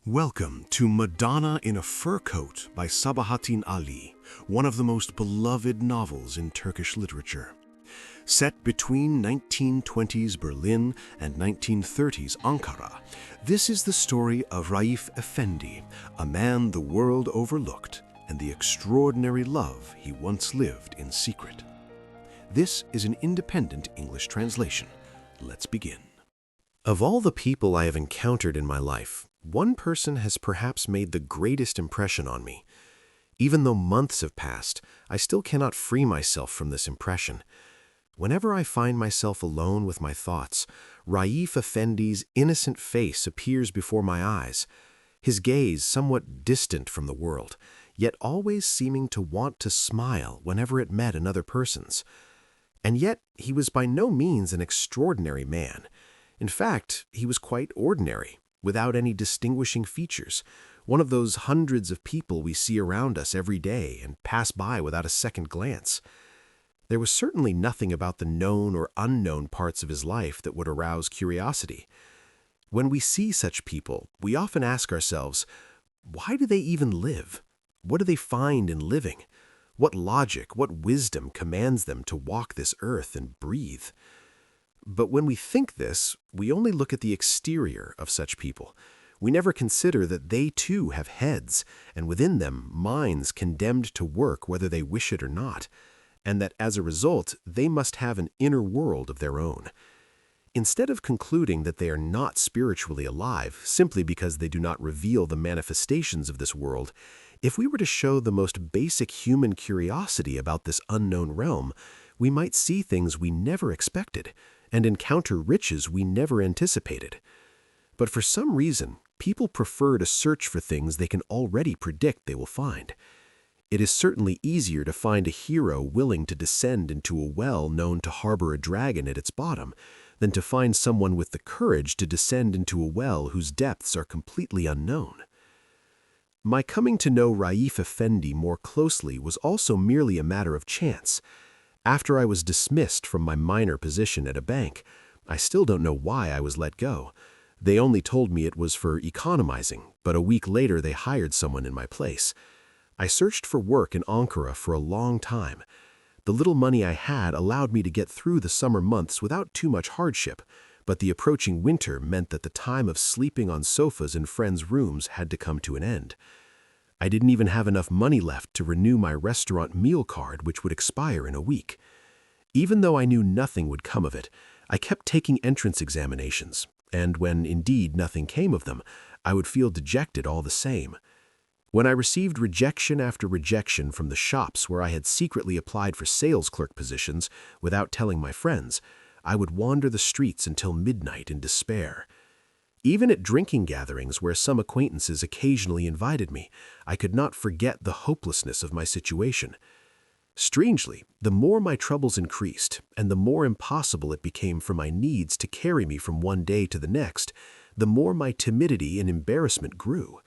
Welcome to Madonna in a Fur Coat by Sabahattin Ali, one of the most beloved novels in Turkish literature. Set between 1920s Berlin and 1930s Ankara, this is the story of Raif Efendi, a man the world overlooked, and the extraordinary love he once lived in secret. This is an independent English translation. Let's begin. Of all the people I have encountered in my life, one person has perhaps made the greatest impression on me. Even though months have passed, I still cannot free myself from this impression. Whenever I find myself alone with my thoughts, Raif Efendi's innocent face appears before my eyes, his gaze somewhat distant from the world, yet always seeming to want to smile whenever it met another person's. And yet he was by no means an extraordinary man. In fact, he was quite ordinary, without any distinguishing features, one of those hundreds of people we see around us every day and pass by without a second glance. There was certainly nothing about the known or unknown parts of his life that would arouse curiosity. When we see such people, we often ask ourselves, why do they even live? What do they find in living? What logic, what wisdom commands them to walk this earth and breathe? But when we think this, we only look at the exterior of such people. We never consider that they too have heads, and within them minds condemned to work whether they wish it or not, and that as a result they must have an inner world of their own. Instead of concluding that they are not spiritually alive simply because they do not reveal the manifestations of this world, if we were to show the most basic human curiosity about this unknown realm, we might see things we never expected, and encounter riches we never anticipated. But for some reason, people prefer to search for things they can already predict they will find. It is certainly easier to find a hero willing to descend into a well known to harbor a dragon at its bottom, than to find someone with the courage to descend into a well whose depths are completely unknown. My coming to know Raif Efendi more closely was also merely a matter of chance. After I was dismissed from my minor position at a bank, I still don't know why I was let go. They only told me it was for economizing, but a week later they hired someone in my place. I searched for work in Ankara for a long time. The little money I had allowed me to get through the summer months without too much hardship, but the approaching winter meant that the time of sleeping on sofas in friends' rooms had to come to an end. I didn't even have enough money left to renew my restaurant meal card, which would expire in a week. Even though I knew nothing would come of it, I kept taking entrance examinations, and when indeed nothing came of them, I would feel dejected all the same. When I received rejection after rejection from the shops where I had secretly applied for sales clerk positions without telling my friends, I would wander the streets until midnight in despair. Even at drinking gatherings where some acquaintances occasionally invited me, I could not forget the hopelessness of my situation. Strangely, the more my troubles increased, and the more impossible it became for my needs to carry me from one day to the next, the more my timidity and embarrassment grew.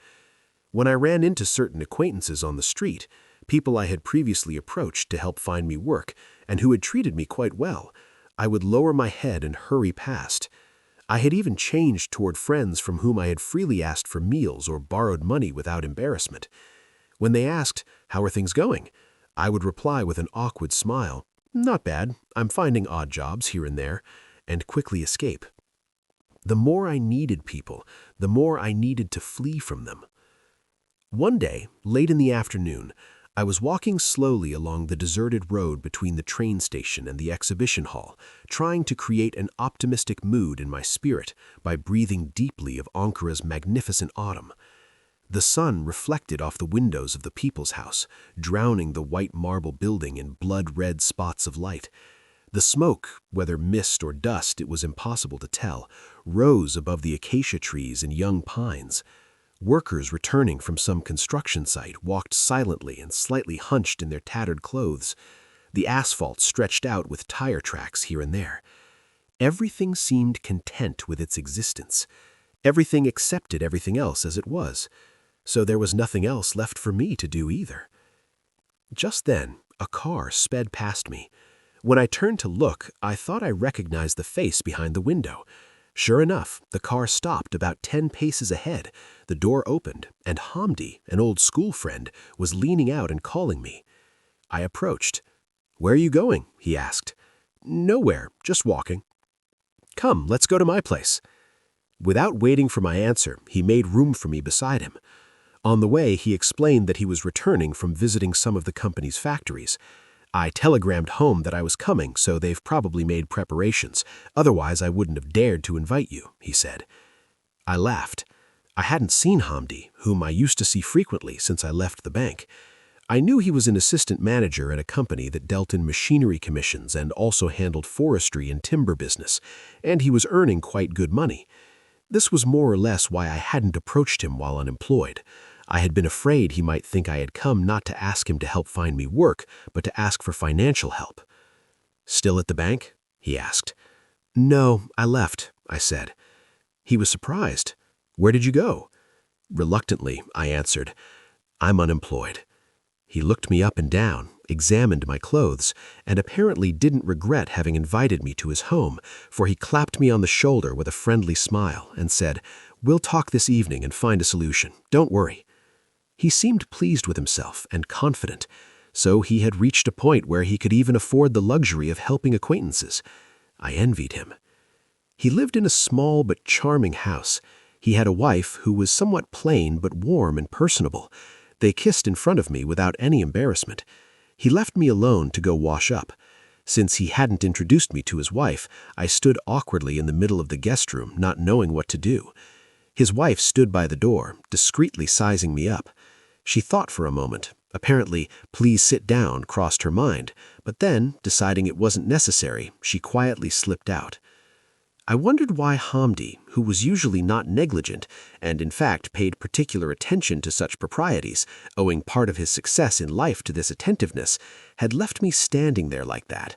When I ran into certain acquaintances on the street, people I had previously approached to help find me work, and who had treated me quite well, I would lower my head and hurry past. I had even changed toward friends from whom I had freely asked for meals or borrowed money without embarrassment. When they asked, "How are things going?" I would reply with an awkward smile, "Not bad, I'm finding odd jobs here and there," and quickly escape. The more I needed people, the more I needed to flee from them. One day, late in the afternoon, I was walking slowly along the deserted road between the train station and the exhibition hall, trying to create an optimistic mood in my spirit by breathing deeply of Ankara's magnificent autumn. The sun reflected off the windows of the People's House, drowning the white marble building in blood-red spots of light. The smoke, whether mist or dust it was impossible to tell, rose above the acacia trees and young pines. Workers returning from some construction site walked silently and slightly hunched in their tattered clothes. The asphalt stretched out with tire tracks here and there. Everything seemed content with its existence. Everything accepted everything else as it was. So there was nothing else left for me to do either. Just then, a car sped past me. When I turned to look, I thought I recognized the face behind the window. Sure enough, the car stopped about 10 paces ahead. The door opened, and Hamdi, an old school friend, was leaning out and calling me. I approached. "Where are you going?" he asked. "Nowhere, just walking." "Come, let's go to my place." Without waiting for my answer, he made room for me beside him. On the way, he explained that he was returning from visiting some of the company's factories. "I telegrammed home that I was coming, so they've probably made preparations. Otherwise, I wouldn't have dared to invite you," he said. I laughed. I hadn't seen Hamdi, whom I used to see frequently since I left the bank. I knew he was an assistant manager at a company that dealt in machinery commissions and also handled forestry and timber business, and he was earning quite good money. This was more or less why I hadn't approached him while unemployed. I had been afraid he might think I had come not to ask him to help find me work, but to ask for financial help. "Still at the bank?" he asked. "No, I left," I said. He was surprised. "Where did you go?" Reluctantly, I answered, "I'm unemployed." He looked me up and down, examined my clothes, and apparently didn't regret having invited me to his home, for he clapped me on the shoulder with a friendly smile and said, "We'll talk this evening and find a solution. Don't worry." He seemed pleased with himself and confident, so he had reached a point where he could even afford the luxury of helping acquaintances. I envied him. He lived in a small but charming house. He had a wife who was somewhat plain but warm and personable. They kissed in front of me without any embarrassment. He left me alone to go wash up. Since he hadn't introduced me to his wife, I stood awkwardly in the middle of the guest room, not knowing what to do. His wife stood by the door, discreetly sizing me up. She thought for a moment. Apparently, "Please sit down," crossed her mind, but then, deciding it wasn't necessary, she quietly slipped out. I wondered why Hamdi, who was usually not negligent and in fact paid particular attention to such proprieties, owing part of his success in life to this attentiveness, had left me standing there like that.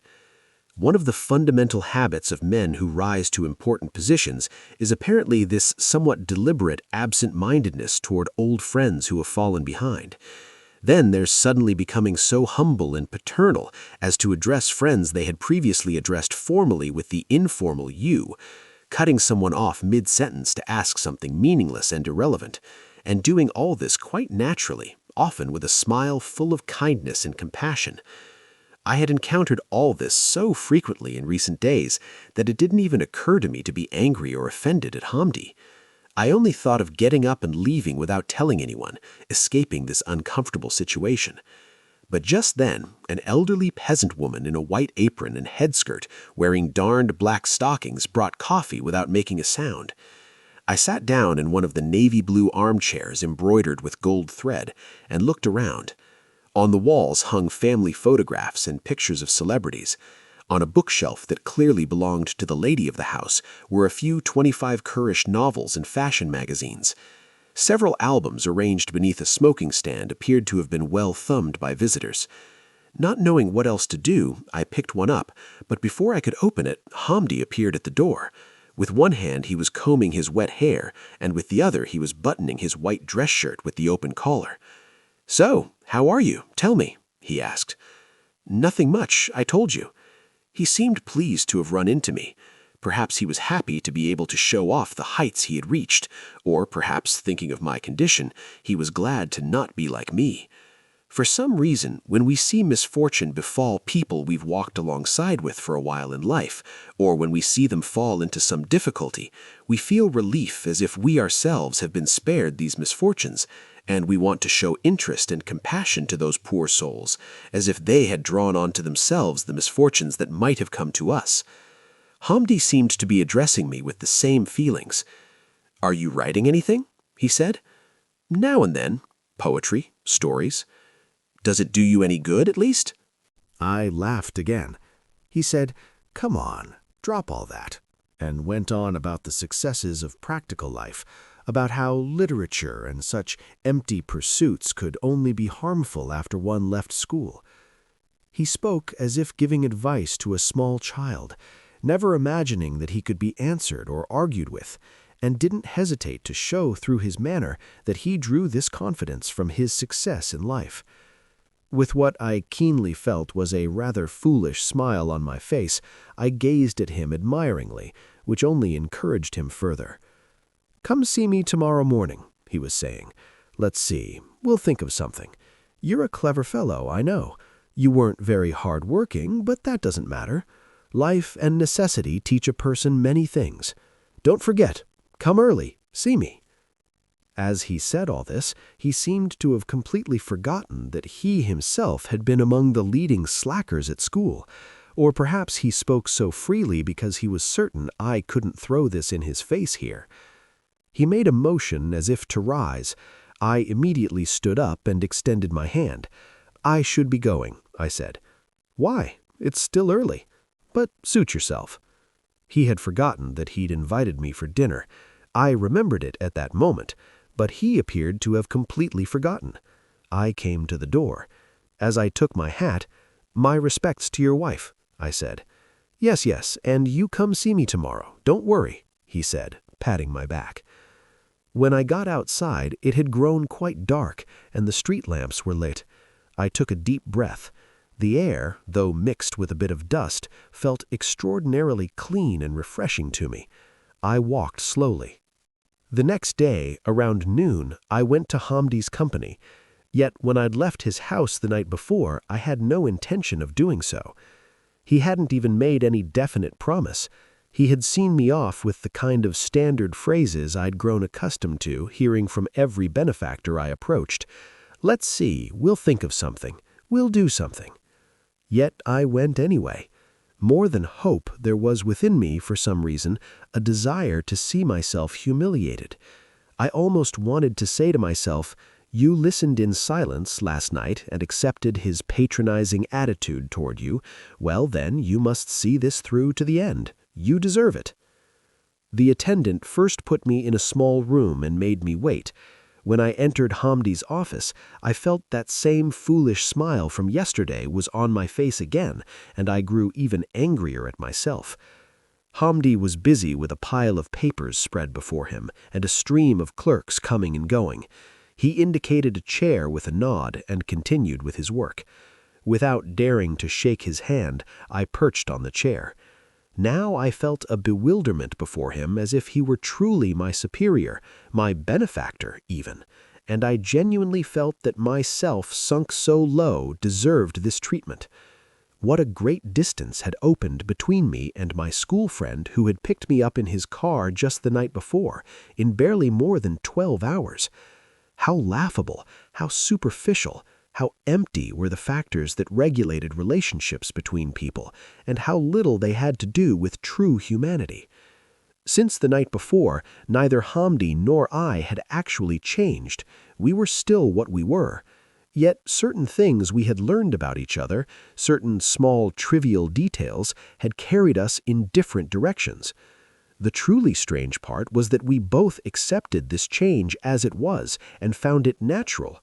One of the fundamental habits of men who rise to important positions is apparently this somewhat deliberate absent-mindedness toward old friends who have fallen behind. Then there's suddenly becoming so humble and paternal as to address friends they had previously addressed formally with the informal you, cutting someone off mid-sentence to ask something meaningless and irrelevant, and doing all this quite naturally, often with a smile full of kindness and compassion. I had encountered all this so frequently in recent days that it didn't even occur to me to be angry or offended at Hamdi. I only thought of getting up and leaving without telling anyone, escaping this uncomfortable situation. But just then, an elderly peasant woman in a white apron and headskirt, wearing darned black stockings, brought coffee without making a sound. I sat down in one of the navy blue armchairs embroidered with gold thread and looked around. On the walls hung family photographs and pictures of celebrities. On a bookshelf that clearly belonged to the lady of the house were a few 25-curish novels and fashion magazines. Several albums arranged beneath a smoking stand appeared to have been well thumbed by visitors. Not knowing what else to do, I picked one up, but before I could open it, Hamdi appeared at the door. With one hand he was combing his wet hair, and with the other he was buttoning his white dress shirt with the open collar. "So, how are you? Tell me," he asked. "Nothing much, I told you." He seemed pleased to have run into me. Perhaps he was happy to be able to show off the heights he had reached, or perhaps, thinking of my condition, he was glad to not be like me. For some reason, when we see misfortune befall people we've walked alongside with for a while in life, or when we see them fall into some difficulty, we feel relief as if we ourselves have been spared these misfortunes, and we want to show interest and compassion to those poor souls, as if they had drawn onto themselves the misfortunes that might have come to us. Hamdi seemed to be addressing me with the same feelings. "Are you writing anything?" he said. "Now and then. Poetry, stories." "Does it do you any good, at least?" I laughed again. He said, "Come on, drop all that," and went on about the successes of practical life, about how literature and such empty pursuits could only be harmful after one left school. He spoke as if giving advice to a small child, never imagining that he could be answered or argued with, and didn't hesitate to show through his manner that he drew this confidence from his success in life. With what I keenly felt was a rather foolish smile on my face, I gazed at him admiringly, which only encouraged him further. "Come see me tomorrow morning," he was saying. "Let's see, we'll think of something. You're a clever fellow, I know. You weren't very hard-working, but that doesn't matter. Life and necessity teach a person many things. Don't forget, come early, see me." As he said all this, he seemed to have completely forgotten that he himself had been among the leading slackers at school, or perhaps he spoke so freely because he was certain I couldn't throw this in his face here. He made a motion as if to rise. I immediately stood up and extended my hand. "I should be going," I said. "Why? It's still early. But suit yourself." He had forgotten that he'd invited me for dinner. I remembered it at that moment, but he appeared to have completely forgotten. I came to the door. As I took my hat, "My respects to your wife," I said. Yes, and you come see me tomorrow. Don't worry," he said, patting my back. When I got outside, it had grown quite dark, and the street lamps were lit. I took a deep breath. The air, though mixed with a bit of dust, felt extraordinarily clean and refreshing to me. I walked slowly. The next day, around noon, I went to Hamdi's company. Yet when I'd left his house the night before, I had no intention of doing so. He hadn't even made any definite promise. He had seen me off with the kind of standard phrases I'd grown accustomed to hearing from every benefactor I approached. "Let's see, we'll think of something. We'll do something." Yet I went anyway. More than hope, there was within me, for some reason, a desire to see myself humiliated. I almost wanted to say to myself, "You listened in silence last night and accepted his patronizing attitude toward you. Well, then, you must see this through to the end. You deserve it." The attendant first put me in a small room and made me wait. When I entered Hamdi's office, I felt that same foolish smile from yesterday was on my face again, and I grew even angrier at myself. Hamdi was busy with a pile of papers spread before him and a stream of clerks coming and going. He indicated a chair with a nod and continued with his work. Without daring to shake his hand, I perched on the chair. Now I felt a bewilderment before him as if he were truly my superior, my benefactor even, and I genuinely felt that myself sunk so low deserved this treatment. What a great distance had opened between me and my school friend who had picked me up in his car just the night before, in barely more than 12 hours. How laughable, how superficial, how empty were the factors that regulated relationships between people, and how little they had to do with true humanity. Since the night before, neither Hamdi nor I had actually changed. We were still what we were. Yet certain things we had learned about each other, certain small trivial details, had carried us in different directions. The truly strange part was that we both accepted this change as it was and found it natural.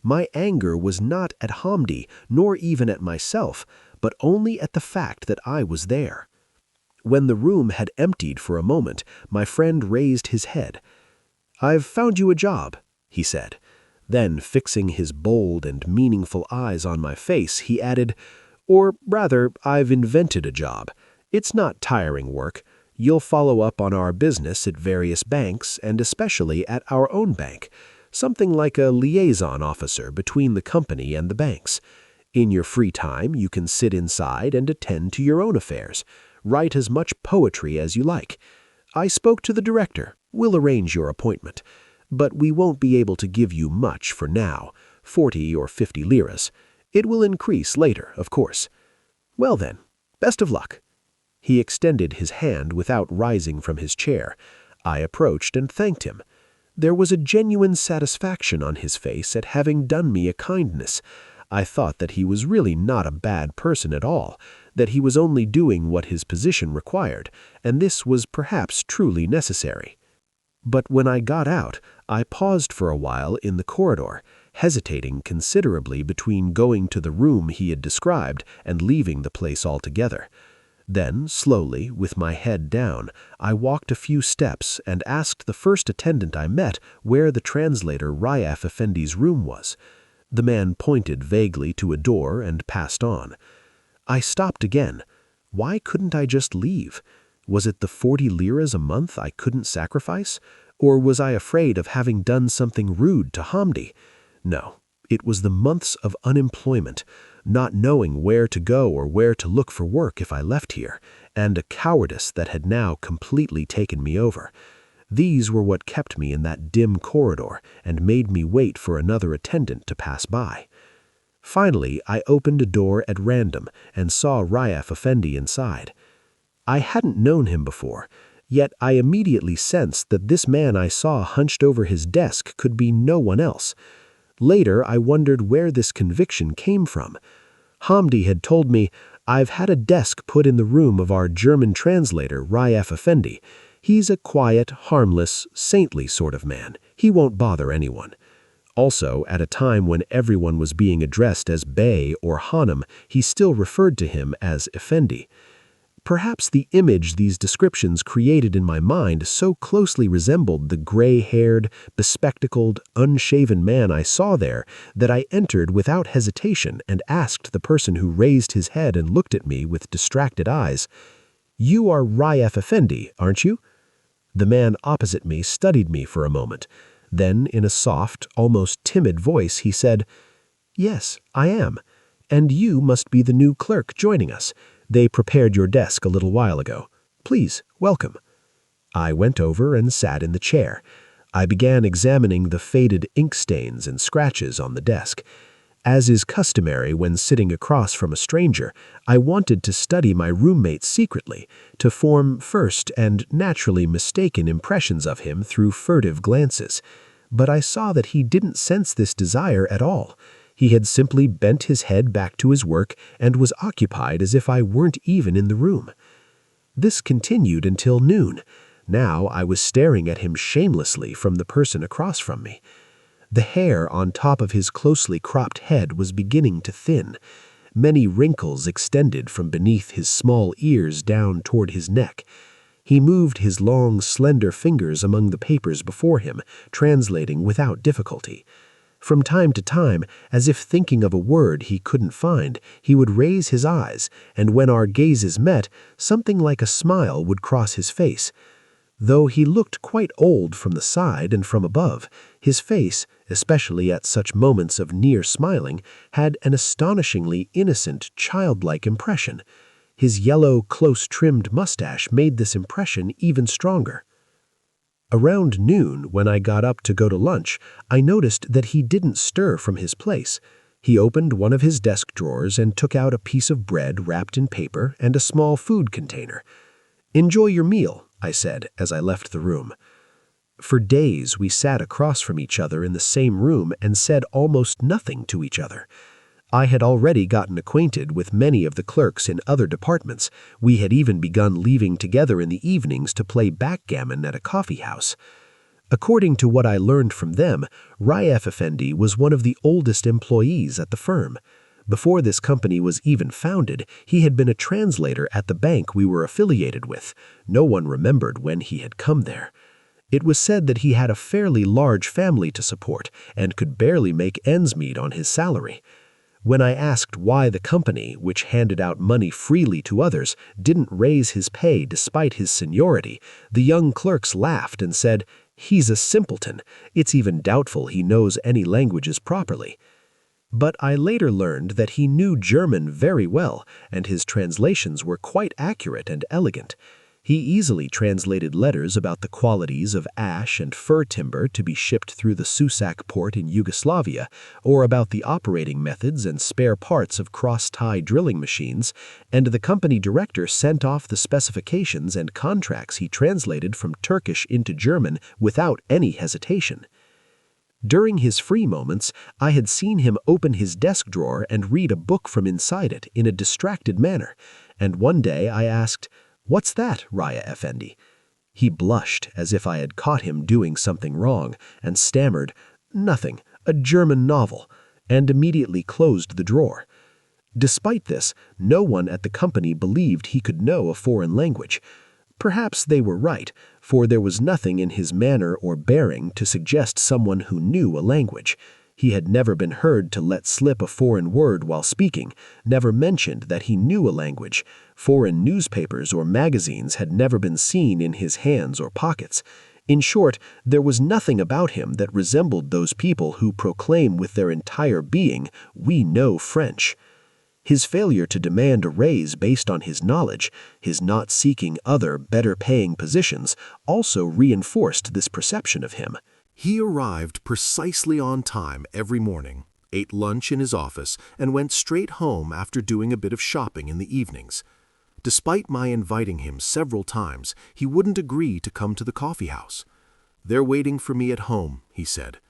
My anger was not at Hamdi, nor even at myself, but only at the fact that I was there. When the room had emptied for a moment, my friend raised his head. "I've found you a job," he said. Then, fixing his bold and meaningful eyes on my face, he added, "Or rather, I've invented a job. It's not tiring work. You'll follow up on our business at various banks, and especially at our own bank. Something like a liaison officer between the company and the banks. In your free time, you can sit inside and attend to your own affairs. Write as much poetry as you like. I spoke to the director. We'll arrange your appointment. But we won't be able to give you much for now, 40 or 50 liras. It will increase later, of course. Well then, best of luck." He extended his hand without rising from his chair. I approached and thanked him. There was a genuine satisfaction on his face at having done me a kindness. I thought that he was really not a bad person at all, that he was only doing what his position required, and this was perhaps truly necessary. But when I got out, I paused for a while in the corridor, hesitating considerably between going to the room he had described and leaving the place altogether. Then, slowly, with my head down, I walked a few steps and asked the first attendant I met where the translator Raif Efendi's room was. The man pointed vaguely to a door and passed on. I stopped again. Why couldn't I just leave? Was it the 40 liras a month I couldn't sacrifice? Or was I afraid of having done something rude to Hamdi? No, it was the months of unemployment, not knowing where to go or where to look for work if I left here, and a cowardice that had now completely taken me over. These were what kept me in that dim corridor and made me wait for another attendant to pass by. Finally, I opened a door at random and saw Raif Efendi inside. I hadn't known him before, yet I immediately sensed that this man I saw hunched over his desk could be no one else. Later, I wondered where this conviction came from. Hamdi had told me, "I've had a desk put in the room of our German translator, Raif Efendi. He's a quiet, harmless, saintly sort of man. He won't bother anyone." Also, at a time when everyone was being addressed as Bey or Hanım, he still referred to him as Effendi. Perhaps the image these descriptions created in my mind so closely resembled the gray-haired, bespectacled, unshaven man I saw there that I entered without hesitation and asked the person who raised his head and looked at me with distracted eyes, "You are Raif Efendi, aren't you?" The man opposite me studied me for a moment. Then, in a soft, almost timid voice, he said, "Yes, I am. And you must be the new clerk joining us. They prepared your desk a little while ago. Please, welcome." I went over and sat in the chair. I began examining the faded ink stains and scratches on the desk. As is customary when sitting across from a stranger, I wanted to study my roommate secretly, to form first and naturally mistaken impressions of him through furtive glances. But I saw that he didn't sense this desire at all. He had simply bent his head back to his work and was occupied as if I weren't even in the room. This continued until noon. Now I was staring at him shamelessly from the person across from me. The hair on top of his closely cropped head was beginning to thin. Many wrinkles extended from beneath his small ears down toward his neck. He moved his long, slender fingers among the papers before him, translating without difficulty. From time to time, as if thinking of a word he couldn't find, he would raise his eyes, and when our gazes met, something like a smile would cross his face. Though he looked quite old from the side and from above, his face, especially at such moments of near smiling, had an astonishingly innocent, childlike impression. His yellow, close-trimmed mustache made this impression even stronger. Around noon, when I got up to go to lunch, I noticed that he didn't stir from his place. He opened one of his desk drawers and took out a piece of bread wrapped in paper and a small food container. "Enjoy your meal," I said as I left the room. For days we sat across from each other in the same room and said almost nothing to each other. I had already gotten acquainted with many of the clerks in other departments. We had even begun leaving together in the evenings to play backgammon at a coffee house. According to what I learned from them, Raif Efendi was one of the oldest employees at the firm. Before this company was even founded, he had been a translator at the bank we were affiliated with. No one remembered when he had come there. It was said that he had a fairly large family to support and could barely make ends meet on his salary. When I asked why the company, which handed out money freely to others, didn't raise his pay despite his seniority, the young clerks laughed and said, "He's a simpleton. It's even doubtful he knows any languages properly." But I later learned that he knew German very well, and his translations were quite accurate and elegant. He easily translated letters about the qualities of ash and fir timber to be shipped through the Susak port in Yugoslavia, or about the operating methods and spare parts of cross-tie drilling machines, and the company director sent off the specifications and contracts he translated from Turkish into German without any hesitation. During his free moments, I had seen him open his desk drawer and read a book from inside it in a distracted manner, and one day I asked, "What's that, Raif Efendi?" He blushed as if I had caught him doing something wrong, and stammered, "Nothing, a German novel," and immediately closed the drawer. Despite this, no one at the company believed he could know a foreign language. Perhaps they were right, for there was nothing in his manner or bearing to suggest someone who knew a language. He had never been heard to let slip a foreign word while speaking, never mentioned that he knew a language. Foreign newspapers or magazines had never been seen in his hands or pockets. In short, there was nothing about him that resembled those people who proclaim with their entire being, "We know French." His failure to demand a raise based on his knowledge, his not seeking other, better-paying positions, also reinforced this perception of him. He arrived precisely on time every morning, ate lunch in his office, and went straight home after doing a bit of shopping in the evenings. Despite my inviting him several times, he wouldn't agree to come to the coffee house. "They're waiting for me at home," he said.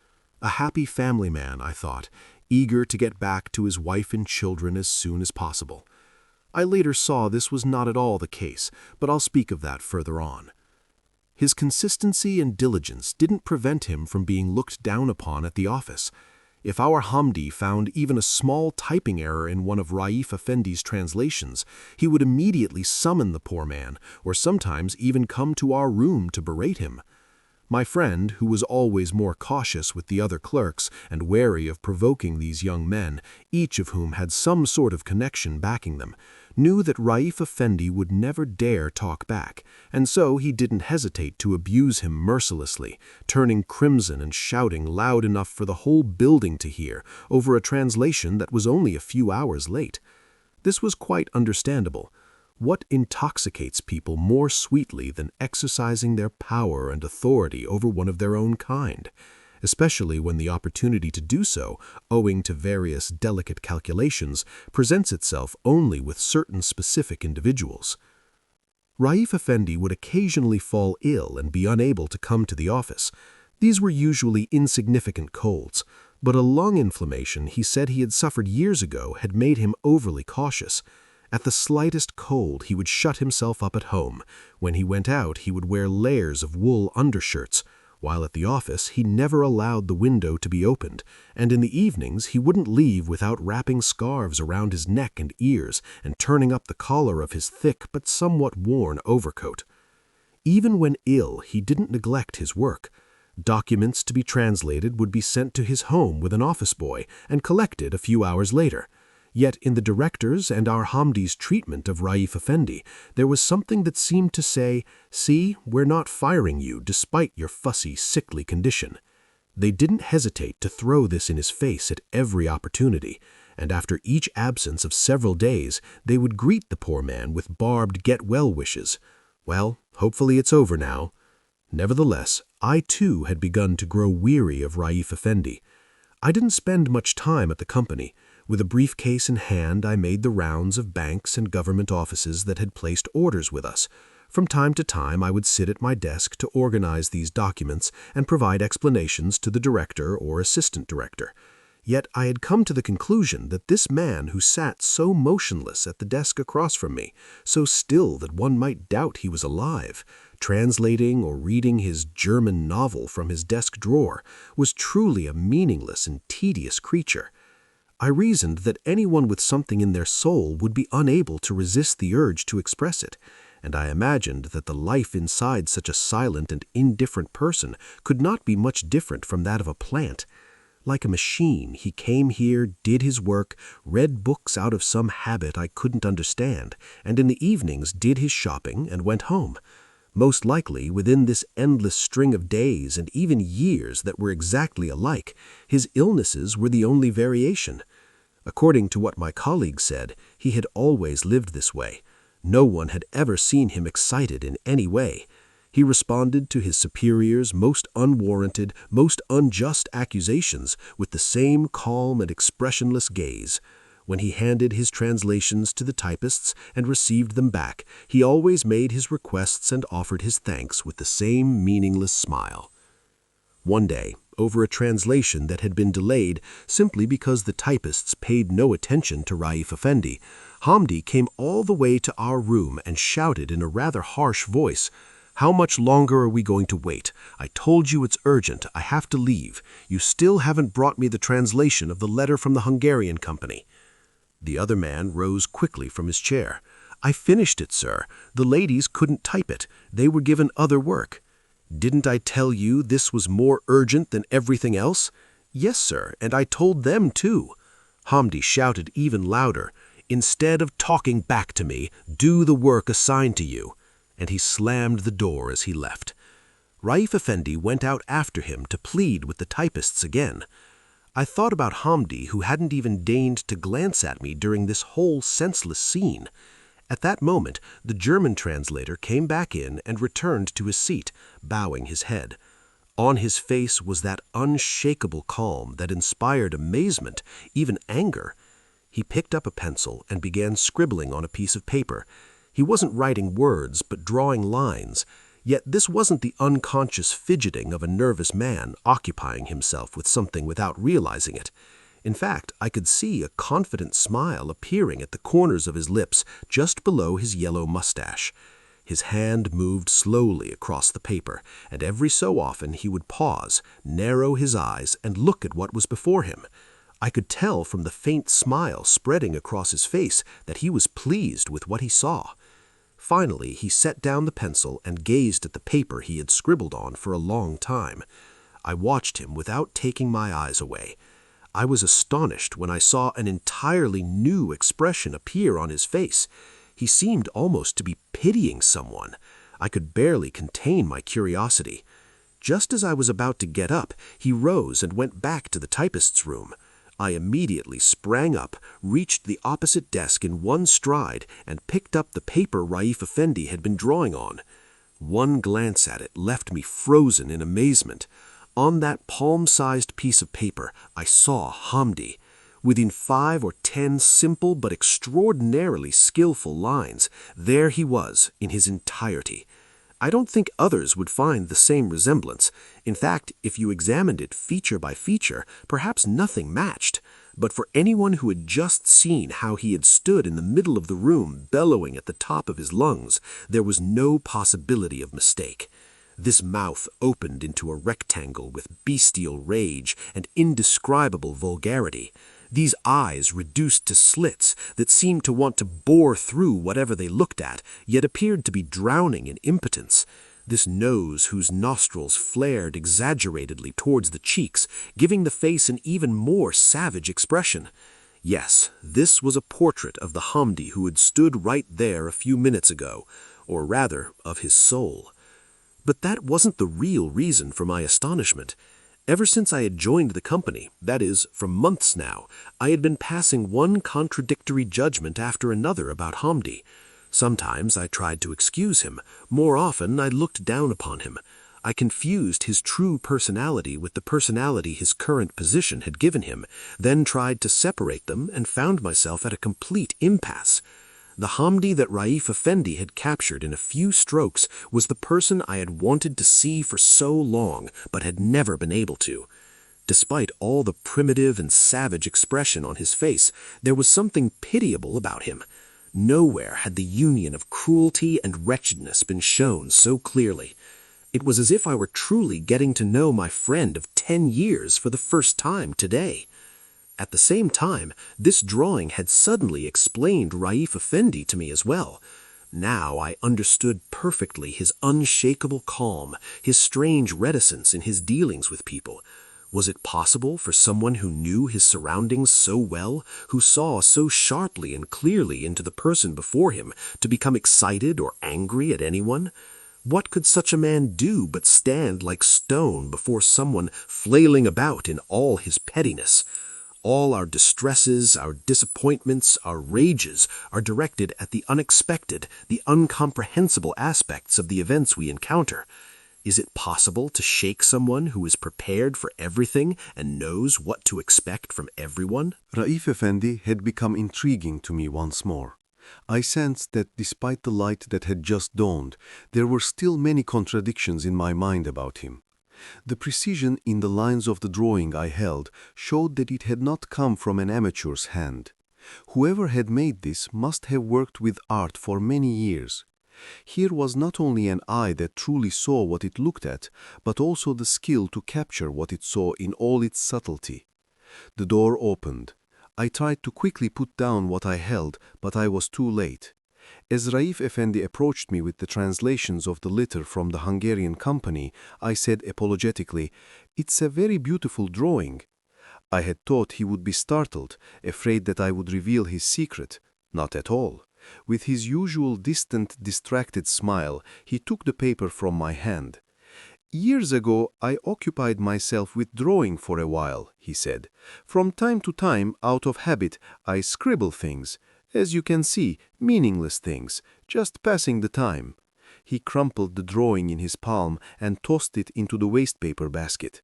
A happy family man, I thought, eager to get back to his wife and children as soon as possible. I later saw this was not at all the case, but I'll speak of that further on. His consistency and diligence didn't prevent him from being looked down upon at the office. If our Hamdi found even a small typing error in one of Raif Efendi's translations, he would immediately summon the poor man, or sometimes even come to our room to berate him. My friend, who was always more cautious with the other clerks and wary of provoking these young men, each of whom had some sort of connection backing them, knew that Raif Effendi would never dare talk back, and so he didn't hesitate to abuse him mercilessly, turning crimson and shouting loud enough for the whole building to hear over a translation that was only a few hours late. This was quite understandable. What intoxicates people more sweetly than exercising their power and authority over one of their own kind, especially when the opportunity to do so, owing to various delicate calculations, presents itself only with certain specific individuals? Raif Effendi would occasionally fall ill and be unable to come to the office. These were usually insignificant colds, but a lung inflammation he said he had suffered years ago had made him overly cautious. At the slightest cold, he would shut himself up at home. When he went out, he would wear layers of wool undershirts. While at the office, he never allowed the window to be opened, and in the evenings he wouldn't leave without wrapping scarves around his neck and ears and turning up the collar of his thick but somewhat worn overcoat. Even when ill, he didn't neglect his work. Documents to be translated would be sent to his home with an office boy and collected a few hours later. Yet in the director's and our Hamdi's treatment of Raif Effendi, there was something that seemed to say, "See, we're not firing you despite your fussy, sickly condition." They didn't hesitate to throw this in his face at every opportunity, and after each absence of several days, they would greet the poor man with barbed get-well wishes. "Well, hopefully it's over now." Nevertheless, I too had begun to grow weary of Raif Effendi. I didn't spend much time at the company. With a briefcase in hand, I made the rounds of banks and government offices that had placed orders with us. From time to time, I would sit at my desk to organize these documents and provide explanations to the director or assistant director. Yet I had come to the conclusion that this man who sat so motionless at the desk across from me, so still that one might doubt he was alive, translating or reading his German novel from his desk drawer, was truly a meaningless and tedious creature. I reasoned that anyone with something in their soul would be unable to resist the urge to express it, and I imagined that the life inside such a silent and indifferent person could not be much different from that of a plant. Like a machine, he came here, did his work, read books out of some habit I couldn't understand, and in the evenings did his shopping and went home. Most likely, within this endless string of days and even years that were exactly alike, his illnesses were the only variation. According to what my colleague said, he had always lived this way. No one had ever seen him excited in any way. He responded to his superiors' most unwarranted, most unjust accusations with the same calm and expressionless gaze. When he handed his translations to the typists and received them back, he always made his requests and offered his thanks with the same meaningless smile. One day, over a translation that had been delayed simply because the typists paid no attention to Raif Effendi, Hamdi came all the way to our room and shouted in a rather harsh voice, "How much longer are we going to wait? I told you it's urgent. I have to leave. You still haven't brought me the translation of the letter from the Hungarian company." The other man rose quickly from his chair. "I finished it, sir. The ladies couldn't type it. They were given other work." "Didn't I tell you this was more urgent than everything else?" "Yes, sir, and I told them too." Hamdi shouted even louder, "Instead of talking back to me, do the work assigned to you." And he slammed the door as he left. Raif Effendi went out after him to plead with the typists again. I thought about Hamdi, who hadn't even deigned to glance at me during this whole senseless scene. At that moment, the German translator came back in and returned to his seat, bowing his head. On his face was that unshakable calm that inspired amazement, even anger. He picked up a pencil and began scribbling on a piece of paper. He wasn't writing words, but drawing lines. Yet this wasn't the unconscious fidgeting of a nervous man occupying himself with something without realizing it. In fact, I could see a confident smile appearing at the corners of his lips just below his yellow mustache. His hand moved slowly across the paper, and every so often he would pause, narrow his eyes, and look at what was before him. I could tell from the faint smile spreading across his face that he was pleased with what he saw. Finally, he set down the pencil and gazed at the paper he had scribbled on for a long time. I watched him without taking my eyes away. I was astonished when I saw an entirely new expression appear on his face. He seemed almost to be pitying someone. I could barely contain my curiosity. Just as I was about to get up, he rose and went back to the typist's room. I immediately sprang up, reached the opposite desk in one stride, and picked up the paper Raif Effendi had been drawing on. One glance at it left me frozen in amazement. On that palm-sized piece of paper, I saw Hamdi. Within 5 or 10 simple but extraordinarily skillful lines, there he was in his entirety. I don't think others would find the same resemblance. In fact, if you examined it feature by feature, perhaps nothing matched. But for anyone who had just seen how he had stood in the middle of the room bellowing at the top of his lungs, there was no possibility of mistake. This mouth opened into a rectangle with bestial rage and indescribable vulgarity. These eyes reduced to slits that seemed to want to bore through whatever they looked at, yet appeared to be drowning in impotence. This nose whose nostrils flared exaggeratedly towards the cheeks, giving the face an even more savage expression. Yes, this was a portrait of the Hamdi who had stood right there a few minutes ago, or rather, of his soul. But that wasn't the real reason for my astonishment. Ever since I had joined the company, that is, for months now, I had been passing one contradictory judgment after another about Hamdi. Sometimes I tried to excuse him. More often I looked down upon him. I confused his true personality with the personality his current position had given him, then tried to separate them and found myself at a complete impasse. The Hamdi that Raif Effendi had captured in a few strokes was the person I had wanted to see for so long, but had never been able to. Despite all the primitive and savage expression on his face, there was something pitiable about him. Nowhere had the union of cruelty and wretchedness been shown so clearly. It was as if I were truly getting to know my friend of 10 years for the first time today. At the same time, this drawing had suddenly explained Raif Effendi to me as well. Now I understood perfectly his unshakable calm, his strange reticence in his dealings with people. Was it possible for someone who knew his surroundings so well, who saw so sharply and clearly into the person before him, to become excited or angry at anyone? What could such a man do but stand like stone before someone flailing about in all his pettiness? All our distresses, our disappointments, our rages are directed at the unexpected, the incomprehensible aspects of the events we encounter. Is it possible to shake someone who is prepared for everything and knows what to expect from everyone? Raif Effendi had become intriguing to me once more. I sensed that despite the light that had just dawned, there were still many contradictions in my mind about him. The precision in the lines of the drawing I held showed that it had not come from an amateur's hand. Whoever had made this must have worked with art for many years. Here was not only an eye that truly saw what it looked at, but also the skill to capture what it saw in all its subtlety. The door opened. I tried to quickly put down what I held, but I was too late. As Raif Effendi approached me with the translations of the litter from the Hungarian company, I said apologetically, "It's a very beautiful drawing." I had thought he would be startled, afraid that I would reveal his secret. Not at all. With his usual distant, distracted smile, he took the paper from my hand. "Years ago, I occupied myself with drawing for a while," he said. "From time to time, out of habit, I scribble things. As you can see, meaningless things, just passing the time." He crumpled the drawing in his palm and tossed it into the wastepaper basket.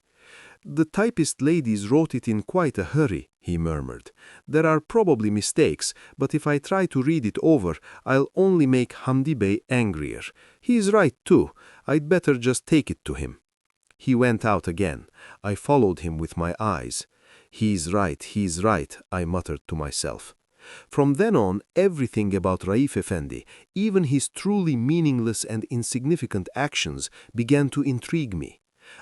"The typist ladies wrote it in quite a hurry," he murmured. "There are probably mistakes, but if I try to read it over, I'll only make Hamdi Bey angrier. He's right, too. I'd better just take it to him." He went out again. I followed him with my eyes. He's right, I muttered to myself. From then on, everything about Raif Efendi, even his truly meaningless and insignificant actions, began to intrigue me.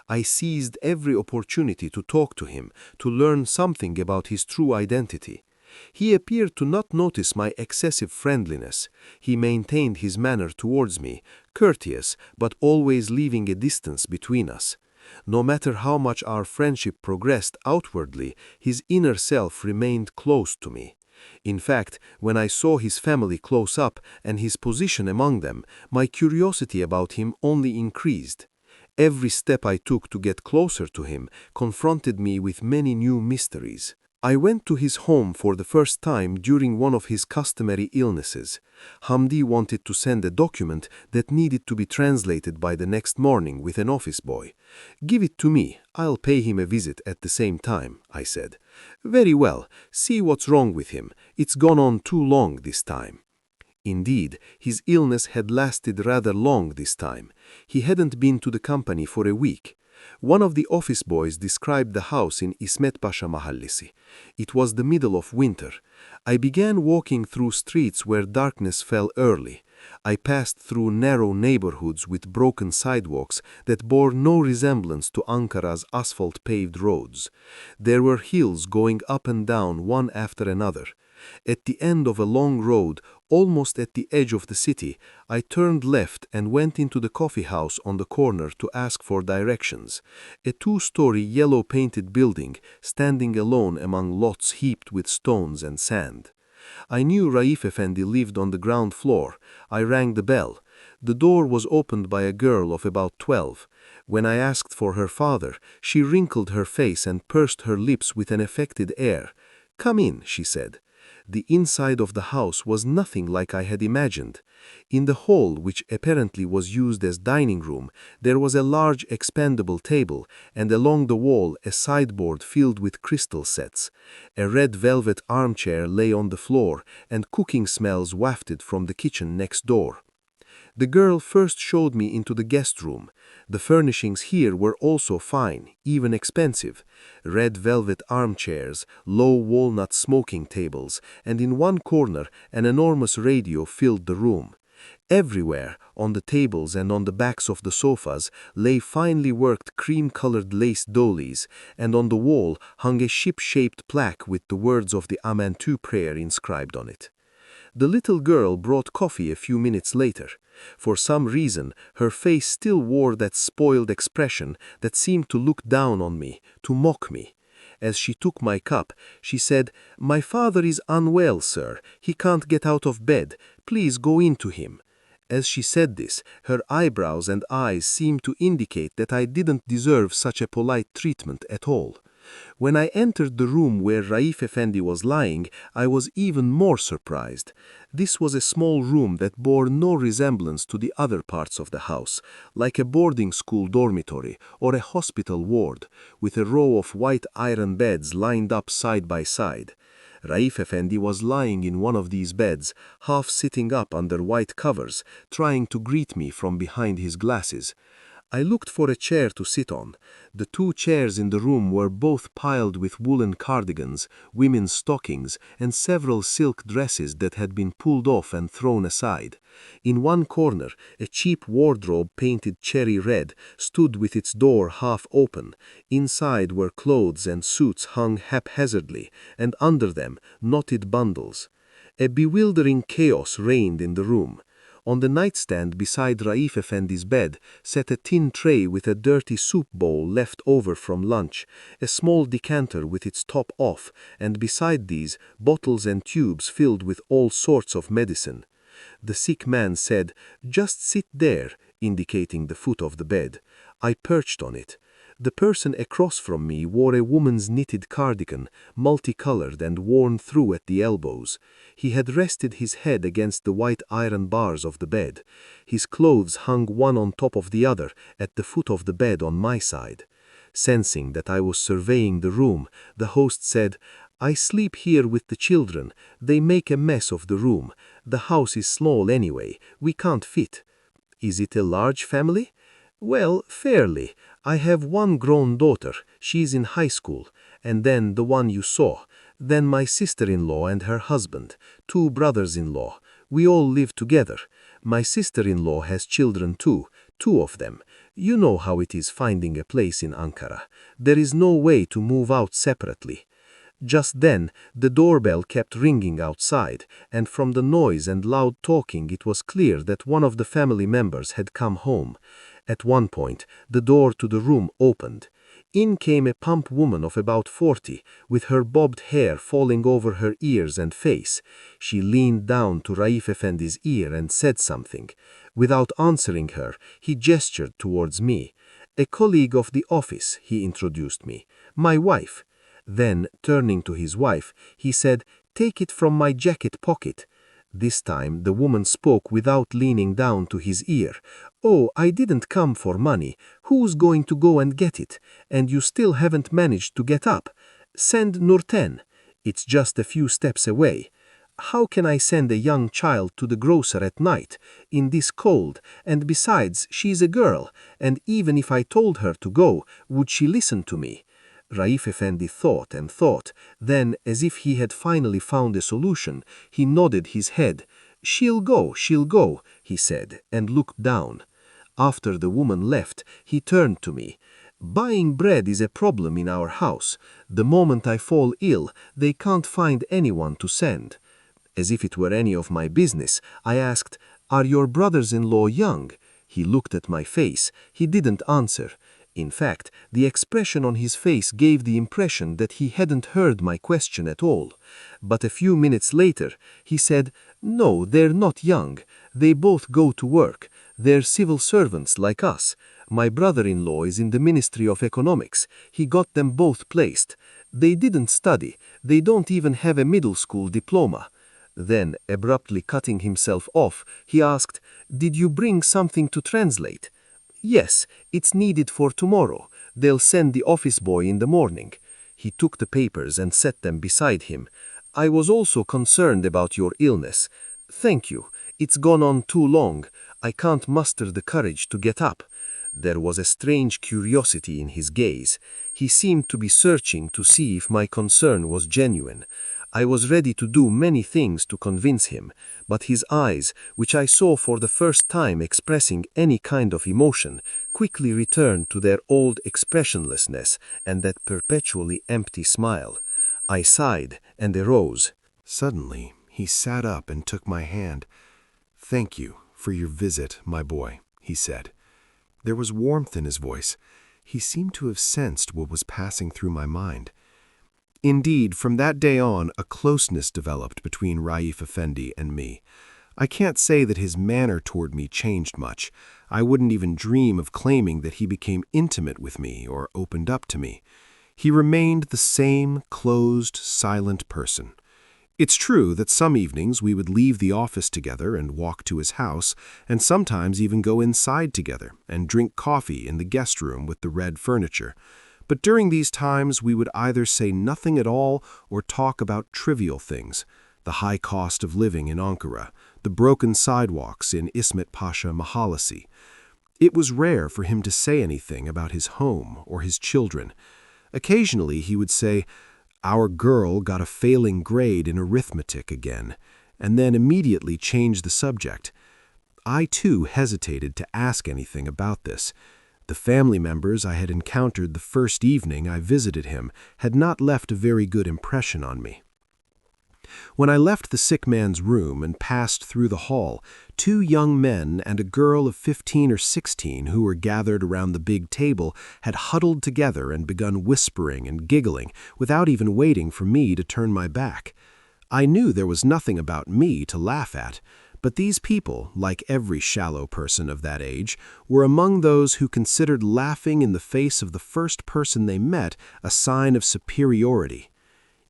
I seized every opportunity to talk to him, to learn something about his true identity. He appeared to not notice my excessive friendliness. He maintained his manner towards me, courteous, but always leaving a distance between us. No matter how much our friendship progressed outwardly, his inner self remained close to me. In fact, when I saw his family close up and his position among them, my curiosity about him only increased. Every step I took to get closer to him confronted me with many new mysteries. I went to his home for the first time during one of his customary illnesses. Hamdi wanted to send a document that needed to be translated by the next morning with an office boy. "Give it to me, I'll pay him a visit at the same time," I said. "Very well, see what's wrong with him. It's gone on too long this time." Indeed, his illness had lasted rather long this time. He hadn't been to the company for a week. One of the office boys described the house in İsmet Paşa Mahallesi. It was the middle of winter. I began walking through streets where darkness fell early. I passed through narrow neighborhoods with broken sidewalks that bore no resemblance to Ankara's asphalt-paved roads. There were hills going up and down one after another. At the end of a long road, almost at the edge of the city, I turned left and went into the coffee house on the corner to ask for directions. A two-story yellow-painted building, standing alone among lots heaped with stones and sand. I knew Raif Efendi lived on the ground floor. I rang the bell. The door was opened by a girl of about 12. When I asked for her father, she wrinkled her face and pursed her lips with an affected air. "Come in," she said. The inside of the house was nothing like I had imagined. In the hall, which apparently was used as dining room, there was a large expandable table, and along the wall a sideboard filled with crystal sets. A red velvet armchair lay on the floor, and cooking smells wafted from the kitchen next door. The girl first showed me into the guest room. The furnishings here were also fine, even expensive. Red velvet armchairs, low walnut smoking tables, and in one corner an enormous radio filled the room. Everywhere, on the tables and on the backs of the sofas, lay finely worked cream-colored lace doilies, and on the wall hung a ship-shaped plaque with the words of the Amen Tu prayer inscribed on it. The little girl brought coffee a few minutes later. For some reason, her face still wore that spoiled expression that seemed to look down on me, to mock me. As she took my cup, she said, "My father is unwell, sir. He can't get out of bed. Please go in to him." As she said this, her eyebrows and eyes seemed to indicate that I didn't deserve such a polite treatment at all. When I entered the room where Raif Efendi was lying, I was even more surprised. This was a small room that bore no resemblance to the other parts of the house, like a boarding school dormitory or a hospital ward, with a row of white iron beds lined up side by side. Raif Efendi was lying in one of these beds, half sitting up under white covers, trying to greet me from behind his glasses. I looked for a chair to sit on. The two chairs in the room were both piled with woolen cardigans, women's stockings, and several silk dresses that had been pulled off and thrown aside. In one corner, a cheap wardrobe painted cherry red stood with its door half open. Inside were clothes and suits hung haphazardly, and under them, knotted bundles. A bewildering chaos reigned in the room. On the nightstand beside Raif Efendi's bed sat a tin tray with a dirty soup bowl left over from lunch, a small decanter with its top off, and beside these, bottles and tubes filled with all sorts of medicine. The sick man said, "Just sit there," indicating the foot of the bed. I perched on it. The person across from me wore a woman's knitted cardigan, multicolored and worn through at the elbows. He had rested his head against the white iron bars of the bed. His clothes hung one on top of the other at the foot of the bed on my side. Sensing that I was surveying the room, the host said, "I sleep here with the children. They make a mess of the room. The house is small anyway. We can't fit." "Is it a large family?" "Well, fairly. I have one grown daughter. She's in high school. And then the one you saw. Then my sister-in-law and her husband. 2 brothers-in-law. We all live together. My sister-in-law has children too. 2 of them. You know how it is finding a place in Ankara. There is no way to move out separately." Just then, the doorbell kept ringing outside, and from the noise and loud talking it was clear that one of the family members had come home. At one point, the door to the room opened. In came a plump woman of about 40, with her bobbed hair falling over her ears and face. She leaned down to Raif Efendi's ear and said something. Without answering her, he gestured towards me. "A colleague of the office," he introduced me. "My wife." Then, turning to his wife, he said, "Take it from my jacket pocket." This time the woman spoke without leaning down to his ear. "Oh, I didn't come for money. Who's going to go and get it? And you still haven't managed to get up. Send Nurten. It's just a few steps away. How can I send a young child to the grocer at night, in this cold, and besides, she's a girl, and even if I told her to go, would she listen to me?" Raif Efendi thought and thought. Then, as if he had finally found a solution, he nodded his head. She'll go," he said, and looked down. After the woman left, he turned to me. "Buying bread is a problem in our house. The moment I fall ill, they can't find anyone to send." As if it were any of my business, I asked, "Are your brothers-in-law young?" He looked at my face. He didn't answer. In fact, the expression on his face gave the impression that he hadn't heard my question at all. But a few minutes later, he said, "No, they're not young. They both go to work. They're civil servants like us. My brother-in-law is in the Ministry of Economics. He got them both placed. They didn't study. They don't even have a middle school diploma." Then, abruptly cutting himself off, he asked, "Did you bring something to translate?" "Yes, it's needed for tomorrow. They'll send the office boy in the morning." He took the papers and set them beside him. "I was also concerned about your illness. Thank you. It's gone on too long. I can't muster the courage to get up." There was a strange curiosity in his gaze. He seemed to be searching to see if my concern was genuine. I was ready to do many things to convince him, but his eyes, which I saw for the first time expressing any kind of emotion, quickly returned to their old expressionlessness and that perpetually empty smile. I sighed and arose. Suddenly, he sat up and took my hand. "Thank you for your visit, my boy," he said. There was warmth in his voice. He seemed to have sensed what was passing through my mind. Indeed, from that day on, a closeness developed between Raif Efendi and me. I can't say that his manner toward me changed much. I wouldn't even dream of claiming that he became intimate with me or opened up to me. He remained the same closed, silent person. It's true that some evenings we would leave the office together and walk to his house, and sometimes even go inside together and drink coffee in the guest room with the red furniture. But during these times we would either say nothing at all or talk about trivial things, the high cost of living in Ankara, the broken sidewalks in Ismet Pasha Mahallesi. It was rare for him to say anything about his home or his children. Occasionally he would say, "Our girl got a failing grade in arithmetic again," and then immediately change the subject. I too hesitated to ask anything about this. The family members I had encountered the first evening I visited him had not left a very good impression on me. When I left the sick man's room and passed through the hall, 2 young men and a girl of 15 or 16 who were gathered around the big table had huddled together and begun whispering and giggling without even waiting for me to turn my back. I knew there was nothing about me to laugh at, but these people, like every shallow person of that age, were among those who considered laughing in the face of the first person they met a sign of superiority.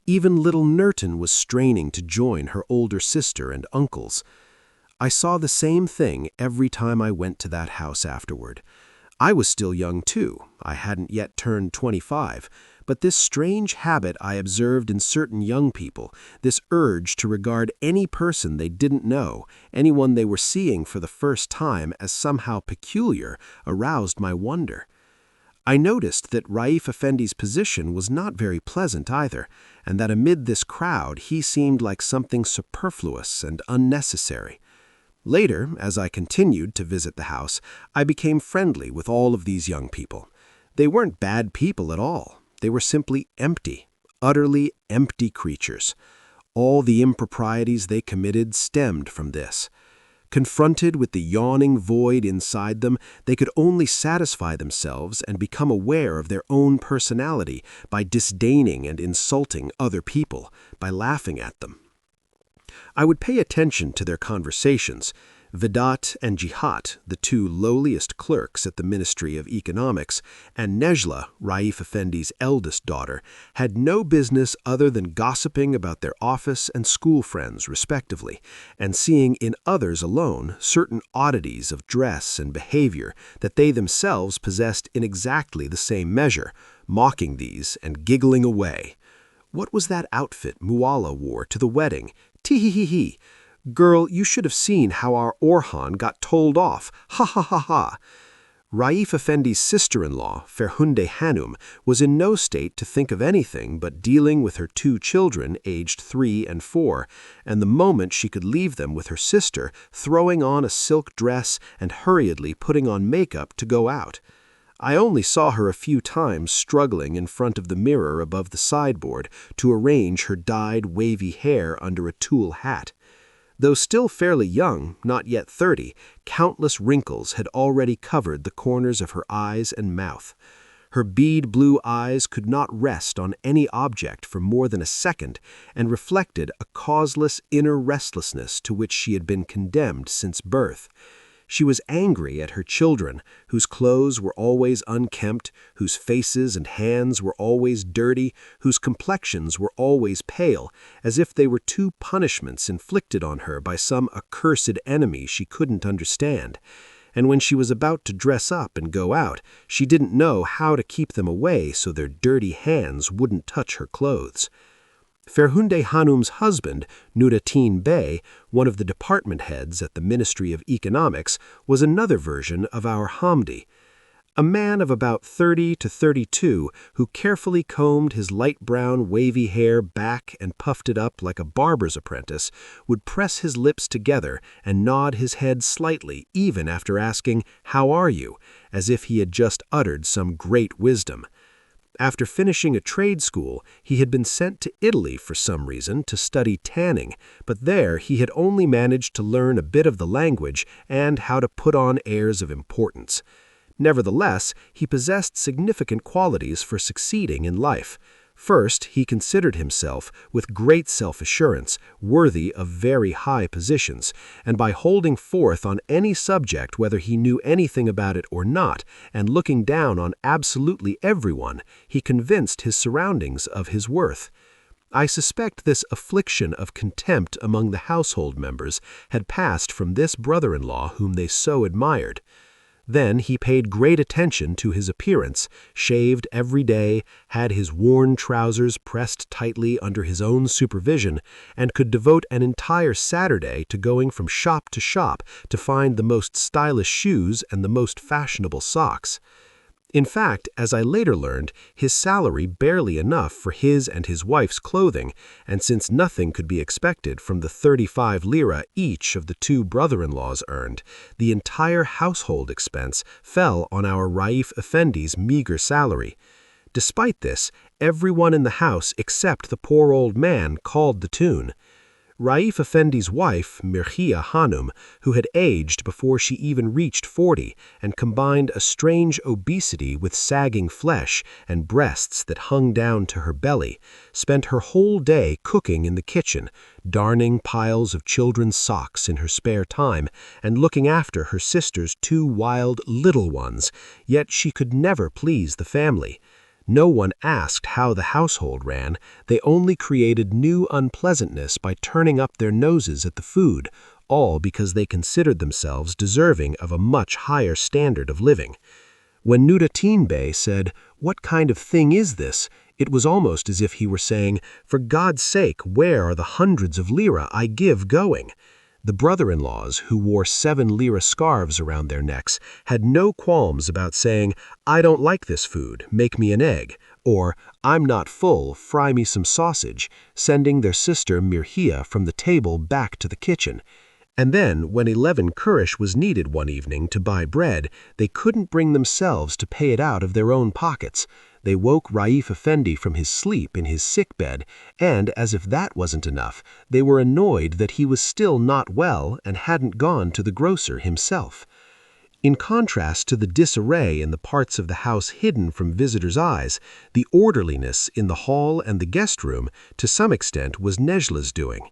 Even little Nerton was straining to join her older sister and uncles. I saw the same thing every time I went to that house afterward. I was still young too. I hadn't yet turned 25, but this strange habit I observed in certain young people, this urge to regard any person they didn't know, anyone they were seeing for the first time, as somehow peculiar, aroused my wonder. I noticed that Raif Efendi's position was not very pleasant either, and that amid this crowd he seemed like something superfluous and unnecessary. Later, as I continued to visit the house, I became friendly with all of these young people. They weren't bad people at all. They were simply empty, utterly empty creatures. All the improprieties they committed stemmed from this. Confronted with the yawning void inside them, they could only satisfy themselves and become aware of their own personality by disdaining and insulting other people, by laughing at them. I would pay attention to their conversations. Vedat and Jihat, the 2 lowliest clerks at the Ministry of Economics, and Nejla, Raif Efendi's eldest daughter, had no business other than gossiping about their office and school friends, respectively, and seeing in others alone certain oddities of dress and behavior that they themselves possessed in exactly the same measure, mocking these and giggling away. What was that outfit Mualla wore to the wedding? Tee-hee-hee-hee. Girl, you should have seen how our Orhan got told off. Ha ha ha ha. Raif Efendi's sister-in-law, Ferhunde Hanum, was in no state to think of anything but dealing with her 2 children aged 3 and 4, and the moment she could leave them with her sister, throwing on a silk dress and hurriedly putting on makeup to go out. I only saw her a few times struggling in front of the mirror above the sideboard to arrange her dyed wavy hair under a tulle hat. Though still fairly young, not yet 30, countless wrinkles had already covered the corners of her eyes and mouth. Her bead blue eyes could not rest on any object for more than a second and reflected a causeless inner restlessness to which she had been condemned since birth. She was angry at her children, whose clothes were always unkempt, whose faces and hands were always dirty, whose complexions were always pale, as if they were 2 punishments inflicted on her by some accursed enemy she couldn't understand. And when she was about to dress up and go out, she didn't know how to keep them away so their dirty hands wouldn't touch her clothes. Ferhunde Hanum's husband, Nurattin Bey, one of the department heads at the Ministry of Economics, was another version of our Hamdi. A man of about 30 to 32 who carefully combed his light brown wavy hair back and puffed it up like a barber's apprentice, would press his lips together and nod his head slightly even after asking, "How are you?" as if he had just uttered some great wisdom. After finishing a trade school, he had been sent to Italy for some reason to study tanning, but there he had only managed to learn a bit of the language and how to put on airs of importance. Nevertheless, he possessed significant qualities for succeeding in life. First, he considered himself, with great self-assurance, worthy of very high positions, and by holding forth on any subject whether he knew anything about it or not, and looking down on absolutely everyone, he convinced his surroundings of his worth. I suspect this affliction of contempt among the household members had passed from this brother-in-law whom they so admired. Then he paid great attention to his appearance, shaved every day, had his worn trousers pressed tightly under his own supervision, and could devote an entire Saturday to going from shop to shop to find the most stylish shoes and the most fashionable socks. In fact, as I later learned, his salary barely enough for his and his wife's clothing, and since nothing could be expected from the 35 lira each of the 2 brother-in-laws earned, the entire household expense fell on our Raif Efendi's meager salary. Despite this, everyone in the house except the poor old man called the tune. Raif Efendi's wife, Maria Puder, who had aged before she even reached 40 and combined a strange obesity with sagging flesh and breasts that hung down to her belly, spent her whole day cooking in the kitchen, darning piles of children's socks in her spare time and looking after her sister's 2 wild little ones, yet she could never please the family. No one asked how the household ran, they only created new unpleasantness by turning up their noses at the food, all because they considered themselves deserving of a much higher standard of living. When Nurattin Bey said, "What kind of thing is this?" it was almost as if he were saying, "For God's sake, where are the hundreds of lira I give going?" The brother-in-laws, who wore 7 lira scarves around their necks, had no qualms about saying, "I don't like this food, make me an egg," or "I'm not full, fry me some sausage," sending their sister Maria from the table back to the kitchen. And then, when 11 kurish was needed one evening to buy bread, they couldn't bring themselves to pay it out of their own pockets. They woke Raif Efendi from his sleep in his sickbed, and, as if that wasn't enough, they were annoyed that he was still not well and hadn't gone to the grocer himself. In contrast to the disarray in the parts of the house hidden from visitors' eyes, the orderliness in the hall and the guest room, to some extent, was Nejla's doing.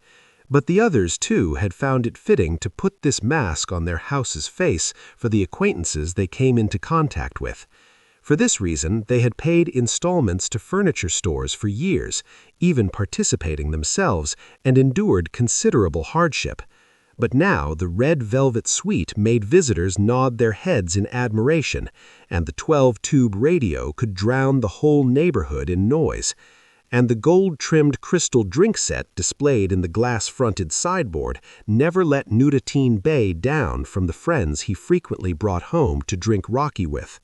But the others, too, had found it fitting to put this mask on their house's face for the acquaintances they came into contact with. For this reason, they had paid installments to furniture stores for years, even participating themselves, and endured considerable hardship. But now the red velvet suite made visitors nod their heads in admiration, and the 12-tube radio could drown the whole neighborhood in noise. And the gold-trimmed crystal drink set displayed in the glass-fronted sideboard never let Nurattin Bey down from the friends he frequently brought home to drink raki with.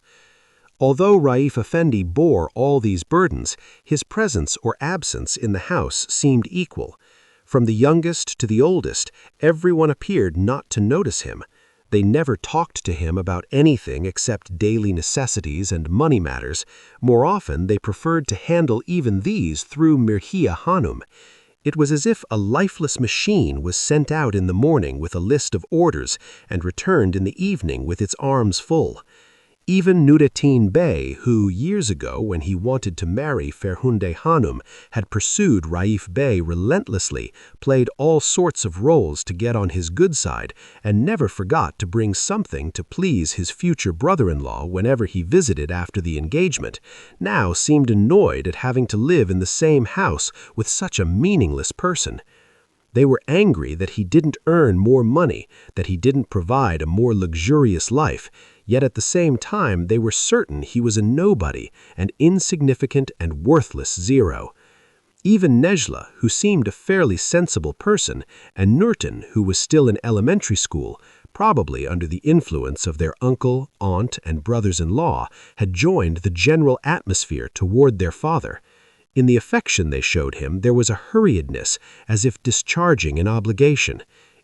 Although Raif Efendi bore all these burdens, his presence or absence in the house seemed equal. From the youngest to the oldest, everyone appeared not to notice him. They never talked to him about anything except daily necessities and money matters. More often, they preferred to handle even these through Maria Puder. It was as if a lifeless machine was sent out in the morning with a list of orders and returned in the evening with its arms full. Even Nurattin Bey, who years ago, when he wanted to marry Ferhunde Hanum, had pursued Raif Bey relentlessly, played all sorts of roles to get on his good side, and never forgot to bring something to please his future brother-in-law whenever he visited after the engagement, now seemed annoyed at having to live in the same house with such a meaningless person. They were angry that he didn't earn more money, that he didn't provide a more luxurious life, yet at the same time they were certain he was a nobody, an insignificant and worthless zero. Even Nejla, who seemed a fairly sensible person, and Nurten, who was still in elementary school, probably under the influence of their uncle, aunt, and brothers-in-law, had joined the general atmosphere toward their father. In the affection they showed him, there was a hurriedness, as if discharging an obligation.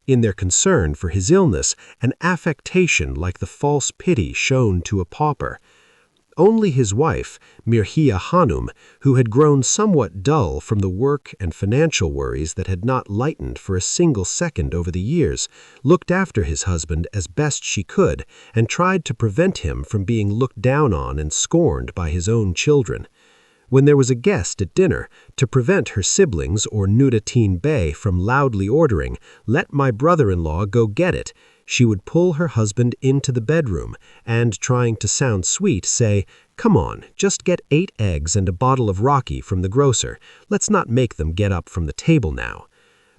In their concern for his illness, an affectation like the false pity shown to a pauper. Only his wife, Maria Puder, who had grown somewhat dull from the work and financial worries that had not lightened for a single second over the years, looked after his husband as best she could and tried to prevent him from being looked down on and scorned by his own children. When there was a guest at dinner, to prevent her siblings or Nurattin Bey from loudly ordering, "Let my brother-in-law go get it," she would pull her husband into the bedroom and, trying to sound sweet, say, "Come on, just get 8 eggs and a bottle of raki from the grocer. Let's not make them get up from the table now."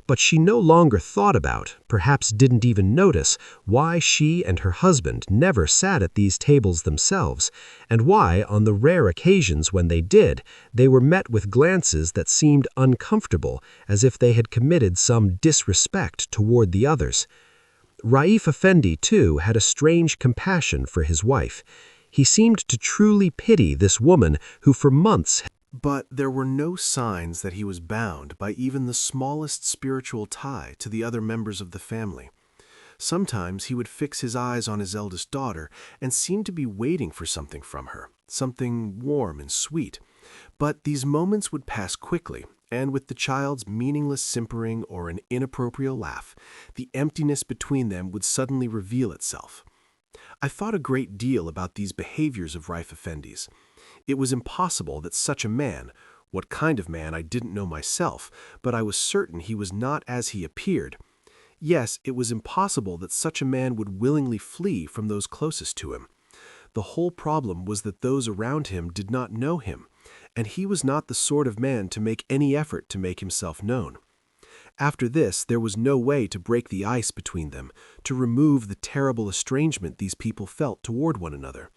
But she no longer thought about, perhaps didn't even notice, why she and her husband never sat at these tables themselves, and why, on the rare occasions when they did, they were met with glances that seemed uncomfortable, as if they had committed some disrespect toward the others. Raif Efendi, too, had a strange compassion for his wife. He seemed to truly pity this woman who for months. But there were no signs that he was bound by even the smallest spiritual tie to the other members of the family. Sometimes he would fix his eyes on his eldest daughter and seem to be waiting for something from her, something warm and sweet. But these moments would pass quickly, and with the child's meaningless simpering or an inappropriate laugh, the emptiness between them would suddenly reveal itself. I thought a great deal about these behaviors of Raif Efendi's. It was impossible that such a man, what kind of man I didn't know myself, but I was certain he was not as he appeared. Yes, it was impossible that such a man would willingly flee from those closest to him. The whole problem was that those around him did not know him, and he was not the sort of man to make any effort to make himself known. After this, there was no way to break the ice between them, to remove the terrible estrangement these people felt toward one another.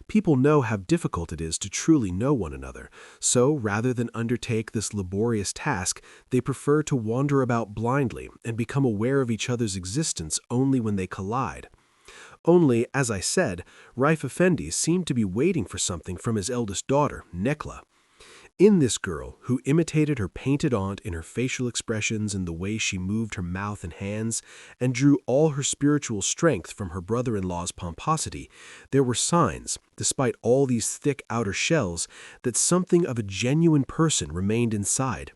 People know how difficult it is to truly know one another, so rather than undertake this laborious task, they prefer to wander about blindly and become aware of each other's existence only when they collide. Only, as I said, Raif Efendi seemed to be waiting for something from his eldest daughter, Nekla. In this girl, who imitated her painted aunt in her facial expressions and the way she moved her mouth and hands, and drew all her spiritual strength from her brother-in-law's pomposity, there were signs, despite all these thick outer shells, that something of a genuine person remained inside.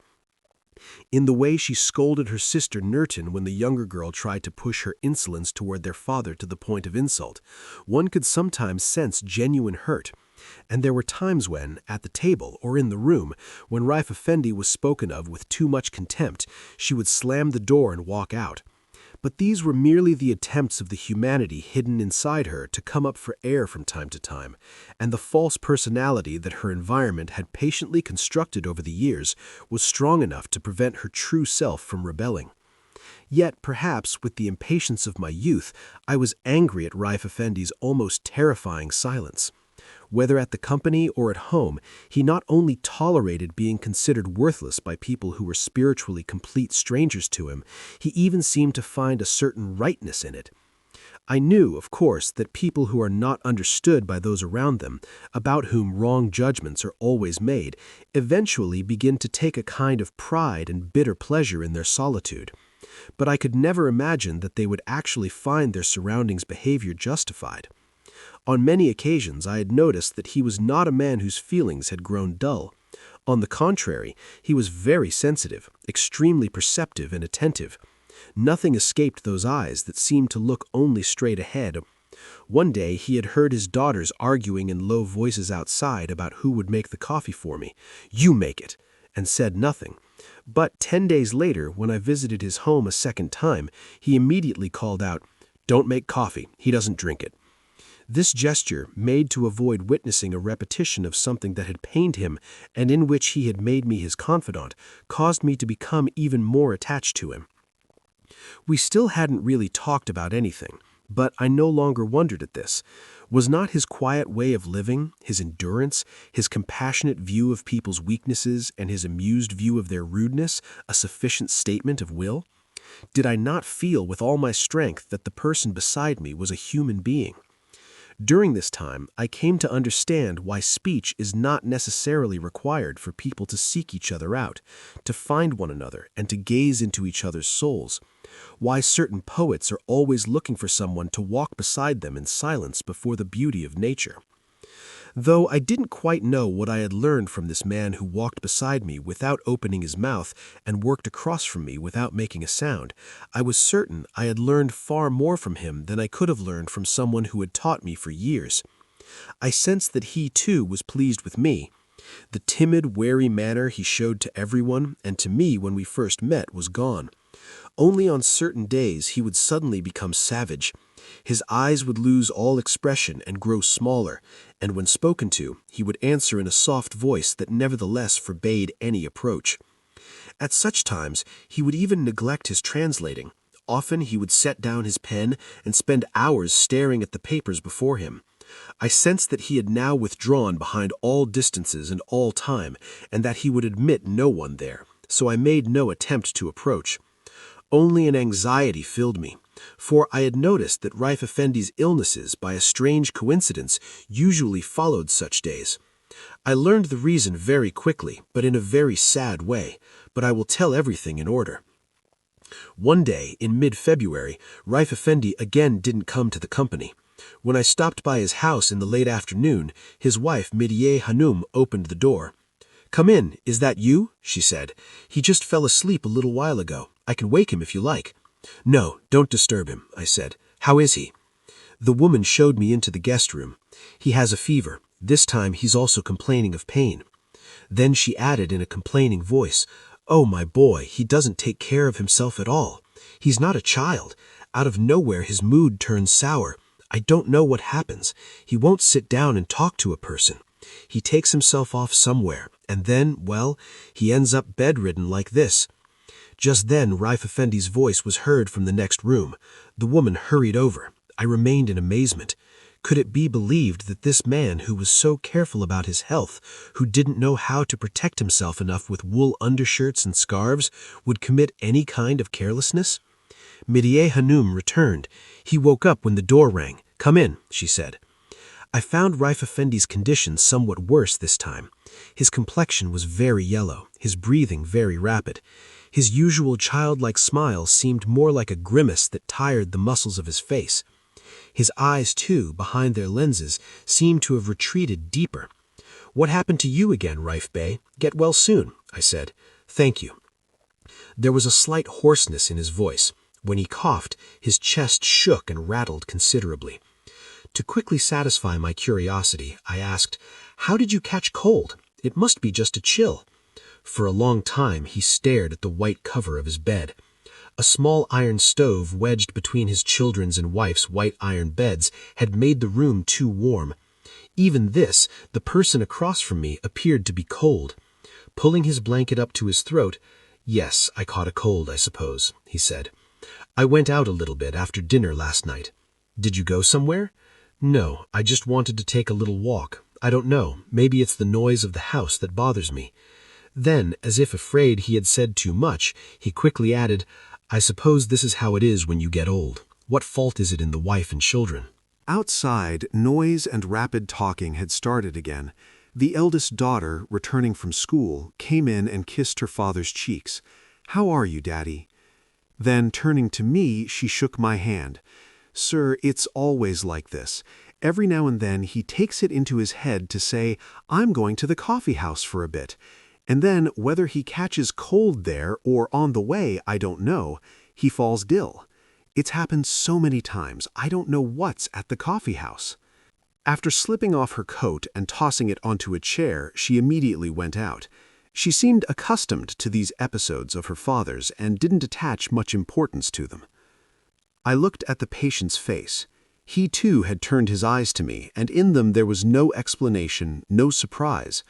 In the way she scolded her sister Nurten when the younger girl tried to push her insolence toward their father to the point of insult, one could sometimes sense genuine hurt. And there were times when, at the table or in the room, when Raif Efendi was spoken of with too much contempt, she would slam the door and walk out. But these were merely the attempts of the humanity hidden inside her to come up for air from time to time, and the false personality that her environment had patiently constructed over the years was strong enough to prevent her true self from rebelling. Yet, perhaps, with the impatience of my youth, I was angry at Raif Efendi's almost terrifying silence. Whether at the company or at home, he not only tolerated being considered worthless by people who were spiritually complete strangers to him, he even seemed to find a certain rightness in it. I knew, of course, that people who are not understood by those around them, about whom wrong judgments are always made, eventually begin to take a kind of pride and bitter pleasure in their solitude. But I could never imagine that they would actually find their surroundings' behavior justified. On many occasions I had noticed that he was not a man whose feelings had grown dull. On the contrary, he was very sensitive, extremely perceptive and attentive. Nothing escaped those eyes that seemed to look only straight ahead. One day he had heard his daughters arguing in low voices outside about who would make the coffee for me. "You make it," and said nothing. But 10 days later, when I visited his home a second time, he immediately called out, "Don't make coffee, he doesn't drink it." This gesture, made to avoid witnessing a repetition of something that had pained him and in which he had made me his confidant, caused me to become even more attached to him. We still hadn't really talked about anything, but I no longer wondered at this. Was not his quiet way of living, his endurance, his compassionate view of people's weaknesses, and his amused view of their rudeness a sufficient statement of will? Did I not feel with all my strength that the person beside me was a human being? During this time, I came to understand why speech is not necessarily required for people to seek each other out, to find one another, and to gaze into each other's souls. Why certain poets are always looking for someone to walk beside them in silence before the beauty of nature. Though I didn't quite know what I had learned from this man who walked beside me without opening his mouth and worked across from me without making a sound, I was certain I had learned far more from him than I could have learned from someone who had taught me for years. I sensed that he, too, was pleased with me. The timid, wary manner he showed to everyone and to me when we first met was gone. Only on certain days he would suddenly become savage. His eyes would lose all expression and grow smaller, and when spoken to, he would answer in a soft voice that nevertheless forbade any approach. At such times, he would even neglect his translating. Often he would set down his pen and spend hours staring at the papers before him. I sensed that he had now withdrawn behind all distances and all time, and that he would admit no one there, so I made no attempt to approach. Only an anxiety filled me, for I had noticed that Raif Efendi's illnesses, by a strange coincidence, usually followed such days. I learned the reason very quickly, but in a very sad way, but I will tell everything in order. One day, in mid-February, Raif Efendi again didn't come to the company. When I stopped by his house in the late afternoon, his wife, Maria Hanum, opened the door. "Come in, is that you?" she said. "He just fell asleep a little while ago. I can wake him if you like." "No, don't disturb him," I said. "How is he?" The woman showed me into the guest room. "He has a fever. This time he's also complaining of pain." Then she added in a complaining voice, "Oh, my boy, he doesn't take care of himself at all. He's not a child. Out of nowhere his mood turns sour. I don't know what happens. He won't sit down and talk to a person. He takes himself off somewhere, and then, well, he ends up bedridden like this." Just then Raif Efendi's voice was heard from the next room. The woman hurried over. I remained in amazement. Could it be believed that this man who was so careful about his health, who didn't know how to protect himself enough with wool undershirts and scarves, would commit any kind of carelessness? Maria Hanum returned. He woke up when the door rang. "Come in," she said. I found Raif Efendi's condition somewhat worse this time. His complexion was very yellow, his breathing very rapid. His usual childlike smile seemed more like a grimace that tired the muscles of his face. His eyes, too, behind their lenses, seemed to have retreated deeper. "What happened to you again, Raif Bey? Get well soon," I said. "Thank you." There was a slight hoarseness in his voice. When he coughed, his chest shook and rattled considerably. To quickly satisfy my curiosity, I asked, "How did you catch cold? It must be just a chill." For a long time he stared at the white cover of his bed. A small iron stove wedged between his children's and wife's white iron beds had made the room too warm. Even this, the person across from me, appeared to be cold. Pulling his blanket up to his throat, "Yes, I caught a cold, I suppose," he said. "I went out a little bit after dinner last night." "Did you go somewhere?" "No, I just wanted to take a little walk. I don't know, maybe it's the noise of the house that bothers me." Then, as if afraid he had said too much, he quickly added, "I suppose this is how it is when you get old. What fault is it in the wife and children?" Outside, noise and rapid talking had started again. The eldest daughter, returning from school, came in and kissed her father's cheeks. "How are you, Daddy?" Then, turning to me, she shook my hand. "Sir, it's always like this. Every now and then he takes it into his head to say, 'I'm going to the coffee house for a bit.' And then, whether he catches cold there or on the way, I don't know, he falls ill. It's happened so many times, I don't know what's at the coffee house." After slipping off her coat and tossing it onto a chair, she immediately went out. She seemed accustomed to these episodes of her father's and didn't attach much importance to them. I looked at the patient's face. He too had turned his eyes to me, and in them there was no explanation, no surprise.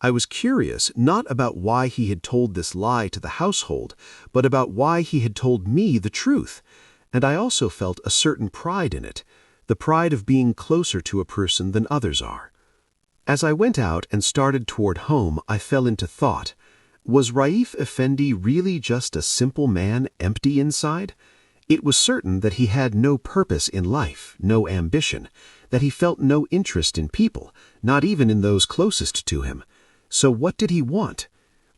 I was curious not about why he had told this lie to the household, but about why he had told me the truth. And I also felt a certain pride in it, the pride of being closer to a person than others are. As I went out and started toward home, I fell into thought. Was Raif Efendi really just a simple man, empty inside? It was certain that he had no purpose in life, no ambition, that he felt no interest in people, not even in those closest to him. So what did he want?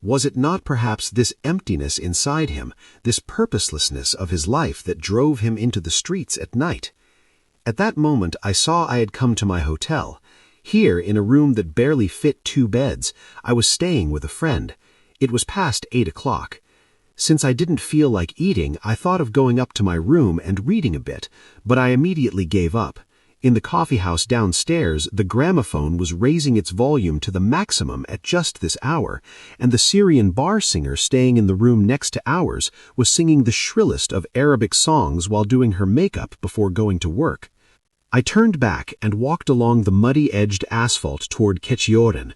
Was it not perhaps this emptiness inside him, this purposelessness of his life that drove him into the streets at night? At that moment I saw I had come to my hotel. Here, in a room that barely fit 2 beds, I was staying with a friend. It was past 8 o'clock. Since I didn't feel like eating, I thought of going up to my room and reading a bit, but I immediately gave up. In the coffee house downstairs, the gramophone was raising its volume to the maximum at just this hour, and the Syrian bar singer staying in the room next to ours was singing the shrillest of Arabic songs while doing her makeup before going to work. I turned back and walked along the muddy-edged asphalt toward Keçiören.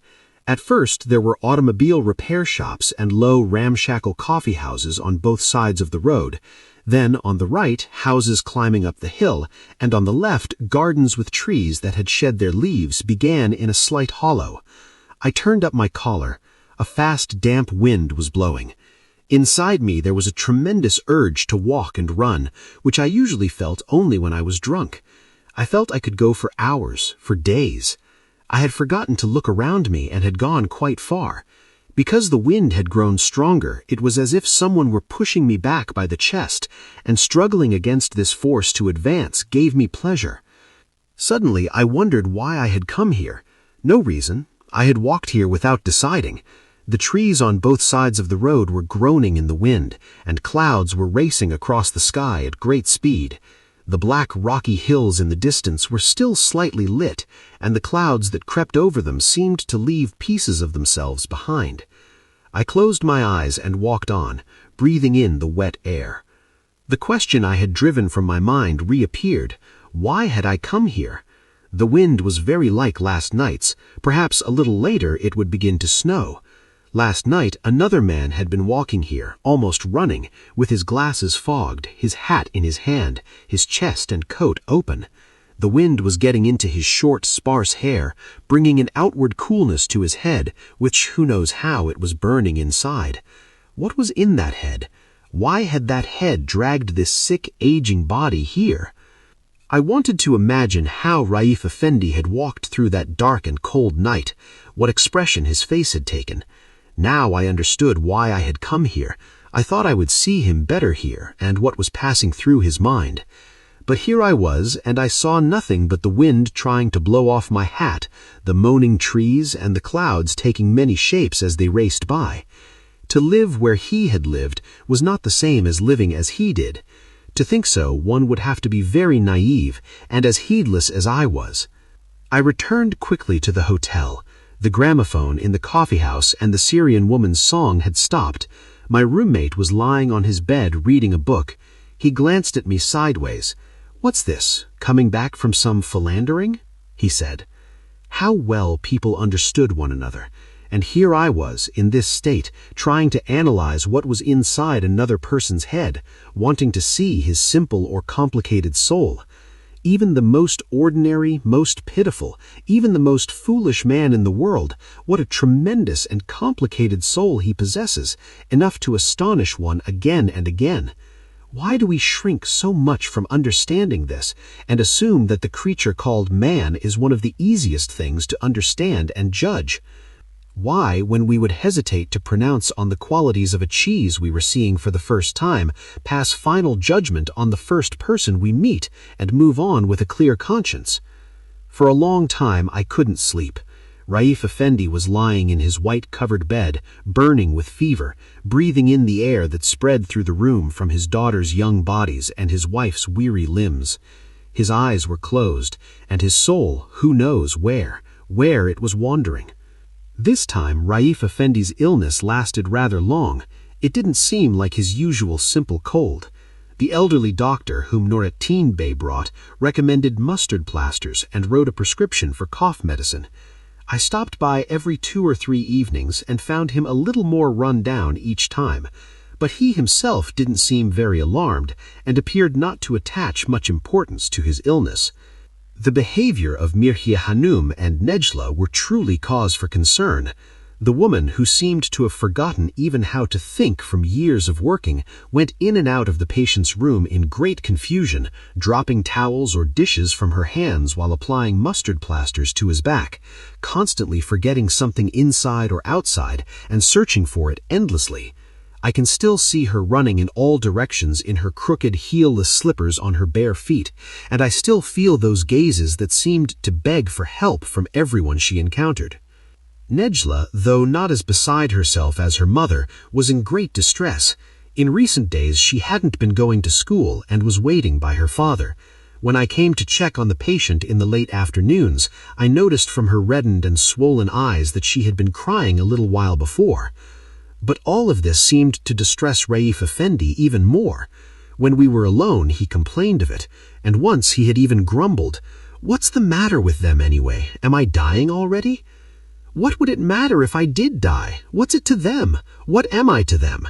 At first, there were automobile repair shops and low, ramshackle coffee houses on both sides of the road. Then, on the right, houses climbing up the hill, and on the left, gardens with trees that had shed their leaves began in a slight hollow. I turned up my collar. A fast, damp wind was blowing. Inside me there was a tremendous urge to walk and run, which I usually felt only when I was drunk. I felt I could go for hours, for days. I had forgotten to look around me and had gone quite far. Because the wind had grown stronger, it was as if someone were pushing me back by the chest, and struggling against this force to advance gave me pleasure. Suddenly, I wondered why I had come here. No reason. I had walked here without deciding. The trees on both sides of the road were groaning in the wind, and clouds were racing across the sky at great speed. The black rocky hills in the distance were still slightly lit, and the clouds that crept over them seemed to leave pieces of themselves behind. I closed my eyes and walked on, breathing in the wet air. The question I had driven from my mind reappeared. Why had I come here? The wind was very like last night's. Perhaps a little later it would begin to snow. Last night another man had been walking here, almost running, with his glasses fogged, his hat in his hand, his chest and coat open. The wind was getting into his short, sparse hair, bringing an outward coolness to his head, which who knows how it was burning inside. What was in that head? Why had that head dragged this sick, aging body here? I wanted to imagine how Raif Efendi had walked through that dark and cold night, what expression his face had taken. Now I understood why I had come here. I thought I would see him better here, and what was passing through his mind. But here I was, and I saw nothing but the wind trying to blow off my hat, the moaning trees and the clouds taking many shapes as they raced by. To live where he had lived was not the same as living as he did. To think so, one would have to be very naive, and as heedless as I was. I returned quickly to the hotel. The gramophone in the coffeehouse and the Syrian woman's song had stopped. My roommate was lying on his bed reading a book. He glanced at me sideways. "What's this, coming back from some philandering?" he said. How well people understood one another. And here I was, in this state, trying to analyze what was inside another person's head, wanting to see his simple or complicated soul. Even the most ordinary, most pitiful, even the most foolish man in the world, what a tremendous and complicated soul he possesses, enough to astonish one again and again. Why do we shrink so much from understanding this, and assume that the creature called man is one of the easiest things to understand and judge? Why, when we would hesitate to pronounce on the qualities of a cheese we were seeing for the first time, pass final judgment on the first person we meet and move on with a clear conscience? For a long time I couldn't sleep. Raif Efendi was lying in his white-covered bed, burning with fever, breathing in the air that spread through the room from his daughter's young bodies and his wife's weary limbs. His eyes were closed, and his soul, who knows where it was wandering. This time Raif Efendi's illness lasted rather long. It didn't seem like his usual simple cold. The elderly doctor whom Narration Bey brought recommended mustard plasters and wrote a prescription for cough medicine. I stopped by every 2 or 3 evenings and found him a little more run down each time, but he himself didn't seem very alarmed and appeared not to attach much importance to his illness. The behavior of Mirhia Hanum and Nejla were truly cause for concern. The woman, who seemed to have forgotten even how to think from years of working, went in and out of the patient's room in great confusion, dropping towels or dishes from her hands while applying mustard plasters to his back, constantly forgetting something inside or outside and searching for it endlessly. I can still see her running in all directions in her crooked heelless slippers on her bare feet, and I still feel those gazes that seemed to beg for help from everyone she encountered. Nejla, though not as beside herself as her mother, was in great distress. In recent days she hadn't been going to school and was waiting by her father. When I came to check on the patient in the late afternoons, I noticed from her reddened and swollen eyes that she had been crying a little while before. But all of this seemed to distress Raif Efendi even more. When we were alone, he complained of it, and once he had even grumbled, "What's the matter with them anyway? Am I dying already? What would it matter if I did die? What's it to them? What am I to them?"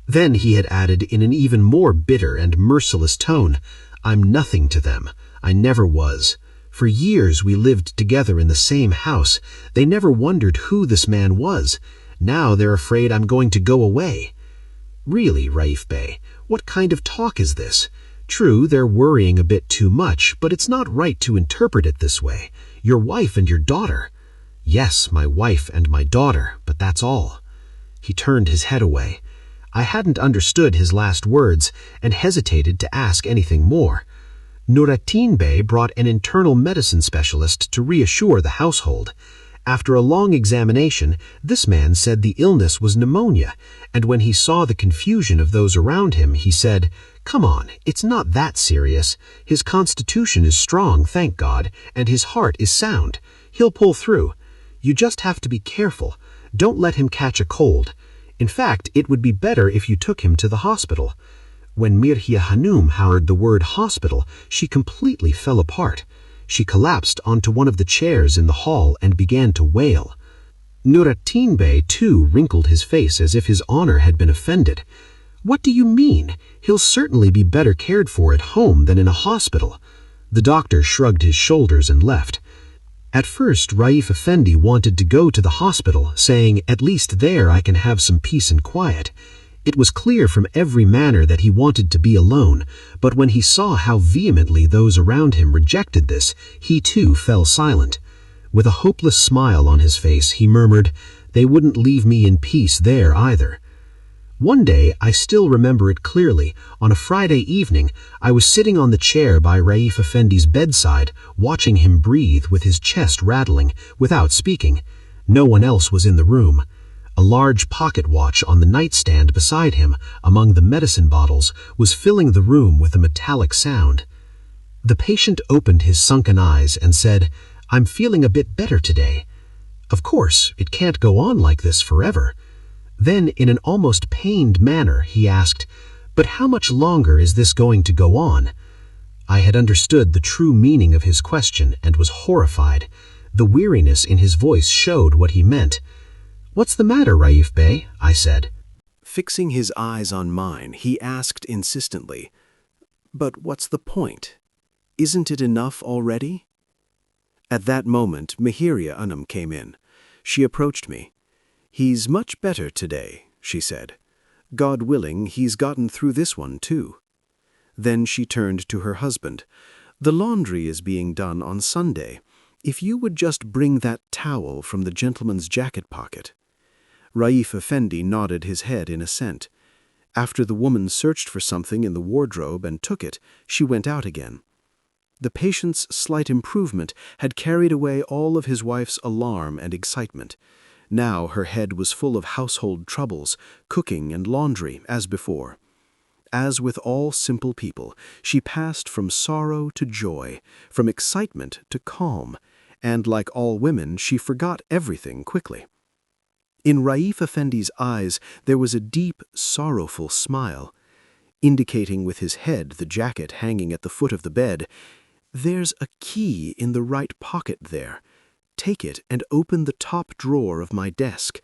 Then he had added in an even more bitter and merciless tone, "I'm nothing to them. I never was. For years we lived together in the same house. They never wondered who this man was. Now they're afraid I'm going to go away." Really, Raif Bey, what kind of talk is this? True, they're worrying a bit too much, but it's not right to interpret it this way. Your wife and your daughter. Yes, my wife and my daughter, but that's all. He turned his head away. I hadn't understood his last words and hesitated to ask anything more. Nurattin Bey brought an internal medicine specialist to reassure the household. After a long examination, this man said the illness was pneumonia, and when he saw the confusion of those around him, he said, "Come on, it's not that serious. His constitution is strong, thank God, and his heart is sound. He'll pull through. You just have to be careful. Don't let him catch a cold. In fact, it would be better if you took him to the hospital." When Mirya Hanum heard the word hospital, she completely fell apart. She collapsed onto one of the chairs in the hall and began to wail. Nurattin Bey, too, wrinkled his face as if his honor had been offended. "What do you mean? He'll certainly be better cared for at home than in a hospital." The doctor shrugged his shoulders and left. At first, Raif Efendi wanted to go to the hospital, saying, "At least there I can have some peace and quiet." It was clear from every manner that he wanted to be alone, but when he saw how vehemently those around him rejected this, he too fell silent. With a hopeless smile on his face, he murmured, "They wouldn't leave me in peace there either." One day, I still remember it clearly, on a Friday evening, I was sitting on the chair by Raif Efendi's bedside, watching him breathe with his chest rattling, without speaking. No one else was in the room. A large pocket watch on the nightstand beside him, among the medicine bottles, was filling the room with a metallic sound. The patient opened his sunken eyes and said, "I'm feeling a bit better today." Of course, it can't go on like this forever. Then, in an almost pained manner, he asked, "But how much longer is this going to go on?" I had understood the true meaning of his question and was horrified. The weariness in his voice showed what he meant. "What's the matter, Raif Bey?" I said. Fixing his eyes on mine, he asked insistently, "But what's the point? Isn't it enough already?" At that moment, Maria Puder came in. She approached me. "He's much better today," she said. "God willing, he's gotten through this one too." Then she turned to her husband. "The laundry is being done on Sunday. If you would just bring that towel from the gentleman's jacket pocket." Raif Efendi nodded his head in assent. After the woman searched for something in the wardrobe and took it, she went out again. The patient's slight improvement had carried away all of his wife's alarm and excitement. Now her head was full of household troubles, cooking and laundry, as before. As with all simple people, she passed from sorrow to joy, from excitement to calm, and like all women, she forgot everything quickly. In Raif Efendi's eyes there was a deep, sorrowful smile, indicating with his head the jacket hanging at the foot of the bed. "There's a key in the right pocket there. Take it and open the top drawer of my desk.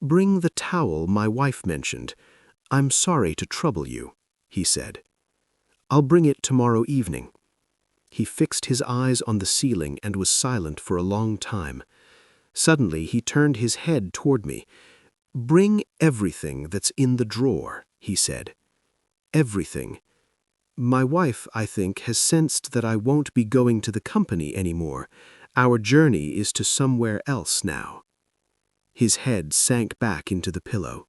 Bring the towel my wife mentioned. I'm sorry to trouble you," he said. "I'll bring it tomorrow evening." He fixed his eyes on the ceiling and was silent for a long time. Suddenly, he turned his head toward me. "Bring everything that's in the drawer," he said. "Everything. My wife, I think, has sensed that I won't be going to the company anymore. Our journey is to somewhere else now." His head sank back into the pillow.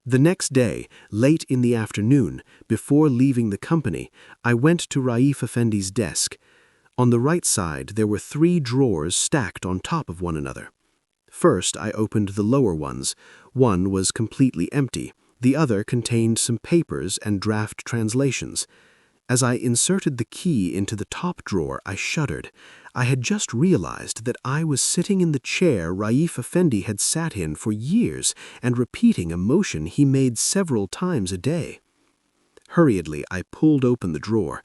The next day, late in the afternoon, before leaving the company, I went to Raif Efendi's desk. On the right side, there were 3 drawers stacked on top of one another. First, I opened the lower ones. One was completely empty. The other contained some papers and draft translations. As I inserted the key into the top drawer, I shuddered. I had just realized that I was sitting in the chair Raif Efendi had sat in for years and repeating a motion he made several times a day. Hurriedly, I pulled open the drawer.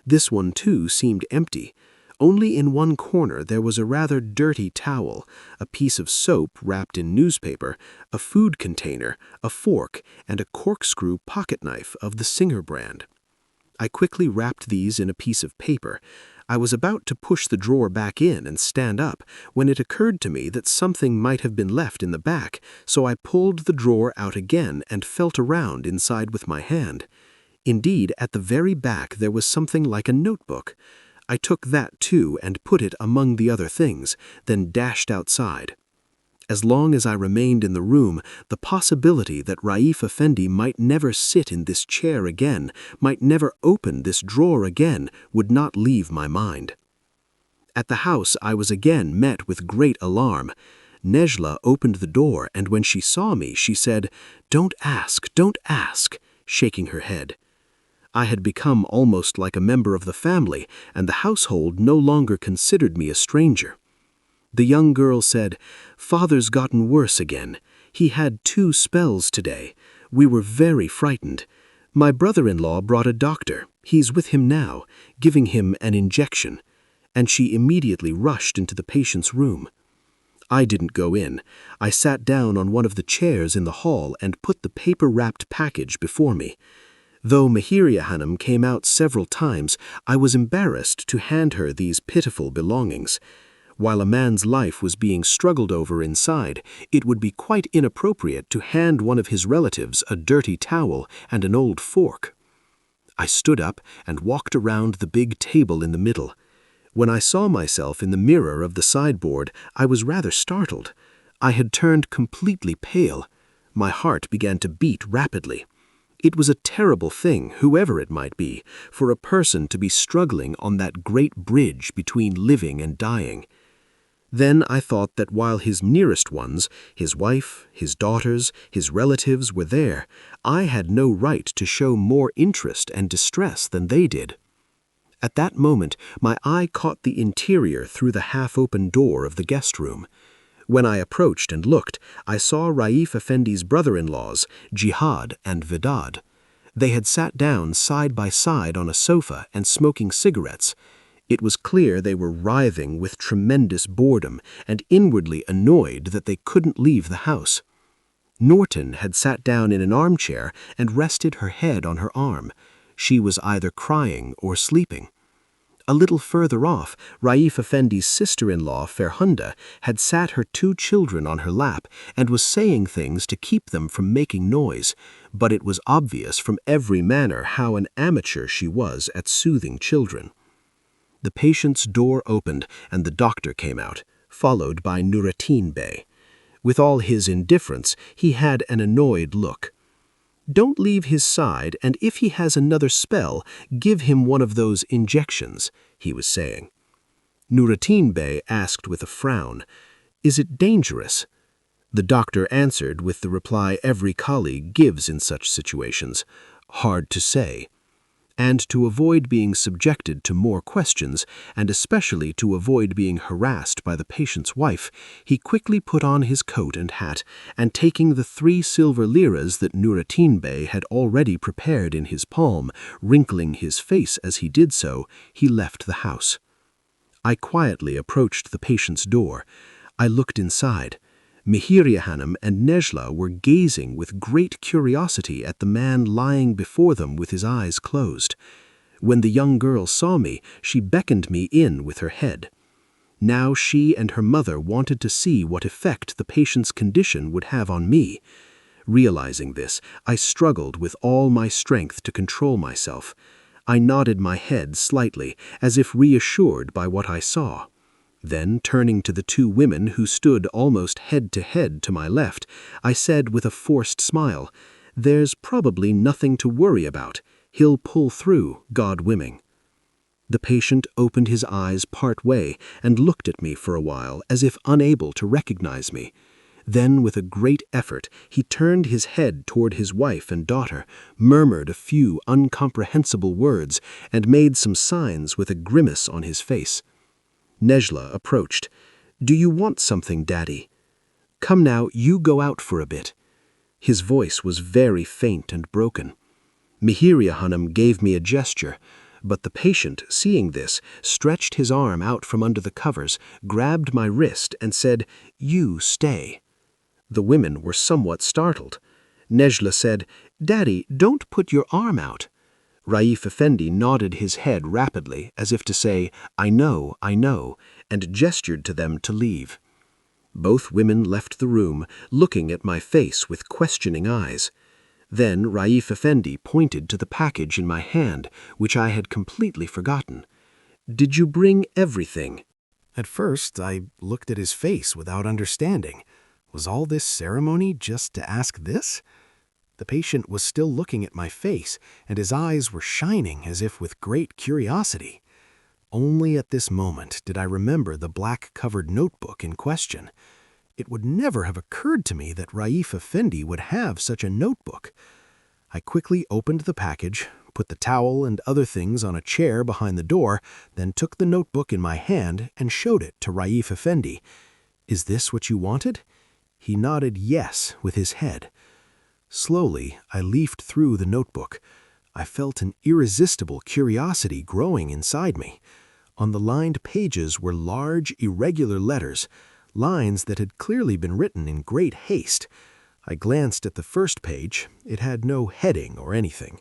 This one, too, seemed empty. Only in one corner there was a rather dirty towel, a piece of soap wrapped in newspaper, a food container, a fork, and a corkscrew pocket knife of the Singer brand. I quickly wrapped these in a piece of paper. I was about to push the drawer back in and stand up when it occurred to me that something might have been left in the back, so I pulled the drawer out again and felt around inside with my hand. Indeed, at the very back there was something like a notebook. I took that too and put it among the other things, then dashed outside. As long as I remained in the room, the possibility that Raif Effendi might never sit in this chair again, might never open this drawer again, would not leave my mind. At the house, I was again met with great alarm. Nejla opened the door, and when she saw me, she said, "Don't ask," shaking her head. I had become almost like a member of the family, and the household no longer considered me a stranger. The young girl said, "Father's gotten worse again. He had 2 spells today. We were very frightened. My brother-in-law brought a doctor. He's with him now, giving him an injection." And she immediately rushed into the patient's room. I didn't go in. I sat down on one of the chairs in the hall and put the paper-wrapped package before me. Though Maria Hanum came out several times, I was embarrassed to hand her these pitiful belongings. While a man's life was being struggled over inside, it would be quite inappropriate to hand one of his relatives a dirty towel and an old fork. I stood up and walked around the big table in the middle. When I saw myself in the mirror of the sideboard, I was rather startled. I had turned completely pale. My heart began to beat rapidly. It was a terrible thing, whoever it might be, for a person to be struggling on that great bridge between living and dying. Then I thought that while his nearest ones, his wife, his daughters, his relatives were there, I had no right to show more interest and distress than they did. At that moment, my eye caught the interior through the half-open door of the guest room. When I approached and looked, I saw Raif Effendi's brother-in-laws, Jihad and Vedad. They had sat down side by side on a sofa and smoking cigarettes. It was clear they were writhing with tremendous boredom and inwardly annoyed that they couldn't leave the house. Norton had sat down in an armchair and rested her head on her arm. She was either crying or sleeping. A little further off, Raif Effendi's sister-in-law, Ferhunda, had sat her 2 children on her lap and was saying things to keep them from making noise, but it was obvious from every manner how an amateur she was at soothing children. The patient's door opened and the doctor came out, followed by Narration Bey. With all his indifference, he had an annoyed look. "Don't leave his side, and if he has another spell, give him one of those injections," he was saying. Narration Bey asked with a frown, "Is it dangerous?" The doctor answered with the reply every colleague gives in such situations, "Hard to say." And to avoid being subjected to more questions, and especially to avoid being harassed by the patient's wife, he quickly put on his coat and hat, and taking the 3 silver liras that Narration Bey had already prepared in his palm, wrinkling his face as he did so, he left the house. I quietly approached the patient's door. I looked inside. Maria Hanum and Nejla were gazing with great curiosity at the man lying before them with his eyes closed. When the young girl saw me, she beckoned me in with her head. Now she and her mother wanted to see what effect the patient's condition would have on me. Realizing this, I struggled with all my strength to control myself. I nodded my head slightly, as if reassured by what I saw. Then, turning to the 2 women who stood almost head to my left, I said with a forced smile, "There's probably nothing to worry about. He'll pull through, God willing." The patient opened his eyes part way and looked at me for a while as if unable to recognize me. Then, with a great effort, he turned his head toward his wife and daughter, murmured a few incomprehensible words, and made some signs with a grimace on his face. Nejla approached. "Do you want something, Daddy? Come now, you go out for a bit." His voice was very faint and broken. Maria Hanum gave me a gesture, but the patient, seeing this, stretched his arm out from under the covers, grabbed my wrist, and said, "You stay." The women were somewhat startled. Nejla said, "Daddy, don't put your arm out." Raif Effendi nodded his head rapidly, as if to say, I know, and gestured to them to leave. Both women left the room, looking at my face with questioning eyes. Then Raif Effendi pointed to the package in my hand, which I had completely forgotten. "Did you bring everything?" At first, I looked at his face without understanding. Was all this ceremony just to ask this? The patient was still looking at my face, and his eyes were shining as if with great curiosity. Only at this moment did I remember the black-covered notebook in question. It would never have occurred to me that Raif Efendi would have such a notebook. I quickly opened the package, put the towel and other things on a chair behind the door, then took the notebook in my hand and showed it to Raif Efendi. "Is this what you wanted?" He nodded yes with his head. Slowly, I leafed through the notebook. I felt an irresistible curiosity growing inside me. On the lined pages were large, irregular letters, lines that had clearly been written in great haste. I glanced at the first page. It had no heading or anything.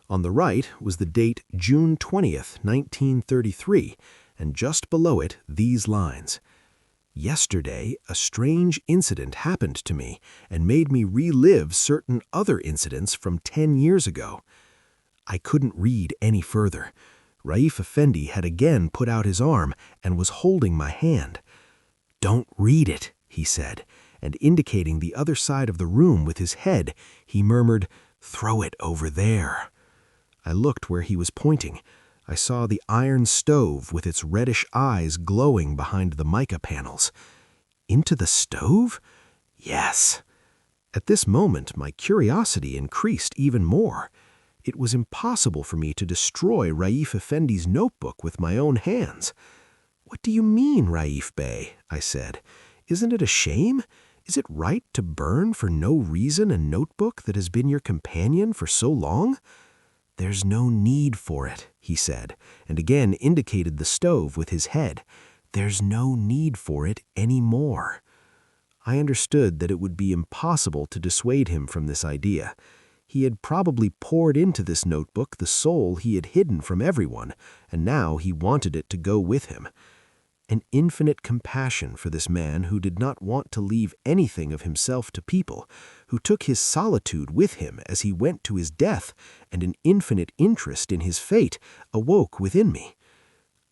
On the right was the date June 20th, 1933, and just below it these lines. "Yesterday, a strange incident happened to me and made me relive certain other incidents from 10 years ago." I couldn't read any further. Raif Efendi had again put out his arm and was holding my hand. "Don't read it," he said, and indicating the other side of the room with his head, he murmured, "Throw it over there." I looked where he was pointing. I saw the iron stove with its reddish eyes glowing behind the mica panels. Into the stove? Yes. At this moment, my curiosity increased even more. It was impossible for me to destroy Raif Efendi's notebook with my own hands. "What do you mean, Raif Bey?" I said. "Isn't it a shame? Is it right to burn for no reason a notebook that has been your companion for so long?" "There's no need for it," he said, and again indicated the stove with his head. "There's no need for it any more." I understood that it would be impossible to dissuade him from this idea. He had probably poured into this notebook the soul he had hidden from everyone, and now he wanted it to go with him. An infinite compassion for this man who did not want to leave anything of himself to people, who took his solitude with him as he went to his death, and an infinite interest in his fate awoke within me.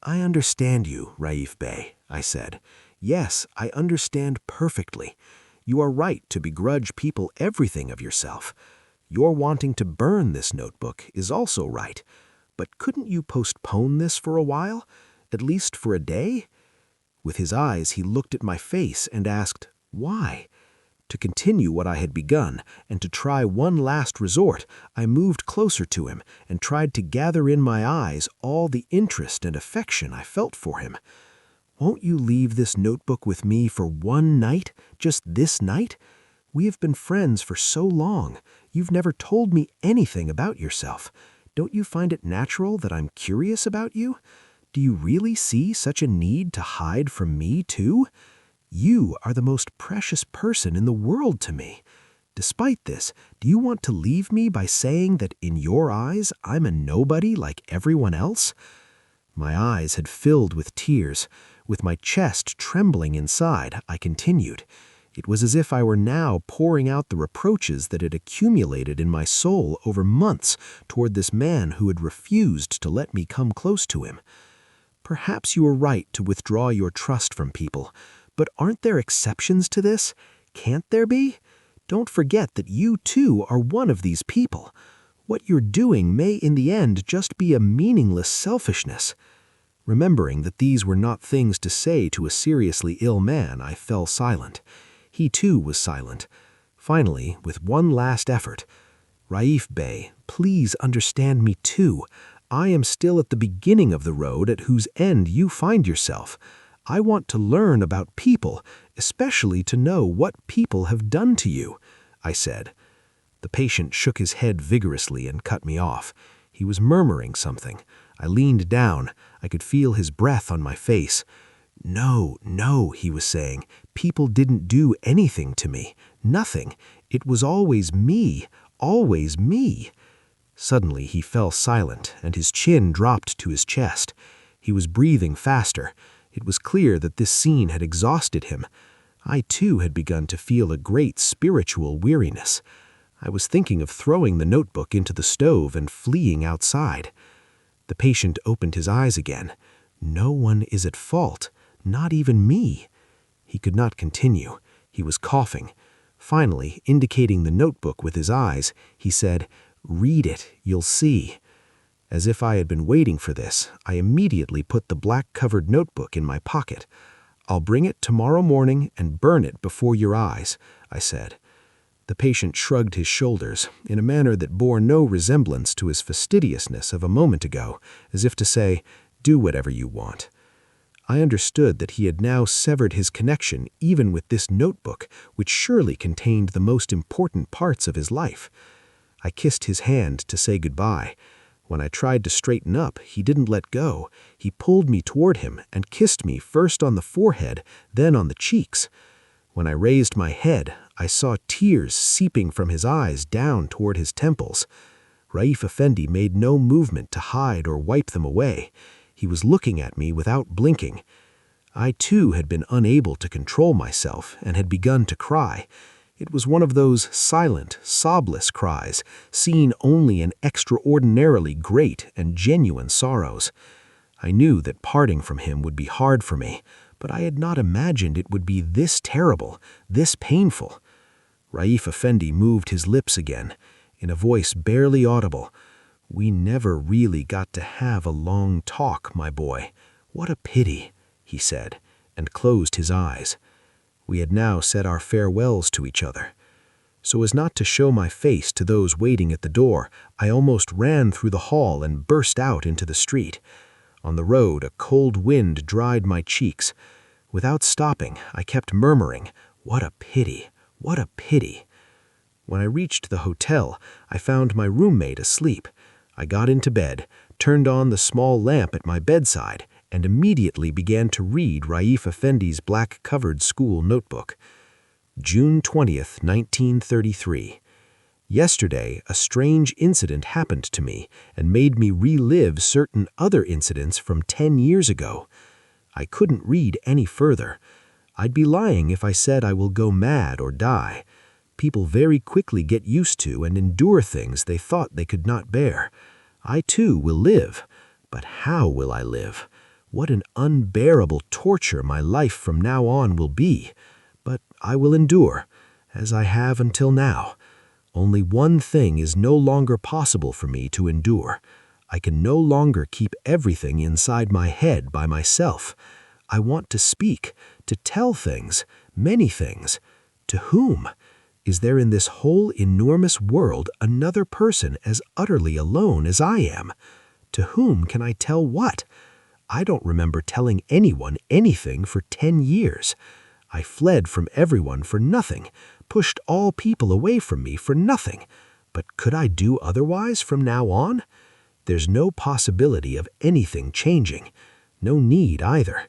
"I understand you, Raif Bey," I said. "Yes, I understand perfectly. You are right to begrudge people everything of yourself. Your wanting to burn this notebook is also right. But couldn't you postpone this for a while? At least for a day?" With his eyes, he looked at my face and asked, "Why?" To continue what I had begun, and to try one last resort, I moved closer to him and tried to gather in my eyes all the interest and affection I felt for him. "Won't you leave this notebook with me for one night, just this night? We have been friends for so long. You've never told me anything about yourself. Don't you find it natural that I'm curious about you? Do you really see such a need to hide from me, too? You are the most precious person in the world to me. Despite this, do you want to leave me by saying that in your eyes I'm a nobody like everyone else?" My eyes had filled with tears. With my chest trembling inside, I continued. It was as if I were now pouring out the reproaches that had accumulated in my soul over months toward this man who had refused to let me come close to him. "Perhaps you are right to withdraw your trust from people, but aren't there exceptions to this? Can't there be? Don't forget that you too are one of these people. What you're doing may in the end just be a meaningless selfishness." Remembering that these were not things to say to a seriously ill man, I fell silent. He too was silent. Finally, with one last effort, "Raif Bey, please understand me too. I am still at the beginning of the road at whose end you find yourself. I want to learn about people, especially to know what people have done to you," I said. The patient shook his head vigorously and cut me off. He was murmuring something. I leaned down. I could feel his breath on my face. "No, no," he was saying. "People didn't do anything to me. Nothing. It was always me. Always me." Suddenly he fell silent, and his chin dropped to his chest. He was breathing faster. It was clear that this scene had exhausted him. I too had begun to feel a great spiritual weariness. I was thinking of throwing the notebook into the stove and fleeing outside. The patient opened his eyes again. "No one is at fault, not even me." He could not continue. He was coughing. Finally, indicating the notebook with his eyes, he said, "Read it, you'll see." As if I had been waiting for this, I immediately put the black-covered notebook in my pocket. "I'll bring it tomorrow morning and burn it before your eyes," I said. The patient shrugged his shoulders in a manner that bore no resemblance to his fastidiousness of a moment ago, as if to say, "Do whatever you want." I understood that he had now severed his connection even with this notebook, which surely contained the most important parts of his life. I kissed his hand to say goodbye. When I tried to straighten up, he didn't let go. He pulled me toward him and kissed me first on the forehead, then on the cheeks. When I raised my head, I saw tears seeping from his eyes down toward his temples. Raif Efendi made no movement to hide or wipe them away. He was looking at me without blinking. I too had been unable to control myself and had begun to cry. It was one of those silent, sobless cries, seen only in extraordinarily great and genuine sorrows. I knew that parting from him would be hard for me, but I had not imagined it would be this terrible, this painful. Raif Efendi moved his lips again, in a voice barely audible. "We never really got to have a long talk, my boy. What a pity," he said, and closed his eyes. We had now said our farewells to each other. So as not to show my face to those waiting at the door, I almost ran through the hall and burst out into the street. On the road, a cold wind dried my cheeks. Without stopping, I kept murmuring, "What a pity, what a pity." When I reached the hotel, I found my roommate asleep. I got into bed, turned on the small lamp at my bedside, and immediately began to read Raif Efendi's black-covered school notebook. June 20th, 1933. Yesterday, a strange incident happened to me and made me relive certain other incidents from 10 years ago. I couldn't read any further. I'd be lying if I said I will go mad or die. People very quickly get used to and endure things they thought they could not bear. I too will live. But how will I live? What an unbearable torture my life from now on will be. But I will endure, as I have until now. Only one thing is no longer possible for me to endure. I can no longer keep everything inside my head by myself. I want to speak, to tell things, many things. To whom? Is there in this whole enormous world another person as utterly alone as I am? To whom can I tell what? I don't remember telling anyone anything for 10 years. I fled from everyone for nothing, pushed all people away from me for nothing. But could I do otherwise from now on? There's no possibility of anything changing. No need either.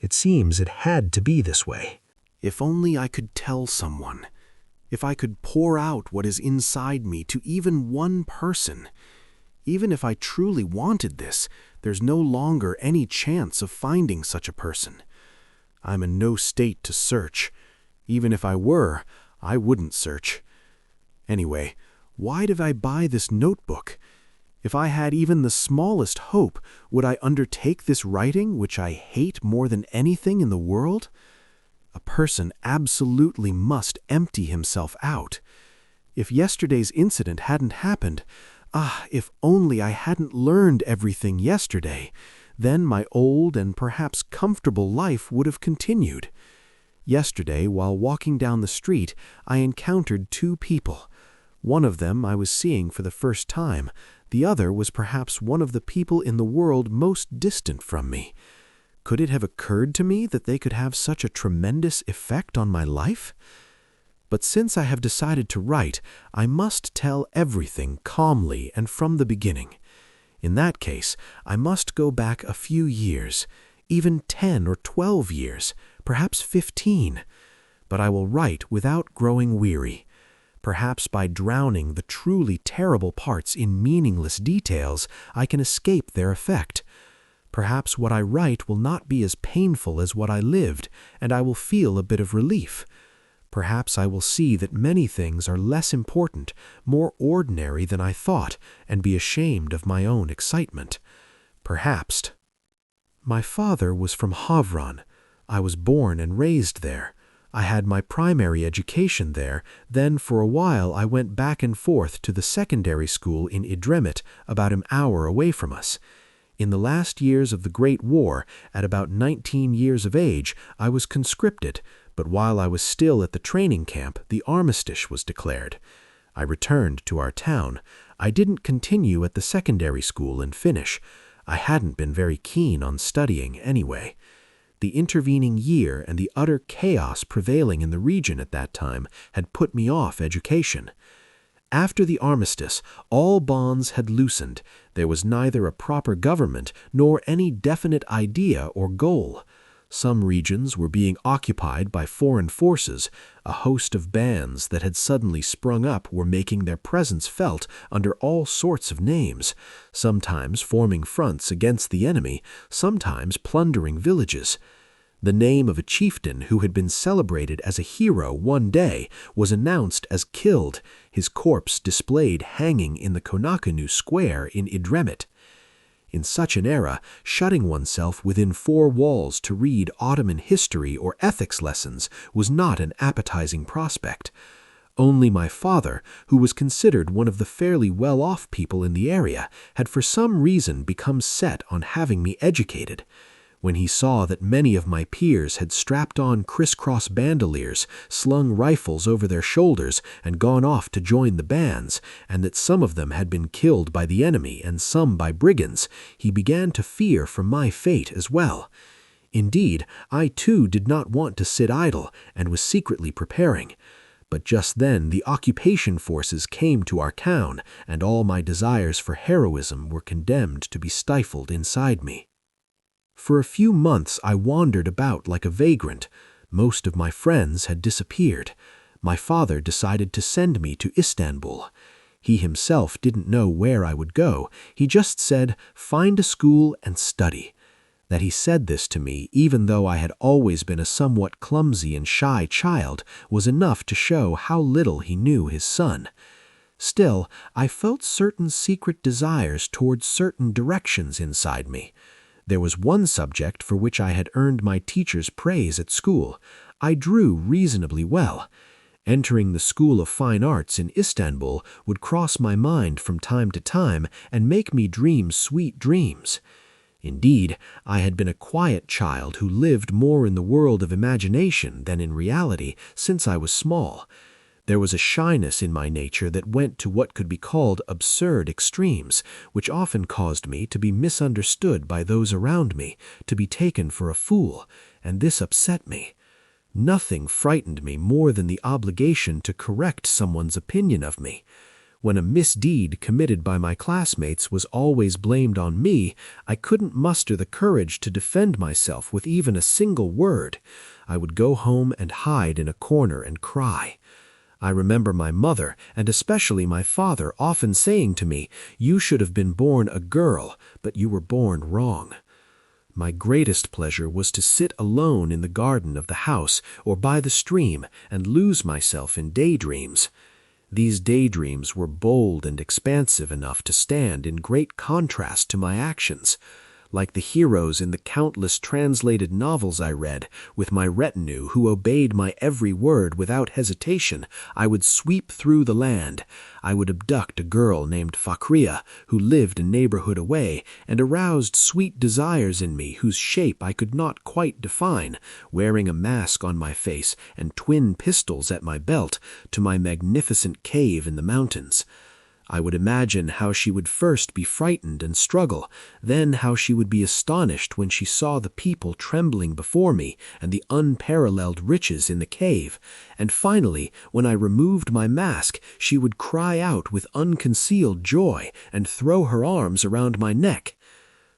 It seems it had to be this way. If only I could tell someone. If I could pour out what is inside me to even one person. Even if I truly wanted this, there's no longer any chance of finding such a person. I'm in no state to search. Even if I were, I wouldn't search. Anyway, why did I buy this notebook? If I had even the smallest hope, would I undertake this writing, which I hate more than anything in the world? A person absolutely must empty himself out. If yesterday's incident hadn't happened, if only I hadn't learned everything yesterday, then my old and perhaps comfortable life would have continued. Yesterday, while walking down the street, I encountered two people. One of them I was seeing for the first time. The other was perhaps one of the people in the world most distant from me. Could it have occurred to me that they could have such a tremendous effect on my life? But since I have decided to write, I must tell everything calmly and from the beginning. In that case, I must go back a few years, even 10 or 12 years, perhaps 15. But I will write without growing weary. Perhaps by drowning the truly terrible parts in meaningless details, I can escape their effect. Perhaps what I write will not be as painful as what I lived, and I will feel a bit of relief. Perhaps I will see that many things are less important, more ordinary than I thought, and be ashamed of my own excitement. Perhaps. My father was from Havran. I was born and raised there. I had my primary education there, then for a while I went back and forth to the secondary school in Idremit, about an hour away from us. In the last years of the Great War, at about 19 years of age, I was conscripted, but while I was still at the training camp, the armistice was declared. I returned to our town. I didn't continue at the secondary school and finish. I hadn't been very keen on studying anyway. The intervening year and the utter chaos prevailing in the region at that time had put me off education. After the armistice, all bonds had loosened. There was neither a proper government nor any definite idea or goal. Some regions were being occupied by foreign forces. A host of bands that had suddenly sprung up were making their presence felt under all sorts of names, sometimes forming fronts against the enemy, sometimes plundering villages. The name of a chieftain who had been celebrated as a hero one day was announced as killed, his corpse displayed hanging in the Konakanu Square in Idremit. In such an era, shutting oneself within four walls to read Ottoman history or ethics lessons was not an appetizing prospect. Only my father, who was considered one of the fairly well-off people in the area, had for some reason become set on having me educated. When he saw that many of my peers had strapped on crisscross bandoliers, slung rifles over their shoulders, and gone off to join the bands, and that some of them had been killed by the enemy and some by brigands, he began to fear for my fate as well. Indeed, I too did not want to sit idle, and was secretly preparing. But just then the occupation forces came to our town, and all my desires for heroism were condemned to be stifled inside me. For a few months I wandered about like a vagrant. Most of my friends had disappeared. My father decided to send me to Istanbul. He himself didn't know where I would go. He just said, "Find a school and study." That he said this to me, even though I had always been a somewhat clumsy and shy child, was enough to show how little he knew his son. Still, I felt certain secret desires towards certain directions inside me. There was one subject for which I had earned my teacher's praise at school. I drew reasonably well. Entering the School of Fine Arts in Istanbul would cross my mind from time to time and make me dream sweet dreams. Indeed, I had been a quiet child who lived more in the world of imagination than in reality since I was small. There was a shyness in my nature that went to what could be called absurd extremes, which often caused me to be misunderstood by those around me, to be taken for a fool, and this upset me. Nothing frightened me more than the obligation to correct someone's opinion of me. When a misdeed committed by my classmates was always blamed on me, I couldn't muster the courage to defend myself with even a single word. I would go home and hide in a corner and cry. I remember my mother, and especially my father, often saying to me, "You should have been born a girl, but you were born wrong." My greatest pleasure was to sit alone in the garden of the house or by the stream and lose myself in daydreams. These daydreams were bold and expansive enough to stand in great contrast to my actions. Like the heroes in the countless translated novels I read, with my retinue who obeyed my every word without hesitation, I would sweep through the land. I would abduct a girl named Fakria, who lived a neighborhood away, and aroused sweet desires in me whose shape I could not quite define, wearing a mask on my face and twin pistols at my belt, to my magnificent cave in the mountains. I would imagine how she would first be frightened and struggle, then how she would be astonished when she saw the people trembling before me and the unparalleled riches in the cave, and finally, when I removed my mask, she would cry out with unconcealed joy and throw her arms around my neck.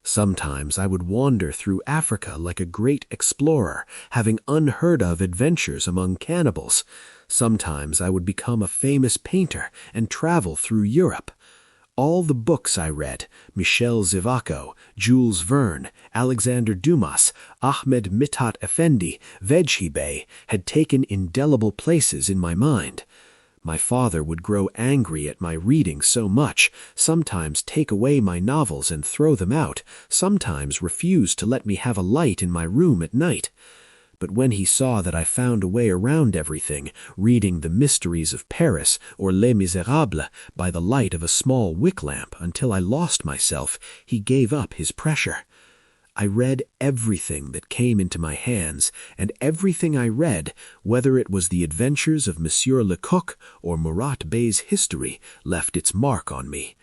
Sometimes I would wander through Africa like a great explorer, having unheard-of adventures among cannibals. Sometimes I would become a famous painter and travel through Europe. All the books I read, Michel Zivaco, Jules Verne, Alexander Dumas, Ahmed Mithat Effendi, Veghi Bey, had taken indelible places in my mind. My father would grow angry at my reading so much, sometimes take away my novels and throw them out, sometimes refuse to let me have a light in my room at night. But when he saw that I found a way around everything, reading The Mysteries of Paris or Les Miserables by the light of a small wick lamp until I lost myself, he gave up his pressure. I read everything that came into my hands, and everything I read, whether it was the adventures of Monsieur Lecoq or Murat Bey's history, left its mark on me.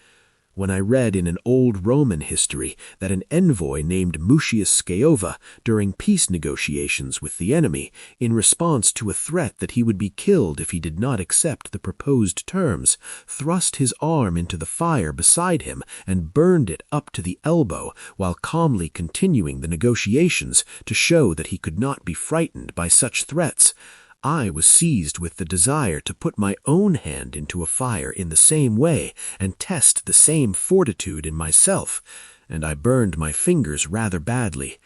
When I read in an old Roman history that an envoy named Mucius Scaeva, during peace negotiations with the enemy, in response to a threat that he would be killed if he did not accept the proposed terms, thrust his arm into the fire beside him and burned it up to the elbow while calmly continuing the negotiations to show that he could not be frightened by such threats, I was seized with the desire to put my own hand into a fire in the same way and test the same fortitude in myself, and I burned my fingers rather badly.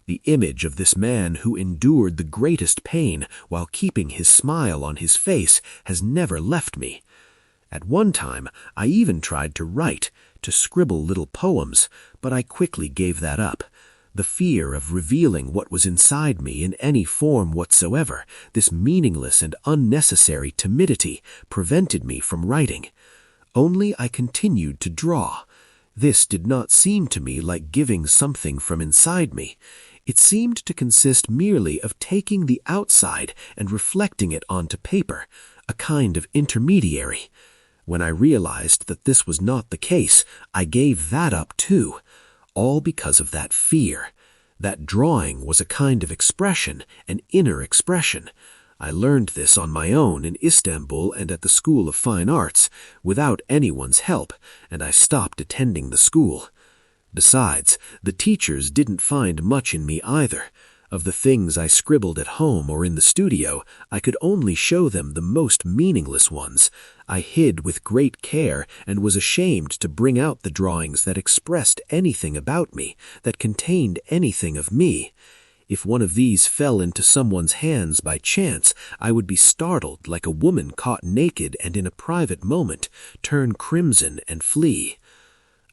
The image of this man who endured the greatest pain while keeping his smile on his face has never left me. At one time, I even tried to write, to scribble little poems, but I quickly gave that up. The fear of revealing what was inside me in any form whatsoever, this meaningless and unnecessary timidity, prevented me from writing. Only I continued to draw. This did not seem to me like giving something from inside me. It seemed to consist merely of taking the outside and reflecting it onto paper, a kind of intermediary. When I realized that this was not the case, I gave that up too. All because of that fear. That drawing was a kind of expression, an inner expression. I learned this on my own in Istanbul and at the School of Fine Arts, without anyone's help, and I stopped attending the school. Besides, the teachers didn't find much in me either. Of the things I scribbled at home or in the studio, I could only show them the most meaningless ones. I hid with great care and was ashamed to bring out the drawings that expressed anything about me, that contained anything of me. If one of these fell into someone's hands by chance, I would be startled like a woman caught naked and in a private moment, turn crimson and flee.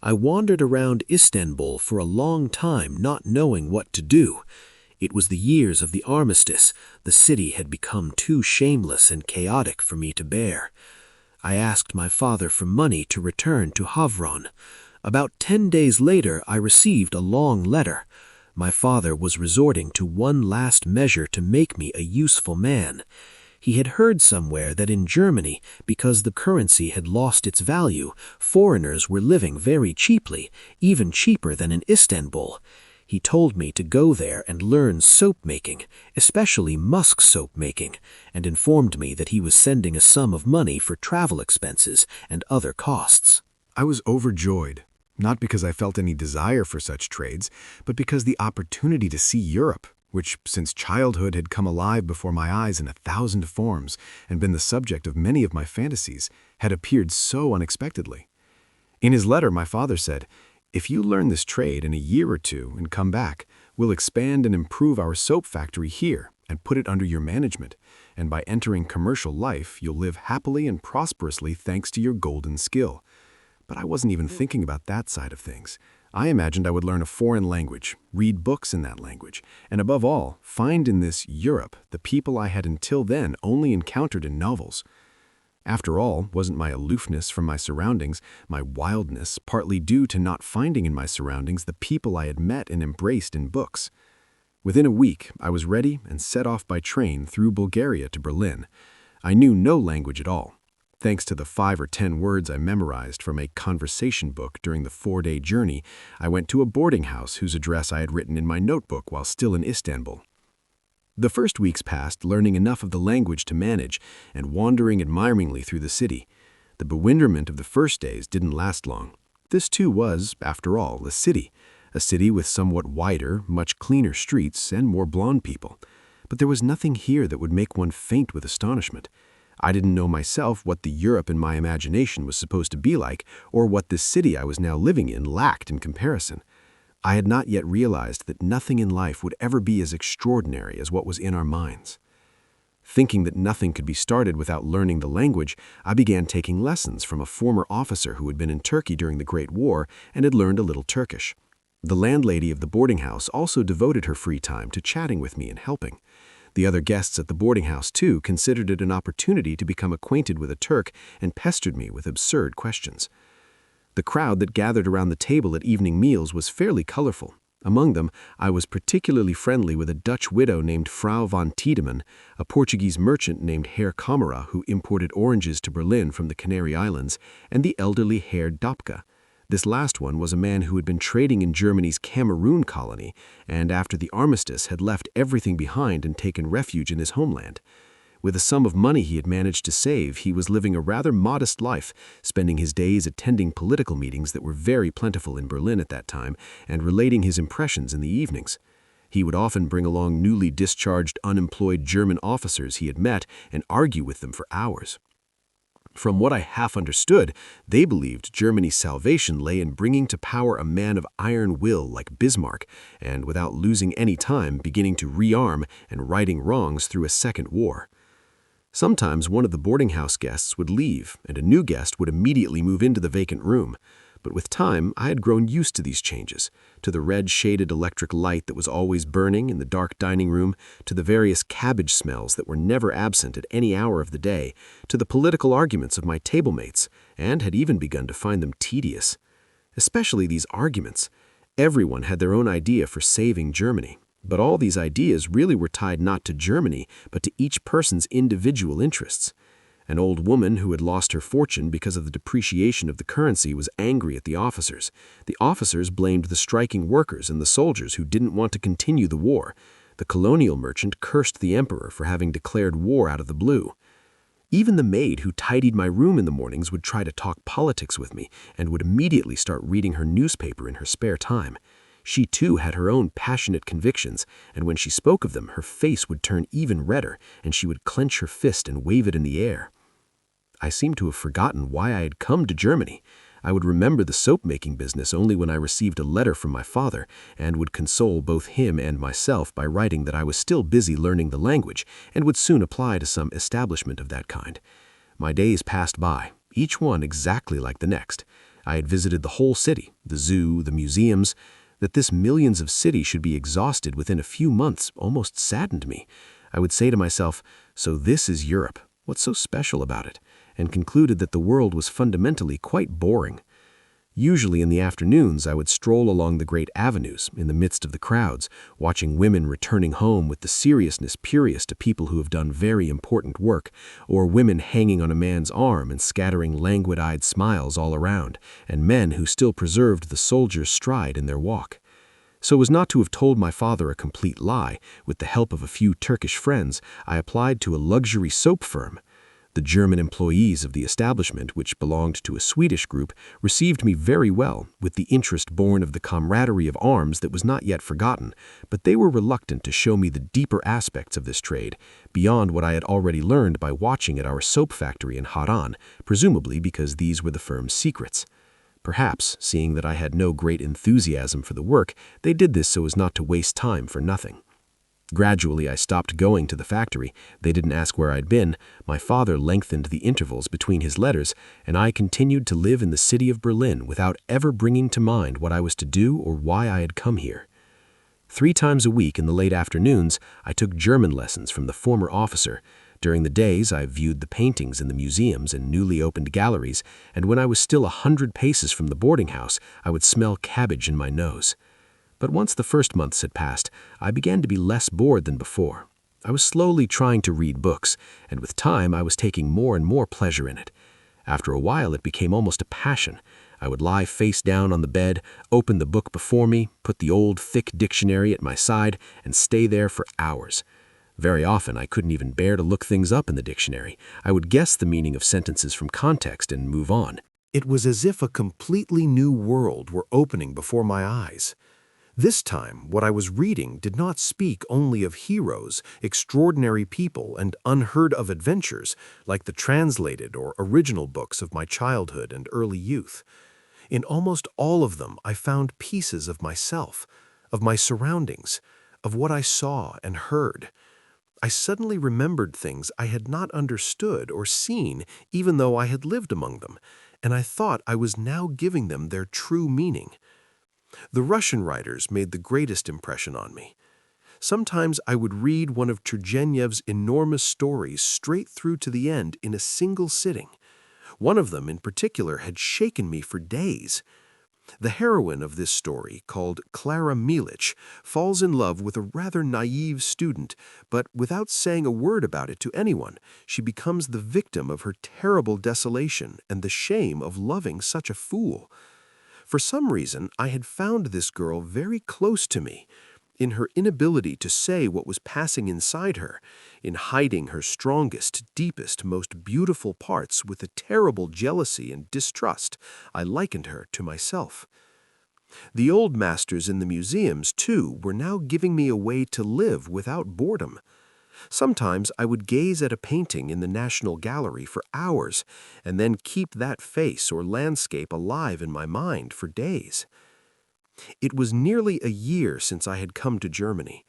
I wandered around Istanbul for a long time not knowing what to do. It was the years of the armistice. The city had become too shameless and chaotic for me to bear. I asked my father for money to return to Havron. About 10 days later, I received a long letter. My father was resorting to one last measure to make me a useful man. He had heard somewhere that in Germany, because the currency had lost its value, foreigners were living very cheaply, even cheaper than in Istanbul. He told me to go there and learn soap making, especially musk soap making, and informed me that he was sending a sum of money for travel expenses and other costs. I was overjoyed, not because I felt any desire for such trades, but because the opportunity to see Europe, which since childhood had come alive before my eyes in 1,000 forms and been the subject of many of my fantasies, had appeared so unexpectedly. In his letter, my father said, "If you learn this trade in a year or two and come back, we'll expand and improve our soap factory here and put it under your management, and by entering commercial life, you'll live happily and prosperously thanks to your golden skill." But I wasn't even thinking about that side of things. I imagined I would learn a foreign language, read books in that language, and above all, find in this Europe the people I had until then only encountered in novels. After all, wasn't my aloofness from my surroundings, my wildness, partly due to not finding in my surroundings the people I had met and embraced in books? Within a week, I was ready and set off by train through Bulgaria to Berlin. I knew no language at all. Thanks to the 5 or 10 words I memorized from a conversation book during the 4-day journey, I went to a boarding house whose address I had written in my notebook while still in Istanbul. The first weeks passed learning enough of the language to manage and wandering admiringly through the city. The bewilderment of the first days didn't last long. This too was, after all, a city with somewhat wider, much cleaner streets and more blonde people. But there was nothing here that would make one faint with astonishment. I didn't know myself what the Europe in my imagination was supposed to be like, or what this city I was now living in lacked in comparison. I had not yet realized that nothing in life would ever be as extraordinary as what was in our minds. Thinking that nothing could be started without learning the language, I began taking lessons from a former officer who had been in Turkey during the Great War and had learned a little Turkish. The landlady of the boarding house also devoted her free time to chatting with me and helping. The other guests at the boarding house, too, considered it an opportunity to become acquainted with a Turk and pestered me with absurd questions. The crowd that gathered around the table at evening meals was fairly colorful. Among them, I was particularly friendly with a Dutch widow named Frau van Tiedemann, a Portuguese merchant named Herr Kamera who imported oranges to Berlin from the Canary Islands, and the elderly Herr Dopke. This last one was a man who had been trading in Germany's Cameroon colony, and after the armistice had left everything behind and taken refuge in his homeland. With a sum of money he had managed to save, he was living a rather modest life, spending his days attending political meetings that were very plentiful in Berlin at that time, and relating his impressions in the evenings. He would often bring along newly discharged, unemployed German officers he had met and argue with them for hours. From what I half understood, they believed Germany's salvation lay in bringing to power a man of iron will like Bismarck, and without losing any time beginning to rearm and righting wrongs through a second war. Sometimes one of the boarding house guests would leave, and a new guest would immediately move into the vacant room. But with time, I had grown used to these changes, to the red-shaded electric light that was always burning in the dark dining room, to the various cabbage smells that were never absent at any hour of the day, to the political arguments of my table mates, and had even begun to find them tedious. Especially these arguments. Everyone had their own idea for saving Germany. But all these ideas really were tied not to Germany, but to each person's individual interests. An old woman who had lost her fortune because of the depreciation of the currency was angry at the officers. The officers blamed the striking workers and the soldiers who didn't want to continue the war. The colonial merchant cursed the emperor for having declared war out of the blue. Even the maid who tidied my room in the mornings would try to talk politics with me and would immediately start reading her newspaper in her spare time. She too had her own passionate convictions, and when she spoke of them, her face would turn even redder, and she would clench her fist and wave it in the air. I seemed to have forgotten why I had come to Germany. I would remember the soap-making business only when I received a letter from my father, and would console both him and myself by writing that I was still busy learning the language, and would soon apply to some establishment of that kind. My days passed by, each one exactly like the next. I had visited the whole city, the zoo, the museums. That this millions of city should be exhausted within a few months almost saddened me. I would say to myself, so this is Europe, what's so special about it? And concluded that the world was fundamentally quite boring. Usually in the afternoons I would stroll along the great avenues in the midst of the crowds, watching women returning home with the seriousness curious to people who have done very important work, or women hanging on a man's arm and scattering languid-eyed smiles all around, and men who still preserved the soldier's stride in their walk. So as not to have told my father a complete lie, with the help of a few Turkish friends, I applied to a luxury soap firm. The German employees of the establishment, which belonged to a Swedish group, received me very well, with the interest born of the camaraderie of arms that was not yet forgotten, but they were reluctant to show me the deeper aspects of this trade, beyond what I had already learned by watching at our soap factory in Haran, presumably because these were the firm's secrets. Perhaps, seeing that I had no great enthusiasm for the work, they did this so as not to waste time for nothing. Gradually, I stopped going to the factory. They didn't ask where I'd been. My father lengthened the intervals between his letters, and I continued to live in the city of Berlin without ever bringing to mind what I was to do or why I had come here. 3 times a week in the late afternoons, I took German lessons from the former officer. During the days, I viewed the paintings in the museums and newly opened galleries, and when I was still 100 paces from the boarding house, I would smell cabbage in my nose. But once the first months had passed, I began to be less bored than before. I was slowly trying to read books, and with time I was taking more and more pleasure in it. After a while it became almost a passion. I would lie face down on the bed, open the book before me, put the old thick dictionary at my side, and stay there for hours. Very often I couldn't even bear to look things up in the dictionary. I would guess the meaning of sentences from context and move on. It was as if a completely new world were opening before my eyes. This time, what I was reading did not speak only of heroes, extraordinary people, and unheard-of adventures, like the translated or original books of my childhood and early youth. In almost all of them, I found pieces of myself, of my surroundings, of what I saw and heard. I suddenly remembered things I had not understood or seen, even though I had lived among them, and I thought I was now giving them their true meaning. The Russian writers made the greatest impression on me. Sometimes I would read one of Turgenev's enormous stories straight through to the end in a single sitting. One of them in particular had shaken me for days. The heroine of this story, called Clara Milic, falls in love with a rather naive student, but without saying a word about it to anyone, she becomes the victim of her terrible desolation and the shame of loving such a fool. For some reason, I had found this girl very close to me, in her inability to say what was passing inside her, in hiding her strongest, deepest, most beautiful parts with a terrible jealousy and distrust. I likened her to myself. The old masters in the museums, too, were now giving me a way to live without boredom. Sometimes I would gaze at a painting in the National Gallery for hours and then keep that face or landscape alive in my mind for days. It was nearly a year since I had come to Germany.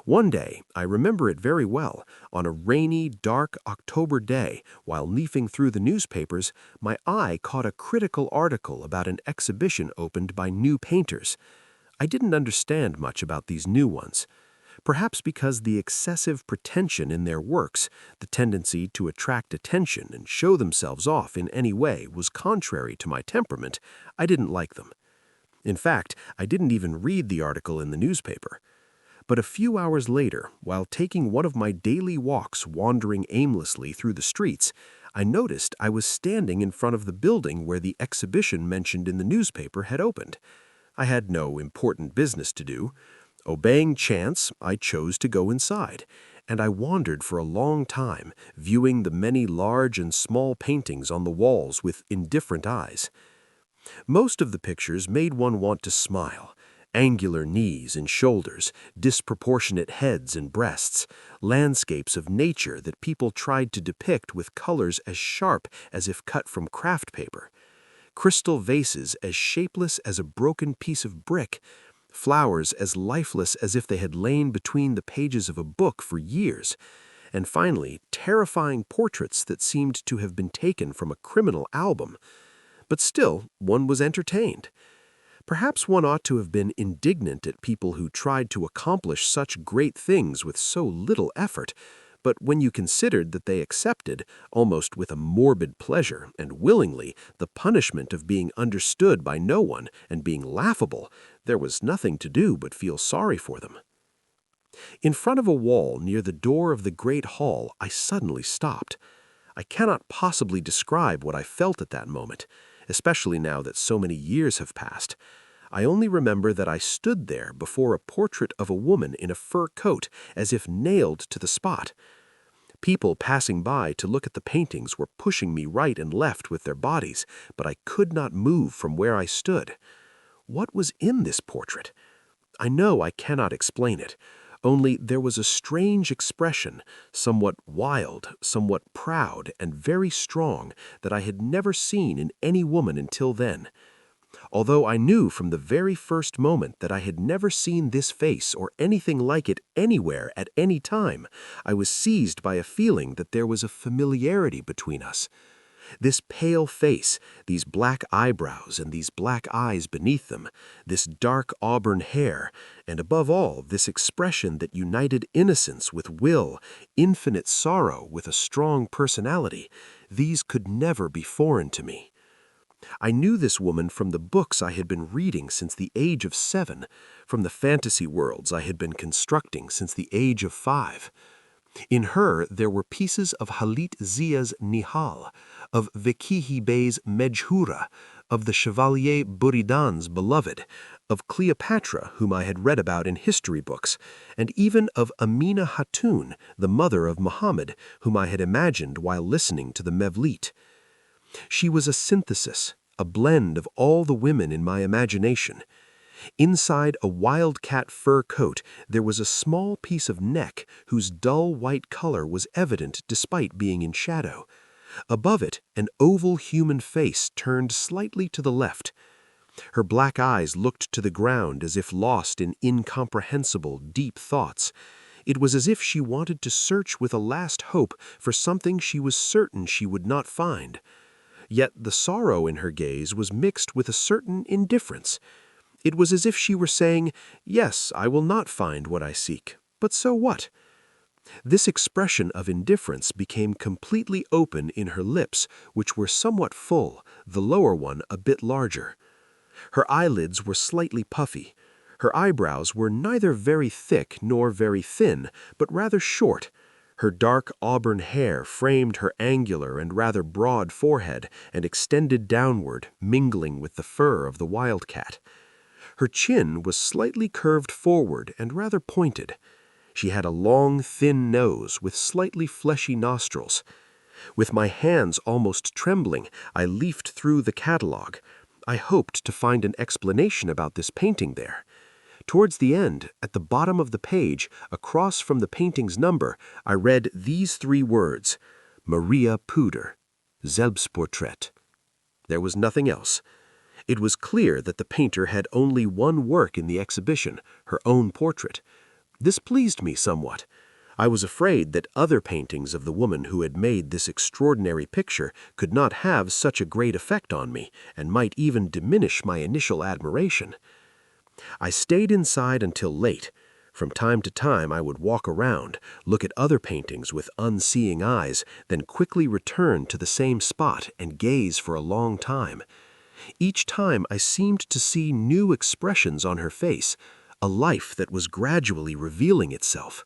One day, I remember it very well, on a rainy, dark October day, while leafing through the newspapers, my eye caught a critical article about an exhibition opened by new painters. I didn't understand much about these new ones. Perhaps because the excessive pretension in their works, the tendency to attract attention and show themselves off in any way, was contrary to my temperament, I didn't like them. In fact, I didn't even read the article in the newspaper. But a few hours later, while taking one of my daily walks wandering aimlessly through the streets, I noticed I was standing in front of the building where the exhibition mentioned in the newspaper had opened. I had no important business to do. Obeying chance, I chose to go inside, and I wandered for a long time, viewing the many large and small paintings on the walls with indifferent eyes. Most of the pictures made one want to smile. Angular knees and shoulders, disproportionate heads and breasts, landscapes of nature that people tried to depict with colors as sharp as if cut from craft paper, crystal vases as shapeless as a broken piece of brick, flowers as lifeless as if they had lain between the pages of a book for years, and finally, terrifying portraits that seemed to have been taken from a criminal album. But still, one was entertained. Perhaps one ought to have been indignant at people who tried to accomplish such great things with so little effort, but when you considered that they accepted, almost with a morbid pleasure and willingly, the punishment of being understood by no one and being laughable, there was nothing to do but feel sorry for them. In front of a wall near the door of the great hall, I suddenly stopped. I cannot possibly describe what I felt at that moment, especially now that so many years have passed. I only remember that I stood there before a portrait of a woman in a fur coat, as if nailed to the spot. People passing by to look at the paintings were pushing me right and left with their bodies, but I could not move from where I stood. What was in this portrait? I know I cannot explain it. Only there was a strange expression, somewhat wild, somewhat proud, and very strong, that I had never seen in any woman until then. Although I knew from the very first moment that I had never seen this face or anything like it anywhere at any time, I was seized by a feeling that there was a familiarity between us. This pale face, these black eyebrows and these black eyes beneath them, this dark auburn hair, and above all, this expression that united innocence with will, infinite sorrow with a strong personality, these could never be foreign to me. I knew this woman from the books I had been reading since the age of 7, from the fantasy worlds I had been constructing since the age of 5. In her there were pieces of Halit Zia's Nihal, of Vekihi Bey's Medjhura, of the Chevalier Buridan's Beloved, of Cleopatra, whom I had read about in history books, and even of Amina Hatun, the mother of Muhammad, whom I had imagined while listening to the Mevlit. She was a synthesis, a blend of all the women in my imagination. Inside a wildcat fur coat, there was a small piece of neck whose dull white color was evident despite being in shadow. Above it, an oval human face turned slightly to the left. Her black eyes looked to the ground as if lost in incomprehensible, deep thoughts. It was as if she wanted to search with a last hope for something she was certain she would not find. Yet the sorrow in her gaze was mixed with a certain indifference. It was as if she were saying, "Yes, I will not find what I seek. But so what? This expression of indifference became completely open in her lips, which were somewhat full, the lower one a bit larger. Her eyelids were slightly puffy. Her eyebrows were neither very thick nor very thin, but rather short. Her dark auburn hair framed her angular and rather broad forehead and extended downward, mingling with the fur of the wildcat. Her chin was slightly curved forward and rather pointed. She had a long, thin nose with slightly fleshy nostrils. With my hands almost trembling, I leafed through the catalogue. I hoped to find an explanation about this painting there. Towards the end, at the bottom of the page, across from the painting's number, I read these 3 words: Maria Puder, Selbstportrait. There was nothing else. It was clear that the painter had only one work in the exhibition, her own portrait. This pleased me somewhat. I was afraid that other paintings of the woman who had made this extraordinary picture could not have such a great effect on me, and might even diminish my initial admiration. I stayed inside until late. From time to time I would walk around, look at other paintings with unseeing eyes, then quickly return to the same spot and gaze for a long time. Each time I seemed to see new expressions on her face, a life that was gradually revealing itself.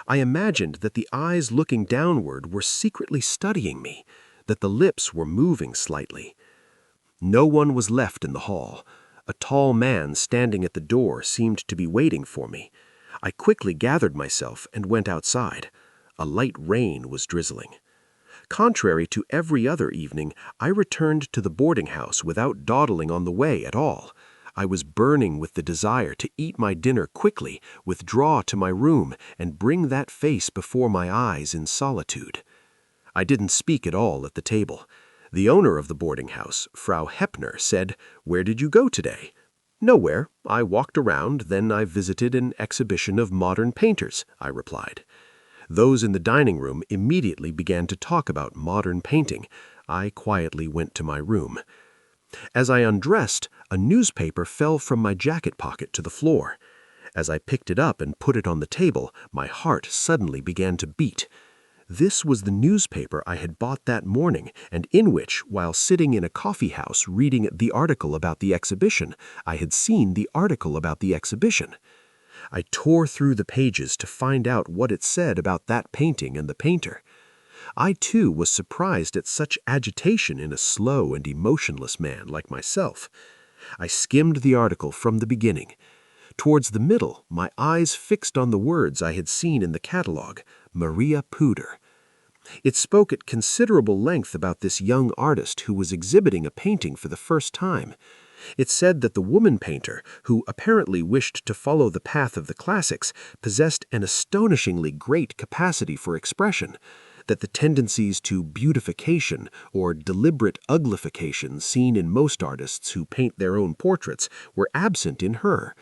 I imagined that the eyes looking downward were secretly studying me, that the lips were moving slightly. No one was left in the hall. A tall man standing at the door seemed to be waiting for me. I quickly gathered myself and went outside. A light rain was drizzling. Contrary to every other evening, I returned to the boarding house without dawdling on the way at all. I was burning with the desire to eat my dinner quickly, withdraw to my room, and bring that face before my eyes in solitude. I didn't speak at all at the table. The owner of the boarding house, Frau Heppner, said, "Where did you go today?" "Nowhere. I walked around, then I visited an exhibition of modern painters," I replied. Those in the dining room immediately began to talk about modern painting. I quietly went to my room. As I undressed, a newspaper fell from my jacket pocket to the floor. As I picked it up and put it on the table, my heart suddenly began to beat. This was the newspaper I had bought that morning, and in which, while sitting in a coffee house reading the article about the exhibition, I had seen the article about the exhibition. I tore through the pages to find out what it said about that painting and the painter. I, too, was surprised at such agitation in a slow and emotionless man like myself. I skimmed the article from the beginning. Towards the middle, my eyes fixed on the words I had seen in the catalogue, Maria Puder. It spoke at considerable length about this young artist who was exhibiting a painting for the first time. It said that the woman painter, who apparently wished to follow the path of the classics, possessed an astonishingly great capacity for expression, that the tendencies to beautification or deliberate uglification seen in most artists who paint their own portraits were absent in her,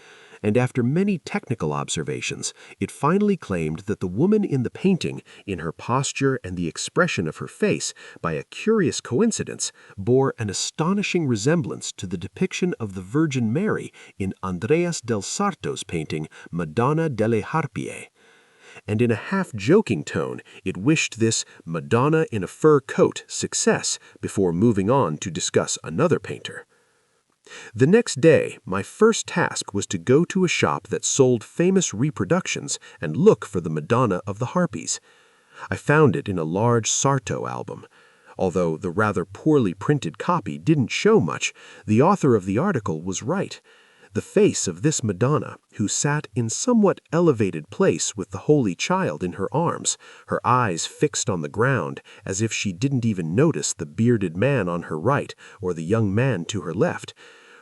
and after many technical observations, it finally claimed that the woman in the painting, in her posture and the expression of her face, by a curious coincidence, bore an astonishing resemblance to the depiction of the Virgin Mary in Andreas del Sarto's painting Madonna delle Harpie. And in a half-joking tone, it wished this Madonna in a fur coat success before moving on to discuss another painter. The next day, my first task was to go to a shop that sold famous reproductions and look for the Madonna of the Harpies. I found it in a large Sarto album. Although the rather poorly printed copy didn't show much, the author of the article was right. The face of this Madonna, who sat in somewhat elevated place with the Holy Child in her arms, her eyes fixed on the ground, as if she didn't even notice the bearded man on her right or the young man to her left,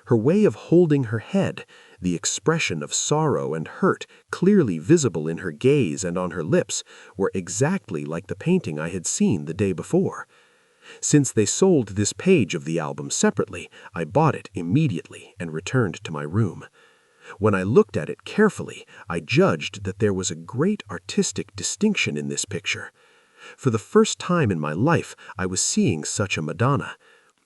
her way of holding her head, the expression of sorrow and hurt clearly visible in her gaze and on her lips, were exactly like the painting I had seen the day before. Since they sold this page of the album separately, I bought it immediately and returned to my room. When I looked at it carefully, I judged that there was a great artistic distinction in this picture. For the first time in my life, I was seeing such a Madonna.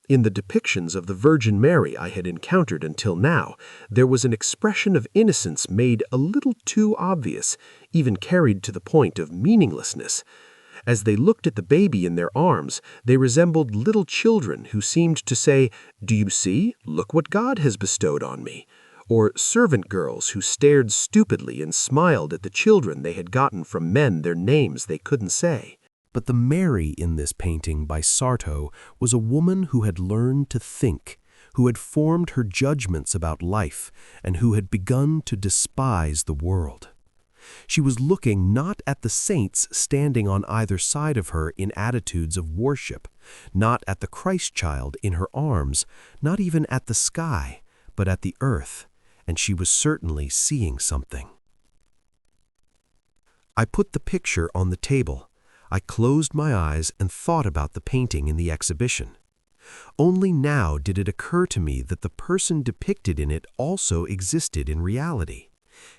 In the depictions of the Virgin Mary I had encountered until now, there was an expression of innocence made a little too obvious, even carried to the point of meaninglessness. As they looked at the baby in their arms, they resembled little children who seemed to say, "Do you see? Look what God has bestowed on me." Or servant girls who stared stupidly and smiled at the children they had gotten from men their names they couldn't say. But the Mary in this painting by Sarto was a woman who had learned to think, who had formed her judgments about life, and who had begun to despise the world. She was looking not at the saints standing on either side of her in attitudes of worship, not at the Christ child in her arms, not even at the sky, but at the earth, and she was certainly seeing something. I put the picture on the table. I closed my eyes and thought about the painting in the exhibition. Only now did it occur to me that the person depicted in it also existed in reality.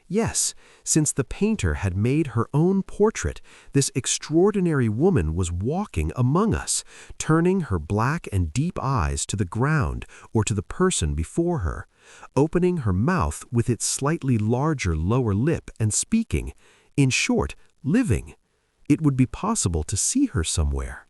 Yes, since the painter had made her own portrait, this extraordinary woman was walking among us, turning her black and deep eyes to the ground or to the person before her, opening her mouth with its slightly larger lower lip and speaking, in short, living. It would be possible to see her somewhere.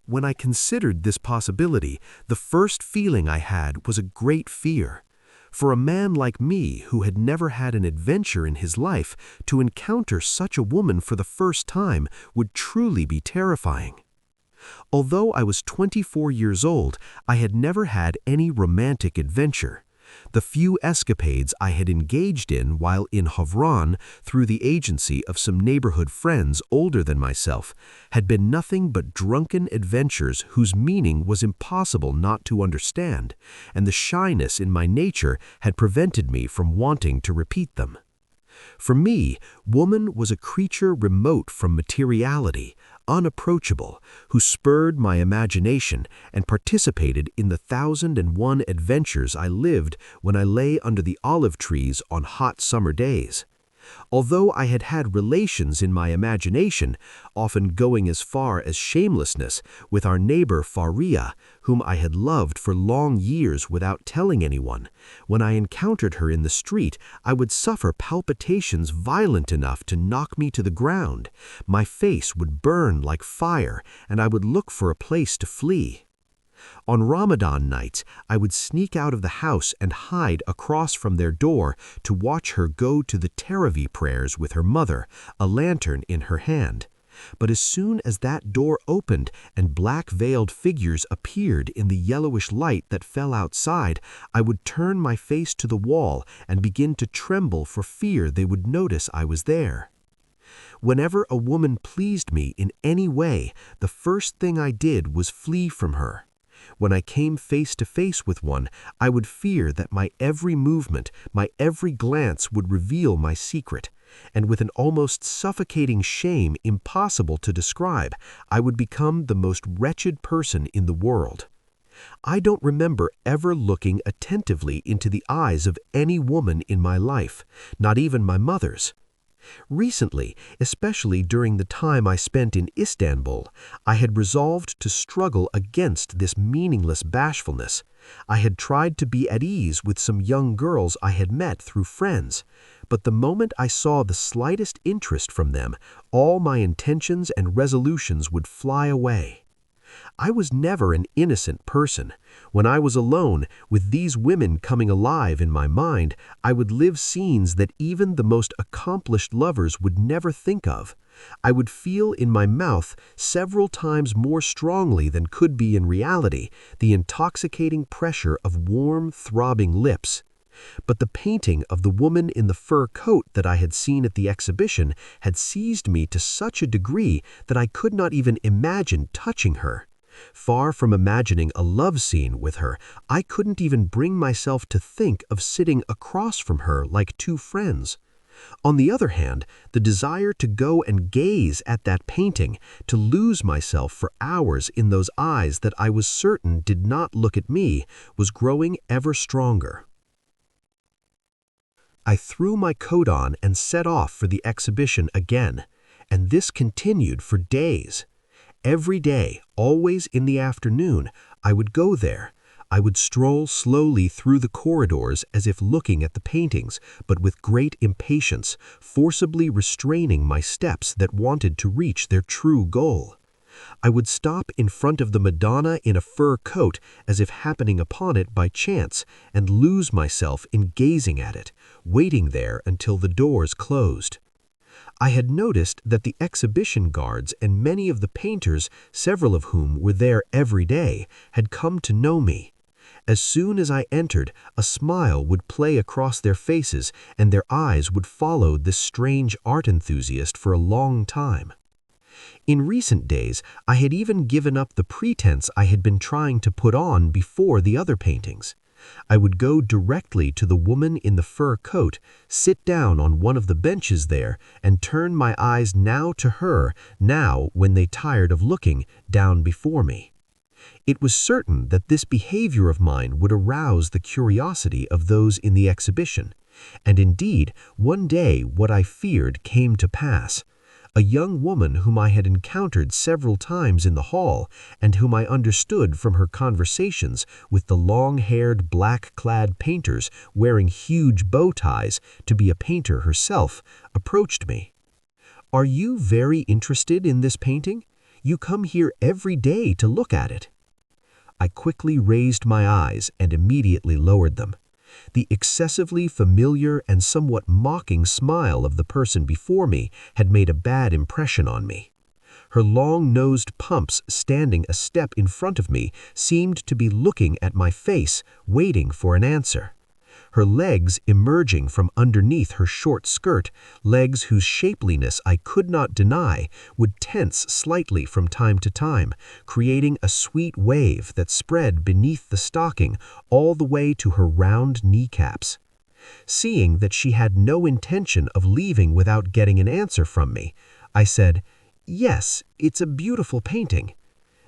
When I considered this possibility, the first feeling I had was a great fear. For a man like me, who had never had an adventure in his life, to encounter such a woman for the first time would truly be terrifying. Although I was 24 years old, I had never had any romantic adventure. The few escapades I had engaged in while in Havran through the agency of some neighborhood friends older than myself had been nothing but drunken adventures whose meaning was impossible not to understand, and the shyness in my nature had prevented me from wanting to repeat them. For me, woman was a creature remote from materiality, unapproachable, who spurred my imagination and participated in the 1,001 adventures I lived when I lay under the olive trees on hot summer days. Although I had had relations in my imagination, often going as far as shamelessness, with our neighbor Faria, whom I had loved for long years without telling anyone, when I encountered her in the street, I would suffer palpitations violent enough to knock me to the ground. My face would burn like fire, and I would look for a place to flee. On Ramadan nights, I would sneak out of the house and hide across from their door to watch her go to the Tarawih prayers with her mother, a lantern in her hand. But as soon as that door opened and black-veiled figures appeared in the yellowish light that fell outside, I would turn my face to the wall and begin to tremble for fear they would notice I was there. Whenever a woman pleased me in any way, the first thing I did was flee from her. When I came face to face with one, I would fear that my every movement, my every glance would reveal my secret, and with an almost suffocating shame impossible to describe, I would become the most wretched person in the world. I don't remember ever looking attentively into the eyes of any woman in my life, not even my mother's. Recently, especially during the time I spent in Istanbul, I had resolved to struggle against this meaningless bashfulness. I had tried to be at ease with some young girls I had met through friends, but the moment I saw the slightest interest from them, all my intentions and resolutions would fly away. I was never an innocent person. When I was alone, with these women coming alive in my mind, I would live scenes that even the most accomplished lovers would never think of. I would feel in my mouth, several times more strongly than could be in reality, the intoxicating pressure of warm, throbbing lips. But the painting of the woman in the fur coat that I had seen at the exhibition had seized me to such a degree that I could not even imagine touching her. Far from imagining a love scene with her, I couldn't even bring myself to think of sitting across from her like two friends. On the other hand, the desire to go and gaze at that painting, to lose myself for hours in those eyes that I was certain did not look at me, was growing ever stronger. I threw my coat on and set off for the exhibition again, and this continued for days. Every day, always in the afternoon, I would go there. I would stroll slowly through the corridors as if looking at the paintings, but with great impatience, forcibly restraining my steps that wanted to reach their true goal. I would stop in front of the Madonna in a fur coat as if happening upon it by chance and lose myself in gazing at it, waiting there until the doors closed. I had noticed that the exhibition guards and many of the painters, several of whom were there every day, had come to know me. As soon as I entered, a smile would play across their faces and their eyes would follow this strange art enthusiast for a long time. In recent days, I had even given up the pretense I had been trying to put on before the other paintings. I would go directly to the woman in the fur coat, sit down on one of the benches there, and turn my eyes now to her, now when they tired of looking down before me. It was certain that this behavior of mine would arouse the curiosity of those in the exhibition, and indeed, one day what I feared came to pass. A young woman whom I had encountered several times in the hall and whom I understood from her conversations with the long-haired, black-clad painters wearing huge bow ties to be a painter herself, approached me. "Are you very interested in this painting? You come here every day to look at it." I quickly raised my eyes and immediately lowered them. The excessively familiar and somewhat mocking smile of the person before me had made a bad impression on me. Her long-nosed pumps standing a step in front of me seemed to be looking at my face, waiting for an answer. Her legs emerging from underneath her short skirt, legs whose shapeliness I could not deny, would tense slightly from time to time, creating a sweet wave that spread beneath the stocking all the way to her round kneecaps. Seeing that she had no intention of leaving without getting an answer from me, I said, "Yes, it's a beautiful painting."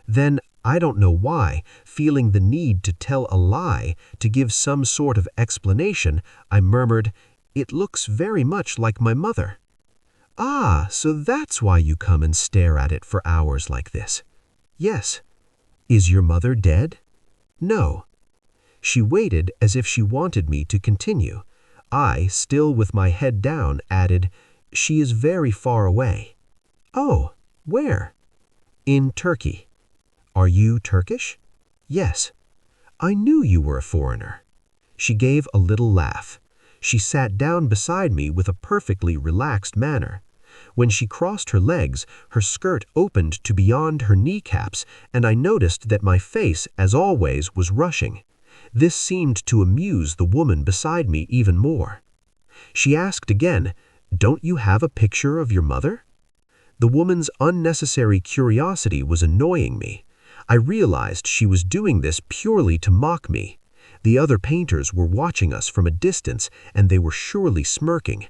Then, I don't know why, feeling the need to tell a lie, to give some sort of explanation, I murmured, "It looks very much like my mother." "Ah, so that's why you come and stare at it for hours like this." "Yes." "Is your mother dead?" "No." She waited as if she wanted me to continue. I, still with my head down, added, "She is very far away." "Oh, where?" "In Turkey." "Are you Turkish?" "Yes." "I knew you were a foreigner." She gave a little laugh. She sat down beside me with a perfectly relaxed manner. When she crossed her legs, her skirt opened to beyond her kneecaps, and I noticed that my face, as always, was rushing. This seemed to amuse the woman beside me even more. She asked again, "Don't you have a picture of your mother?" The woman's unnecessary curiosity was annoying me. I realized she was doing this purely to mock me. The other painters were watching us from a distance, and they were surely smirking.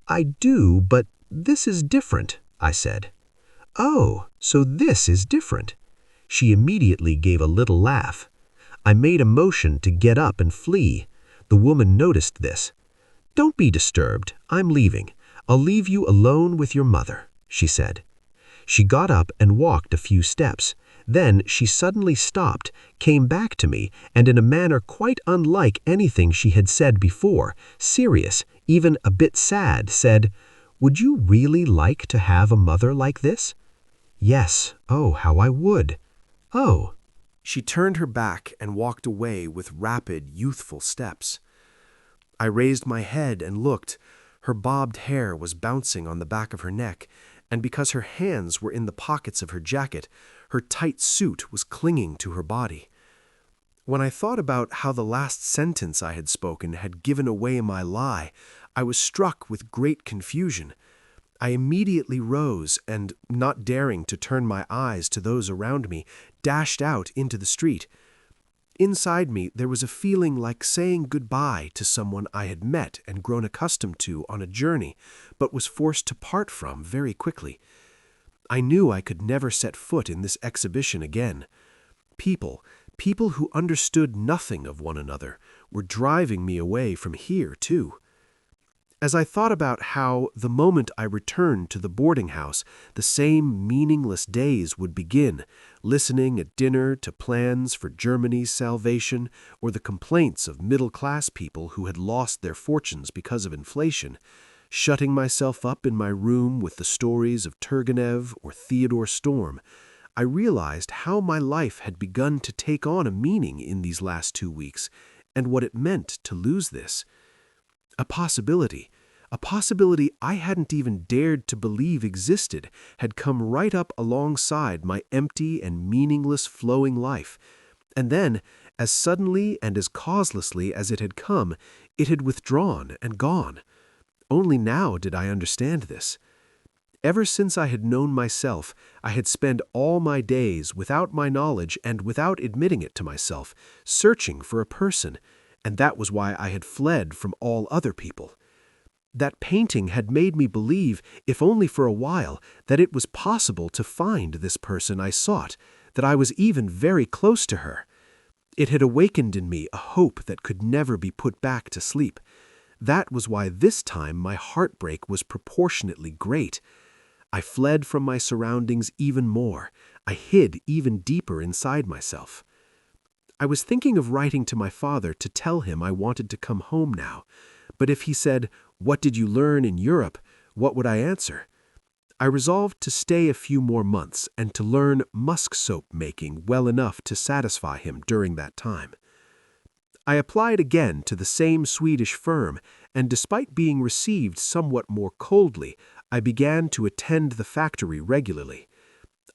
"I do, but this is different," I said. "Oh, so this is different." She immediately gave a little laugh. I made a motion to get up and flee. The woman noticed this. "Don't be disturbed. I'm leaving. I'll leave you alone with your mother," she said. She got up and walked a few steps. Then she suddenly stopped, came back to me, and in a manner quite unlike anything she had said before, serious, even a bit sad, said, "Would you really like to have a mother like this?" "Yes, oh, how I would." "Oh." She turned her back and walked away with rapid, youthful steps. I raised my head and looked. Her bobbed hair was bouncing on the back of her neck, and because her hands were in the pockets of her jacket, her tight suit was clinging to her body. When I thought about how the last sentence I had spoken had given away my lie, I was struck with great confusion. I immediately rose and, not daring to turn my eyes to those around me, dashed out into the street. Inside me there was a feeling like saying goodbye to someone I had met and grown accustomed to on a journey, but was forced to part from very quickly. I knew I could never set foot in this exhibition again. People who understood nothing of one another, were driving me away from here too. As I thought about how, the moment I returned to the boarding house, the same meaningless days would begin, listening at dinner to plans for Germany's salvation or the complaints of middle-class people who had lost their fortunes because of inflation, shutting myself up in my room with the stories of Turgenev or Theodore Storm, I realized how my life had begun to take on a meaning in these last 2 weeks, and what it meant to lose this. A possibility I hadn't even dared to believe existed, had come right up alongside my empty and meaningless flowing life. And then, as suddenly and as causelessly as it had come, it had withdrawn and gone. Only now did I understand this. Ever since I had known myself, I had spent all my days, without my knowledge and without admitting it to myself, searching for a person, and that was why I had fled from all other people. That painting had made me believe, if only for a while, that it was possible to find this person I sought, that I was even very close to her. It had awakened in me a hope that could never be put back to sleep. That was why this time my heartbreak was proportionately great. I fled from my surroundings even more. I hid even deeper inside myself. I was thinking of writing to my father to tell him I wanted to come home now. But if he said, "What did you learn in Europe?" what would I answer? I resolved to stay a few more months and to learn musk soap making well enough to satisfy him during that time. I applied again to the same Swedish firm, and despite being received somewhat more coldly, I began to attend the factory regularly.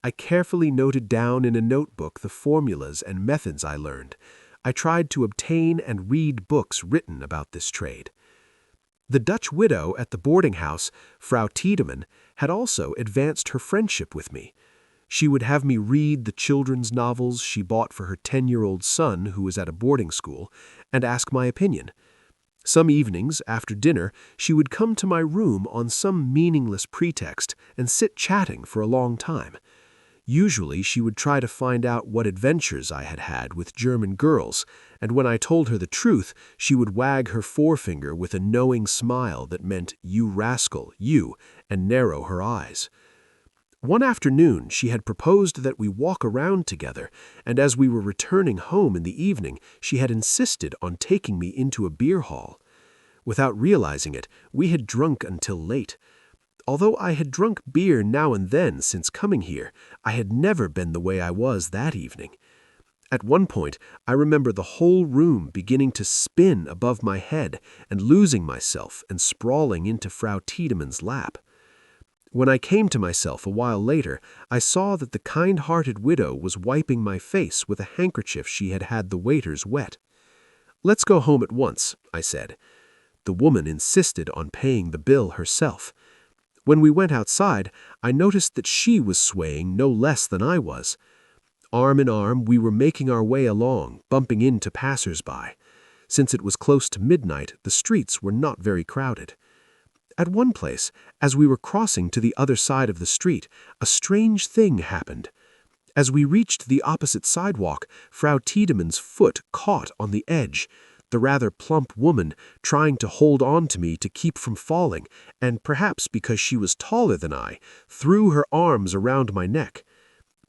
I carefully noted down in a notebook the formulas and methods I learned. I tried to obtain and read books written about this trade. The Dutch widow at the boarding house, Frau Tiedemann, had also advanced her friendship with me. She would have me read the children's novels she bought for her 10-year-old son who was at a boarding school, and ask my opinion. Some evenings, after dinner, she would come to my room on some meaningless pretext and sit chatting for a long time. Usually she would try to find out what adventures I had had with German girls, and when I told her the truth, she would wag her forefinger with a knowing smile that meant, "You rascal, you," and narrow her eyes. One afternoon she had proposed that we walk around together, and as we were returning home in the evening, she had insisted on taking me into a beer hall. Without realizing it, we had drunk until late. Although I had drunk beer now and then since coming here, I had never been the way I was that evening. At one point, I remember the whole room beginning to spin above my head and losing myself and sprawling into Frau Tiedemann's lap. When I came to myself a while later, I saw that the kind-hearted widow was wiping my face with a handkerchief she had had the waiters wet. "Let's go home at once," I said. The woman insisted on paying the bill herself. When we went outside, I noticed that she was swaying no less than I was. Arm in arm, we were making our way along, bumping into passers-by. Since it was close to midnight, the streets were not very crowded. At one place, as we were crossing to the other side of the street, a strange thing happened. As we reached the opposite sidewalk, Frau Tiedemann's foot caught on the edge. The rather plump woman, trying to hold on to me to keep from falling, and perhaps because she was taller than I, threw her arms around my neck.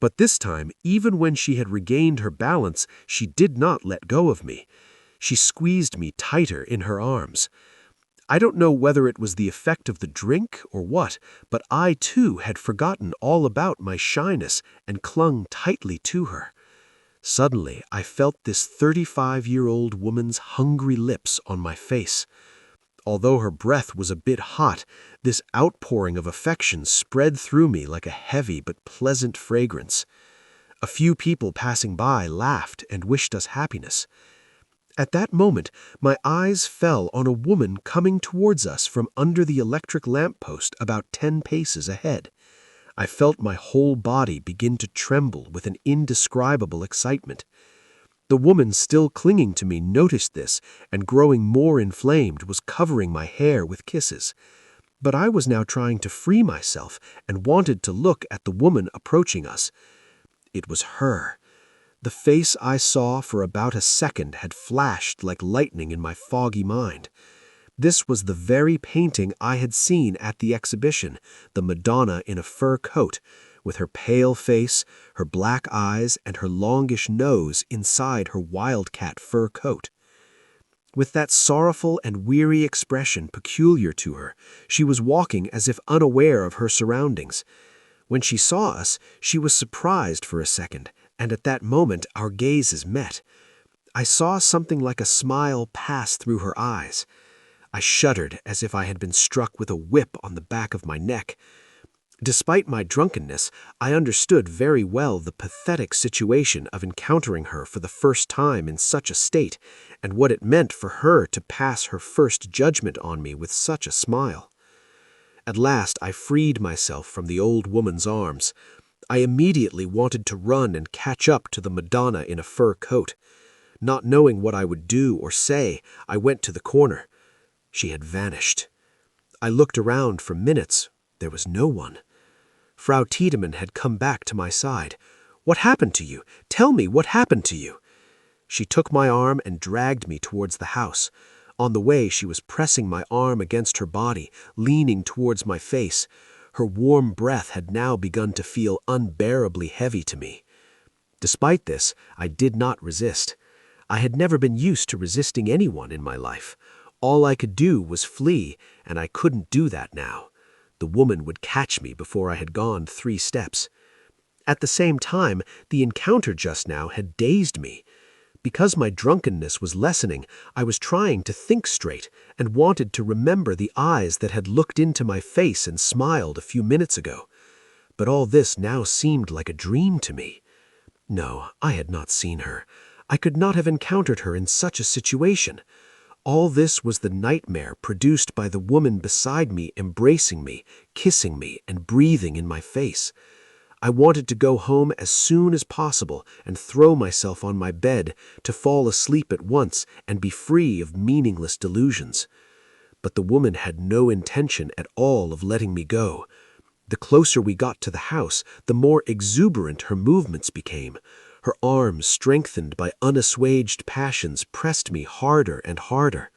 But this time, even when she had regained her balance, she did not let go of me. She squeezed me tighter in her arms. I don't know whether it was the effect of the drink or what, but I too had forgotten all about my shyness and clung tightly to her. Suddenly, I felt this 35-year-old woman's hungry lips on my face. Although her breath was a bit hot, this outpouring of affection spread through me like a heavy but pleasant fragrance. A few people passing by laughed and wished us happiness. At that moment, my eyes fell on a woman coming towards us from under the electric lamppost about 10 paces ahead. I felt my whole body begin to tremble with an indescribable excitement. The woman still clinging to me noticed this, and growing more inflamed was covering my hair with kisses. But I was now trying to free myself and wanted to look at the woman approaching us. It was her. The face I saw for about a second had flashed like lightning in my foggy mind. This was the very painting I had seen at the exhibition, the Madonna in a fur coat, with her pale face, her black eyes, and her longish nose inside her wildcat fur coat. With that sorrowful and weary expression peculiar to her, she was walking as if unaware of her surroundings. When she saw us, she was surprised for a second, and at that moment our gazes met. I saw something like a smile pass through her eyes. I shuddered as if I had been struck with a whip on the back of my neck. Despite my drunkenness, I understood very well the pathetic situation of encountering her for the first time in such a state, and what it meant for her to pass her first judgment on me with such a smile. At last I freed myself from the old woman's arms. I immediately wanted to run and catch up to the Madonna in a fur coat. Not knowing what I would do or say, I went to the corner. She had vanished. I looked around for minutes. There was no one. Frau Tiedemann had come back to my side. "What happened to you? Tell me what happened to you." She took my arm and dragged me towards the house. On the way, she was pressing my arm against her body, leaning towards my face. Her warm breath had now begun to feel unbearably heavy to me. Despite this, I did not resist. I had never been used to resisting anyone in my life. All I could do was flee, and I couldn't do that now. The woman would catch me before I had gone 3 steps. At the same time, the encounter just now had dazed me. Because my drunkenness was lessening, I was trying to think straight and wanted to remember the eyes that had looked into my face and smiled a few minutes ago. But all this now seemed like a dream to me. No, I had not seen her. I could not have encountered her in such a situation. All this was the nightmare produced by the woman beside me embracing me, kissing me, and breathing in my face. I wanted to go home as soon as possible and throw myself on my bed to fall asleep at once and be free of meaningless delusions. But the woman had no intention at all of letting me go. The closer we got to the house, the more exuberant her movements became. Her arms, strengthened by unassuaged passions, pressed me harder and harder.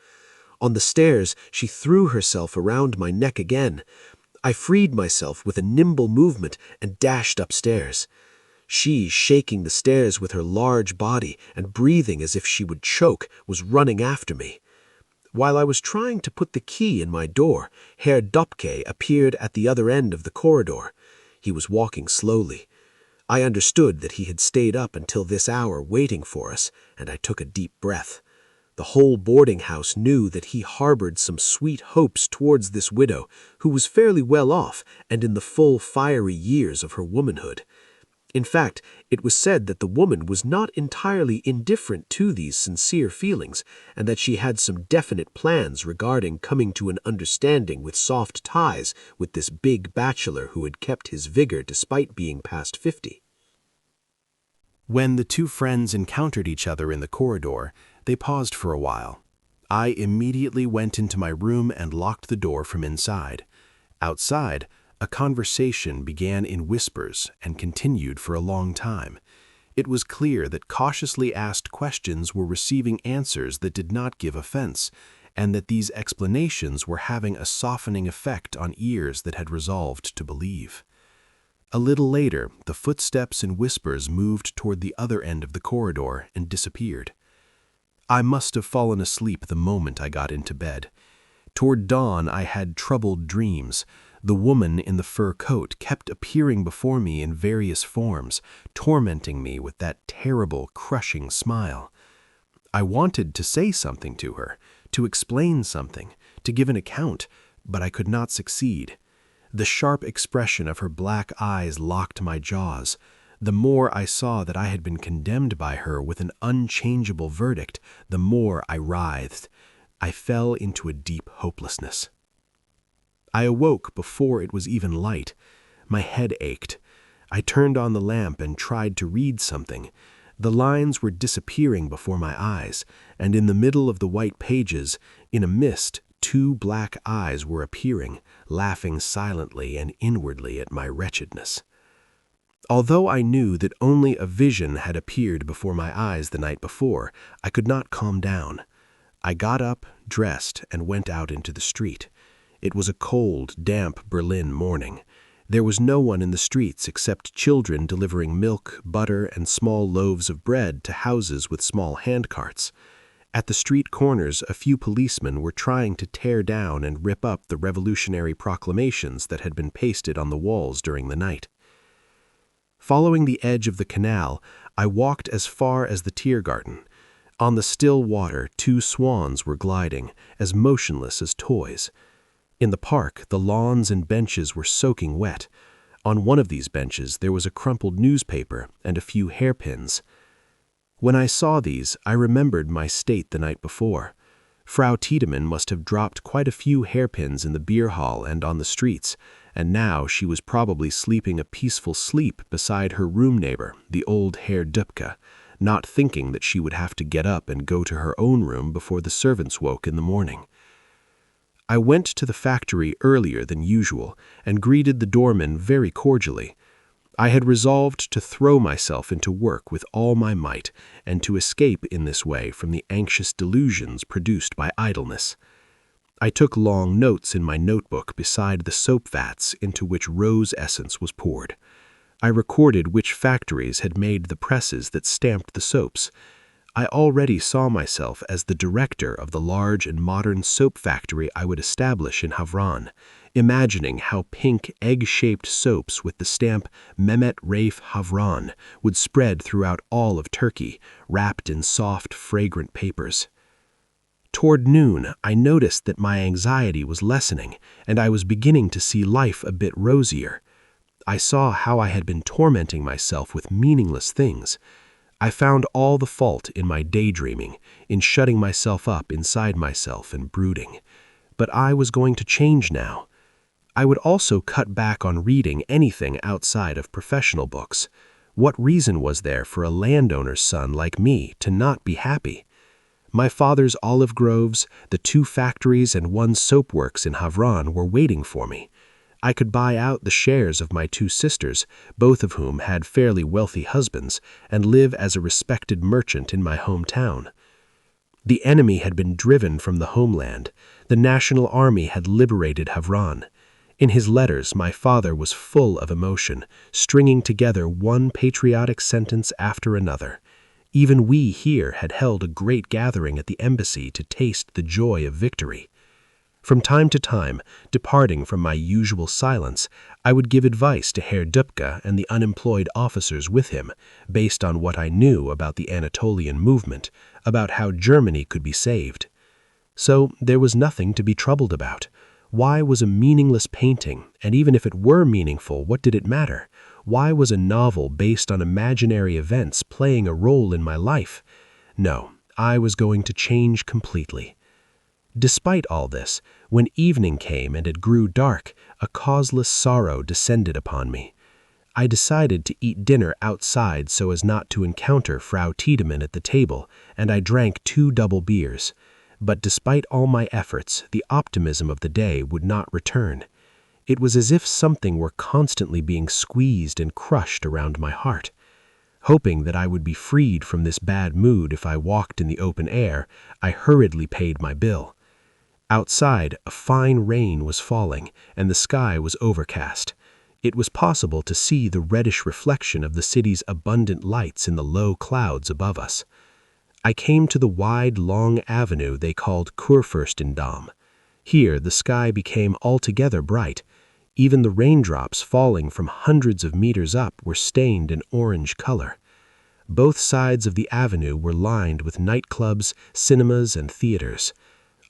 On the stairs, she threw herself around my neck again. I freed myself with a nimble movement and dashed upstairs. She, shaking the stairs with her large body and breathing as if she would choke, was running after me. While I was trying to put the key in my door, Herr Dopke appeared at the other end of the corridor. He was walking slowly. I understood that he had stayed up until this hour waiting for us, and I took a deep breath. The whole boarding house knew that he harbored some sweet hopes towards this widow, who was fairly well off and in the full fiery years of her womanhood. In fact, it was said that the woman was not entirely indifferent to these sincere feelings, and that she had some definite plans regarding coming to an understanding with soft ties with this big bachelor who had kept his vigor despite being past 50. When the two friends encountered each other in the corridor, they paused for a while. I immediately went into my room and locked the door from inside. Outside, a conversation began in whispers and continued for a long time. It was clear that cautiously asked questions were receiving answers that did not give offense, and that these explanations were having a softening effect on ears that had resolved to believe. A little later, the footsteps and whispers moved toward the other end of the corridor and disappeared. I must have fallen asleep the moment I got into bed. Toward dawn, I had troubled dreams. The woman in the fur coat kept appearing before me in various forms, tormenting me with that terrible, crushing smile. I wanted to say something to her, to explain something, to give an account, but I could not succeed. The sharp expression of her black eyes locked my jaws. The more I saw that I had been condemned by her with an unchangeable verdict, the more I writhed. I fell into a deep hopelessness. I awoke before it was even light. My head ached. I turned on the lamp and tried to read something. The lines were disappearing before my eyes, and in the middle of the white pages, in a mist, 2 black eyes were appearing, laughing silently and inwardly at my wretchedness. Although I knew that only a vision had appeared before my eyes the night before, I could not calm down. I got up, dressed, and went out into the street. It was a cold, damp Berlin morning. There was no one in the streets except children delivering milk, butter, and small loaves of bread to houses with small handcarts. At the street corners, a few policemen were trying to tear down and rip up the revolutionary proclamations that had been pasted on the walls during the night. Following the edge of the canal, I walked as far as the Tiergarten. On the still water, 2 swans were gliding, as motionless as toys. In the park, the lawns and benches were soaking wet. On one of these benches, there was a crumpled newspaper and a few hairpins. When I saw these, I remembered my state the night before. Frau Tiedemann must have dropped quite a few hairpins in the beer hall and on the streets, and now she was probably sleeping a peaceful sleep beside her room neighbor, the old Herr Dupke, not thinking that she would have to get up and go to her own room before the servants woke in the morning. I went to the factory earlier than usual and greeted the doorman very cordially. I had resolved to throw myself into work with all my might and to escape in this way from the anxious delusions produced by idleness. I took long notes in my notebook beside the soap vats into which rose essence was poured. I recorded which factories had made the presses that stamped the soaps. I already saw myself as the director of the large and modern soap factory I would establish in Havran, imagining how pink egg-shaped soaps with the stamp Mehmet Raif Havran would spread throughout all of Turkey, wrapped in soft, fragrant papers. Toward noon, I noticed that my anxiety was lessening, and I was beginning to see life a bit rosier. I saw how I had been tormenting myself with meaningless things. I found all the fault in my daydreaming, in shutting myself up inside myself and brooding. But I was going to change now. I would also cut back on reading anything outside of professional books. What reason was there for a landowner's son like me to not be happy? My father's olive groves, the 2 factories and 1 soapworks in Havran were waiting for me. I could buy out the shares of my 2 sisters, both of whom had fairly wealthy husbands, and live as a respected merchant in my hometown. The enemy had been driven from the homeland. The National Army had liberated Havran. In his letters, my father was full of emotion, stringing together one patriotic sentence after another. Even we here had held a great gathering at the embassy to taste the joy of victory. From time to time, departing from my usual silence, I would give advice to Herr Dupke and the unemployed officers with him, based on what I knew about the Anatolian movement, about how Germany could be saved. So there was nothing to be troubled about. Why was a meaningless painting, and even if it were meaningful, what did it matter? Why was a novel based on imaginary events playing a role in my life? No, I was going to change completely. Despite all this, when evening came and it grew dark, a causeless sorrow descended upon me. I decided to eat dinner outside so as not to encounter Frau Tiedemann at the table, and I drank 2 double beers. But despite all my efforts, the optimism of the day would not return. It was as if something were constantly being squeezed and crushed around my heart. Hoping that I would be freed from this bad mood if I walked in the open air, I hurriedly paid my bill. Outside, a fine rain was falling, and the sky was overcast. It was possible to see the reddish reflection of the city's abundant lights in the low clouds above us. I came to the wide, long avenue they called Kurfürstendamm. Here the sky became altogether bright. Even the raindrops falling from hundreds of meters up were stained an orange color. Both sides of the avenue were lined with nightclubs, cinemas, and theaters.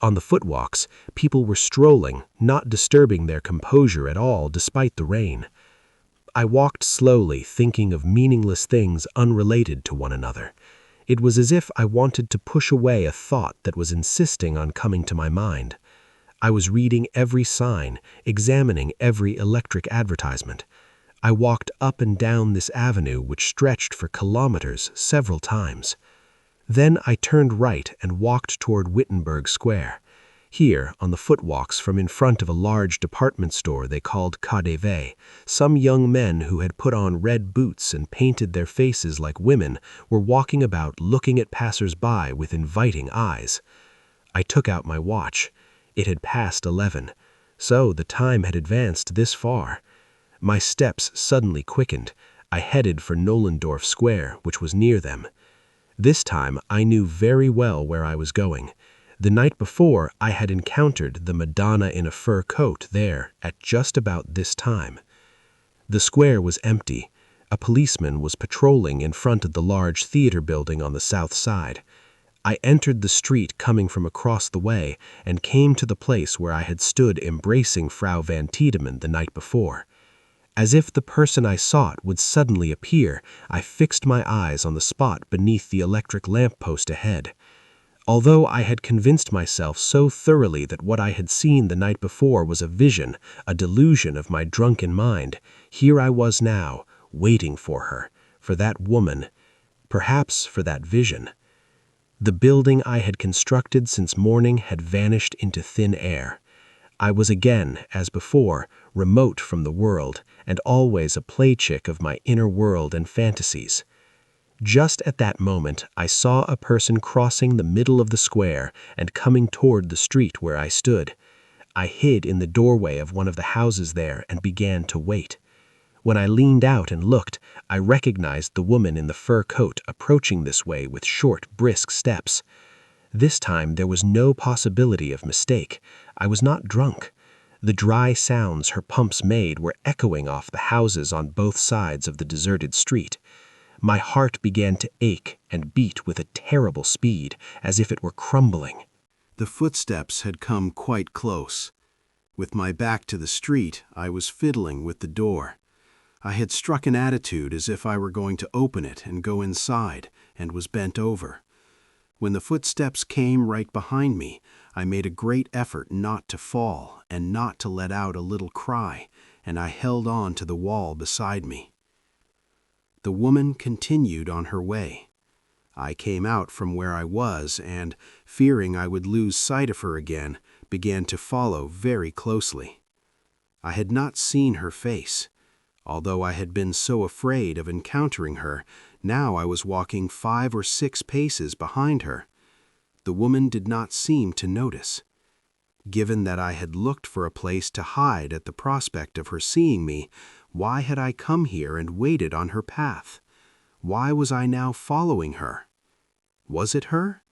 On the footwalks, people were strolling, not disturbing their composure at all despite the rain. I walked slowly, thinking of meaningless things unrelated to one another. It was as if I wanted to push away a thought that was insisting on coming to my mind. I was reading every sign, examining every electric advertisement. I walked up and down this avenue which stretched for kilometers several times. Then I turned right and walked toward Wittenberg Square. Here, on the footwalks from in front of a large department store they called KaDeWe, some young men who had put on red boots and painted their faces like women were walking about looking at passers-by with inviting eyes. I took out my watch. It had passed 11, so the time had advanced this far. My steps suddenly quickened. I headed for Nollendorf Square, which was near them. This time I knew very well where I was going. The night before, I had encountered the Madonna in a fur coat there at just about this time. The square was empty. A policeman was patrolling in front of the large theater building on the south side. I entered the street coming from across the way and came to the place where I had stood embracing Frau van Tiedemann the night before. As if the person I sought would suddenly appear, I fixed my eyes on the spot beneath the electric lamppost ahead. Although I had convinced myself so thoroughly that what I had seen the night before was a vision, a delusion of my drunken mind, here I was now, waiting for her, for that woman, perhaps for that vision. The building I had constructed since morning had vanished into thin air. I was again, as before, remote from the world, and always a playchick of my inner world and fantasies. Just at that moment, I saw a person crossing the middle of the square and coming toward the street where I stood. I hid in the doorway of one of the houses there and began to wait. When I leaned out and looked, I recognized the woman in the fur coat approaching this way with short, brisk steps. This time there was no possibility of mistake. I was not drunk. The dry sounds her pumps made were echoing off the houses on both sides of the deserted street. My heart began to ache and beat with a terrible speed, as if it were crumbling. The footsteps had come quite close. With my back to the street, I was fiddling with the door. I had struck an attitude as if I were going to open it and go inside, and was bent over. When the footsteps came right behind me, I made a great effort not to fall and not to let out a little cry, and I held on to the wall beside me. The woman continued on her way. I came out from where I was and, fearing I would lose sight of her again, began to follow very closely. I had not seen her face. Although I had been so afraid of encountering her, now I was walking 5 or 6 paces behind her. The woman did not seem to notice. Given that I had looked for a place to hide at the prospect of her seeing me, why had I come here and waited on her path? Why was I now following her? Was it her?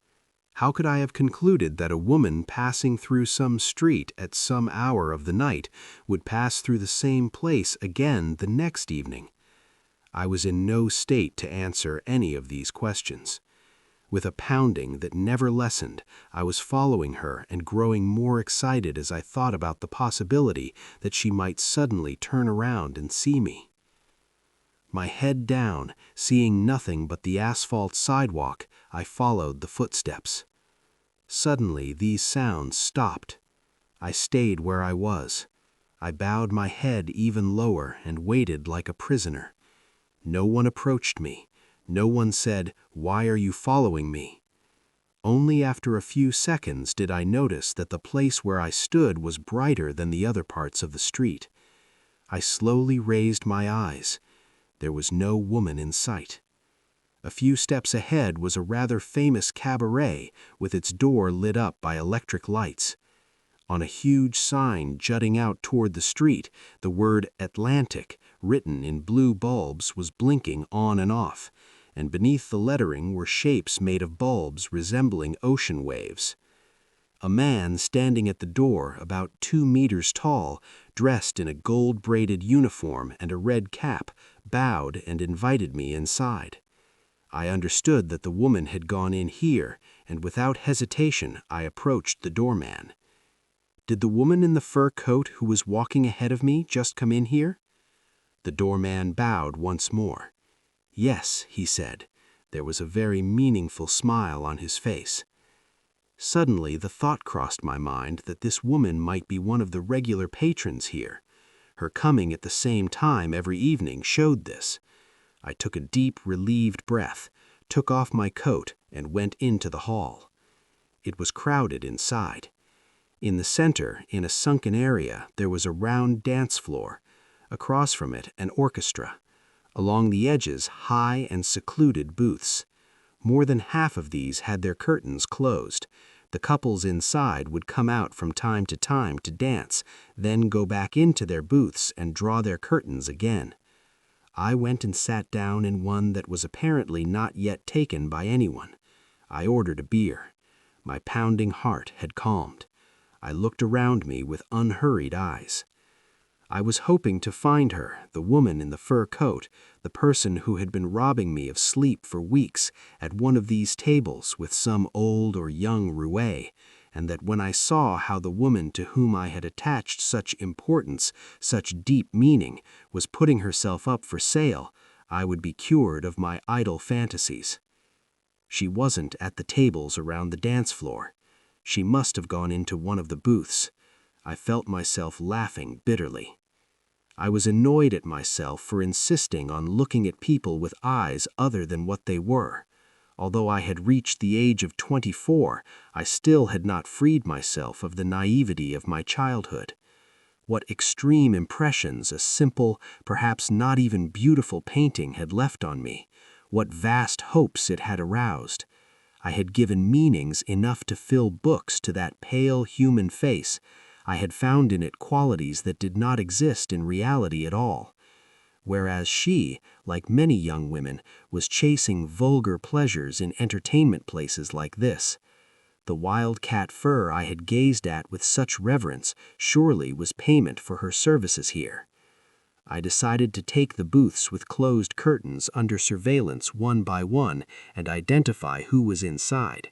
How could I have concluded that a woman passing through some street at some hour of the night would pass through the same place again the next evening? I was in no state to answer any of these questions. With a pounding that never lessened, I was following her and growing more excited as I thought about the possibility that she might suddenly turn around and see me. My head down, seeing nothing but the asphalt sidewalk, I followed the footsteps. Suddenly, these sounds stopped. I stayed where I was. I bowed my head even lower and waited like a prisoner. No one approached me. No one said, "Why are you following me?" Only after a few seconds did I notice that the place where I stood was brighter than the other parts of the street. I slowly raised my eyes. There was no woman in sight. A few steps ahead was a rather famous cabaret with its door lit up by electric lights. On a huge sign jutting out toward the street, the word Atlantic, written in blue bulbs, was blinking on and off, and beneath the lettering were shapes made of bulbs resembling ocean waves. A man standing at the door, about 2 meters tall, dressed in a gold-braided uniform and a red cap, bowed and invited me inside. I understood that the woman had gone in here, and without hesitation I approached the doorman. Did the woman in the fur coat who was walking ahead of me just come in here? The doorman bowed once more. "Yes," he said. There was a very meaningful smile on his face. Suddenly the thought crossed my mind that this woman might be one of the regular patrons here. Her coming at the same time every evening showed this. I took a deep, relieved breath, took off my coat, and went into the hall. It was crowded inside. In the center, in a sunken area, there was a round dance floor. Across from it, an orchestra. Along the edges, high and secluded booths. More than half of these had their curtains closed. The couples inside would come out from time to dance, then go back into their booths and draw their curtains again. I went and sat down in one that was apparently not yet taken by anyone. I ordered a beer. My pounding heart had calmed. I looked around me with unhurried eyes. I was hoping to find her, the woman in the fur coat, the person who had been robbing me of sleep for weeks, at one of these tables with some old or young roue, and that when I saw how the woman to whom I had attached such importance, such deep meaning, was putting herself up for sale, I would be cured of my idle fantasies. She wasn't at the tables around the dance floor. She must have gone into one of the booths. I felt myself laughing bitterly. I was annoyed at myself for insisting on looking at people with eyes other than what they were. Although I had reached the age of 24, I still had not freed myself of the naivety of my childhood. What extreme impressions a simple, perhaps not even beautiful painting had left on me. What vast hopes it had aroused. I had given meanings enough to fill books to that pale human face. I had found in it qualities that did not exist in reality at all. Whereas she, like many young women, was chasing vulgar pleasures in entertainment places like this. The wildcat fur I had gazed at with such reverence surely was payment for her services here. I decided to take the booths with closed curtains under surveillance one by one and identify who was inside.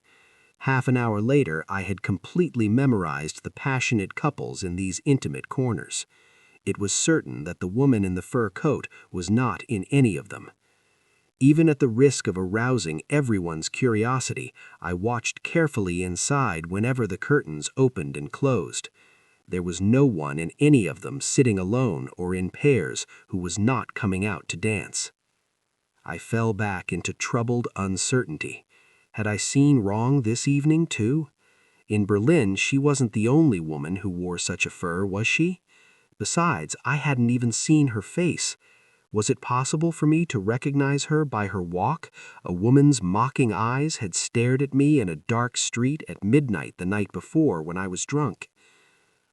Half an hour later, I had completely memorized the passionate couples in these intimate corners. It was certain that the woman in the fur coat was not in any of them. Even at the risk of arousing everyone's curiosity, I watched carefully inside whenever the curtains opened and closed. There was no one in any of them sitting alone or in pairs who was not coming out to dance. I fell back into troubled uncertainty. Had I seen wrong this evening, too? In Berlin, she wasn't the only woman who wore such a fur, was she? Besides, I hadn't even seen her face. Was it possible for me to recognize her by her walk? A woman's mocking eyes had stared at me in a dark street at midnight the night before when I was drunk.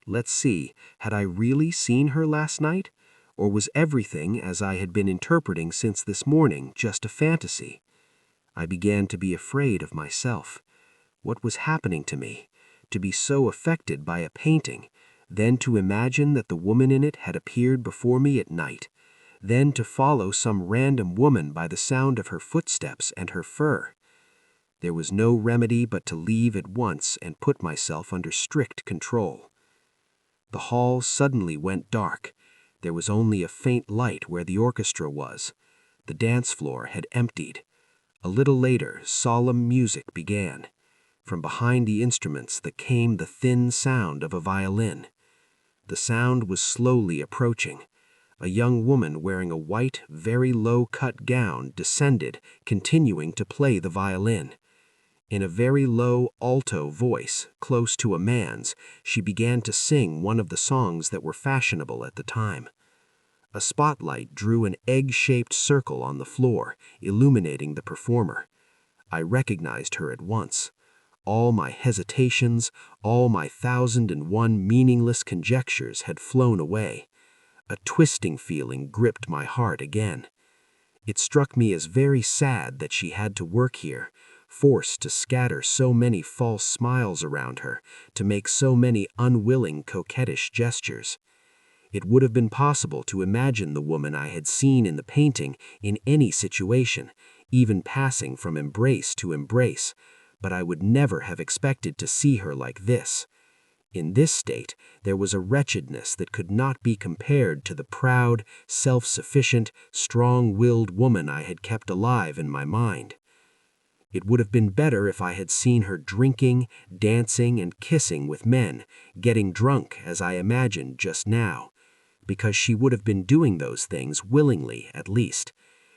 Let's see, had I really seen her last night? Or was everything, as I had been interpreting since this morning, just a fantasy? I began to be afraid of myself. What was happening to me? To be so affected by a painting, then to imagine that the woman in it had appeared before me at night, then to follow some random woman by the sound of her footsteps and her fur. There was no remedy but to leave at once and put myself under strict control. The hall suddenly went dark. There was only a faint light where the orchestra was. The dance floor had emptied. A little later, solemn music began. From behind the instruments there came the thin sound of a violin. The sound was slowly approaching. A young woman wearing a white, very low-cut gown descended, continuing to play the violin. In a very low alto voice, close to a man's, she began to sing one of the songs that were fashionable at the time. A spotlight drew an egg-shaped circle on the floor, illuminating the performer. I recognized her at once. All my hesitations, all my 1,001 meaningless conjectures had flown away. A twisting feeling gripped my heart again. It struck me as very sad that she had to work here, forced to scatter so many false smiles around her, to make so many unwilling coquettish gestures. It would have been possible to imagine the woman I had seen in the painting in any situation, even passing from embrace to embrace, but I would never have expected to see her like this. In this state, there was a wretchedness that could not be compared to the proud, self-sufficient, strong-willed woman I had kept alive in my mind. It would have been better if I had seen her drinking, dancing, and kissing with men, getting drunk as I imagined just now, because she would have been doing those things willingly, at least.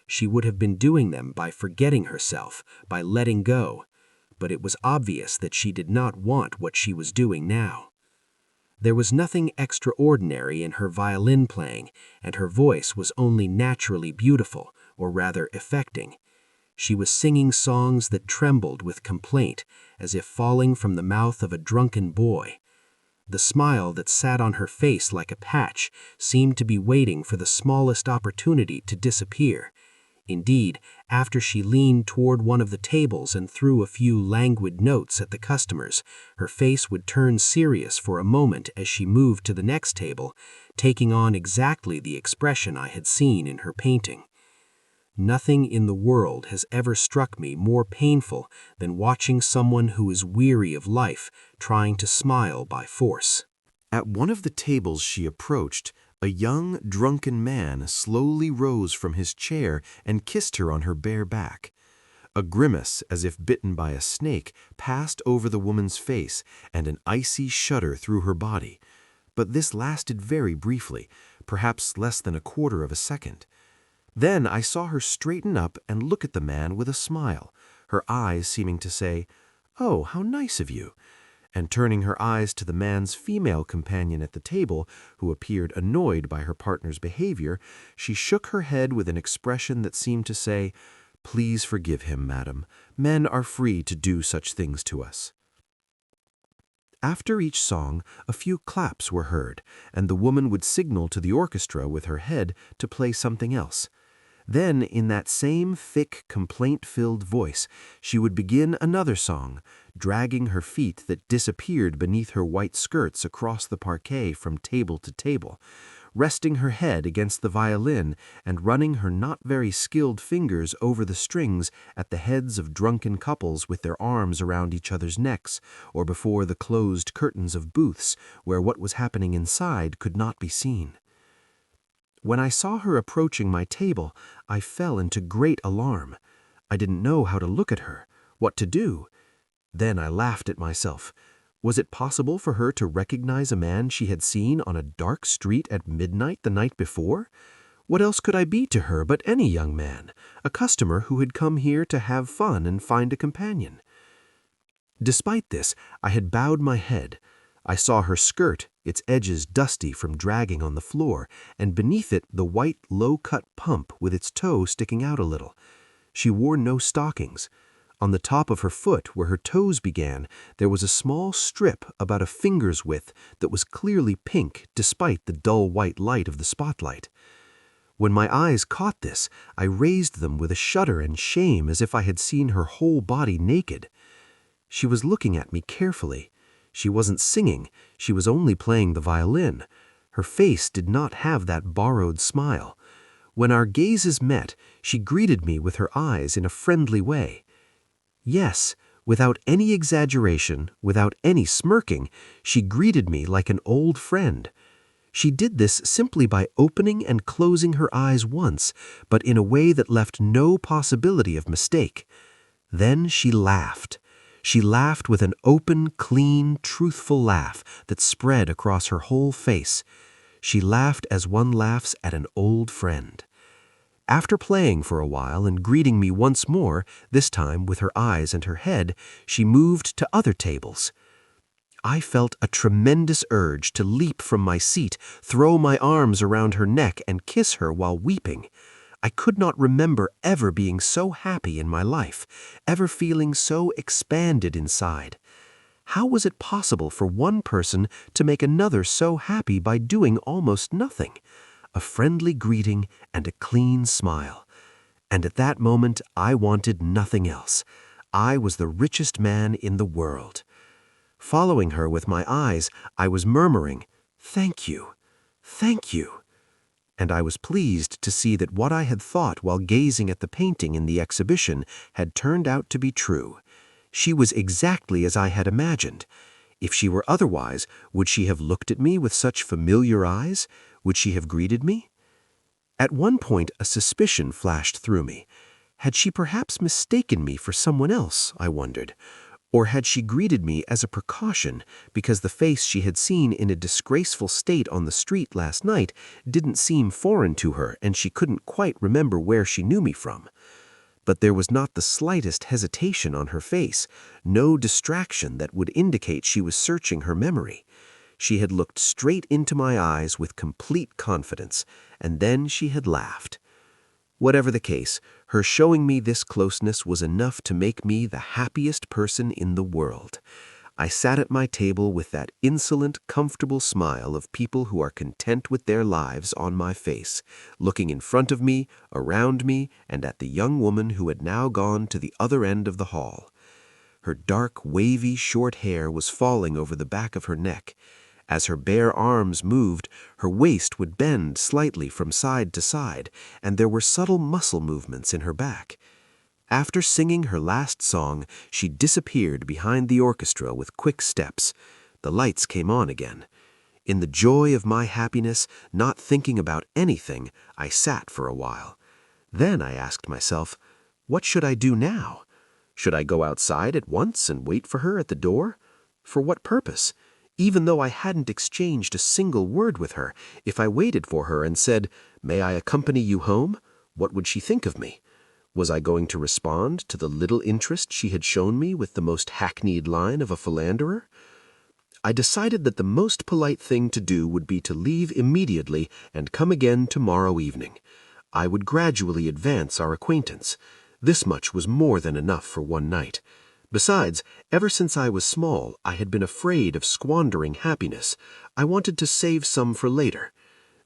She would have been doing them by forgetting herself, by letting go, but it was obvious that she did not want what she was doing now. There was nothing extraordinary in her violin playing, and her voice was only naturally beautiful, or rather affecting. She was singing songs that trembled with complaint, as if falling from the mouth of a drunken boy. The smile that sat on her face like a patch seemed to be waiting for the smallest opportunity to disappear. Indeed, after she leaned toward one of the tables and threw a few languid notes at the customers, her face would turn serious for a moment as she moved to the next table, taking on exactly the expression I had seen in her painting. Nothing in the world has ever struck me more painful than watching someone who is weary of life trying to smile by force. At one of the tables she approached, a young, drunken man slowly rose from his chair and kissed her on her bare back. A grimace, as if bitten by a snake, passed over the woman's face, and an icy shudder through her body. But this lasted very briefly, perhaps less than a quarter of a second. Then I saw her straighten up and look at the man with a smile, her eyes seeming to say, "Oh, how nice of you." And turning her eyes to the man's female companion at the table, who appeared annoyed by her partner's behavior, she shook her head with an expression that seemed to say, "Please forgive him, madam. Men are free to do such things to us." After each song, a few claps were heard, and the woman would signal to the orchestra with her head to play something else. Then, in that same thick, complaint-filled voice, she would begin another song, dragging her feet that disappeared beneath her white skirts across the parquet from table to table, resting her head against the violin and running her not very skilled fingers over the strings at the heads of drunken couples with their arms around each other's necks, or before the closed curtains of booths where what was happening inside could not be seen. When I saw her approaching my table, I fell into great alarm. I didn't know how to look at her, what to do. Then I laughed at myself. Was it possible for her to recognize a man she had seen on a dark street at midnight the night before? What else could I be to her but any young man, a customer who had come here to have fun and find a companion? Despite this, I had bowed my head. I saw her skirt, its edges dusty from dragging on the floor, and beneath it the white, low-cut pump with its toe sticking out a little. She wore no stockings. On the top of her foot, where her toes began, there was a small strip about a finger's width that was clearly pink despite the dull white light of the spotlight. When my eyes caught this, I raised them with a shudder and shame as if I had seen her whole body naked. She was looking at me carefully. She wasn't singing, she was only playing the violin. Her face did not have that borrowed smile. When our gazes met, she greeted me with her eyes in a friendly way. Yes, without any exaggeration, without any smirking, she greeted me like an old friend. She did this simply by opening and closing her eyes once, but in a way that left no possibility of mistake. Then she laughed. She laughed with an open, clean, truthful laugh that spread across her whole face. She laughed as one laughs at an old friend. After playing for a while and greeting me once more, this time with her eyes and her head, she moved to other tables. I felt a tremendous urge to leap from my seat, throw my arms around her neck, and kiss her while weeping. I could not remember ever being so happy in my life, ever feeling so expanded inside. How was it possible for one person to make another so happy by doing almost nothing? A friendly greeting and a clean smile. And at that moment, I wanted nothing else. I was the richest man in the world. Following her with my eyes, I was murmuring, "Thank you, thank you." And I was pleased to see that what I had thought while gazing at the painting in the exhibition had turned out to be true. She was exactly as I had imagined. If she were otherwise, would she have looked at me with such familiar eyes? Would she have greeted me? At one point, a suspicion flashed through me. Had she perhaps mistaken me for someone else, I wondered? Or had she greeted me as a precaution because the face she had seen in a disgraceful state on the street last night didn't seem foreign to her and she couldn't quite remember where she knew me from? But there was not the slightest hesitation on her face, no distraction that would indicate she was searching her memory. She had looked straight into my eyes with complete confidence, and then she had laughed. Whatever the case, her showing me this closeness was enough to make me the happiest person in the world. I sat at my table with that insolent, comfortable smile of people who are content with their lives on my face, looking in front of me, around me, and at the young woman who had now gone to the other end of the hall. Her dark, wavy, short hair was falling over the back of her neck. As her bare arms moved, her waist would bend slightly from side to side, and there were subtle muscle movements in her back. After singing her last song, she disappeared behind the orchestra with quick steps. The lights came on again. In the joy of my happiness, not thinking about anything, I sat for a while. Then I asked myself, what should I do now? Should I go outside at once and wait for her at the door? For what purpose? Even though I hadn't exchanged a single word with her, if I waited for her and said, "May I accompany you home?" what would she think of me? Was I going to respond to the little interest she had shown me with the most hackneyed line of a philanderer? I decided that the most polite thing to do would be to leave immediately and come again tomorrow evening. I would gradually advance our acquaintance. This much was more than enough for one night. Besides, ever since I was small, I had been afraid of squandering happiness. I wanted to save some for later.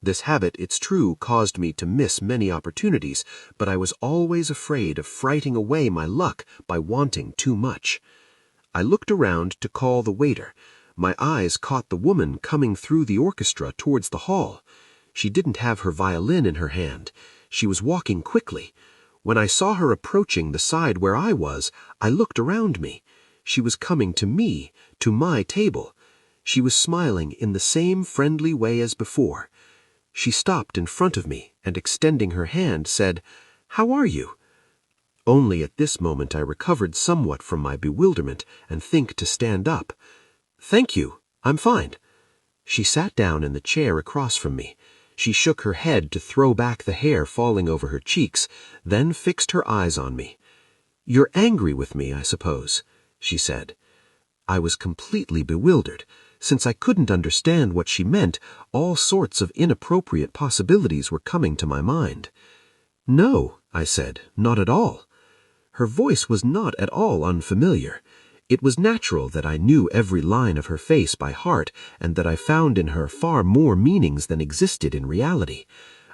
This habit, it's true, caused me to miss many opportunities, but I was always afraid of frightening away my luck by wanting too much. I looked around to call the waiter. My eyes caught the woman coming through the orchestra towards the hall. She didn't have her violin in her hand. She was walking quickly. When I saw her approaching the side where I was, I looked around me. She was coming to me, to my table. She was smiling in the same friendly way as before. She stopped in front of me and, extending her hand, said, "How are you?" Only at this moment I recovered somewhat from my bewilderment and think to stand up. "Thank you, I'm fine." She sat down in the chair across from me. She shook her head to throw back the hair falling over her cheeks, then fixed her eyes on me. "You're angry with me, I suppose," she said. I was completely bewildered. Since I couldn't understand what she meant, all sorts of inappropriate possibilities were coming to my mind. "No," I said, "not at all." Her voice was not at all unfamiliar. It was natural that I knew every line of her face by heart, and that I found in her far more meanings than existed in reality.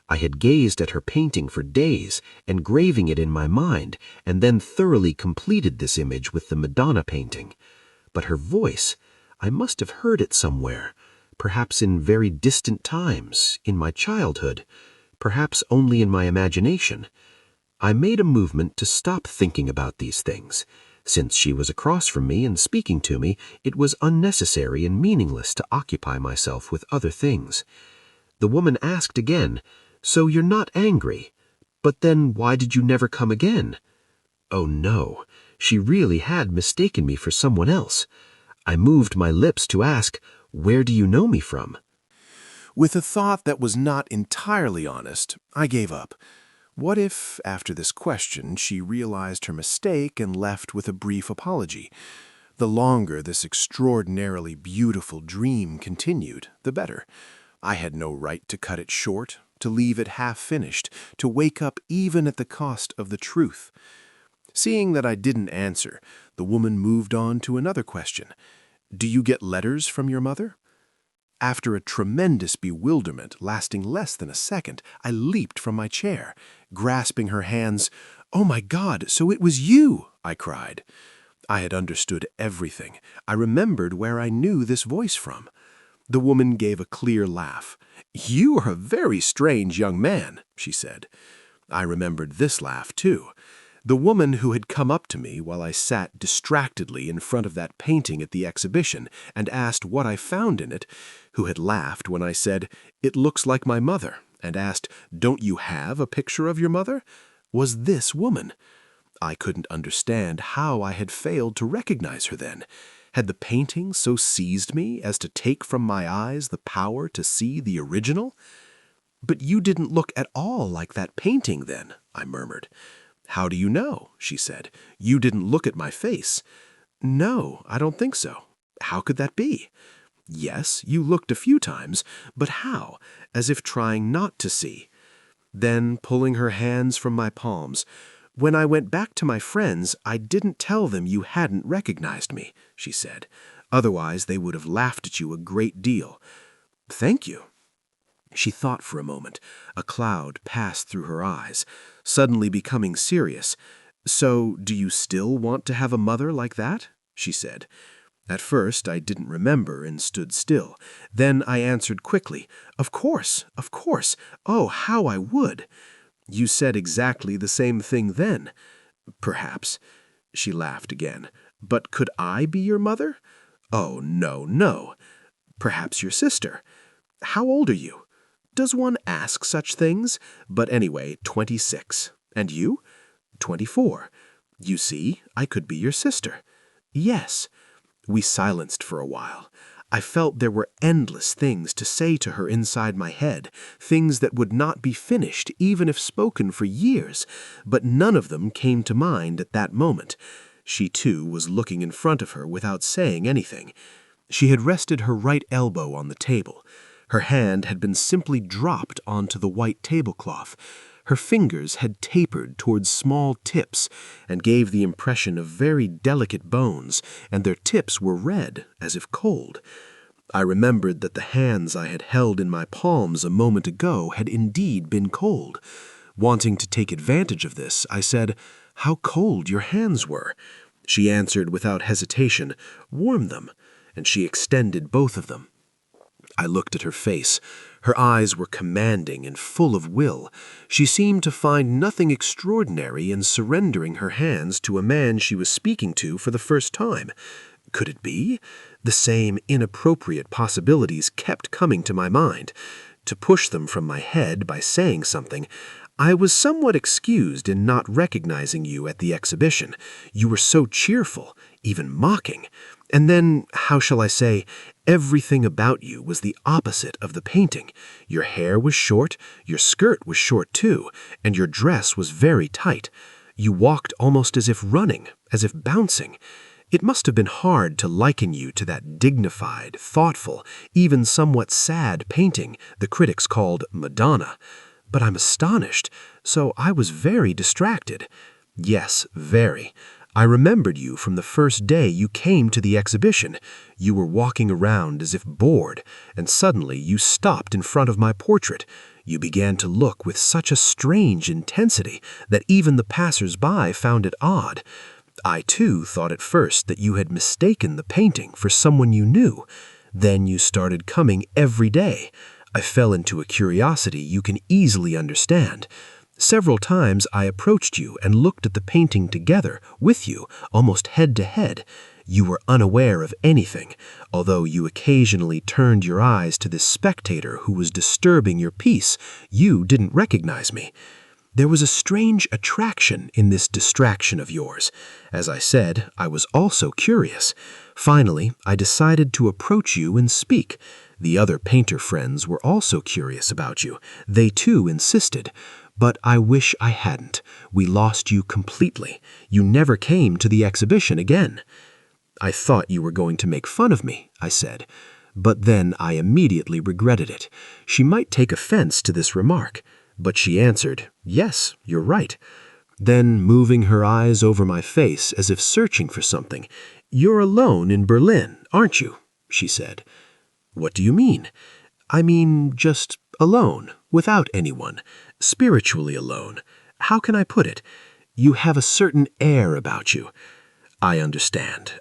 I had gazed at her painting for days, engraving it in my mind, and then thoroughly completed this image with the Madonna painting. But her voice, I must have heard it somewhere, perhaps in very distant times, in my childhood, perhaps only in my imagination. I made a movement to stop thinking about these things. Since she was across from me and speaking to me, it was unnecessary and meaningless to occupy myself with other things. The woman asked again, "So you're not angry? But then why did you never come again?" Oh no, she really had mistaken me for someone else. I moved my lips to ask, "Where do you know me from?" With a thought that was not entirely honest, I gave up. What if, after this question, she realized her mistake and left with a brief apology? The longer this extraordinarily beautiful dream continued, the better. I had no right to cut it short, to leave it half-finished, to wake up even at the cost of the truth. Seeing that I didn't answer, the woman moved on to another question. "Do you get letters from your mother?" After a tremendous bewilderment lasting less than a second, I leaped from my chair. Grasping her hands, "Oh my God, so it was you!" I cried. I had understood everything. I remembered where I knew this voice from. The woman gave a clear laugh. "You are a very strange young man," she said. I remembered this laugh, too. The woman who had come up to me while I sat distractedly in front of that painting at the exhibition and asked what I found in it, who had laughed when I said, "It looks like my mother," and asked, "Don't you have a picture of your mother?" was this woman. I couldn't understand how I had failed to recognize her then. Had the painting so seized me as to take from my eyes the power to see the original? "But you didn't look at all like that painting then," I murmured. "How do you know?" she said. "You didn't look at my face." "No, I don't think so. How could that be?" "Yes, you looked a few times, but how? As if trying not to see." Then, pulling her hands from my palms, "When I went back to my friends, I didn't tell them you hadn't recognized me," she said. "Otherwise, they would have laughed at you a great deal." "Thank you." She thought for a moment. A cloud passed through her eyes, suddenly becoming serious. "So, do you still want to have a mother like that?" she said. At first, I didn't remember and stood still. Then I answered quickly, "Of course, of course. Oh, how I would." "You said exactly the same thing then." "Perhaps." She laughed again. "But could I be your mother?" "Oh, no, no." "Perhaps your sister." "How old are you?" "Does one ask such things?" "But anyway, 26. And you?" 24. "You see, I could be your sister." "Yes." We silenced for a while. I felt there were endless things to say to her inside my head, things that would not be finished even if spoken for years, but none of them came to mind at that moment. She, too, was looking in front of her without saying anything. She had rested her right elbow on the table. Her hand had been simply dropped onto the white tablecloth. Her fingers had tapered towards small tips and gave the impression of very delicate bones, and their tips were red, as if cold. I remembered that the hands I had held in my palms a moment ago had indeed been cold. Wanting to take advantage of this, I said, "How cold your hands were." She answered without hesitation, "Warm them," and she extended both of them. I looked at her face. Her eyes were commanding and full of will. She seemed to find nothing extraordinary in surrendering her hands to a man she was speaking to for the first time. Could it be? The same inappropriate possibilities kept coming to my mind. To push them from my head by saying something, "I was somewhat excused in not recognizing you at the exhibition. You were so cheerful, even mocking. And then, how shall I say, everything about you was the opposite of the painting. Your hair was short, your skirt was short too, and your dress was very tight. You walked almost as if running, as if bouncing. It must have been hard to liken you to that dignified, thoughtful, even somewhat sad painting the critics called Madonna. But I'm astonished, so I was very distracted." "Yes, very. I remembered you from the first day you came to the exhibition. You were walking around as if bored, and suddenly you stopped in front of my portrait. You began to look with such a strange intensity that even the passers-by found it odd. I, too, thought at first that you had mistaken the painting for someone you knew. Then you started coming every day. I fell into a curiosity you can easily understand. Several times I approached you and looked at the painting together, with you, almost head to head. You were unaware of anything, although you occasionally turned your eyes to this spectator who was disturbing your peace. You didn't recognize me. There was a strange attraction in this distraction of yours. As I said, I was also curious. Finally, I decided to approach you and speak. The other painter friends were also curious about you. They too insisted. But I wish I hadn't. We lost you completely. You never came to the exhibition again." "I thought you were going to make fun of me," I said. But then I immediately regretted it. She might take offense to this remark. But she answered, "Yes, you're right." Then, moving her eyes over my face as if searching for something, "You're alone in Berlin, aren't you?" she said. "What do you mean?" "I mean just alone, without anyone, spiritually alone. How can I put it? You have a certain air about you." I understand.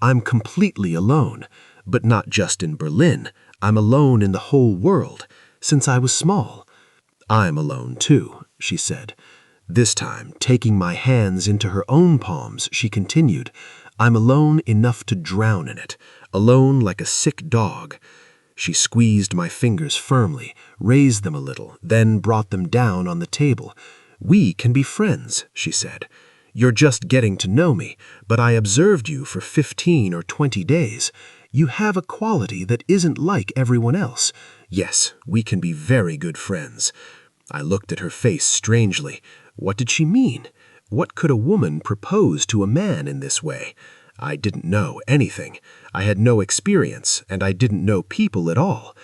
I'm completely alone, but not just in Berlin. I'm alone in the whole world, since I was small." "I'm alone too," she said. This time, taking my hands into her own palms, she continued, "I'm alone enough to drown in it, alone like a sick dog." She squeezed my fingers firmly, raised them a little, then brought them down on the table. "We can be friends," she said. "You're just getting to know me, but I observed you for 15 or 20 days. You have a quality that isn't like everyone else. Yes, we can be very good friends." I looked at her face strangely. What did she mean? What could a woman propose to a man in this way? I didn't know anything. I had no experience, and I didn't know people at all.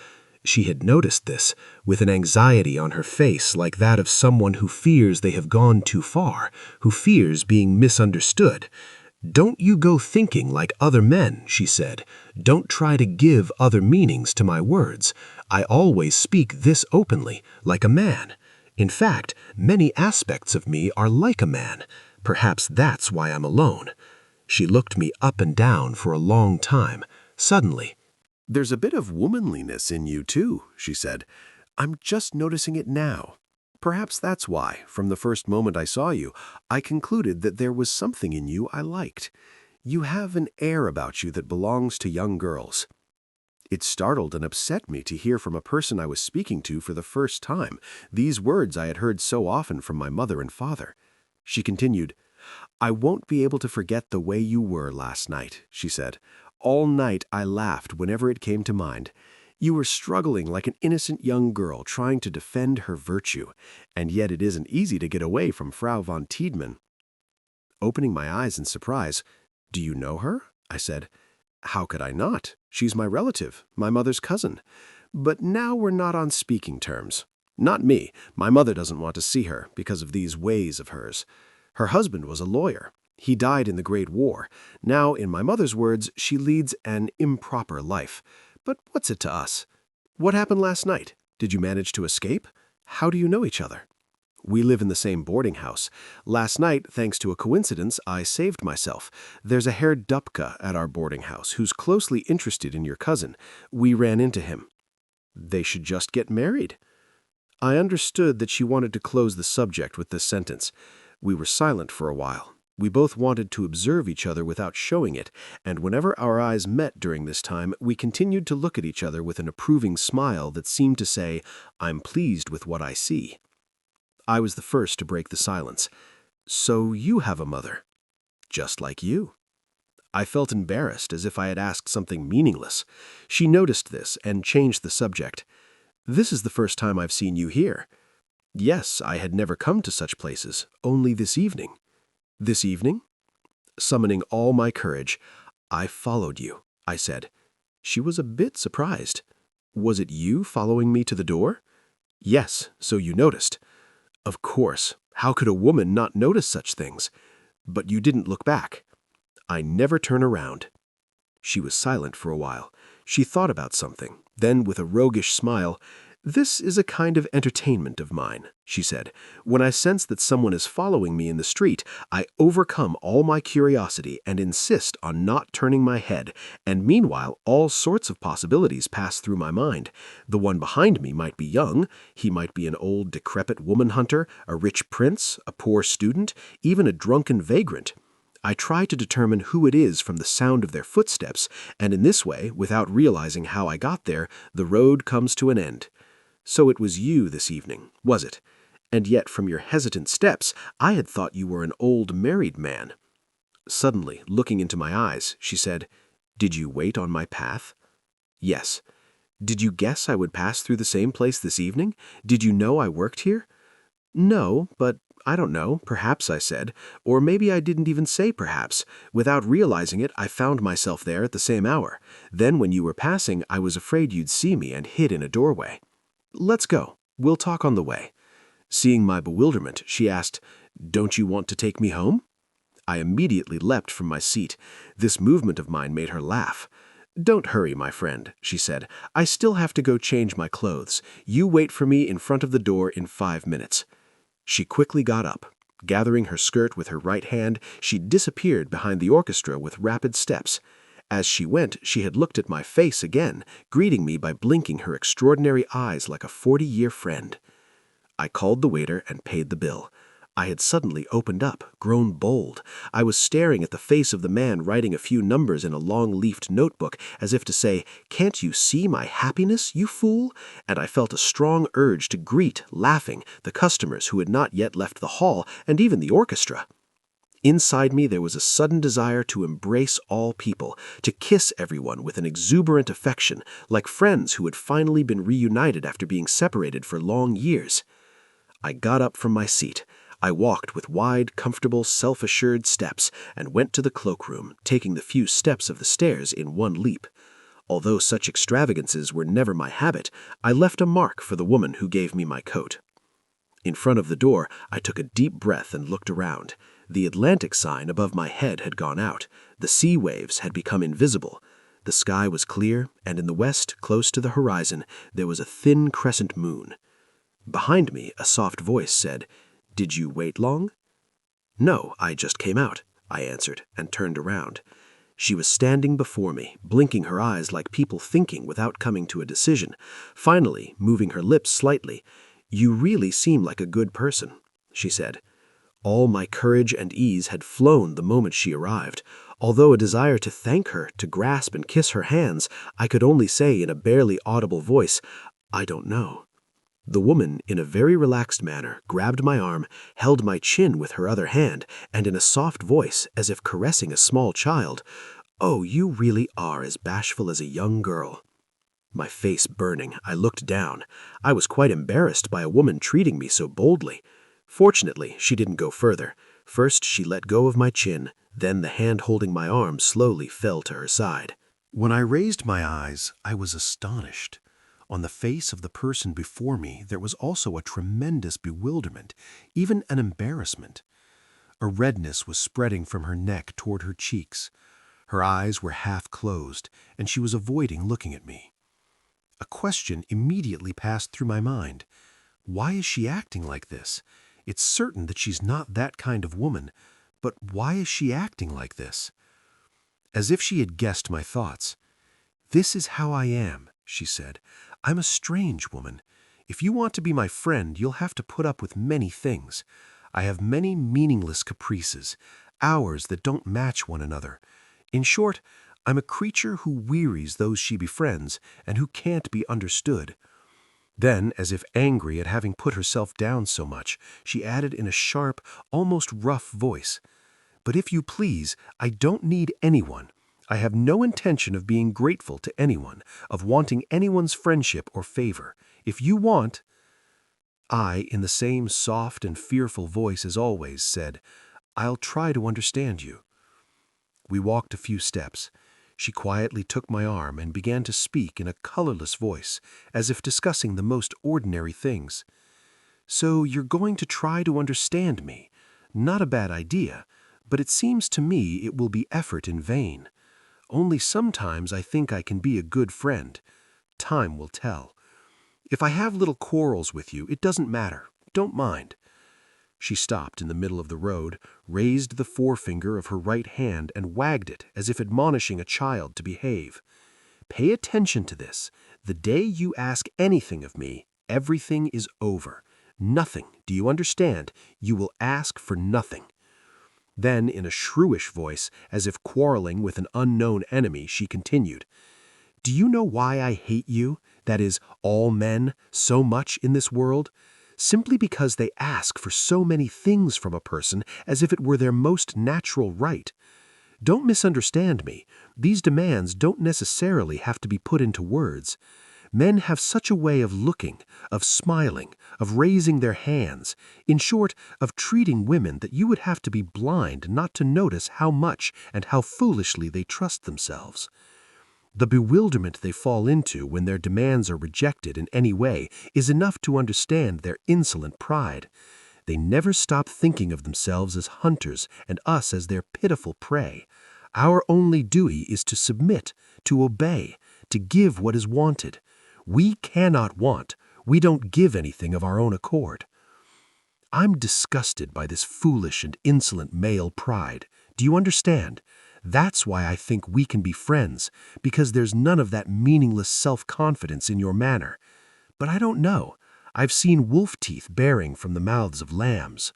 She had noticed this, with an anxiety on her face like that of someone who fears they have gone too far, who fears being misunderstood. "Don't you go thinking like other men," she said. "Don't try to give other meanings to my words. I always speak this openly, like a man. In fact, many aspects of me are like a man. Perhaps that's why I'm alone." She looked me up and down for a long time. Suddenly, "There's a bit of womanliness in you, too," she said. "I'm just noticing it now. Perhaps that's why, from the first moment I saw you, I concluded that there was something in you I liked. You have an air about you that belongs to young girls." It startled and upset me to hear from a person I was speaking to for the first time these words I had heard so often from my mother and father. She continued, "I won't be able to forget the way you were last night," she said. "All night I laughed whenever it came to mind. You were struggling like an innocent young girl trying to defend her virtue, and yet it isn't easy to get away from Frau von Tiedemann." Opening my eyes in surprise, "Do you know her?" I said. "How could I not? She's my relative, my mother's cousin. But now we're not on speaking terms. Not me. My mother doesn't want to see her because of these ways of hers. Her husband was a lawyer. He died in the Great War. Now, in my mother's words, she leads an improper life. But what's it to us? What happened last night? Did you manage to escape? How do you know each other?" "We live in the same boarding house. Last night, thanks to a coincidence, I saved myself. There's a Herr Dupke at our boarding house who's closely interested in your cousin. We ran into him." "They should just get married." I understood that she wanted to close the subject with this sentence. We were silent for a while. We both wanted to observe each other without showing it, and whenever our eyes met during this time, we continued to look at each other with an approving smile that seemed to say, "I'm pleased with what I see." I was the first to break the silence. "So you have a mother?" "Just like you." I felt embarrassed, as if I had asked something meaningless. She noticed this and changed the subject. "This is the first time I've seen you here." "Yes, I had never come to such places, only this evening." "This evening?" Summoning all my courage, "I followed you," I said. She was a bit surprised. "Was it you following me to the door?" "Yes, so you noticed." "Of course. How could a woman not notice such things? But you didn't look back." "I never turn around." She was silent for a while. She thought about something. Then, with a roguish smile, "This is a kind of entertainment of mine," she said. "When I sense that someone is following me in the street, I overcome all my curiosity and insist on not turning my head, and meanwhile all sorts of possibilities pass through my mind. The one behind me might be young, he might be an old decrepit woman hunter, a rich prince, a poor student, even a drunken vagrant. I try to determine who it is from the sound of their footsteps, and in this way, without realizing how I got there, the road comes to an end. So it was you this evening, was it? And yet from your hesitant steps, I had thought you were an old married man." Suddenly, looking into my eyes, she said, "Did you wait on my path?" "Yes." "Did you guess I would pass through the same place this evening? Did you know I worked here?" "No, but I don't know, perhaps," I said, "or maybe I didn't even say perhaps. Without realizing it, I found myself there at the same hour. Then when you were passing, I was afraid you'd see me and hid in a doorway." "Let's go. We'll talk on the way." Seeing my bewilderment, she asked, "Don't you want to take me home?" I immediately leapt from my seat. This movement of mine made her laugh. "Don't hurry, my friend," she said. "I still have to go change my clothes. You wait for me in front of the door in 5 minutes." She quickly got up. Gathering her skirt with her right hand, she disappeared behind the orchestra with rapid steps. As she went, she had looked at my face again, greeting me by blinking her extraordinary eyes like a 40-year friend. I called the waiter and paid the bill. I had suddenly opened up, grown bold. I was staring at the face of the man writing a few numbers in a long-leafed notebook, as if to say, "Can't you see my happiness, you fool?" And I felt a strong urge to greet, laughing, the customers who had not yet left the hall, and even the orchestra. Inside me there was a sudden desire to embrace all people, to kiss everyone with an exuberant affection, like friends who had finally been reunited after being separated for long years. I got up from my seat. I walked with wide, comfortable, self-assured steps and went to the cloakroom, taking the few steps of the stairs in one leap. Although such extravagances were never my habit, I left a mark for the woman who gave me my coat. In front of the door, I took a deep breath and looked around. The Atlantic sign above my head had gone out. The sea waves had become invisible. The sky was clear, and in the west, close to the horizon, there was a thin crescent moon. Behind me, a soft voice said, "Did you wait long?" "No, I just came out," I answered, and turned around. She was standing before me, blinking her eyes like people thinking without coming to a decision. Finally, moving her lips slightly, "You really seem like a good person," she said. All my courage and ease had flown the moment she arrived. Although a desire to thank her, to grasp and kiss her hands, I could only say in a barely audible voice, "I don't know." The woman, in a very relaxed manner, grabbed my arm, held my chin with her other hand, and in a soft voice, as if caressing a small child, "Oh, you really are as bashful as a young girl." My face burning, I looked down. I was quite embarrassed by a woman treating me so boldly. Fortunately, she didn't go further. First, she let go of my chin, then the hand holding my arm slowly fell to her side. When I raised my eyes, I was astonished. On the face of the person before me, there was also a tremendous bewilderment, even an embarrassment. A redness was spreading from her neck toward her cheeks. Her eyes were half closed, and she was avoiding looking at me. A question immediately passed through my mind. Why is she acting like this? It's certain that she's not that kind of woman, but why is she acting like this? As if she had guessed my thoughts. "This is how I am," she said. "I'm a strange woman. If you want to be my friend, you'll have to put up with many things. I have many meaningless caprices, hours that don't match one another. In short, I'm a creature who wearies those she befriends and who can't be understood." Then, as if angry at having put herself down so much, she added in a sharp, almost rough voice, "But if you please, I don't need anyone. I have no intention of being grateful to anyone, of wanting anyone's friendship or favor. If you want—" I, in the same soft and fearful voice as always, said, "I'll try to understand you." We walked a few steps. She quietly took my arm and began to speak in a colorless voice, as if discussing the most ordinary things. "So you're going to try to understand me. Not a bad idea, but it seems to me it will be effort in vain. Only sometimes I think I can be a good friend. Time will tell. If I have little quarrels with you, it doesn't matter. Don't mind." She stopped in the middle of the road, raised the forefinger of her right hand and wagged it as if admonishing a child to behave. "Pay attention to this. The day you ask anything of me, everything is over. Nothing, do you understand? You will ask for nothing." Then, in a shrewish voice, as if quarreling with an unknown enemy, she continued, "Do you know why I hate you, that is, all men, so much in this world? Simply because they ask for so many things from a person as if it were their most natural right. Don't misunderstand me. These demands don't necessarily have to be put into words. Men have such a way of looking, of smiling, of raising their hands, in short, of treating women that you would have to be blind not to notice how much and how foolishly they trust themselves. The bewilderment they fall into when their demands are rejected in any way is enough to understand their insolent pride. They never stop thinking of themselves as hunters and us as their pitiful prey. Our only duty is to submit, to obey, to give what is wanted. We cannot want. We don't give anything of our own accord. I'm disgusted by this foolish and insolent male pride. Do you understand? That's why I think we can be friends, because there's none of that meaningless self-confidence in your manner. But I don't know. I've seen wolf teeth bearing from the mouths of lambs."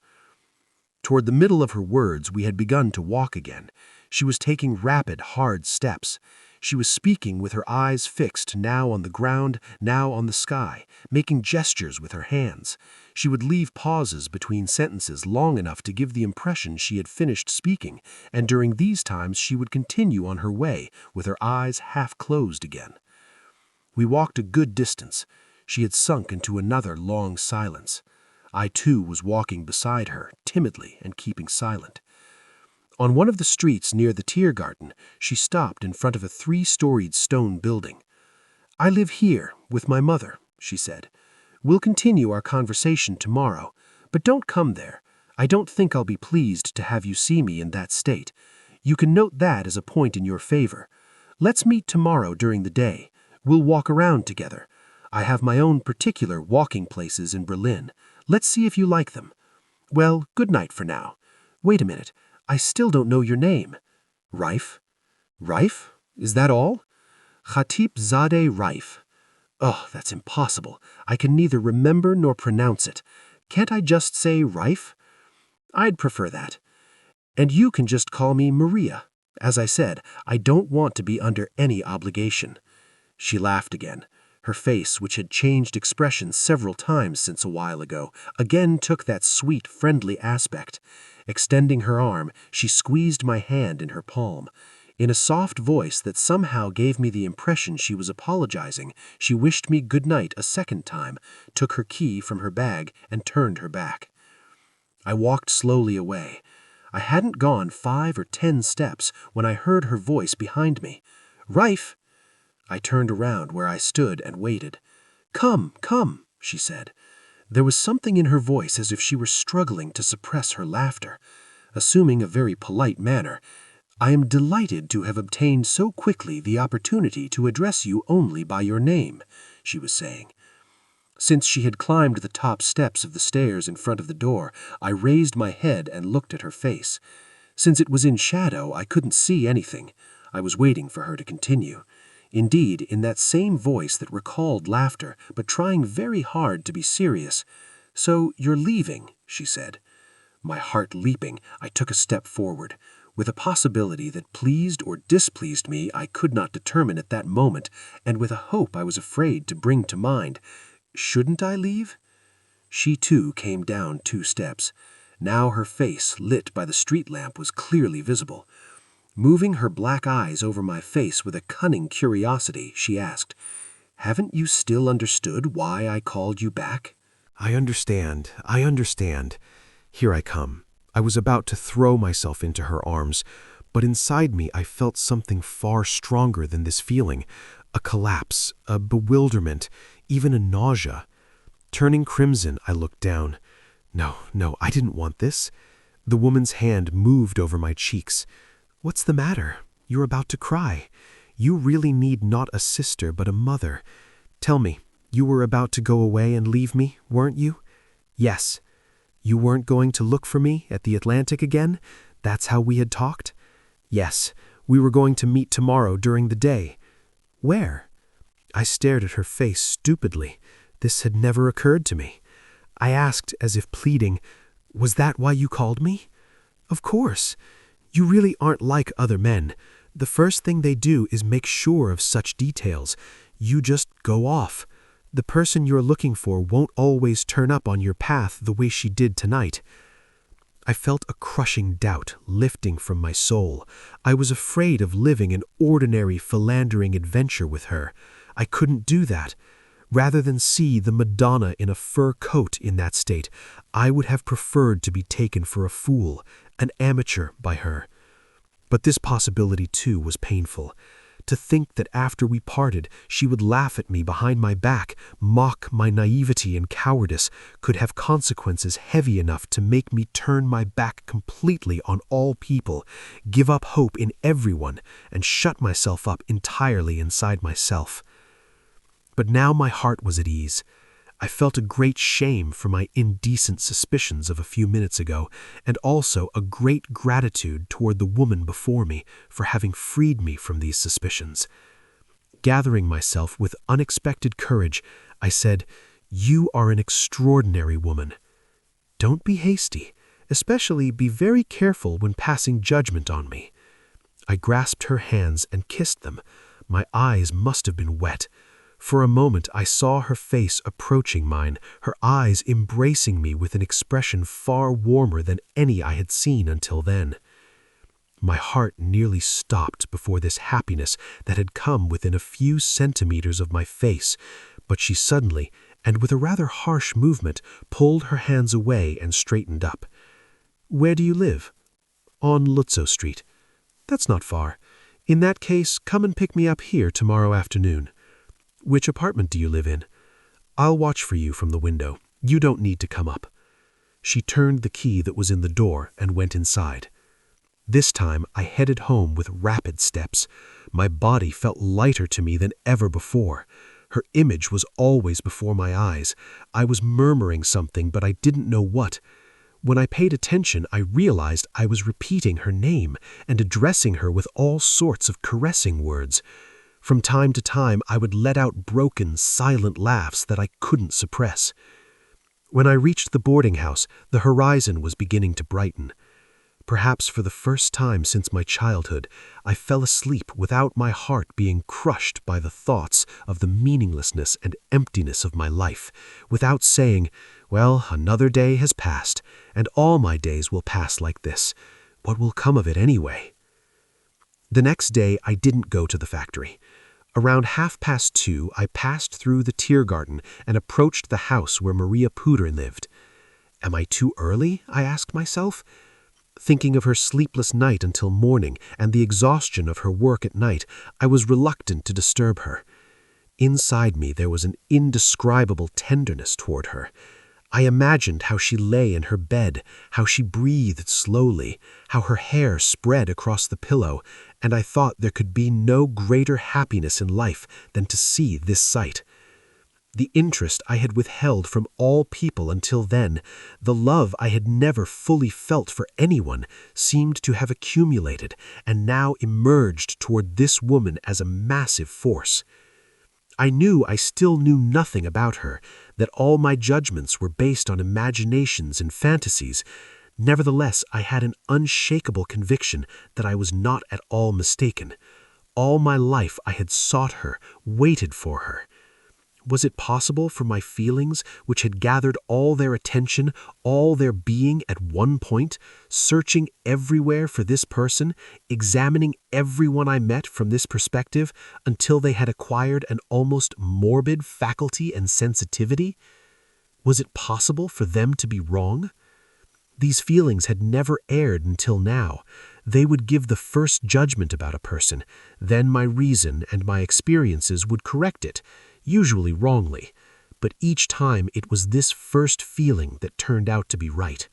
Toward the middle of her words, we had begun to walk again. She was taking rapid, hard steps. She was speaking with her eyes fixed now on the ground, now on the sky, making gestures with her hands. She would leave pauses between sentences long enough to give the impression she had finished speaking, and during these times she would continue on her way, with her eyes half closed again. We walked a good distance. She had sunk into another long silence. I, too, was walking beside her, timidly and keeping silent. On one of the streets near the Tiergarten, she stopped in front of a 3-storied stone building. "I live here with my mother," she said. "We'll continue our conversation tomorrow, but don't come there. I don't think I'll be pleased to have you see me in that state. You can note that as a point in your favor. Let's meet tomorrow during the day. We'll walk around together. I have my own particular walking places in Berlin. Let's see if you like them. Well, good night for now. Wait a minute. I still don't know your name." "Raif." "Raif? Is that all?" "Khatibzadeh Raif." "Oh, that's impossible. I can neither remember nor pronounce it. Can't I just say Raif?" "I'd prefer that. And you can just call me Maria. As I said, I don't want to be under any obligation." She laughed again. Her face, which had changed expression several times since a while ago, again took that sweet, friendly aspect. Extending her arm, she squeezed my hand in her palm. In a soft voice that somehow gave me the impression she was apologizing, she wished me good night a second time, took her key from her bag, and turned her back. I walked slowly away. I hadn't gone 5 or 10 steps when I heard her voice behind me. "Raif!" I turned around where I stood and waited. "Come, come," she said. There was something in her voice as if she were struggling to suppress her laughter. Assuming a very polite manner, "I am delighted to have obtained so quickly the opportunity to address you only by your name," she was saying. Since she had climbed the top steps of the stairs in front of the door, I raised my head and looked at her face. Since it was in shadow, I couldn't see anything. I was waiting for her to continue. Indeed, in that same voice that recalled laughter, but trying very hard to be serious. "So you're leaving," she said. My heart leaping, I took a step forward. With a possibility that pleased or displeased me I could not determine at that moment, and with a hope I was afraid to bring to mind. Shouldn't I leave? She too came down 2 steps. Now her face, lit by the street lamp, was clearly visible. Moving her black eyes over my face with a cunning curiosity, she asked, "Haven't you still understood why I called you back?" I understand. Here I come." I was about to throw myself into her arms, but inside me I felt something far stronger than this feeling, a collapse, a bewilderment, even a nausea. Turning crimson, I looked down. No, I didn't want this. The woman's hand moved over my cheeks. "What's the matter? You're about to cry. You really need not a sister but a mother. Tell me, you were about to go away and leave me, weren't you?" "Yes." "You weren't going to look for me at the Atlantic again? That's how we had talked?" "Yes, we were going to meet tomorrow during the day." "Where?" I stared at her face stupidly. This had never occurred to me. I asked, as if pleading, "Was that why you called me?" "Of course. You really aren't like other men. The first thing they do is make sure of such details. You just go off. The person you're looking for won't always turn up on your path the way she did tonight." I felt a crushing doubt lifting from my soul. I was afraid of living an ordinary philandering adventure with her. I couldn't do that. Rather than see the Madonna in a fur coat in that state, I would have preferred to be taken for a fool, an amateur by her. But this possibility too was painful. To think that after we parted, she would laugh at me behind my back, mock my naivety and cowardice, could have consequences heavy enough to make me turn my back completely on all people, give up hope in everyone, and shut myself up entirely inside myself. But now my heart was at ease. I felt a great shame for my indecent suspicions of a few minutes ago, and also a great gratitude toward the woman before me for having freed me from these suspicions. Gathering myself with unexpected courage, I said, "You are an extraordinary woman. Don't be hasty, especially be very careful when passing judgment on me." I grasped her hands and kissed them. My eyes must have been wet. For a moment I saw her face approaching mine, her eyes embracing me with an expression far warmer than any I had seen until then. My heart nearly stopped before this happiness that had come within a few centimeters of my face, but she suddenly, and with a rather harsh movement, pulled her hands away and straightened up. "Where do you live?" On Lutzow Street. That's not far. In that case, come and pick me up here tomorrow afternoon. Which apartment do you live in? I'll watch for you from the window. You don't need to come up. She turned the key that was in the door and went inside. This time I headed home with rapid steps. My body felt lighter to me than ever before. Her image was always before my eyes. I was murmuring something, but I didn't know what. When I paid attention, I realized I was repeating her name and addressing her with all sorts of caressing words. From time to time, I would let out broken, silent laughs that I couldn't suppress. When I reached the boarding house, the horizon was beginning to brighten. Perhaps for the first time since my childhood, I fell asleep without my heart being crushed by the thoughts of the meaninglessness and emptiness of my life, without saying, well, another day has passed, and all my days will pass like this. What will come of it anyway? The next day, I didn't go to the factory. Around 2:30, I passed through the Tiergarten and approached the house where Maria Puder lived. Am I too early? I asked myself. Thinking of her sleepless night until morning and the exhaustion of her work at night, I was reluctant to disturb her. Inside me there was an indescribable tenderness toward her. I imagined how she lay in her bed, how she breathed slowly, how her hair spread across the pillow, and I thought there could be no greater happiness in life than to see this sight. The interest I had withheld from all people until then, the love I had never fully felt for anyone, seemed to have accumulated and now emerged toward this woman as a massive force. I knew I still knew nothing about her, that all my judgments were based on imaginations and fantasies. Nevertheless, I had an unshakable conviction that I was not at all mistaken. All my life I had sought her, waited for her. Was it possible for my feelings, which had gathered all their attention, all their being at one point, searching everywhere for this person, examining everyone I met from this perspective, until they had acquired an almost morbid faculty and sensitivity? Was it possible for them to be wrong? These feelings had never erred until now. They would give the first judgment about a person, then my reason and my experiences would correct it, usually wrongly, but each time it was this first feeling that turned out to be right.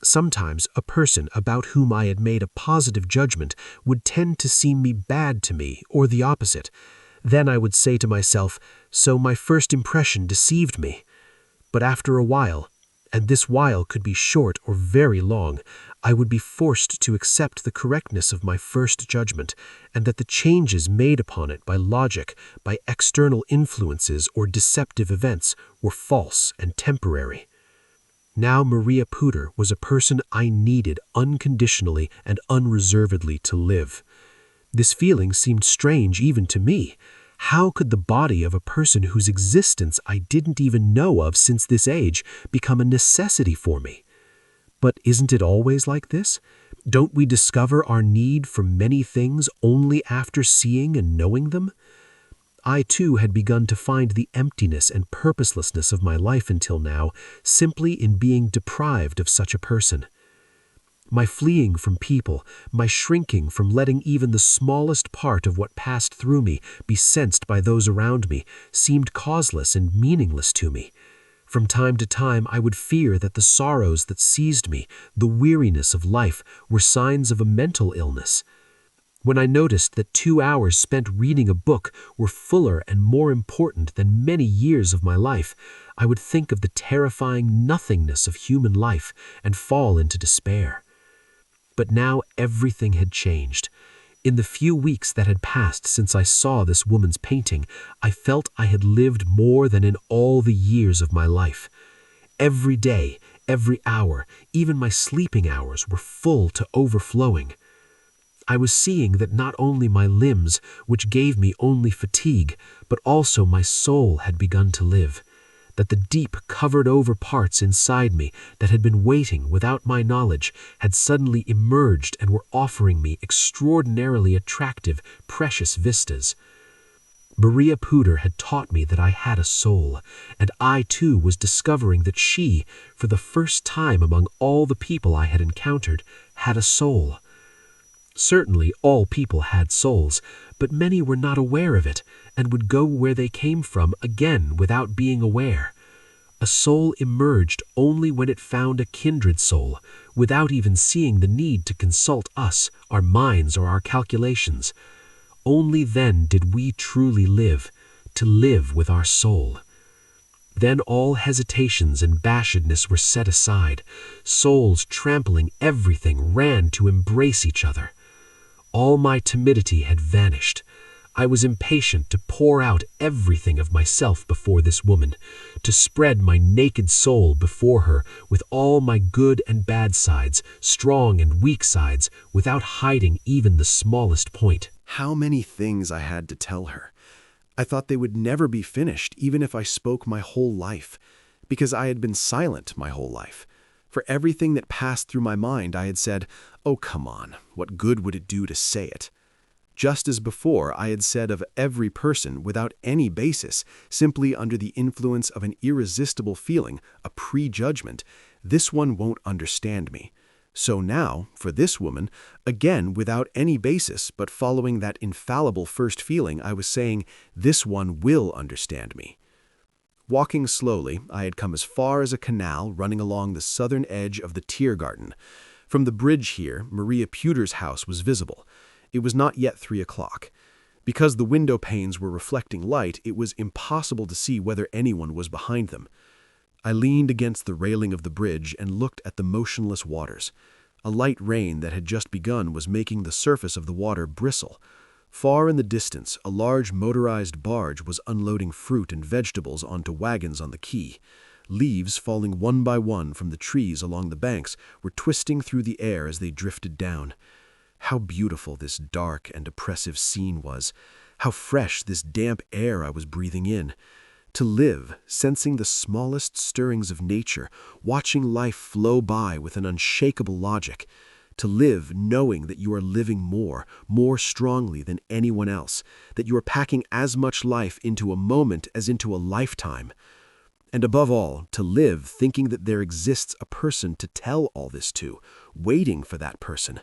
Sometimes a person about whom I had made a positive judgment would tend to seem bad to me, or the opposite. Then I would say to myself, so my first impression deceived me. But after a while, and this while could be short or very long, I would be forced to accept the correctness of my first judgment, and that the changes made upon it by logic, by external influences or deceptive events, were false and temporary. Now Maria Puder was a person I needed unconditionally and unreservedly to live. This feeling seemed strange even to me. How could the body of a person whose existence I didn't even know of since this age become a necessity for me? But isn't it always like this? Don't we discover our need for many things only after seeing and knowing them? I too had begun to find the emptiness and purposelessness of my life until now simply in being deprived of such a person. My fleeing from people, my shrinking from letting even the smallest part of what passed through me be sensed by those around me, seemed causeless and meaningless to me. From time to time I would fear that the sorrows that seized me, the weariness of life, were signs of a mental illness. When I noticed that 2 hours spent reading a book were fuller and more important than many years of my life, I would think of the terrifying nothingness of human life and fall into despair. But now everything had changed. In the few weeks that had passed since I saw this woman's painting, I felt I had lived more than in all the years of my life. Every day, every hour, even my sleeping hours were full to overflowing. I was seeing that not only my limbs, which gave me only fatigue, but also my soul had begun to live. That the deep covered-over parts inside me that had been waiting without my knowledge had suddenly emerged and were offering me extraordinarily attractive, precious vistas. Maria Puder had taught me that I had a soul, and I too was discovering that she, for the first time among all the people I had encountered, had a soul. Certainly all people had souls, but many were not aware of it and would go where they came from again without being aware. A soul emerged only when it found a kindred soul, without even seeing the need to consult us, our minds, or our calculations. Only then did we truly live, to live with our soul. Then all hesitations and bashedness were set aside. Souls trampling everything ran to embrace each other. All my timidity had vanished. I was impatient to pour out everything of myself before this woman, to spread my naked soul before her with all my good and bad sides, strong and weak sides, without hiding even the smallest point. How many things I had to tell her. I thought they would never be finished, even if I spoke my whole life, because I had been silent my whole life. For everything that passed through my mind, I had said, "Oh, come on, what good would it do to say it?" Just as before, I had said of every person without any basis, simply under the influence of an irresistible feeling, a prejudgment, "This one won't understand me." So now, for this woman, again without any basis, but following that infallible first feeling, I was saying, "This one will understand me." Walking slowly, I had come as far as a canal running along the southern edge of the Tiergarten. From the bridge here, Maria Puder's house was visible. It was not yet 3 o'clock. Because the window panes were reflecting light, it was impossible to see whether anyone was behind them. I leaned against the railing of the bridge and looked at the motionless waters. A light rain that had just begun was making the surface of the water bristle. Far in the distance, a large motorized barge was unloading fruit and vegetables onto wagons on the quay. Leaves falling one by one from the trees along the banks were twisting through the air as they drifted down. How beautiful this dark and oppressive scene was. How fresh this damp air I was breathing in. To live, sensing the smallest stirrings of nature, watching life flow by with an unshakable logic. To live knowing that you are living more strongly than anyone else, that you are packing as much life into a moment as into a lifetime. And above all, to live thinking that there exists a person to tell all this to, waiting for that person.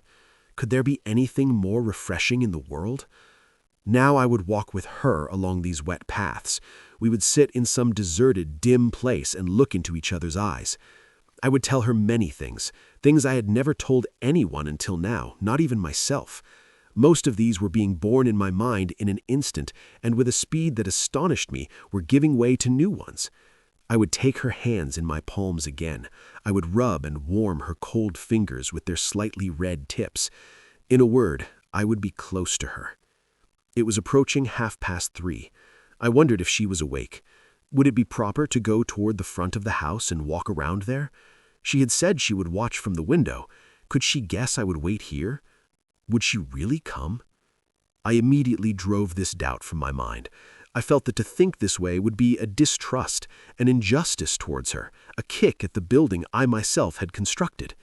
Could there be anything more refreshing in the world? Now I would walk with her along these wet paths. We would sit in some deserted, dim place and look into each other's eyes. I would tell her many things I had never told anyone until now, not even myself. Most of these were being born in my mind in an instant, and with a speed that astonished me, were giving way to new ones. I would take her hands in my palms again. I would rub and warm her cold fingers with their slightly red tips. In a word, I would be close to her. It was approaching 3:30. I wondered if she was awake. Would it be proper to go toward the front of the house and walk around there? She had said she would watch from the window. Could she guess I would wait here? Would she really come? I immediately drove this doubt from my mind. I felt that to think this way would be a distrust, an injustice towards her, a kick at the building I myself had constructed.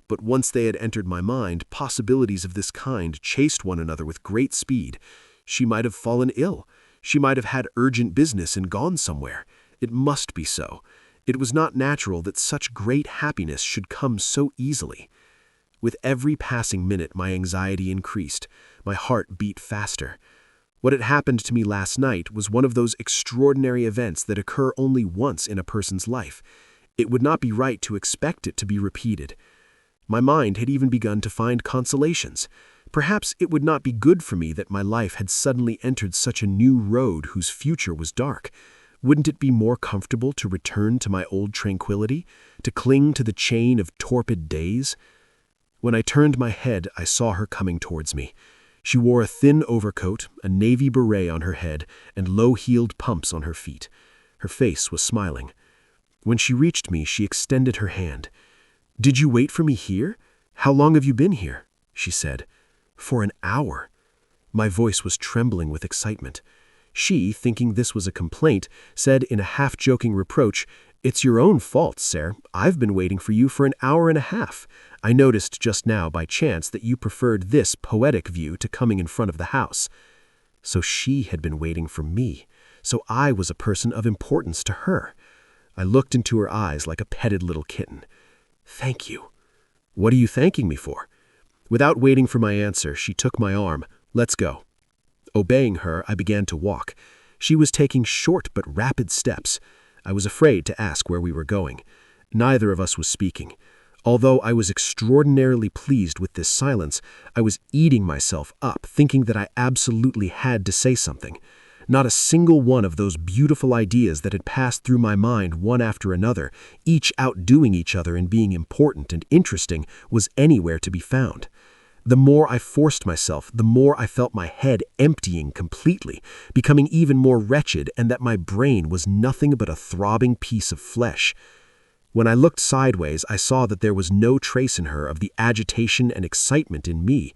But once they had entered my mind, possibilities of this kind chased one another with great speed. She might have fallen ill. She might have had urgent business and gone somewhere. It must be so. It was not natural that such great happiness should come so easily. With every passing minute, my anxiety increased. My heart beat faster. What had happened to me last night was one of those extraordinary events that occur only once in a person's life. It would not be right to expect it to be repeated. My mind had even begun to find consolations. Perhaps it would not be good for me that my life had suddenly entered such a new road whose future was dark. Wouldn't it be more comfortable to return to my old tranquility, to cling to the chain of torpid days? When I turned my head, I saw her coming towards me. She wore a thin overcoat, a navy beret on her head, and low-heeled pumps on her feet. Her face was smiling. When she reached me, she extended her hand. "Did you wait for me here? How long have you been here?" she said. "For an hour." My voice was trembling with excitement. She, thinking this was a complaint, said in a half-joking reproach, "It's your own fault, sir. I've been waiting for you for an hour and a half. I noticed just now by chance that you preferred this poetic view to coming in front of the house." So she had been waiting for me. So I was a person of importance to her. I looked into her eyes like a petted little kitten. "Thank you." What are you thanking me for? Without waiting for my answer, she took my arm. Let's go. Obeying her, I began to walk. She was taking short but rapid steps. I was afraid to ask where we were going. Neither of us was speaking. Although I was extraordinarily pleased with this silence, I was eating myself up, thinking that I absolutely had to say something. Not a single one of those beautiful ideas that had passed through my mind one after another, each outdoing each other in being important and interesting, was anywhere to be found. The more I forced myself, the more I felt my head emptying completely, becoming even more wretched, and that my brain was nothing but a throbbing piece of flesh. When I looked sideways, I saw that there was no trace in her of the agitation and excitement in me.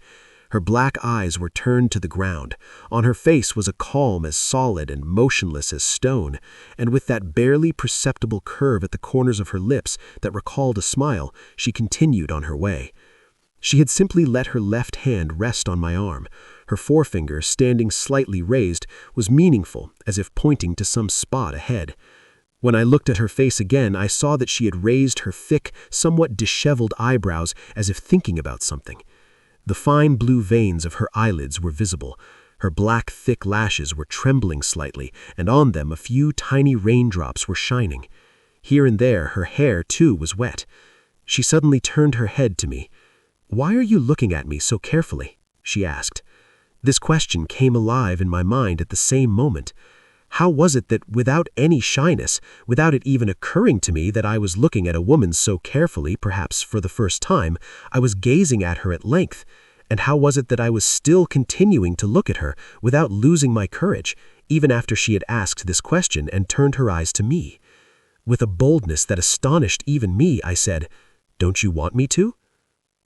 Her black eyes were turned to the ground. On her face was a calm as solid and motionless as stone, and with that barely perceptible curve at the corners of her lips that recalled a smile, she continued on her way. She had simply let her left hand rest on my arm. Her forefinger, standing slightly raised, was meaningful, as if pointing to some spot ahead. When I looked at her face again, I saw that she had raised her thick, somewhat disheveled eyebrows as if thinking about something. The fine blue veins of her eyelids were visible. Her black, thick lashes were trembling slightly, and on them a few tiny raindrops were shining. Here and there, her hair, too, was wet. She suddenly turned her head to me. "Why are you looking at me so carefully?" she asked. This question came alive in my mind at the same moment. How was it that, without any shyness, without it even occurring to me that I was looking at a woman so carefully, perhaps for the first time, I was gazing at her at length? And how was it that I was still continuing to look at her, without losing my courage, even after she had asked this question and turned her eyes to me? With a boldness that astonished even me, I said, "Don't you want me to?"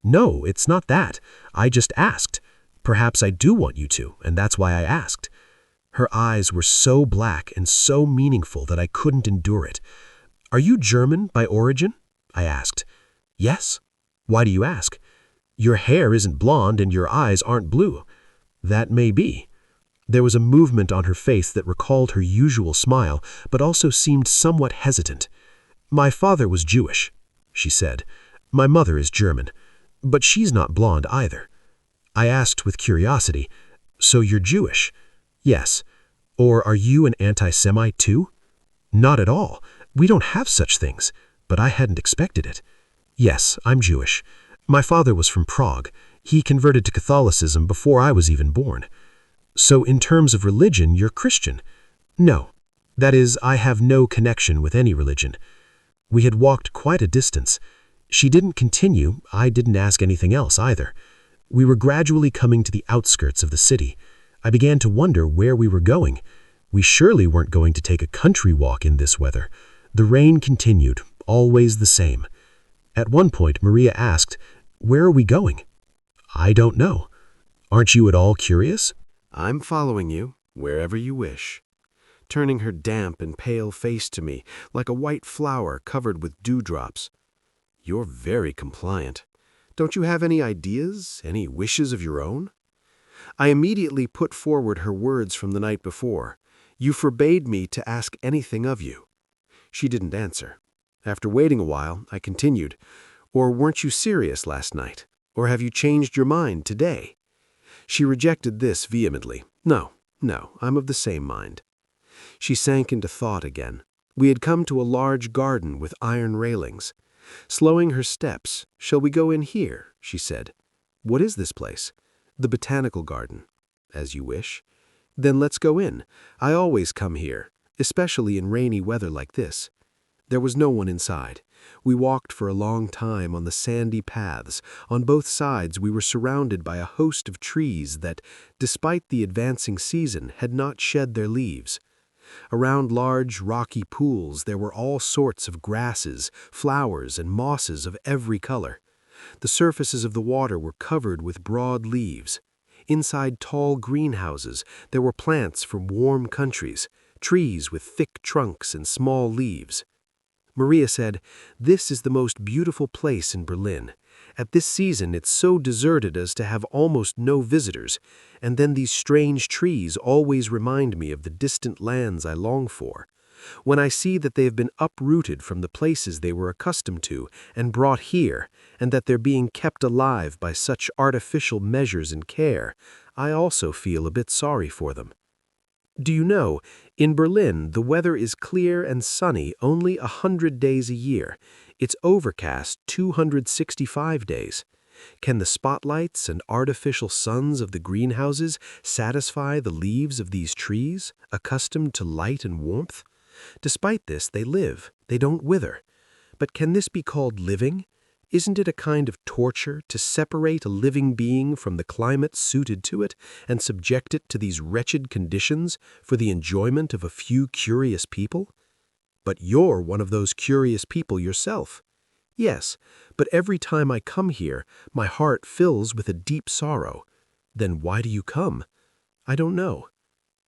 "No, it's not that. I just asked. Perhaps I do want you to, and that's why I asked." Her eyes were so black and so meaningful that I couldn't endure it. "Are you German by origin?" I asked. "Yes." "Why do you ask?" "Your hair isn't blonde and your eyes aren't blue." "That may be." There was a movement on her face that recalled her usual smile, but also seemed somewhat hesitant. "My father was Jewish," she said. "My mother is German. But she's not blonde either." I asked with curiosity, "So you're Jewish?" "Yes." "Or are you an anti-Semite too?" "Not at all. We don't have such things." But I hadn't expected it. "Yes, I'm Jewish. My father was from Prague. He converted to Catholicism before I was even born." "So in terms of religion, you're Christian?" "No. That is, I have no connection with any religion." We had walked quite a distance. She didn't continue. I didn't ask anything else either. We were gradually coming to the outskirts of the city. I began to wonder where we were going. We surely weren't going to take a country walk in this weather. The rain continued, always the same. At one point, Maria asked, "Where are we going?" "I don't know." "Aren't you at all curious?" "I'm following you, wherever you wish." Turning her damp and pale face to me, like a white flower covered with dewdrops. "You're very compliant. Don't you have any ideas, any wishes of your own?" I immediately put forward her words from the night before. "You forbade me to ask anything of you." She didn't answer. After waiting a while, I continued, "Or weren't you serious last night? Or have you changed your mind today?" She rejected this vehemently. "No, I'm of the same mind." She sank into thought again. We had come to a large garden with iron railings. Slowing her steps, "Shall we go in here?" she said. "What is this place?" "The botanical garden." "As you wish." "Then let's go in. I always come here, especially in rainy weather like this." There was no one inside. We walked for a long time on the sandy paths. On both sides we were surrounded by a host of trees that, despite the advancing season, had not shed their leaves. Around large, rocky pools there were all sorts of grasses, flowers, and mosses of every color. The surfaces of the water were covered with broad leaves. Inside tall greenhouses there were plants from warm countries, trees with thick trunks and small leaves. Maria said, "This is the most beautiful place in Berlin. At this season it's so deserted as to have almost no visitors, and then these strange trees always remind me of the distant lands I long for. When I see that they have been uprooted from the places they were accustomed to and brought here, and that they're being kept alive by such artificial measures and care, I also feel a bit sorry for them. Do you know, in Berlin, the weather is clear and sunny only 100 days a year. It's overcast 265 days. Can the spotlights and artificial suns of the greenhouses satisfy the leaves of these trees, accustomed to light and warmth? Despite this, they live. They don't wither. But can this be called living? Isn't it a kind of torture to separate a living being from the climate suited to it and subject it to these wretched conditions for the enjoyment of a few curious people? But you're one of those curious people yourself. Yes, but every time I come here, my heart fills with a deep sorrow. Then why do you come? I don't know.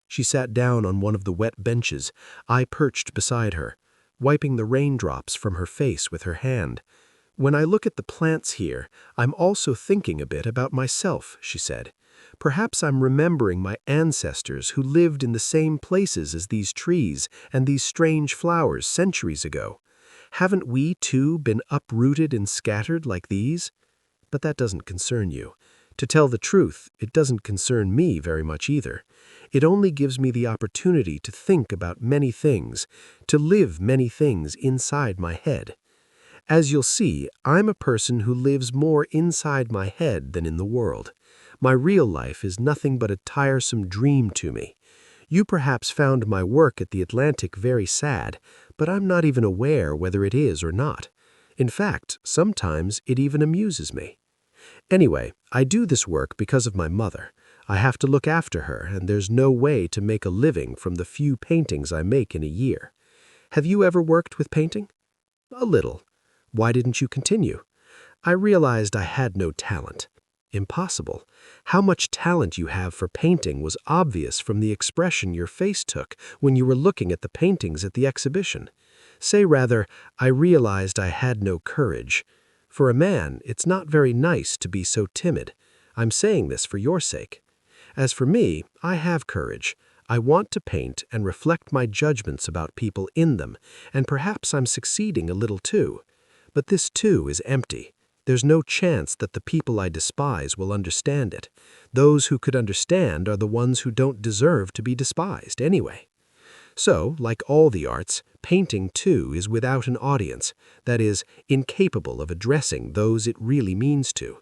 She sat down on one of the wet benches, I perched beside her, wiping the raindrops from her face with her hand. When I look at the plants here, I'm also thinking a bit about myself, she said. Perhaps I'm remembering my ancestors who lived in the same places as these trees and these strange flowers centuries ago. Haven't we, too, been uprooted and scattered like these? But that doesn't concern you. To tell the truth, it doesn't concern me very much either. It only gives me the opportunity to think about many things, to live many things inside my head. As you'll see, I'm a person who lives more inside my head than in the world. My real life is nothing but a tiresome dream to me. You perhaps found my work at the Atlantic very sad, but I'm not even aware whether it is or not. In fact, sometimes it even amuses me. Anyway, I do this work because of my mother. I have to look after her, and there's no way to make a living from the few paintings I make in a year. Have you ever worked with painting? A little. Why didn't you continue? I realized I had no talent. Impossible. How much talent you have for painting was obvious from the expression your face took when you were looking at the paintings at the exhibition. Say rather, I realized I had no courage. For a man, it's not very nice to be so timid. I'm saying this for your sake. As for me, I have courage. I want to paint and reflect my judgments about people in them, and perhaps I'm succeeding a little too. But this too is empty. There's no chance that the people I despise will understand it. Those who could understand are the ones who don't deserve to be despised anyway. So, like all the arts, painting too is without an audience, that is, incapable of addressing those it really means to.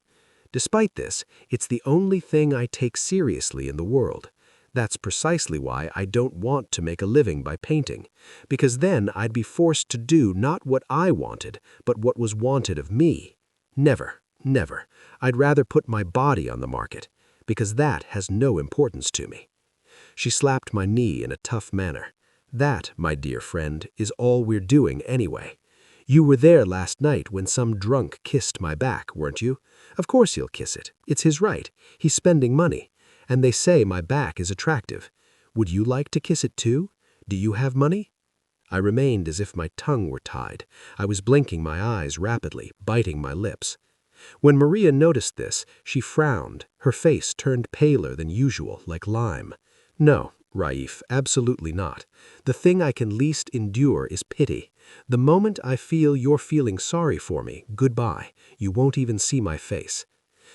Despite this, it's the only thing I take seriously in the world. That's precisely why I don't want to make a living by painting, because then I'd be forced to do not what I wanted, but what was wanted of me. Never, never. I'd rather put my body on the market, because that has no importance to me. She slapped my knee in a tough manner. That, my dear friend, is all we're doing anyway. You were there last night when some drunk kissed my back, weren't you? Of course he'll kiss it. It's his right. He's spending money. And they say my back is attractive. Would you like to kiss it too? Do you have money? I remained as if my tongue were tied. I was blinking my eyes rapidly, biting my lips. When Maria noticed this, she frowned. Her face turned paler than usual, like lime. No, Raif, absolutely not. The thing I can least endure is pity. The moment I feel you're feeling sorry for me, goodbye. You won't even see my face.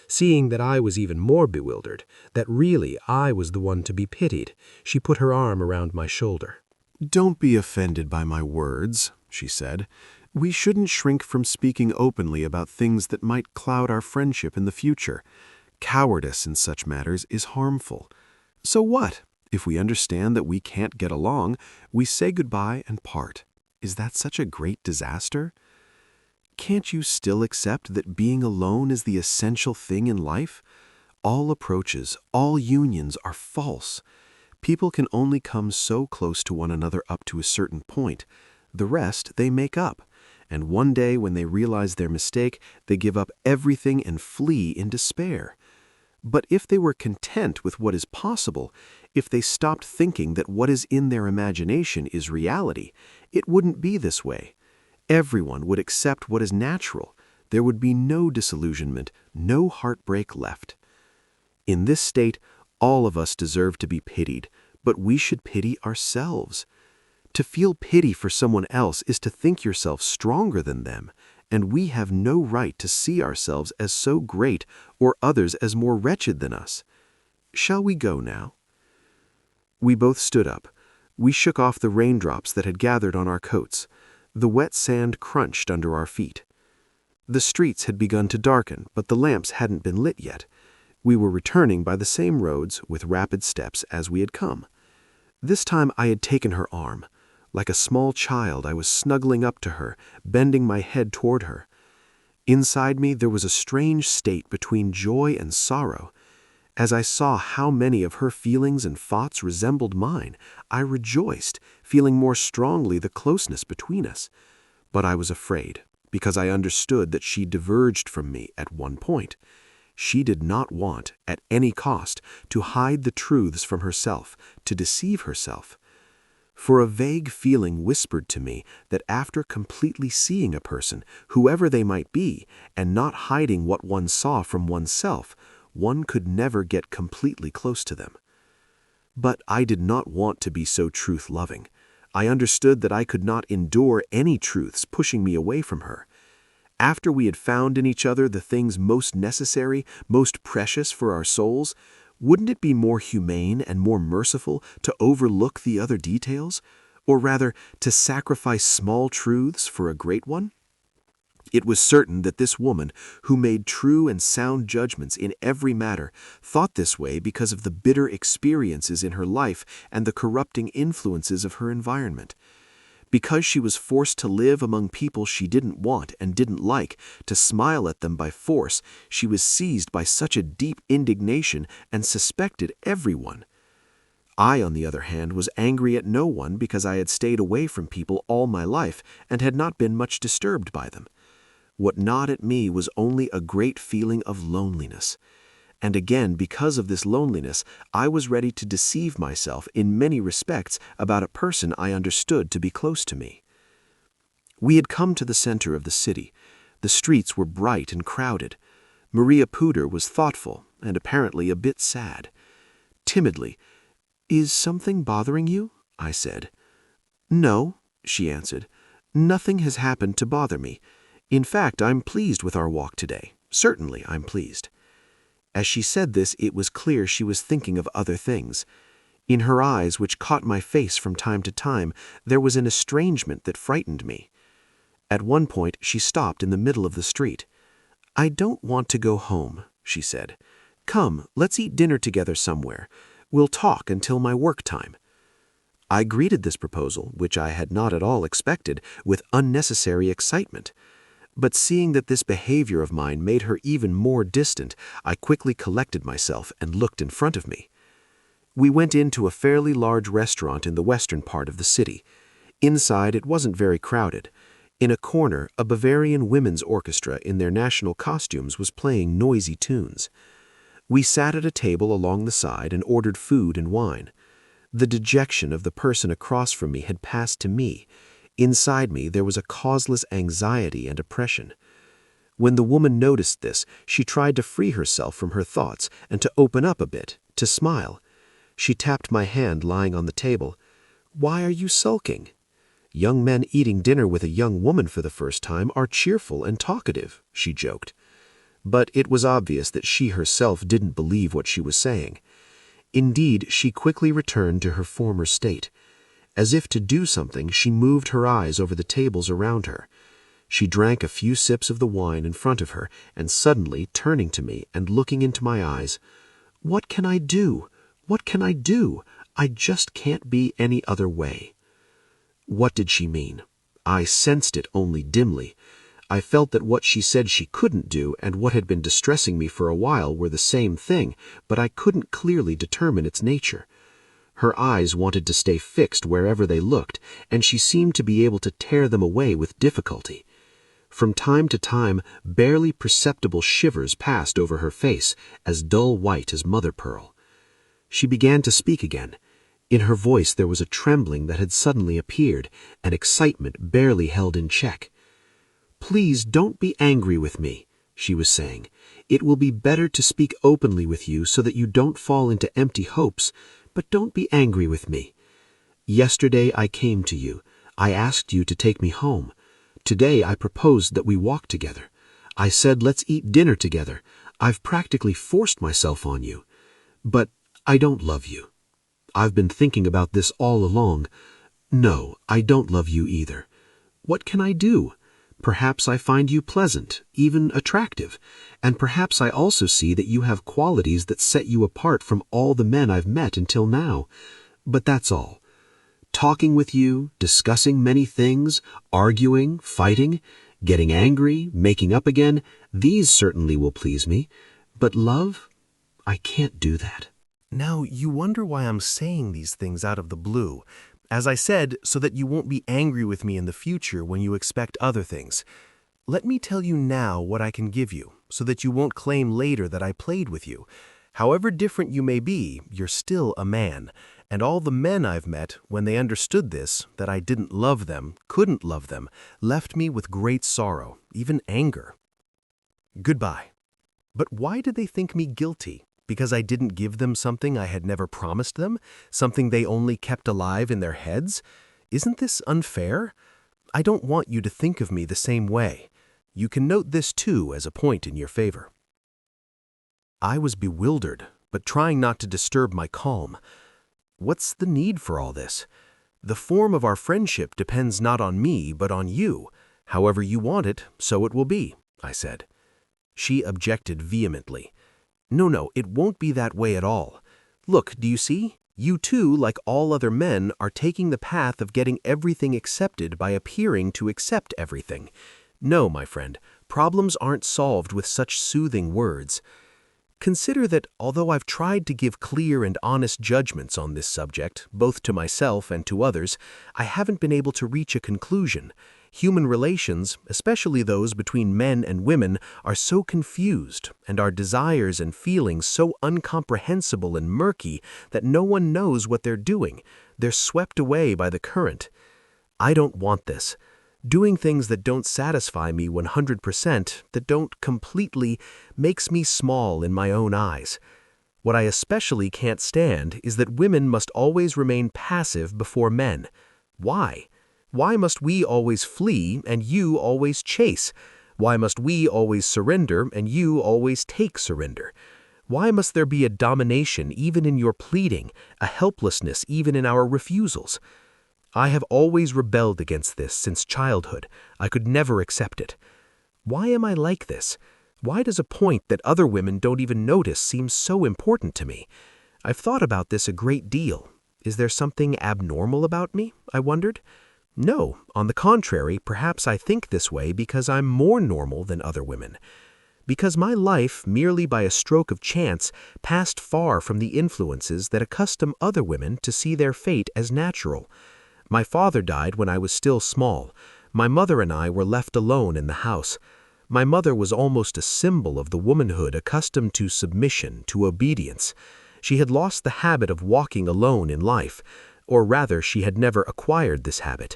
Seeing that I was even more bewildered, that really I was the one to be pitied, she put her arm around my shoulder. "Don't be offended by my words," she said. "We shouldn't shrink from speaking openly about things that might cloud our friendship in the future. Cowardice in such matters is harmful. So what? If we understand that we can't get along, we say goodbye and part. Is that such a great disaster? Can't you still accept that being alone is the essential thing in life? All approaches, all unions are false. People can only come so close to one another up to a certain point. The rest they make up. And one day when they realize their mistake, they give up everything and flee in despair. But if they were content with what is possible, if they stopped thinking that what is in their imagination is reality, it wouldn't be this way. Everyone would accept what is natural. There would be no disillusionment, no heartbreak left. In this state, all of us deserve to be pitied, but we should pity ourselves. To feel pity for someone else is to think yourself stronger than them, and we have no right to see ourselves as so great or others as more wretched than us. Shall we go now?" We both stood up. We shook off the raindrops that had gathered on our coats. The wet sand crunched under our feet. The streets had begun to darken, but the lamps hadn't been lit yet. We were returning by the same roads with rapid steps as we had come. This time I had taken her arm. Like a small child, I was snuggling up to her, bending my head toward her. Inside me there was a strange state between joy and sorrow. As I saw how many of her feelings and thoughts resembled mine, I rejoiced, feeling more strongly the closeness between us. But I was afraid, because I understood that she diverged from me at one point. She did not want, at any cost, to hide the truths from herself, to deceive herself. For a vague feeling whispered to me that after completely seeing a person, whoever they might be, and not hiding what one saw from oneself, one could never get completely close to them. But I did not want to be so truth-loving. I understood that I could not endure any truths pushing me away from her. After we had found in each other the things most necessary, most precious for our souls, wouldn't it be more humane and more merciful to overlook the other details, or rather, to sacrifice small truths for a great one? It was certain that this woman, who made true and sound judgments in every matter, thought this way because of the bitter experiences in her life and the corrupting influences of her environment. Because she was forced to live among people she didn't want and didn't like, to smile at them by force, she was seized by such a deep indignation and suspected everyone. I, on the other hand, was angry at no one because I had stayed away from people all my life and had not been much disturbed by them. What gnawed at me was only a great feeling of loneliness. And again, because of this loneliness, I was ready to deceive myself in many respects about a person I understood to be close to me. We had come to the center of the city. The streets were bright and crowded. Maria Puder was thoughtful and apparently a bit sad. Timidly, "Is something bothering you?" I said. "No," she answered. "Nothing has happened to bother me. In fact, I'm pleased with our walk today. Certainly, I'm pleased." As she said this, it was clear she was thinking of other things. In her eyes, which caught my face from time to time, there was an estrangement that frightened me. At one point, she stopped in the middle of the street. "I don't want to go home," she said. "Come, let's eat dinner together somewhere. We'll talk until my work time." I greeted this proposal, which I had not at all expected, with unnecessary excitement. But seeing that this behavior of mine made her even more distant, I quickly collected myself and looked in front of me. We went into a fairly large restaurant in the western part of the city. Inside, it wasn't very crowded. In a corner, a Bavarian women's orchestra in their national costumes was playing noisy tunes. We sat at a table along the side and ordered food and wine. The dejection of the person across from me had passed to me. Inside me there was a causeless anxiety and oppression. When the woman noticed this, she tried to free herself from her thoughts and to open up a bit, to smile. She tapped my hand lying on the table. "Why are you sulking?" "Young men eating dinner with a young woman for the first time are cheerful and talkative," she joked. But it was obvious that she herself didn't believe what she was saying. Indeed, she quickly returned to her former state. As if to do something, she moved her eyes over the tables around her. She drank a few sips of the wine in front of her, and suddenly, turning to me and looking into my eyes, "What can I do? What can I do? I just can't be any other way." What did she mean? I sensed it only dimly. I felt that what she said she couldn't do and what had been distressing me for a while were the same thing, but I couldn't clearly determine its nature. Her eyes wanted to stay fixed wherever they looked, and she seemed to be able to tear them away with difficulty. From time to time, barely perceptible shivers passed over her face, as dull white as mother-pearl. She began to speak again. In her voice there was a trembling that had suddenly appeared, an excitement barely held in check. "Please don't be angry with me," she was saying. "It will be better to speak openly with you so that you don't fall into empty hopes, but don't be angry with me. Yesterday I came to you. I asked you to take me home. Today I proposed that we walk together. I said let's eat dinner together. I've practically forced myself on you. But I don't love you. I've been thinking about this all along. No, I don't love you either. What can I do? Perhaps I find you pleasant, even attractive, and perhaps I also see that you have qualities that set you apart from all the men I've met until now. But that's all. Talking with you, discussing many things, arguing, fighting, getting angry, making up again, these certainly will please me. But love? I can't do that. Now, you wonder why I'm saying these things out of the blue. As I said, so that you won't be angry with me in the future when you expect other things. Let me tell you now what I can give you, so that you won't claim later that I played with you. However different you may be, you're still a man. And all the men I've met, when they understood this, that I didn't love them, couldn't love them, left me with great sorrow, even anger. Goodbye. But why did they think me guilty? Because I didn't give them something I had never promised them? Something they only kept alive in their heads? Isn't this unfair? I don't want you to think of me the same way. You can note this too as a point in your favor. I was bewildered, but trying not to disturb my calm. What's the need for all this? The form of our friendship depends not on me, but on you. However you want it, so it will be, I said. She objected vehemently. No, it won't be that way at all. Look, do you see? You too, like all other men, are taking the path of getting everything accepted by appearing to accept everything. No, my friend, problems aren't solved with such soothing words. Consider that, although I've tried to give clear and honest judgments on this subject, both to myself and to others, I haven't been able to reach a conclusion. Human relations, especially those between men and women, are so confused, and our desires and feelings so incomprehensible and murky that no one knows what they're doing. They're swept away by the current. I don't want this. Doing things that don't satisfy me 100%, that don't completely, makes me small in my own eyes. What I especially can't stand is that women must always remain passive before men. Why? Why must we always flee and you always chase? Why must we always surrender and you always take surrender? Why must there be a domination even in your pleading, a helplessness even in our refusals? I have always rebelled against this since childhood. I could never accept it. Why am I like this? Why does a point that other women don't even notice seem so important to me? I've thought about this a great deal. Is there something abnormal about me? I wondered. No, on the contrary, perhaps I think this way because I'm more normal than other women. Because my life, merely by a stroke of chance, passed far from the influences that accustom other women to see their fate as natural. My father died when I was still small. My mother and I were left alone in the house. My mother was almost a symbol of the womanhood accustomed to submission, to obedience. She had lost the habit of walking alone in life, or rather she had never acquired this habit.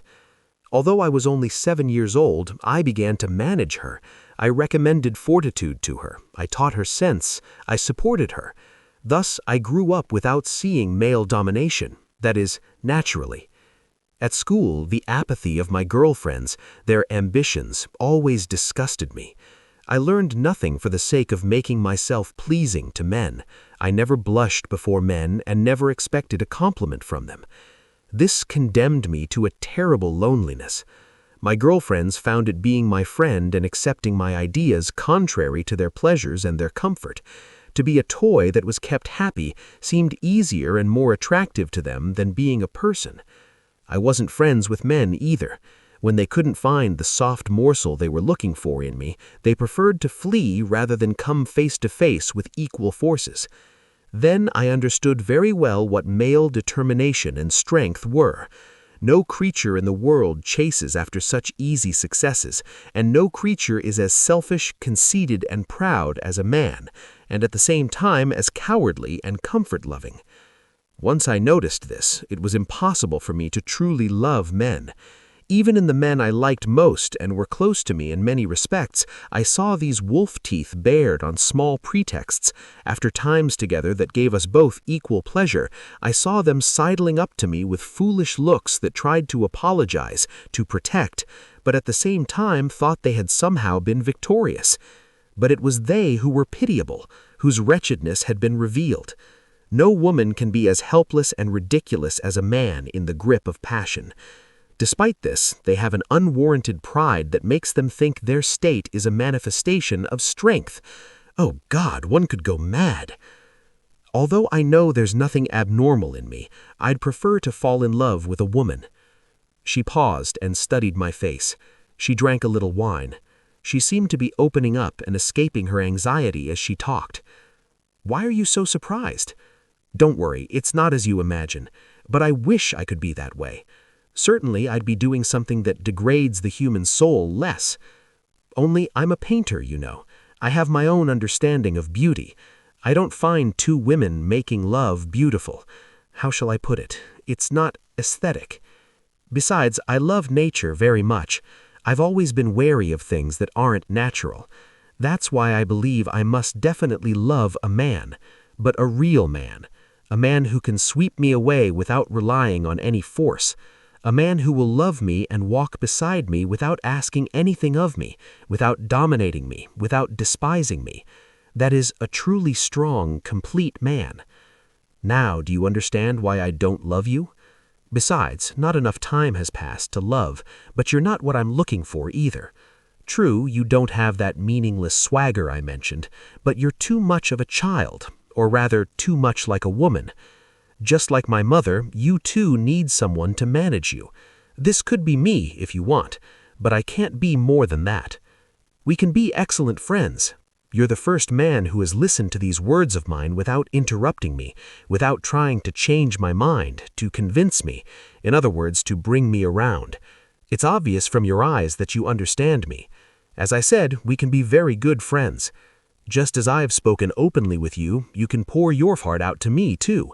Although I was only 7 years old, I began to manage her. I recommended fortitude to her. I taught her sense. I supported her. Thus, I grew up without seeing male domination, that is, naturally. At school, the apathy of my girlfriends, their ambitions, always disgusted me. I learned nothing for the sake of making myself pleasing to men. I never blushed before men and never expected a compliment from them. This condemned me to a terrible loneliness. My girlfriends found it being my friend and accepting my ideas contrary to their pleasures and their comfort. To be a toy that was kept happy seemed easier and more attractive to them than being a person. I wasn't friends with men either. When they couldn't find the soft morsel they were looking for in me, they preferred to flee rather than come face to face with equal forces. Then I understood very well what male determination and strength were. No creature in the world chases after such easy successes, and no creature is as selfish, conceited, and proud as a man, and at the same time as cowardly and comfort-loving. Once I noticed this, it was impossible for me to truly love men. Even in the men I liked most and were close to me in many respects, I saw these wolf teeth bared on small pretexts. After times together that gave us both equal pleasure, I saw them sidling up to me with foolish looks that tried to apologize, to protect, but at the same time thought they had somehow been victorious. But it was they who were pitiable, whose wretchedness had been revealed. No woman can be as helpless and ridiculous as a man in the grip of passion. Despite this, they have an unwarranted pride that makes them think their state is a manifestation of strength. Oh God, one could go mad. Although I know there's nothing abnormal in me, I'd prefer to fall in love with a woman. She paused and studied my face. She drank a little wine. She seemed to be opening up and escaping her anxiety as she talked. Why are you so surprised? Don't worry, it's not as you imagine, but I wish I could be that way. Certainly, I'd be doing something that degrades the human soul less. Only I'm a painter, you know. I have my own understanding of beauty. I don't find two women making love beautiful. How shall I put it? It's not aesthetic. Besides, I love nature very much. I've always been wary of things that aren't natural. That's why I believe I must definitely love a man, but a real man. A man who can sweep me away without relying on any force. A man who will love me and walk beside me without asking anything of me, without dominating me, without despising me. That is a truly strong, complete man. Now, do you understand why I don't love you? Besides, not enough time has passed to love, but you're not what I'm looking for either. True, you don't have that meaningless swagger I mentioned, but you're too much of a child, or rather, too much like a woman. Just like my mother, you too need someone to manage you. This could be me if you want, but I can't be more than that. We can be excellent friends. You're the first man who has listened to these words of mine without interrupting me, without trying to change my mind, to convince me, in other words, to bring me around. It's obvious from your eyes that you understand me. As I said, we can be very good friends. Just as I've spoken openly with you, you can pour your heart out to me too.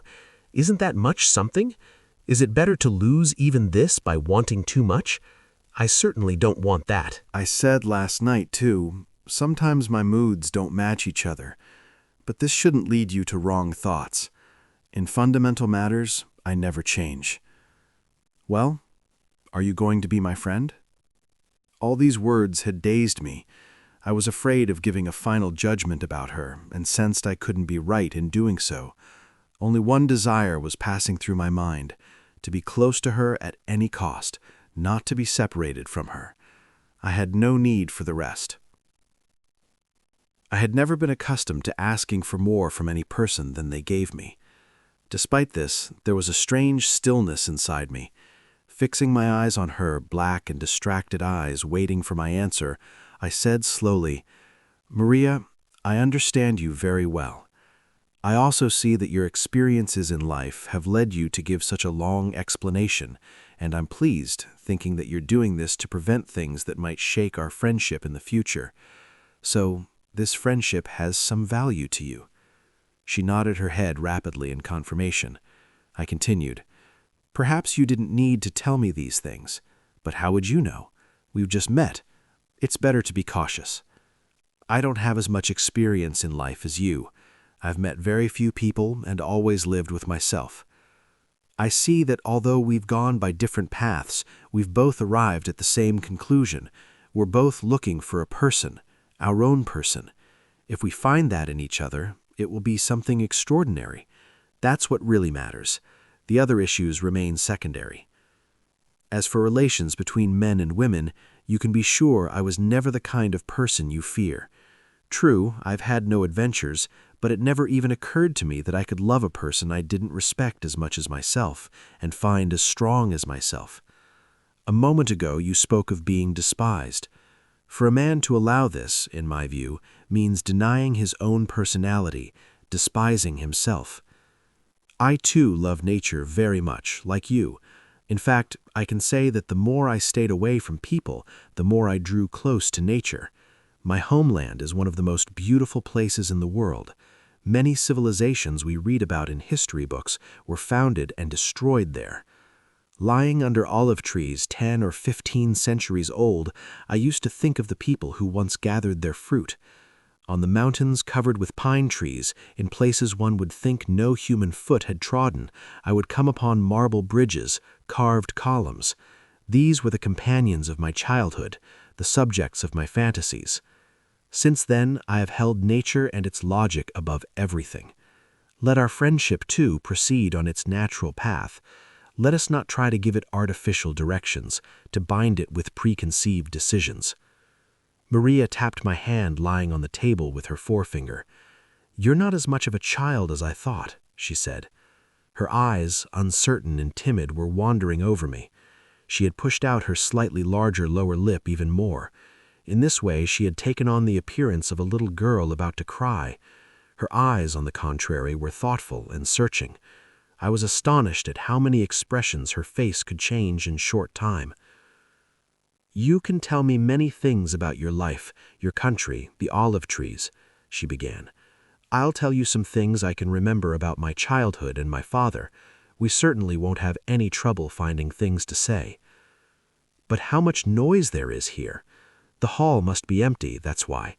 Isn't that much something? Is it better to lose even this by wanting too much? I certainly don't want that. I said last night, too, sometimes my moods don't match each other, but this shouldn't lead you to wrong thoughts. In fundamental matters, I never change. Well, are you going to be my friend? All these words had dazed me. I was afraid of giving a final judgment about her and sensed I couldn't be right in doing so. Only one desire was passing through my mind, to be close to her at any cost, not to be separated from her. I had no need for the rest. I had never been accustomed to asking for more from any person than they gave me. Despite this, there was a strange stillness inside me. Fixing my eyes on her black and distracted eyes waiting for my answer, I said slowly, "Maria, I understand you very well. I also see that your experiences in life have led you to give such a long explanation, and I'm pleased, thinking that you're doing this to prevent things that might shake our friendship in the future. So, this friendship has some value to you." She nodded her head rapidly in confirmation. I continued, "Perhaps you didn't need to tell me these things, but how would you know? We've just met. It's better to be cautious. I don't have as much experience in life as you. I've met very few people and always lived with myself. I see that although we've gone by different paths, we've both arrived at the same conclusion. We're both looking for a person, our own person. If we find that in each other, it will be something extraordinary. That's what really matters. The other issues remain secondary. As for relations between men and women, you can be sure I was never the kind of person you fear. True, I've had no adventures, but it never even occurred to me that I could love a person I didn't respect as much as myself and find as strong as myself. A moment ago you spoke of being despised. For a man to allow this, in my view, means denying his own personality, despising himself. I too love nature very much, like you. In fact, I can say that the more I stayed away from people, the more I drew close to nature. My homeland is one of the most beautiful places in the world. Many civilizations we read about in history books were founded and destroyed there. Lying under olive trees 10 or 15 centuries old, I used to think of the people who once gathered their fruit. On the mountains covered with pine trees, in places one would think no human foot had trodden, I would come upon marble bridges, carved columns. These were the companions of my childhood, the subjects of my fantasies. Since then, I have held nature and its logic above everything. Let our friendship, too, proceed on its natural path. Let us not try to give it artificial directions, to bind it with preconceived decisions. Maria tapped my hand lying on the table with her forefinger. "You're not as much of a child as I thought," she said. Her eyes, uncertain and timid, were wandering over me. She had pushed out her slightly larger lower lip even more. In this way she had taken on the appearance of a little girl about to cry. Her eyes, on the contrary, were thoughtful and searching. I was astonished at how many expressions her face could change in short time. "You can tell me many things about your life, your country, the olive trees," she began. "I'll tell you some things I can remember about my childhood and my father. We certainly won't have any trouble finding things to say. But how much noise there is here! The hall must be empty, that's why.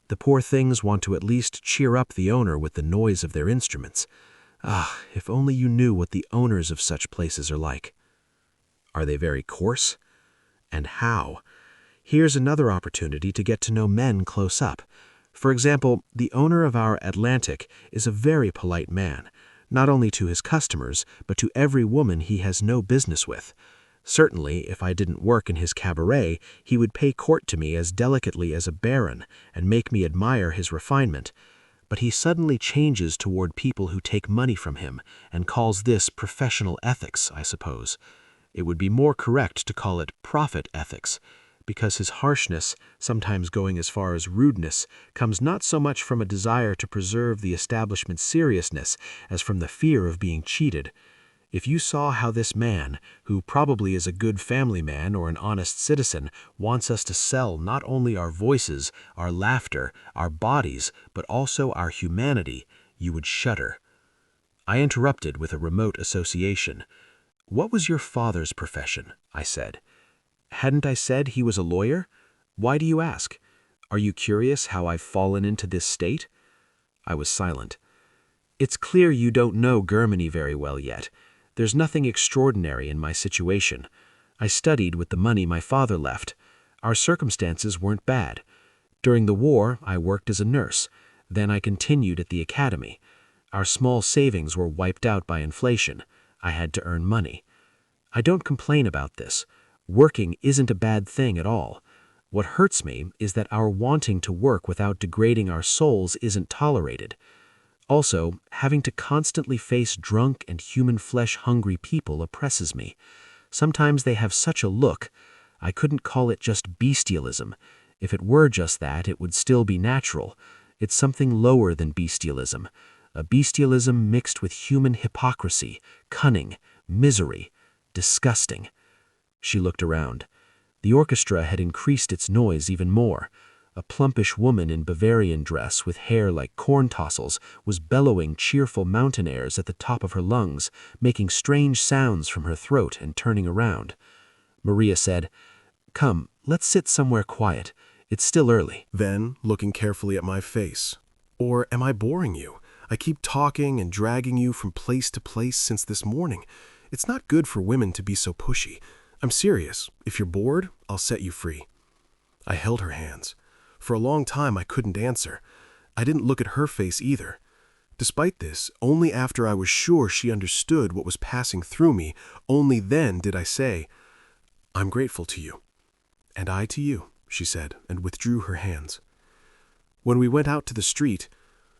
The poor things want to at least cheer up the owner with the noise of their instruments. Ah, if only you knew what the owners of such places are like." "Are they very coarse?" "And how? Here's another opportunity to get to know men close up. For example, the owner of our Atlantic is a very polite man, not only to his customers, but to every woman he has no business with. Certainly, if I didn't work in his cabaret, he would pay court to me as delicately as a baron and make me admire his refinement. But he suddenly changes toward people who take money from him and calls this professional ethics, I suppose. It would be more correct to call it profit ethics, because his harshness, sometimes going as far as rudeness, comes not so much from a desire to preserve the establishment's seriousness as from the fear of being cheated. If you saw how this man, who probably is a good family man or an honest citizen, wants us to sell not only our voices, our laughter, our bodies, but also our humanity, you would shudder." I interrupted with a remote association. "What was your father's profession?" I said. "Hadn't I said he was a lawyer? Why do you ask? Are you curious how I've fallen into this state?" I was silent. "It's clear you don't know Germany very well yet. There's nothing extraordinary in my situation. I studied with the money my father left. Our circumstances weren't bad. During the war, I worked as a nurse. Then I continued at the academy. Our small savings were wiped out by inflation. I had to earn money. I don't complain about this. Working isn't a bad thing at all. What hurts me is that our wanting to work without degrading our souls isn't tolerated. Also, having to constantly face drunk and human flesh-hungry people oppresses me. Sometimes they have such a look. I couldn't call it just bestialism. If it were just that, it would still be natural. It's something lower than bestialism. A bestialism mixed with human hypocrisy, cunning, misery, disgusting." She looked around. The orchestra had increased its noise even more. A plumpish woman in Bavarian dress with hair like corn tossels was bellowing cheerful mountain airs at the top of her lungs, making strange sounds from her throat and turning around. Maria said, "Come, let's sit somewhere quiet. It's still early." Then, looking carefully at my face, "Or am I boring you? I keep talking and dragging you from place to place since this morning. It's not good for women to be so pushy. I'm serious. If you're bored, I'll set you free." I held her hands. For a long time I couldn't answer. I didn't look at her face either. Despite this, only after I was sure she understood what was passing through me, only then did I say, "I'm grateful to you." "And I to you," she said, and withdrew her hands. When we went out to the street,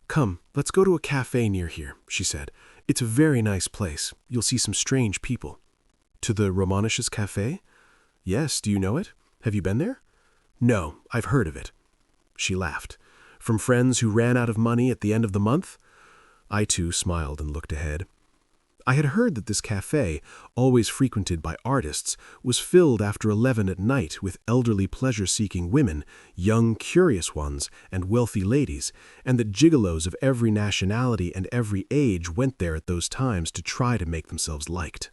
"Come, let's go to a cafe near here," she said. "It's a very nice place. You'll see some strange people." "To the Romanisches Cafe?" "Yes, do you know it? Have you been there?" "No, I've heard of it." She laughed. "From friends who ran out of money at the end of the month?" I too smiled and looked ahead. I had heard that this cafe, always frequented by artists, was filled after 11 at night with elderly pleasure-seeking women, young curious ones, and wealthy ladies, and that gigolos of every nationality and every age went there at those times to try to make themselves liked.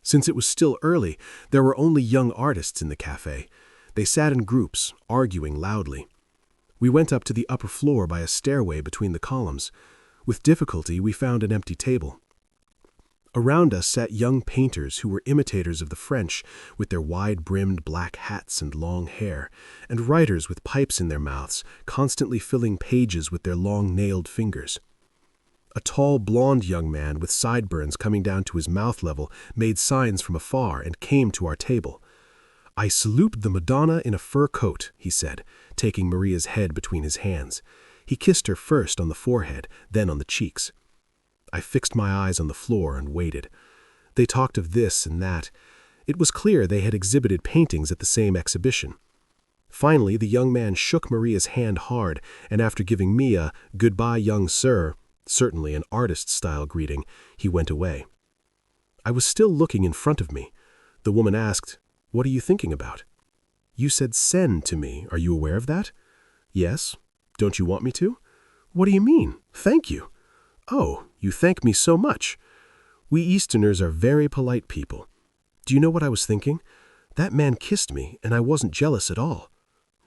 Since it was still early, there were only young artists in the cafe. They sat in groups, arguing loudly. We went up to the upper floor by a stairway between the columns. With difficulty, we found an empty table. Around us sat young painters who were imitators of the French, with their wide-brimmed black hats and long hair, and writers with pipes in their mouths, constantly filling pages with their long-nailed fingers. A tall, blond young man with sideburns coming down to his mouth level made signs from afar and came to our table. "I salute the Madonna in a fur coat," he said, taking Maria's head between his hands. He kissed her first on the forehead, then on the cheeks. I fixed my eyes on the floor and waited. They talked of this and that. It was clear they had exhibited paintings at the same exhibition. Finally, the young man shook Maria's hand hard, and after giving me a "goodbye, young sir," certainly an artist-style greeting, he went away. I was still looking in front of me. The woman asked, "What are you thinking about?" "You said 'sen' to me. Are you aware of that?" "Yes. Don't you want me to?" "What do you mean? Thank you." "Oh, you thank me so much. We Easterners are very polite people. Do you know what I was thinking? That man kissed me, and I wasn't jealous at all."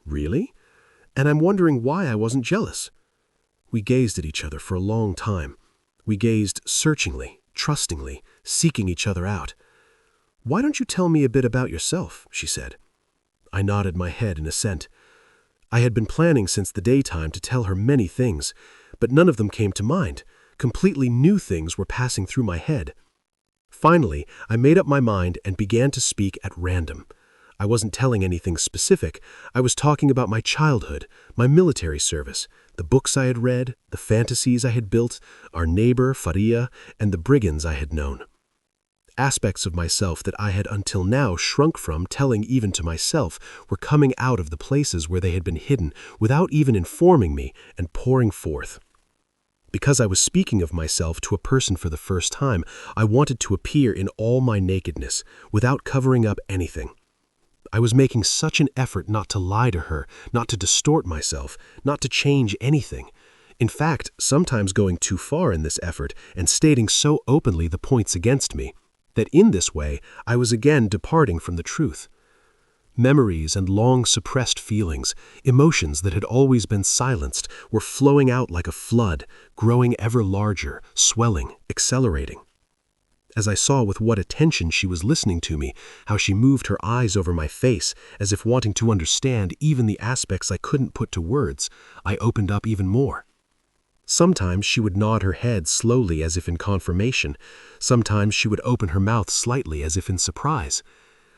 "Really?" "And I'm wondering why I wasn't jealous." We gazed at each other for a long time. We gazed searchingly, trustingly, seeking each other out. "Why don't you tell me a bit about yourself?" she said. I nodded my head in assent. I had been planning since the daytime to tell her many things, but none of them came to mind. Completely new things were passing through my head. Finally, I made up my mind and began to speak at random. I wasn't telling anything specific. I was talking about my childhood, my military service, the books I had read, the fantasies I had built, our neighbor, Faria, and the brigands I had known. Aspects of myself that I had until now shrunk from telling even to myself were coming out of the places where they had been hidden without even informing me and pouring forth. Because I was speaking of myself to a person for the first time, I wanted to appear in all my nakedness, without covering up anything. I was making such an effort not to lie to her, not to distort myself, not to change anything. In fact, sometimes going too far in this effort and stating so openly the points against me, that in this way I was again departing from the truth. Memories and long-suppressed feelings, emotions that had always been silenced, were flowing out like a flood, growing ever larger, swelling, accelerating. As I saw with what attention she was listening to me, how she moved her eyes over my face, as if wanting to understand even the aspects I couldn't put to words, I opened up even more. Sometimes she would nod her head slowly as if in confirmation. Sometimes she would open her mouth slightly as if in surprise.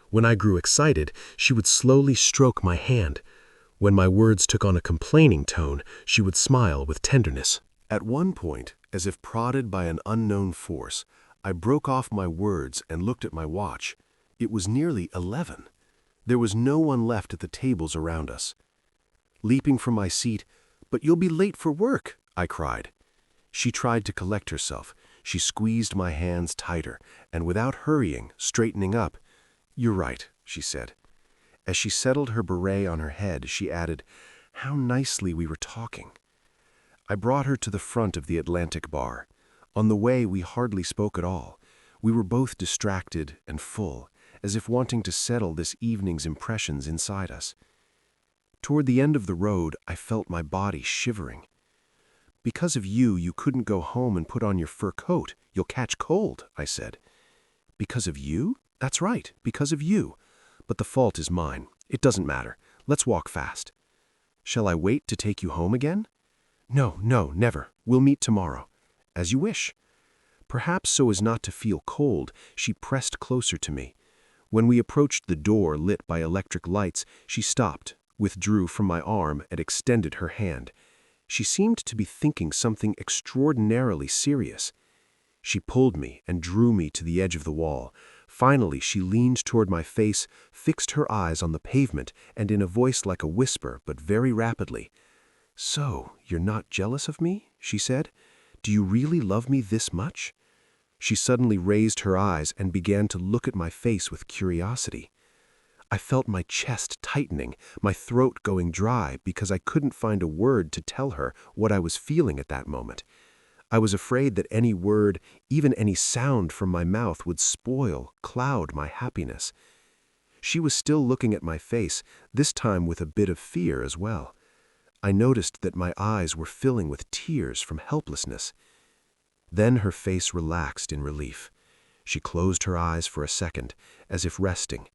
When I grew excited, she would slowly stroke my hand. When my words took on a complaining tone, she would smile with tenderness. At one point, as if prodded by an unknown force, I broke off my words and looked at my watch. It was nearly 11. There was no one left at the tables around us. Leaping from my seat, "But you'll be late for work," I cried. She tried to collect herself. She squeezed my hands tighter, and without hurrying, straightening up, "You're right," she said. As she settled her beret on her head, she added, "How nicely we were talking." I brought her to the front of the Atlantic bar. On the way, we hardly spoke at all. We were both distracted and full, as if wanting to settle this evening's impressions inside us. Toward the end of the road, I felt my body shivering. "Because of you, you couldn't go home and put on your fur coat. You'll catch cold," I said. "Because of you? That's right, because of you. But the fault is mine. It doesn't matter. Let's walk fast." "Shall I wait to take you home again?" "No, never. We'll meet tomorrow." "As you wish." Perhaps so as not to feel cold, she pressed closer to me. When we approached the door lit by electric lights, she stopped, withdrew from my arm, and extended her hand. She seemed to be thinking something extraordinarily serious. She pulled me and drew me to the edge of the wall. Finally, she leaned toward my face, fixed her eyes on the pavement, and in a voice like a whisper, but very rapidly, "So, you're not jealous of me?" she said. "Do you really love me this much?" She suddenly raised her eyes and began to look at my face with curiosity. I felt my chest tightening, my throat going dry because I couldn't find a word to tell her what I was feeling at that moment. I was afraid that any word, even any sound from my mouth would cloud my happiness. She was still looking at my face, this time with a bit of fear as well. I noticed that my eyes were filling with tears from helplessness. Then her face relaxed in relief. She closed her eyes for a second, as if resting.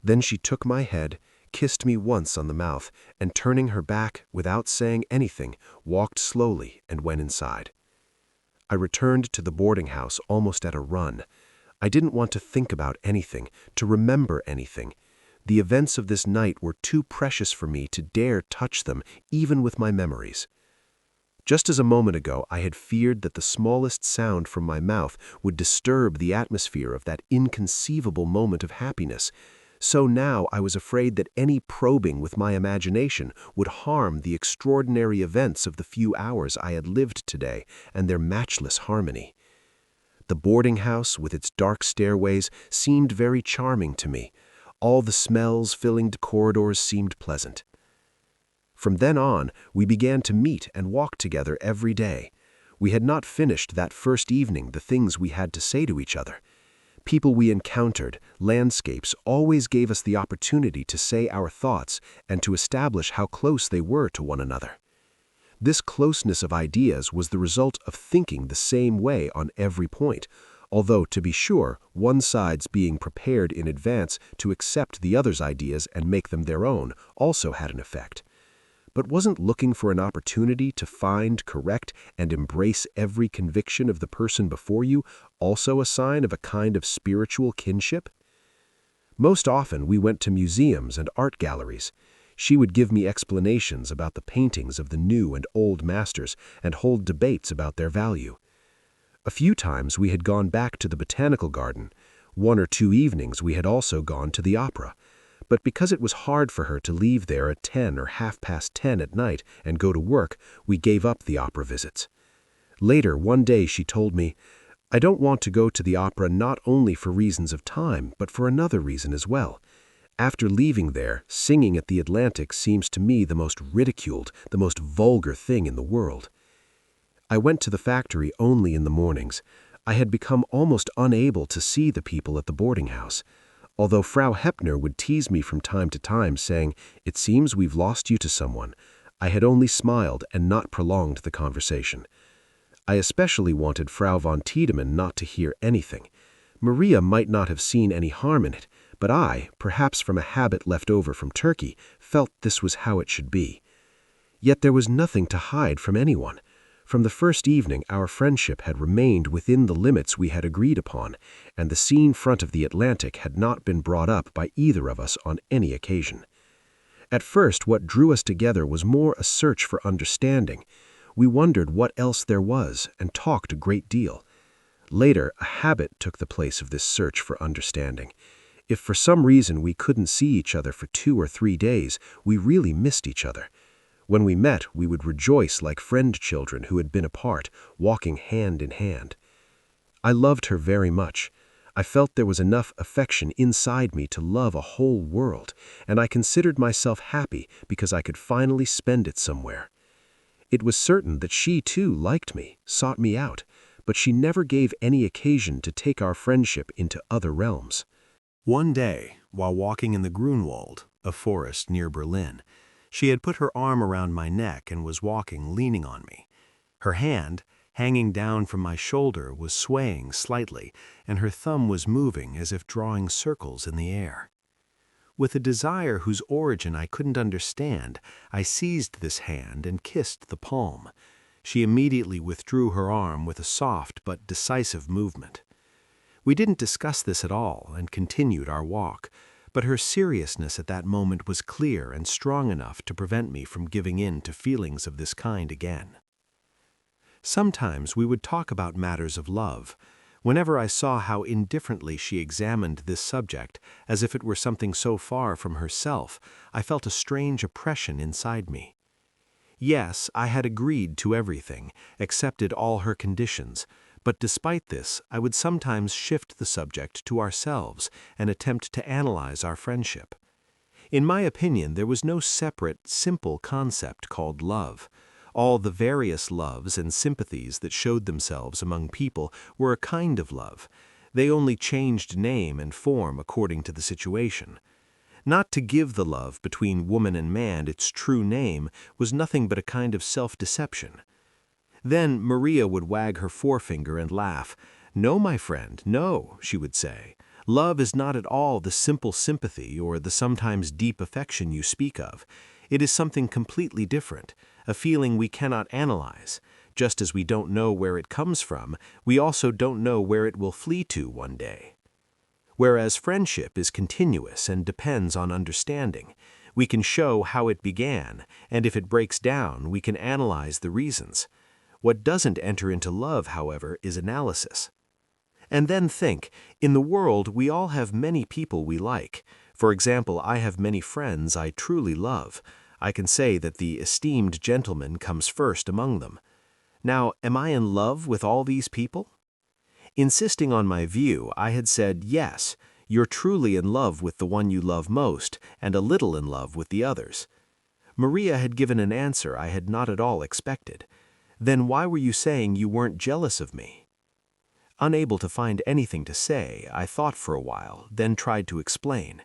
Then she took my head, kissed me once on the mouth, and turning her back, without saying anything, walked slowly and went inside. I returned to the boarding house almost at a run. I didn't want to think about anything, to remember anything. The events of this night were too precious for me to dare touch them, even with my memories. Just as a moment ago I had feared that the smallest sound from my mouth would disturb the atmosphere of that inconceivable moment of happiness, so now I was afraid that any probing with my imagination would harm the extraordinary events of the few hours I had lived today and their matchless harmony. The boarding house, with its dark stairways, seemed very charming to me. All the smells filling the corridors seemed pleasant. From then on, we began to meet and walk together every day. We had not finished that first evening the things we had to say to each other. People we encountered, landscapes, always gave us the opportunity to say our thoughts and to establish how close they were to one another. This closeness of ideas was the result of thinking the same way on every point, although, to be sure, one side's being prepared in advance to accept the other's ideas and make them their own also had an effect. But wasn't looking for an opportunity to find, correct, and embrace every conviction of the person before you also a sign of a kind of spiritual kinship? Most often we went to museums and art galleries. She would give me explanations about the paintings of the new and old masters and hold debates about their value. A few times we had gone back to the botanical garden. 1 or 2 evenings we had also gone to the opera. But because it was hard for her to leave there at 10 or 10:30 at night and go to work, we gave up the opera visits. Later, one day she told me, "I don't want to go to the opera not only for reasons of time, but for another reason as well. After leaving there, singing at the Atlantic seems to me the most ridiculed, the most vulgar thing in the world." I went to the factory only in the mornings. I had become almost unable to see the people at the boarding house. Although Frau Heppner would tease me from time to time, saying, "It seems we've lost you to someone," I had only smiled and not prolonged the conversation. I especially wanted Frau von Tiedemann not to hear anything. Maria might not have seen any harm in it, but I, perhaps from a habit left over from Turkey, felt this was how it should be. Yet there was nothing to hide from anyone. From the first evening our friendship had remained within the limits we had agreed upon, and the scene front of the Atlantic had not been brought up by either of us on any occasion. At first what drew us together was more a search for understanding. We wondered what else there was and talked a great deal. Later, a habit took the place of this search for understanding. If for some reason we couldn't see each other for 2 or 3 days, we really missed each other. When we met, we would rejoice like friend children who had been apart, walking hand in hand. I loved her very much. I felt there was enough affection inside me to love a whole world, and I considered myself happy because I could finally spend it somewhere. It was certain that she too liked me, sought me out, but she never gave any occasion to take our friendship into other realms. One day, while walking in the Grunwald, a forest near Berlin, she had put her arm around my neck and was walking, leaning on me. Her hand, hanging down from my shoulder, was swaying slightly, and her thumb was moving as if drawing circles in the air. With a desire whose origin I couldn't understand, I seized this hand and kissed the palm. She immediately withdrew her arm with a soft but decisive movement. We didn't discuss this at all and continued our walk, but her seriousness at that moment was clear and strong enough to prevent me from giving in to feelings of this kind again. Sometimes we would talk about matters of love. Whenever I saw how indifferently she examined this subject, as if it were something so far from herself, I felt a strange oppression inside me. Yes, I had agreed to everything, accepted all her conditions, but despite this, I would sometimes shift the subject to ourselves and attempt to analyze our friendship. In my opinion, there was no separate, simple concept called love. All the various loves and sympathies that showed themselves among people were a kind of love. They only changed name and form according to the situation. Not to give the love between woman and man its true name was nothing but a kind of self-deception. Then Maria would wag her forefinger and laugh. "No, my friend, no," she would say. "Love is not at all the simple sympathy or the sometimes deep affection you speak of. It is something completely different, a feeling we cannot analyze. Just as we don't know where it comes from, we also don't know where it will flee to one day. Whereas friendship is continuous and depends on understanding. We can show how it began, and if it breaks down, we can analyze the reasons. What doesn't enter into love, however, is analysis. And then think, in the world we all have many people we like. For example, I have many friends I truly love. I can say that the esteemed gentleman comes first among them. Now, am I in love with all these people? Insisting on my view, I had said, yes, you're truly in love with the one you love most, and a little in love with the others. Maria had given an answer I had not at all expected. Then why were you saying you weren't jealous of me? Unable to find anything to say, I thought for a while, then tried to explain.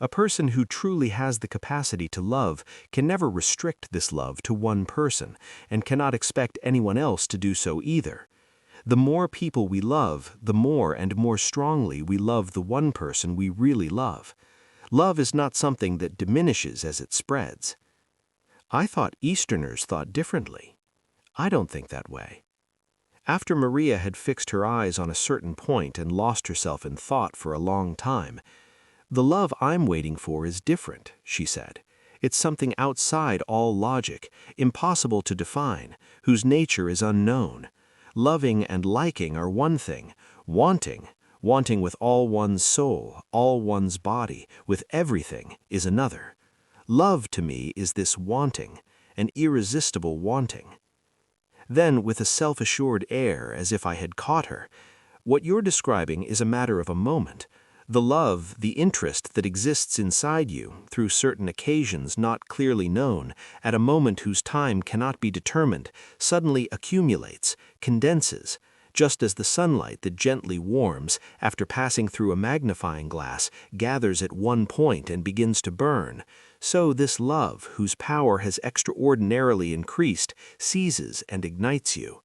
A person who truly has the capacity to love can never restrict this love to one person, and cannot expect anyone else to do so either. The more people we love, the more and more strongly we love the one person we really love. Love is not something that diminishes as it spreads. I thought Easterners thought differently. I don't think that way. After Maria had fixed her eyes on a certain point and lost herself in thought for a long time, "The love I'm waiting for is different," she said. "It's something outside all logic, impossible to define, whose nature is unknown. Loving and liking are one thing. Wanting with all one's soul, all one's body, with everything, is another. Love to me is this wanting, an irresistible wanting." Then, with a self-assured air, as if I had caught her, "What you're describing is a matter of a moment. The love, the interest that exists inside you, through certain occasions not clearly known, at a moment whose time cannot be determined, suddenly accumulates, condenses, just as the sunlight that gently warms, after passing through a magnifying glass, gathers at one point and begins to burn. So this love, whose power has extraordinarily increased, seizes and ignites you.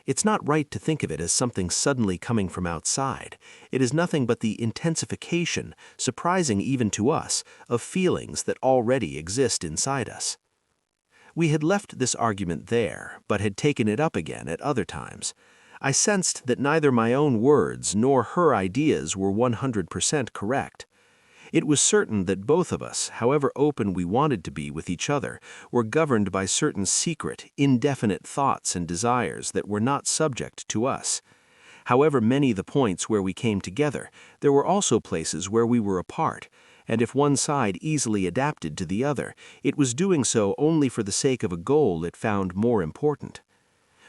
It's not right to think of it as something suddenly coming from outside. It is nothing but the intensification, surprising even to us, of feelings that already exist inside us." We had left this argument there, but had taken it up again at other times. I sensed that neither my own words nor her ideas were 100% correct. It was certain that both of us, however open we wanted to be with each other, were governed by certain secret, indefinite thoughts and desires that were not subject to us. However many the points where we came together, there were also places where we were apart, and if one side easily adapted to the other, it was doing so only for the sake of a goal it found more important.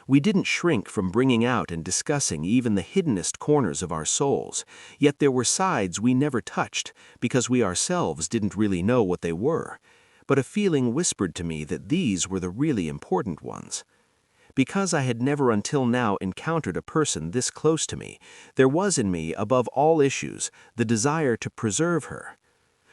We didn't shrink from bringing out and discussing even the hiddenest corners of our souls, yet there were sides we never touched because we ourselves didn't really know what they were, but a feeling whispered to me that these were the really important ones. Because I had never until now encountered a person this close to me, there was in me, above all issues, the desire to preserve her.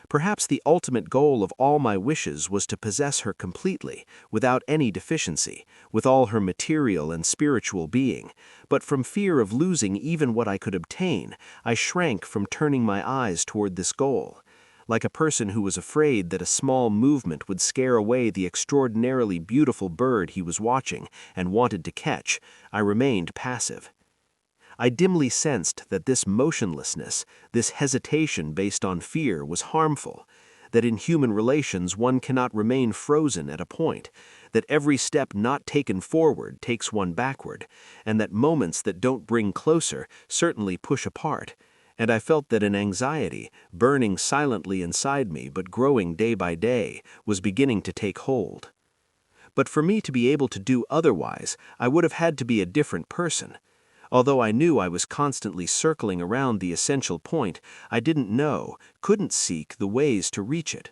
Perhaps the ultimate goal of all my wishes was to possess her completely, without any deficiency, with all her material and spiritual being, but from fear of losing even what I could obtain, I shrank from turning my eyes toward this goal. Like a person who was afraid that a small movement would scare away the extraordinarily beautiful bird he was watching and wanted to catch, I remained passive. I dimly sensed that this motionlessness, this hesitation based on fear, was harmful, that in human relations one cannot remain frozen at a point, that every step not taken forward takes one backward, and that moments that don't bring closer certainly push apart, and I felt that an anxiety, burning silently inside me but growing day by day, was beginning to take hold. But for me to be able to do otherwise, I would have had to be a different person. Although I knew I was constantly circling around the essential point, I didn't know, couldn't seek the ways to reach it.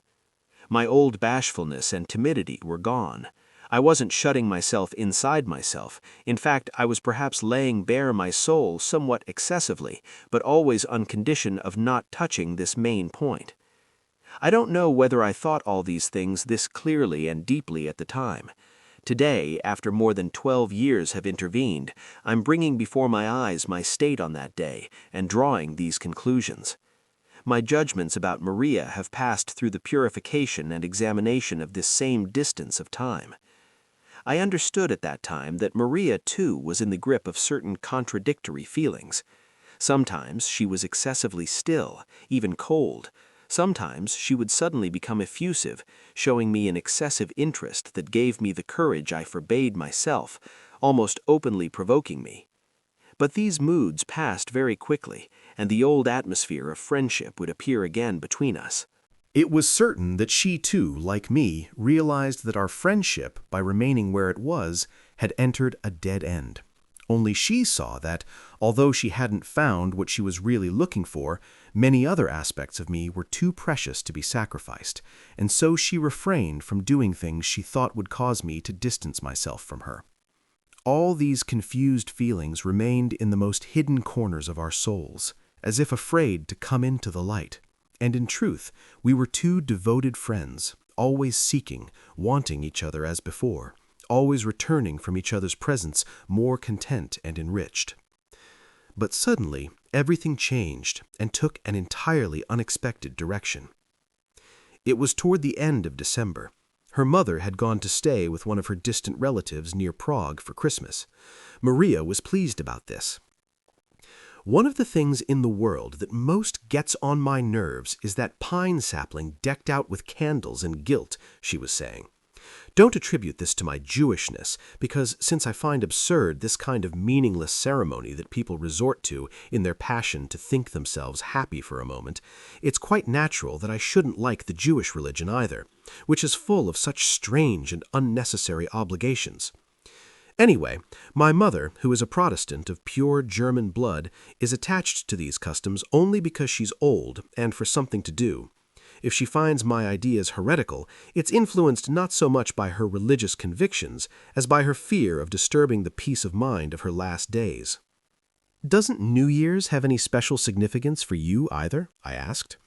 My old bashfulness and timidity were gone. I wasn't shutting myself inside myself. In fact, I was perhaps laying bare my soul somewhat excessively, but always on condition of not touching this main point. I don't know whether I thought all these things this clearly and deeply at the time. Today, after more than 12 years have intervened, I'm bringing before my eyes my state on that day and drawing these conclusions. My judgments about Maria have passed through the purification and examination of this same distance of time. I understood at that time that Maria, too, was in the grip of certain contradictory feelings. Sometimes she was excessively still, even cold. Sometimes she would suddenly become effusive, showing me an excessive interest that gave me the courage I forbade myself, almost openly provoking me. But these moods passed very quickly, and the old atmosphere of friendship would appear again between us. It was certain that she too, like me, realized that our friendship, by remaining where it was, had entered a dead end. Only she saw that, although she hadn't found what she was really looking for, many other aspects of me were too precious to be sacrificed, and so she refrained from doing things she thought would cause me to distance myself from her. All these confused feelings remained in the most hidden corners of our souls, as if afraid to come into the light. And in truth, we were two devoted friends, always seeking, wanting each other as before, always returning from each other's presence more content and enriched. But suddenly, everything changed and took an entirely unexpected direction. It was toward the end of December. Her mother had gone to stay with one of her distant relatives near Prague for Christmas. Maria was pleased about this. One of the things in the world that most gets on my nerves is that pine sapling decked out with candles and gilt, she was saying. Don't attribute this to my Jewishness, because since I find absurd this kind of meaningless ceremony that people resort to in their passion to think themselves happy for a moment, it's quite natural that I shouldn't like the Jewish religion either, which is full of such strange and unnecessary obligations. Anyway, my mother, who is a Protestant of pure German blood, is attached to these customs only because she's old and for something to do. If she finds my ideas heretical, it's influenced not so much by her religious convictions as by her fear of disturbing the peace of mind of her last days. "Doesn't New Year's have any special significance for you either?" I asked.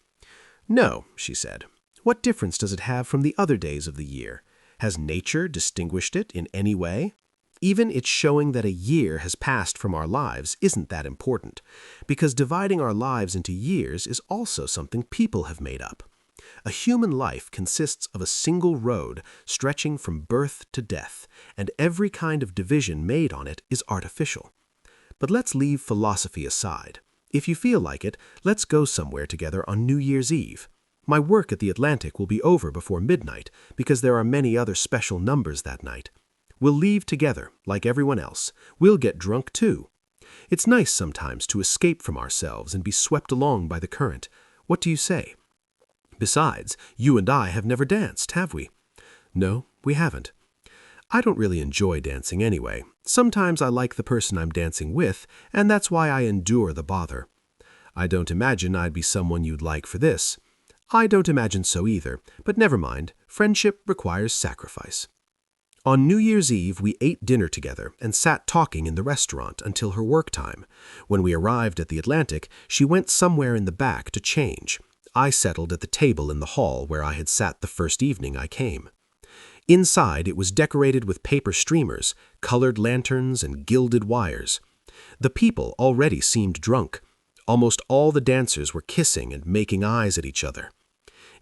"No," she said. "What difference does it have from the other days of the year? Has nature distinguished it in any way? Even its showing that a year has passed from our lives isn't that important, because dividing our lives into years is also something people have made up. A human life consists of a single road stretching from birth to death, and every kind of division made on it is artificial. But let's leave philosophy aside. If you feel like it, let's go somewhere together on New Year's Eve. My work at the Atlantic will be over before midnight, because there are many other special numbers that night. We'll leave together, like everyone else. We'll get drunk too. It's nice sometimes to escape from ourselves and be swept along by the current. What do you say? Besides, you and I have never danced, have we?" "No, we haven't." "I don't really enjoy dancing anyway. Sometimes I like the person I'm dancing with, and that's why I endure the bother." "I don't imagine I'd be someone you'd like for this." "I don't imagine so either, but never mind. Friendship requires sacrifice." On New Year's Eve, we ate dinner together and sat talking in the restaurant until her work time. When we arrived at the Atlantic, she went somewhere in the back to change. I settled at the table in the hall where I had sat the first evening I came. Inside, it was decorated with paper streamers, colored lanterns, and gilded wires. The people already seemed drunk. Almost all the dancers were kissing and making eyes at each other.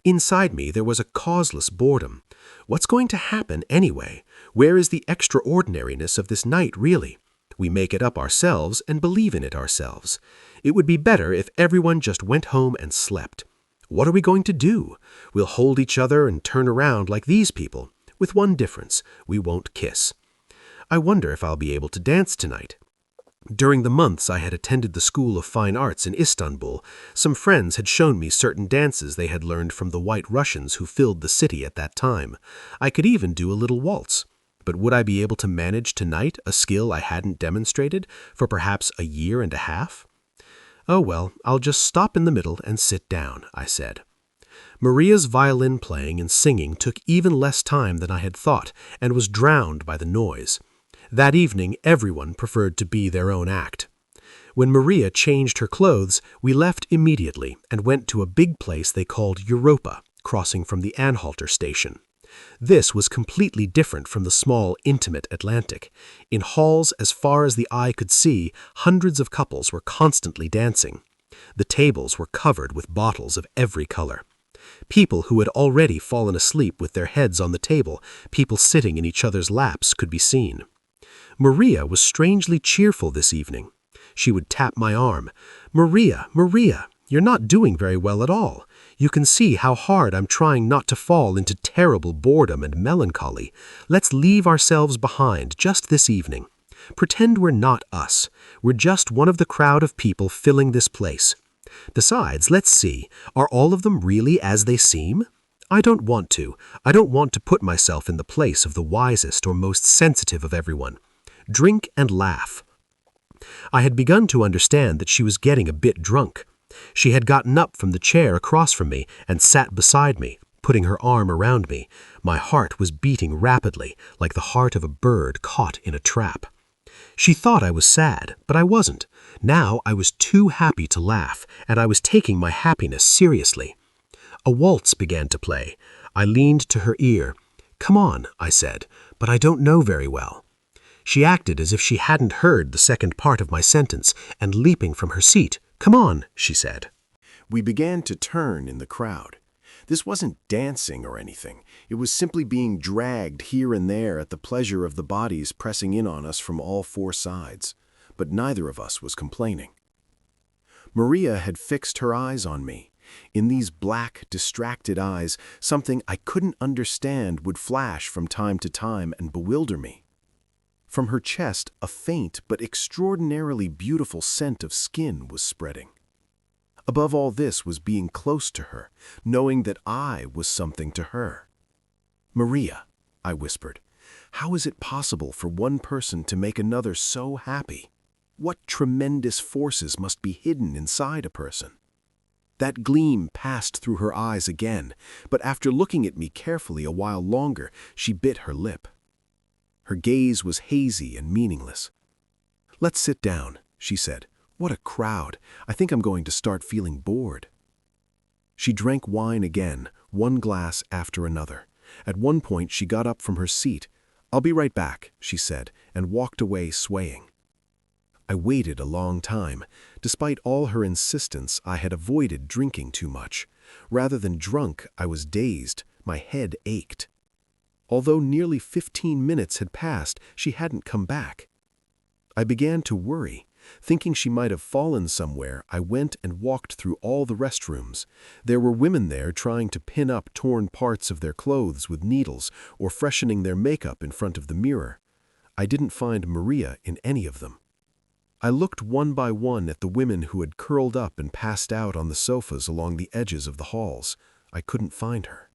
Inside me, there was a causeless boredom. What's going to happen anyway? Where is the extraordinariness of this night, really? We make it up ourselves and believe in it ourselves. It would be better if everyone just went home and slept. What are we going to do? We'll hold each other and turn around like these people, with one difference: we won't kiss. I wonder if I'll be able to dance tonight. During the months I had attended the School of Fine Arts in Istanbul, some friends had shown me certain dances they had learned from the White Russians who filled the city at that time. I could even do a little waltz. But would I be able to manage tonight a skill I hadn't demonstrated for perhaps a year and a half? "Oh well, I'll just stop in the middle and sit down," I said. Maria's violin playing and singing took even less time than I had thought and was drowned by the noise. That evening, everyone preferred to be their own act. When Maria changed her clothes, we left immediately and went to a big place they called Europa, crossing from the Anhalter station. This was completely different from the small, intimate Atlantic. In halls as far as the eye could see, hundreds of couples were constantly dancing. The tables were covered with bottles of every color. People who had already fallen asleep with their heads on the table, people sitting in each other's laps, could be seen. Maria was strangely cheerful this evening. She would tap my arm. "Maria, Maria, you're not doing very well at all. You can see how hard I'm trying not to fall into terrible boredom and melancholy. Let's leave ourselves behind just this evening. Pretend we're not us. We're just one of the crowd of people filling this place. Besides, let's see, are all of them really as they seem? I don't want to. I don't want to put myself in the place of the wisest or most sensitive of everyone. Drink and laugh." I had begun to understand that she was getting a bit drunk. She had gotten up from the chair across from me and sat beside me, putting her arm around me. My heart was beating rapidly, like the heart of a bird caught in a trap. She thought I was sad, but I wasn't. Now I was too happy to laugh, and I was taking my happiness seriously. A waltz began to play. I leaned to her ear. "Come on," I said, "but I don't know very well." She acted as if she hadn't heard the second part of my sentence, and leaping from her seat, "Come on," she said. We began to turn in the crowd. This wasn't dancing or anything. It was simply being dragged here and there at the pleasure of the bodies pressing in on us from all four sides. But neither of us was complaining. Maria had fixed her eyes on me. In these black, distracted eyes, something I couldn't understand would flash from time to time and bewilder me. From her chest, a faint but extraordinarily beautiful scent of skin was spreading. Above all this was being close to her, knowing that I was something to her. "Maria," I whispered, "how is it possible for one person to make another so happy? What tremendous forces must be hidden inside a person?" That gleam passed through her eyes again, but after looking at me carefully a while longer, she bit her lip. Her gaze was hazy and meaningless. "Let's sit down," she said. "What a crowd! I think I'm going to start feeling bored." She drank wine again, one glass after another. At one point she got up from her seat. "I'll be right back," she said, and walked away swaying. I waited a long time. Despite all her insistence, I had avoided drinking too much. Rather than drunk, I was dazed. My head ached. Although nearly 15 minutes had passed, she hadn't come back. I began to worry. Thinking she might have fallen somewhere, I went and walked through all the restrooms. There were women there trying to pin up torn parts of their clothes with needles or freshening their makeup in front of the mirror. I didn't find Maria in any of them. I looked one by one at the women who had curled up and passed out on the sofas along the edges of the halls. I couldn't find her.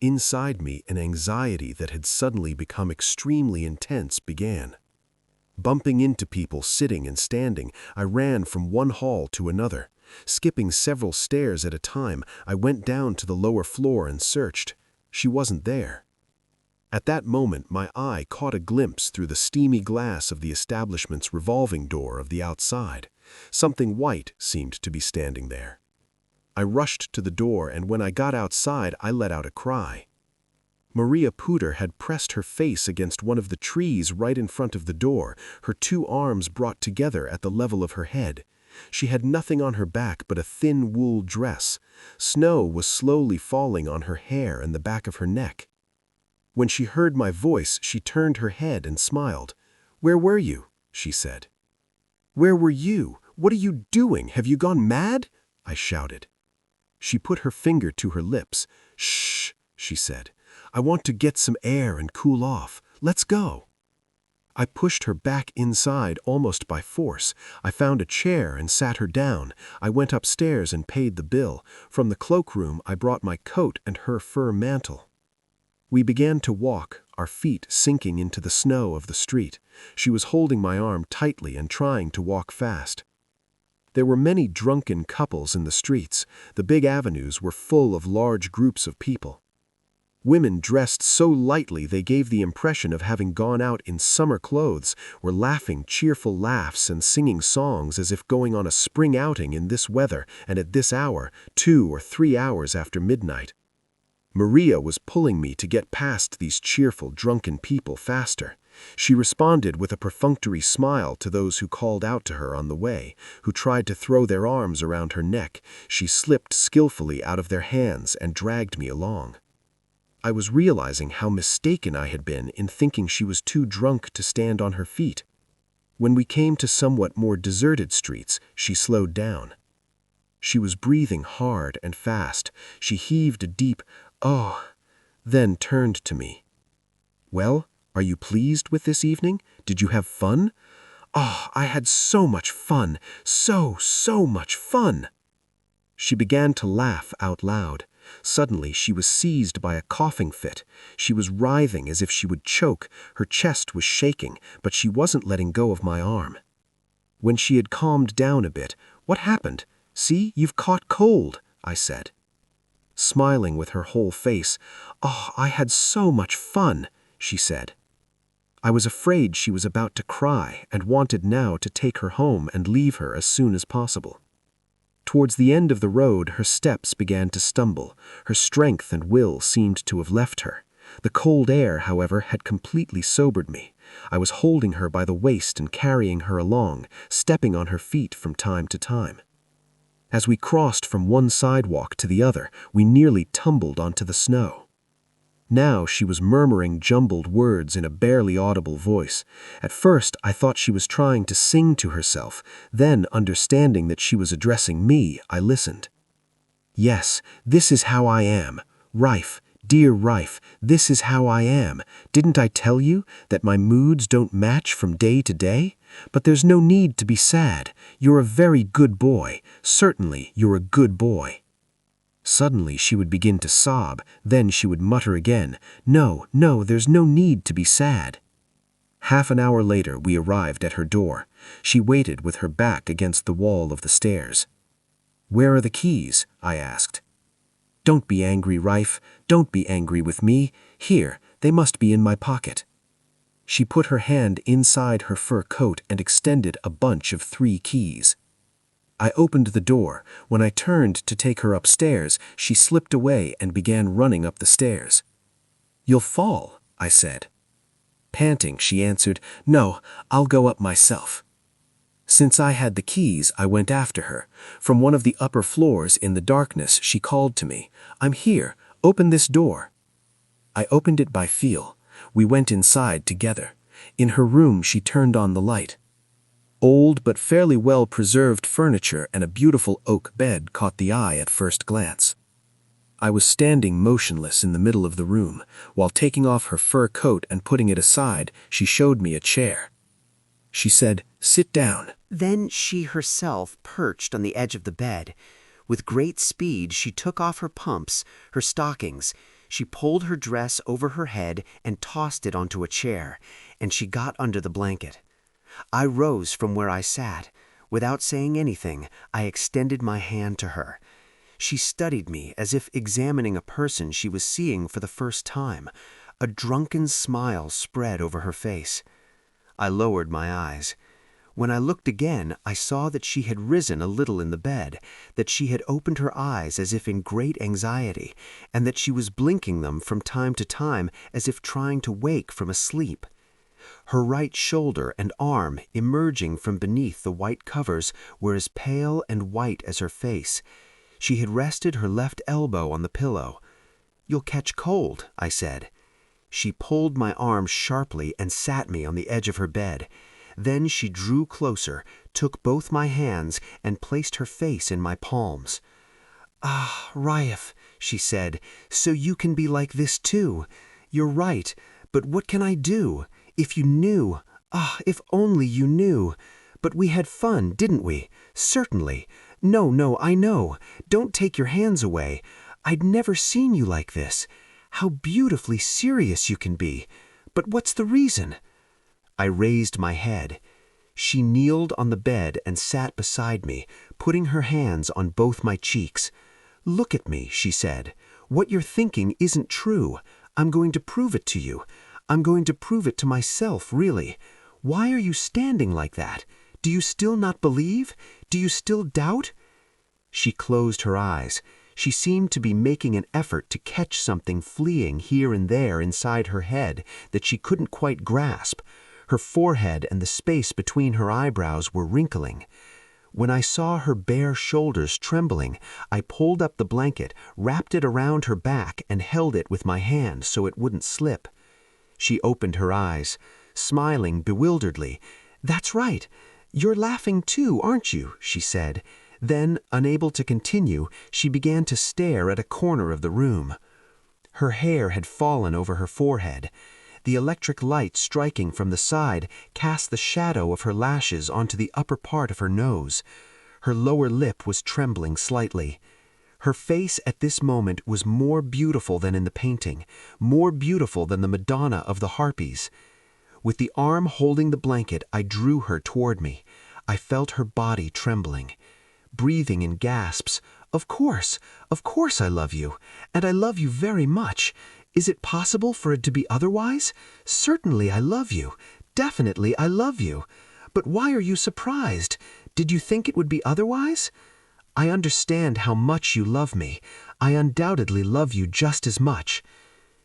Inside me, an anxiety that had suddenly become extremely intense began. Bumping into people sitting and standing, I ran from one hall to another. Skipping several stairs at a time, I went down to the lower floor and searched. She wasn't there. At that moment, my eye caught a glimpse through the steamy glass of the establishment's revolving door of the outside. Something white seemed to be standing there. I rushed to the door, and when I got outside, I let out a cry. Maria Puder had pressed her face against one of the trees right in front of the door, her two arms brought together at the level of her head. She had nothing on her back but a thin wool dress. Snow was slowly falling on her hair and the back of her neck. When she heard my voice, she turned her head and smiled. "Where were you?" she said. "Where were you? What are you doing? Have you gone mad?" I shouted. She put her finger to her lips. "Shh," she said. "I want to get some air and cool off. Let's go." I pushed her back inside almost by force. I found a chair and sat her down. I went upstairs and paid the bill. From the cloakroom, I brought my coat and her fur mantle. We began to walk, our feet sinking into the snow of the street. She was holding my arm tightly and trying to walk fast. There were many drunken couples in the streets. The big avenues were full of large groups of people. Women dressed so lightly they gave the impression of having gone out in summer clothes, were laughing cheerful laughs and singing songs as if going on a spring outing in this weather and at this hour, 2 or 3 hours after midnight. Maria was pulling me to get past these cheerful, drunken people faster. She responded with a perfunctory smile to those who called out to her on the way, who tried to throw their arms around her neck. She slipped skillfully out of their hands and dragged me along. I was realizing how mistaken I had been in thinking she was too drunk to stand on her feet. When we came to somewhat more deserted streets, she slowed down. She was breathing hard and fast. She heaved a deep, "Oh," then turned to me. "Well, are you pleased with this evening? Did you have fun?" "Oh, I had so much fun, so much fun." She began to laugh out loud. Suddenly, she was seized by a coughing fit. She was writhing as if she would choke. Her chest was shaking, but she wasn't letting go of my arm. When she had calmed down a bit, "What happened? See, you've caught cold," I said. Smiling with her whole face, "Oh, I had so much fun," she said. I was afraid she was about to cry and wanted now to take her home and leave her as soon as possible. Towards the end of the road, her steps began to stumble. Her strength and will seemed to have left her. The cold air, however, had completely sobered me. I was holding her by the waist and carrying her along, stepping on her feet from time to time. As we crossed from one sidewalk to the other, we nearly tumbled onto the snow. Now she was murmuring jumbled words in a barely audible voice. At first, I thought she was trying to sing to herself. Then, understanding that she was addressing me, I listened. "Yes, this is how I am. Raif, dear Raif, this is how I am. Didn't I tell you that my moods don't match from day to day? But there's no need to be sad. You're a very good boy. Certainly, you're a good boy." Suddenly she would begin to sob, then she would mutter again, No, there's no need to be sad." Half an hour later we arrived at her door. She waited with her back against the wall of the stairs. "Where are the keys?" I asked. "Don't be angry, Raif. Don't be angry with me. Here, they must be in my pocket." She put her hand inside her fur coat and extended a bunch of 3 keys. I opened the door. When I turned to take her upstairs, she slipped away and began running up the stairs. "You'll fall," I said. Panting, she answered, "No, I'll go up myself." Since I had the keys, I went after her. From one of the upper floors in the darkness, she called to me, "I'm here. Open this door." I opened it by feel. We went inside together. In her room, she turned on the light. Old but fairly well-preserved furniture and a beautiful oak bed caught the eye at first glance. I was standing motionless in the middle of the room. While taking off her fur coat and putting it aside, she showed me a chair. She said, "Sit down." Then she herself perched on the edge of the bed. With great speed, she took off her pumps, her stockings. She pulled her dress over her head and tossed it onto a chair, and she got under the blanket. I rose from where I sat. Without saying anything, I extended my hand to her. She studied me as if examining a person she was seeing for the first time. A drunken smile spread over her face. I lowered my eyes. When I looked again, I saw that she had risen a little in the bed, that she had opened her eyes as if in great anxiety, and that she was blinking them from time to time as if trying to wake from a sleep. Her right shoulder and arm, emerging from beneath the white covers, were as pale and white as her face. She had rested her left elbow on the pillow. "You'll catch cold," I said. She pulled my arm sharply and sat me on the edge of her bed. Then she drew closer, took both my hands, and placed her face in my palms. "Ah, Raif," she said, "so you can be like this too. You're right, but what can I do? If you knew, if only you knew. But we had fun, didn't we? Certainly. No, I know. Don't take your hands away. I'd never seen you like this. How beautifully serious you can be. But what's the reason?" I raised my head. She kneeled on the bed and sat beside me, putting her hands on both my cheeks. "Look at me," she said. "What you're thinking isn't true. I'm going to prove it to you. I'm going to prove it to myself, really. Why are you standing like that? Do you still not believe? Do you still doubt?" She closed her eyes. She seemed to be making an effort to catch something fleeing here and there inside her head that she couldn't quite grasp. Her forehead and the space between her eyebrows were wrinkling. When I saw her bare shoulders trembling, I pulled up the blanket, wrapped it around her back, and held it with my hand so it wouldn't slip. She opened her eyes, smiling bewilderedly. "That's right. You're laughing too, aren't you?" she said. Then, unable to continue, she began to stare at a corner of the room. Her hair had fallen over her forehead. The electric light striking from the side cast the shadow of her lashes onto the upper part of her nose. Her lower lip was trembling slightly. Her face at this moment was more beautiful than in the painting, more beautiful than the Madonna of the Harpies. With the arm holding the blanket, I drew her toward me. I felt her body trembling. Breathing in gasps, of course I love you, and I love you very much. Is it possible for it to be otherwise? Certainly I love you. Definitely I love you. But why are you surprised? Did you think it would be otherwise? I understand how much you love me. I undoubtedly love you just as much."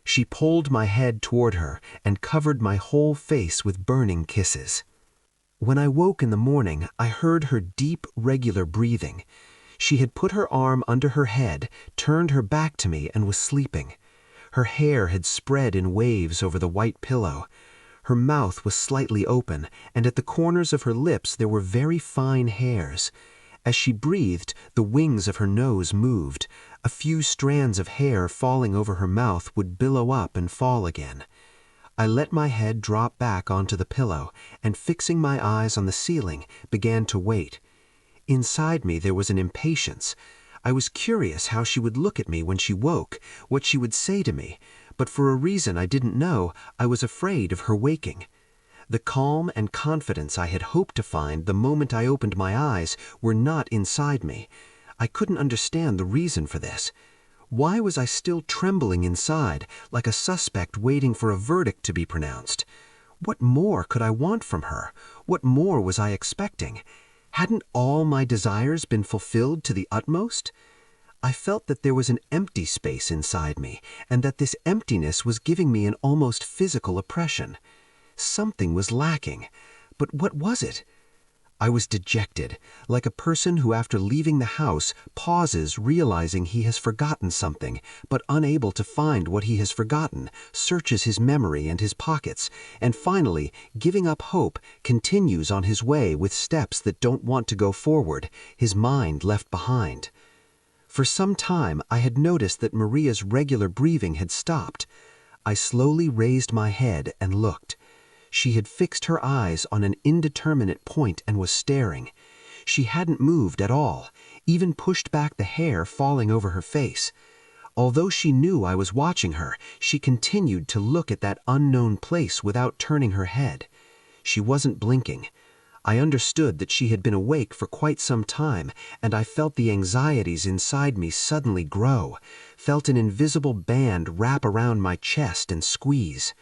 She pulled my head toward her and covered my whole face with burning kisses. When I woke in the morning, I heard her deep, regular breathing. She had put her arm under her head, turned her back to me, and was sleeping. Her hair had spread in waves over the white pillow. Her mouth was slightly open, and at the corners of her lips there were very fine hairs. As she breathed, the wings of her nose moved. A few strands of hair falling over her mouth would billow up and fall again. I let my head drop back onto the pillow, and fixing my eyes on the ceiling, began to wait. Inside me there was an impatience. I was curious how she would look at me when she woke, what she would say to me, but for a reason I didn't know, I was afraid of her waking. The calm and confidence I had hoped to find the moment I opened my eyes were not inside me. I couldn't understand the reason for this. Why was I still trembling inside, like a suspect waiting for a verdict to be pronounced? What more could I want from her? What more was I expecting? Hadn't all my desires been fulfilled to the utmost? I felt that there was an empty space inside me, and that this emptiness was giving me an almost physical oppression. Something was lacking, but what was it? I was dejected, like a person who after leaving the house pauses realizing he has forgotten something, but unable to find what he has forgotten, searches his memory and his pockets, and finally, giving up hope, continues on his way with steps that don't want to go forward, his mind left behind. For some time I had noticed that Maria's regular breathing had stopped. I slowly raised my head and looked. She had fixed her eyes on an indeterminate point and was staring. She hadn't moved at all, even pushed back the hair falling over her face. Although she knew I was watching her, she continued to look at that unknown place without turning her head. She wasn't blinking. I understood that she had been awake for quite some time, and I felt the anxieties inside me suddenly grow, felt an invisible band wrap around my chest and squeeze.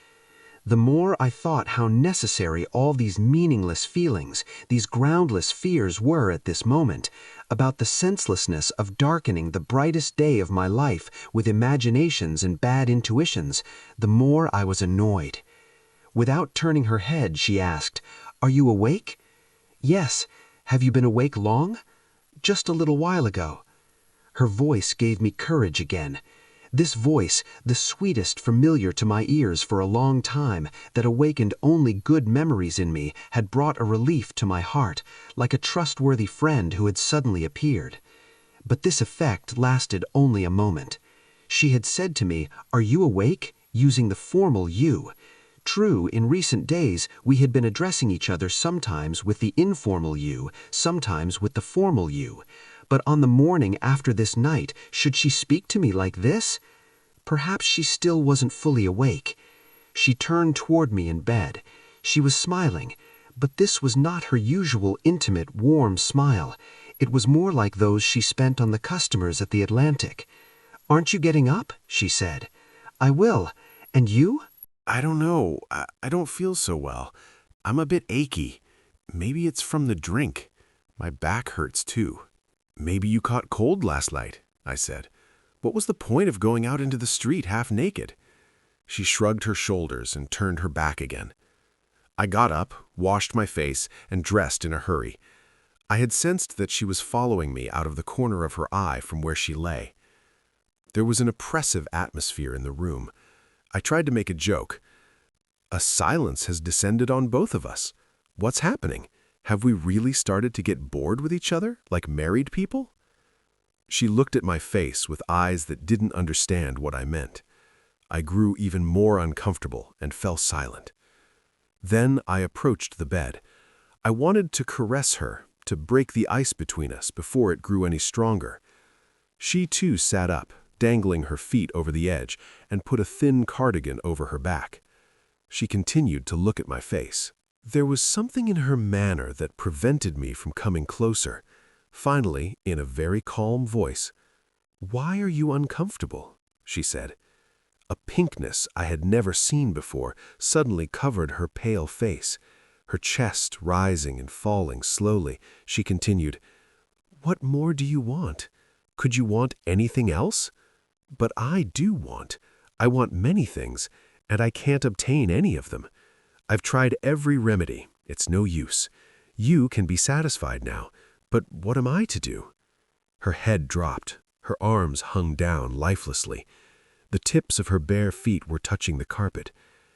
The more I thought how necessary all these meaningless feelings, these groundless fears were at this moment, about the senselessness of darkening the brightest day of my life with imaginations and bad intuitions, the more I was annoyed. Without turning her head, she asked, "Are you awake?" "Yes. Have you been awake long?" "Just a little while ago." Her voice gave me courage again. This voice, the sweetest familiar to my ears for a long time, that awakened only good memories in me, had brought a relief to my heart, like a trustworthy friend who had suddenly appeared. But this effect lasted only a moment. She had said to me, "Are you awake?" using the formal you. True, in recent days we had been addressing each other sometimes with the informal you, sometimes with the formal you. But on the morning after this night, should she speak to me like this? Perhaps she still wasn't fully awake. She turned toward me in bed. She was smiling, But this was not her usual intimate, warm smile. It was more like those she spent on the customers at the Atlantic. "Aren't you getting up?" she said. "I will. And you?" I don't know. I don't feel so well. I'm a bit achy. Maybe it's from the drink. My back hurts too. Maybe you caught cold last night, I said. What was the point of going out into the street half naked? She shrugged her shoulders and turned her back again. I got up, washed my face, and dressed in a hurry. I had sensed that she was following me out of the corner of her eye from where she lay. There was an oppressive atmosphere in the room. I tried to make a joke. A silence has descended on both of us. What's happening? Have we really started to get bored with each other, like married people? She looked at my face with eyes that didn't understand what I meant. I grew even more uncomfortable and fell silent. Then I approached the bed. I wanted to caress her, to break the ice between us before it grew any stronger. She too sat up, dangling her feet over the edge, and put a thin cardigan over her back. She continued to look at my face. There was something in her manner that prevented me from coming closer. Finally, in a very calm voice, "Why are you uncomfortable?" she said. A pinkness I had never seen before suddenly covered her pale face. Her chest rising and falling slowly, she continued, "What more do you want? Could you want anything else? But I do want. I want many things, and I can't obtain any of them. I've tried every remedy. It's no use. You can be satisfied now, but what am I to do?" Her head dropped. Her arms hung down lifelessly. The tips of her bare feet were touching the carpet.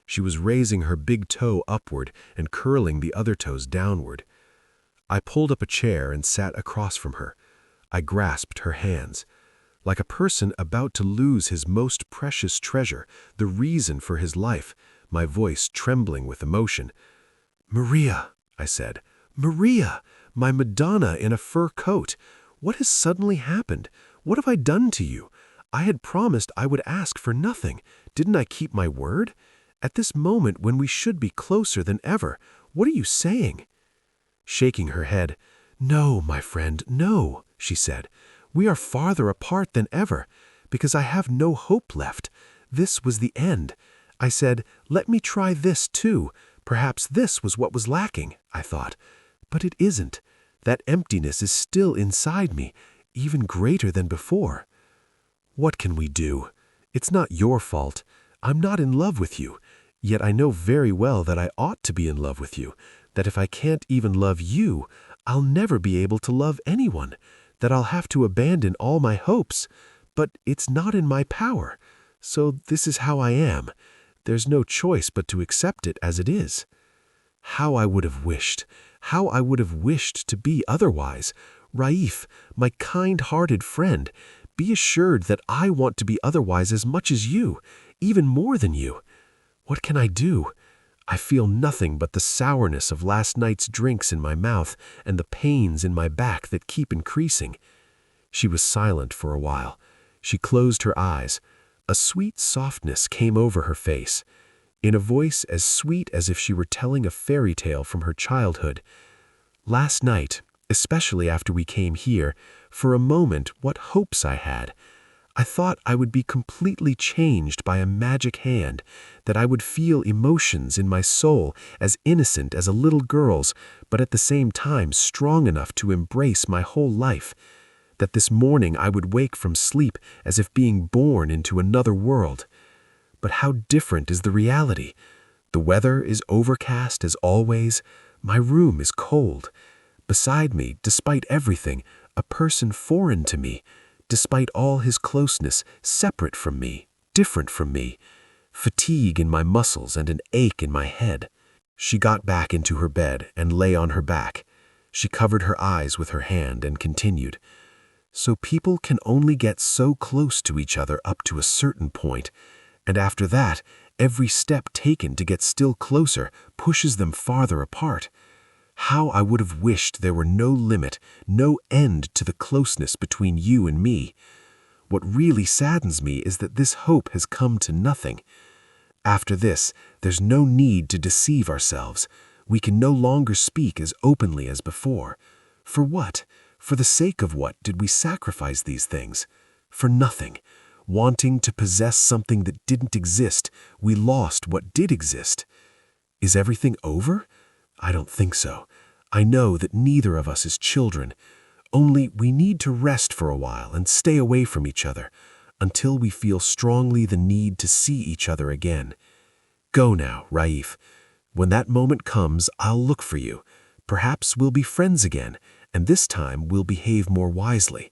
She was raising her big toe upward and curling the other toes downward. I pulled up a chair and sat across from her. I grasped her hands. Like a person about to lose his most precious treasure, the reason for his life, my voice trembling with emotion. "Maria," I said, "Maria, my Madonna in a fur coat. What has suddenly happened? What have I done to you? I had promised I would ask for nothing. Didn't I keep my word? At this moment when we should be closer than ever, what are you saying?" Shaking her head, "No, my friend, no," she said. "We are farther apart than ever, because I have no hope left. This was the end. I said, let me try this too. Perhaps this was what was lacking, I thought. But it isn't. That emptiness is still inside me, even greater than before. What can we do? It's not your fault. I'm not in love with you. Yet I know very well that I ought to be in love with you, that if I can't even love you, I'll never be able to love anyone, that I'll have to abandon all my hopes. But it's not in my power. So this is how I am. There's no choice but to accept it as it is. How I would have wished to be otherwise. Raif, my kind-hearted friend, be assured that I want to be otherwise as much as you, even more than you. What can I do? I feel nothing but the sourness of last night's drinks in my mouth and the pains in my back that keep increasing." She was silent for a while. She closed her eyes. A sweet softness came over her face. In a voice as sweet as if she were telling a fairy tale from her childhood. "Last night, especially after we came here, for a moment what hopes I had. I thought I would be completely changed by a magic hand, that I would feel emotions in my soul as innocent as a little girl's, but at the same time strong enough to embrace my whole life. That this morning I would wake from sleep as if being born into another world. But how different is the reality? The weather is overcast as always. My room is cold. Beside me, despite everything, a person foreign to me, despite all his closeness, separate from me, different from me. Fatigue in my muscles and an ache in my head." She got back into her bed and lay on her back. She covered her eyes with her hand and continued, "So people can only get so close to each other up to a certain point, and after that, every step taken to get still closer pushes them farther apart. How I would have wished there were no limit, no end to the closeness between you and me. What really saddens me is that this hope has come to nothing. After this, there's no need to deceive ourselves. We can no longer speak as openly as before. For what? For the sake of what did we sacrifice these things? For nothing. Wanting to possess something that didn't exist, we lost what did exist. Is everything over? I don't think so. I know that neither of us is children. Only we need to rest for a while and stay away from each other until we feel strongly the need to see each other again. Go now, Raif. When that moment comes, I'll look for you. Perhaps we'll be friends again, and this time we'll behave more wisely.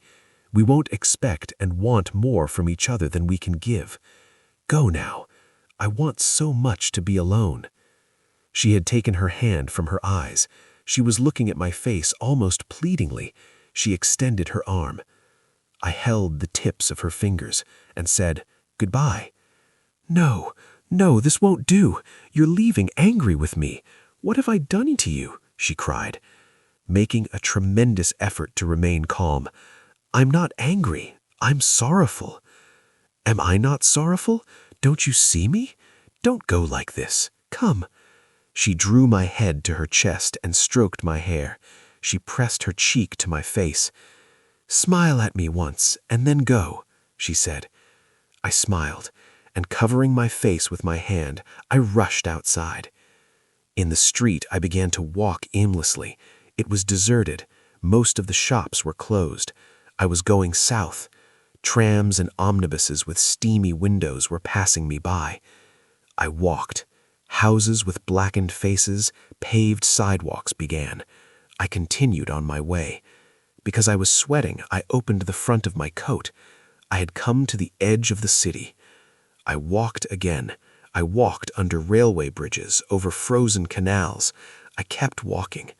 We won't expect and want more from each other than we can give. Go now. I want so much to be alone. She had taken her hand from her eyes. She was looking at my face almost pleadingly. She extended her arm. I held the tips of her fingers and said, "Goodbye." "No, no, this won't do. You're leaving angry with me. What have I done to you?" she cried, making a tremendous effort to remain calm. "I'm not angry. I'm sorrowful." "Am I not sorrowful? Don't you see me? Don't go like this. Come." She drew my head to her chest and stroked my hair. She pressed her cheek to my face. "Smile at me once and then go," she said. I smiled, and covering my face with my hand, I rushed outside. In the street, I began to walk aimlessly. It was deserted. Most of the shops were closed. I was going south. Trams and omnibuses with steamy windows were passing me by. I walked. Houses with blackened faces, paved sidewalks began. I continued on my way. Because I was sweating, I opened the front of my coat. I had come to the edge of the city. I walked again. I walked under railway bridges, over frozen canals. I kept walking.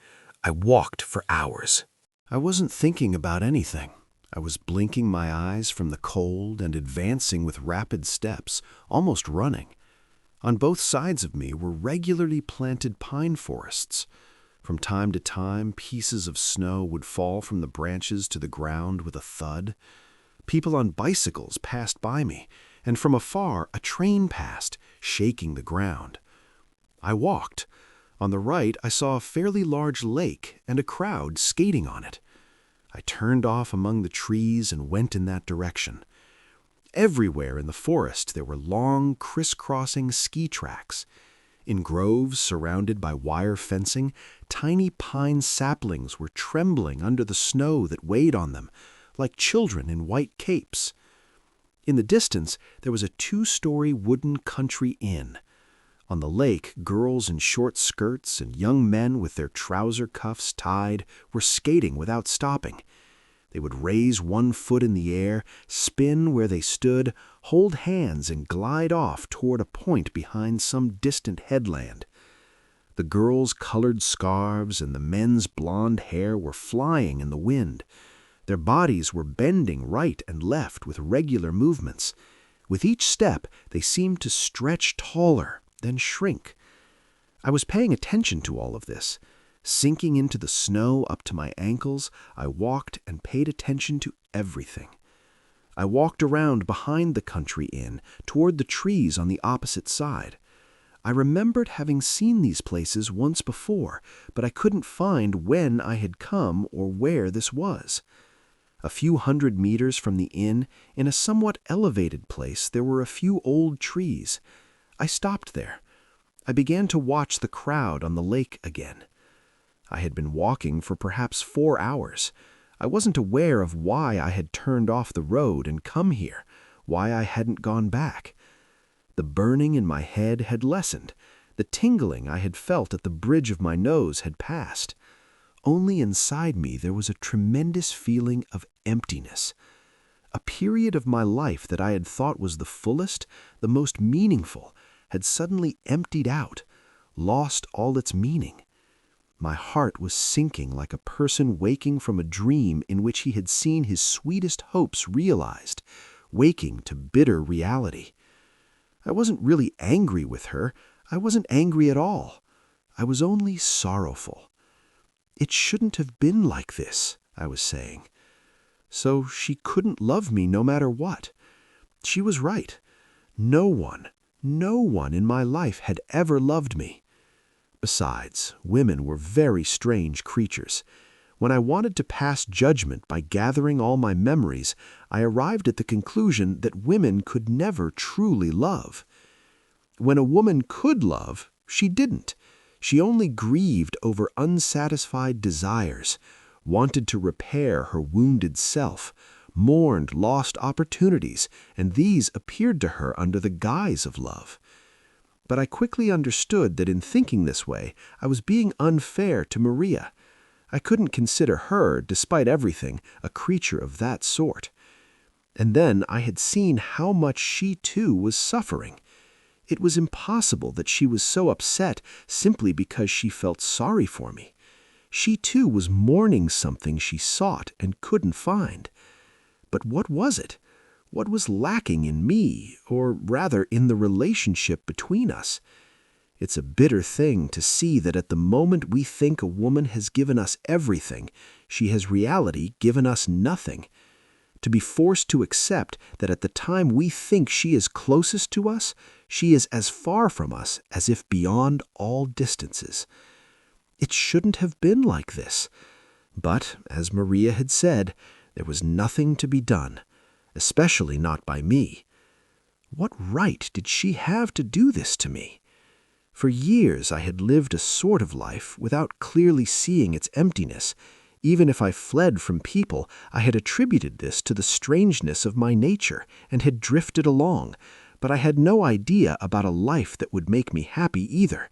I walked for hours. I wasn't thinking about anything. I was blinking my eyes from the cold and advancing with rapid steps, almost running. On both sides of me were regularly planted pine forests. From time to time, pieces of snow would fall from the branches to the ground with a thud. People on bicycles passed by me, and from afar a train passed, shaking the ground. I walked. On the right, I saw a fairly large lake and a crowd skating on it. I turned off among the trees and went in that direction. Everywhere in the forest there were long, crisscrossing ski tracks. In groves surrounded by wire fencing, tiny pine saplings were trembling under the snow that weighed on them, like children in white capes. In the distance, there was a 2-story wooden country inn. On the lake, girls in short skirts and young men with their trouser cuffs tied were skating without stopping. They would raise one foot in the air, spin where they stood, hold hands and glide off toward a point behind some distant headland. The girls' colored scarves and the men's blonde hair were flying in the wind. Their bodies were bending right and left with regular movements. With each step, they seemed to stretch taller, then shrink. I was paying attention to all of this. Sinking into the snow up to my ankles, I walked and paid attention to everything. I walked around behind the country inn, toward the trees on the opposite side. I remembered having seen these places once before, but I couldn't find when I had come or where this was. A few hundred meters from the inn, in a somewhat elevated place, there were a few old trees. I stopped there. I began to watch the crowd on the lake again. I had been walking for perhaps 4 hours. I wasn't aware of why I had turned off the road and come here, why I hadn't gone back. The burning in my head had lessened. The tingling I had felt at the bridge of my nose had passed. Only inside me there was a tremendous feeling of emptiness. A period of my life that I had thought was the fullest, the most meaningful, had suddenly emptied out, lost all its meaning. My heart was sinking like a person waking from a dream in which he had seen his sweetest hopes realized, waking to bitter reality. I wasn't really angry with her. I wasn't angry at all. I was only sorrowful. It shouldn't have been like this, I was saying. So she couldn't love me no matter what. She was right. No one in my life had ever loved me. Besides, women were very strange creatures. When I wanted to pass judgment by gathering all my memories, I arrived at the conclusion that women could never truly love. When a woman could love, she didn't. She only grieved over unsatisfied desires, wanted to repair her wounded self, mourned lost opportunities, and these appeared to her under the guise of love. But I quickly understood that in thinking this way, I was being unfair to Maria. I couldn't consider her, despite everything, a creature of that sort. And then I had seen how much she too was suffering. It was impossible that she was so upset simply because she felt sorry for me. She too was mourning something she sought and couldn't find. But what was it? What was lacking in me, or rather in the relationship between us? It's a bitter thing to see that at the moment we think a woman has given us everything, she has reality given us nothing. To be forced to accept that at the time we think she is closest to us, she is as far from us as if beyond all distances. It shouldn't have been like this. But, as Maria had said, there was nothing to be done, especially not by me. What right did she have to do this to me? For years I had lived a sort of life without clearly seeing its emptiness. Even if I fled from people, I had attributed this to the strangeness of my nature and had drifted along, but I had no idea about a life that would make me happy either.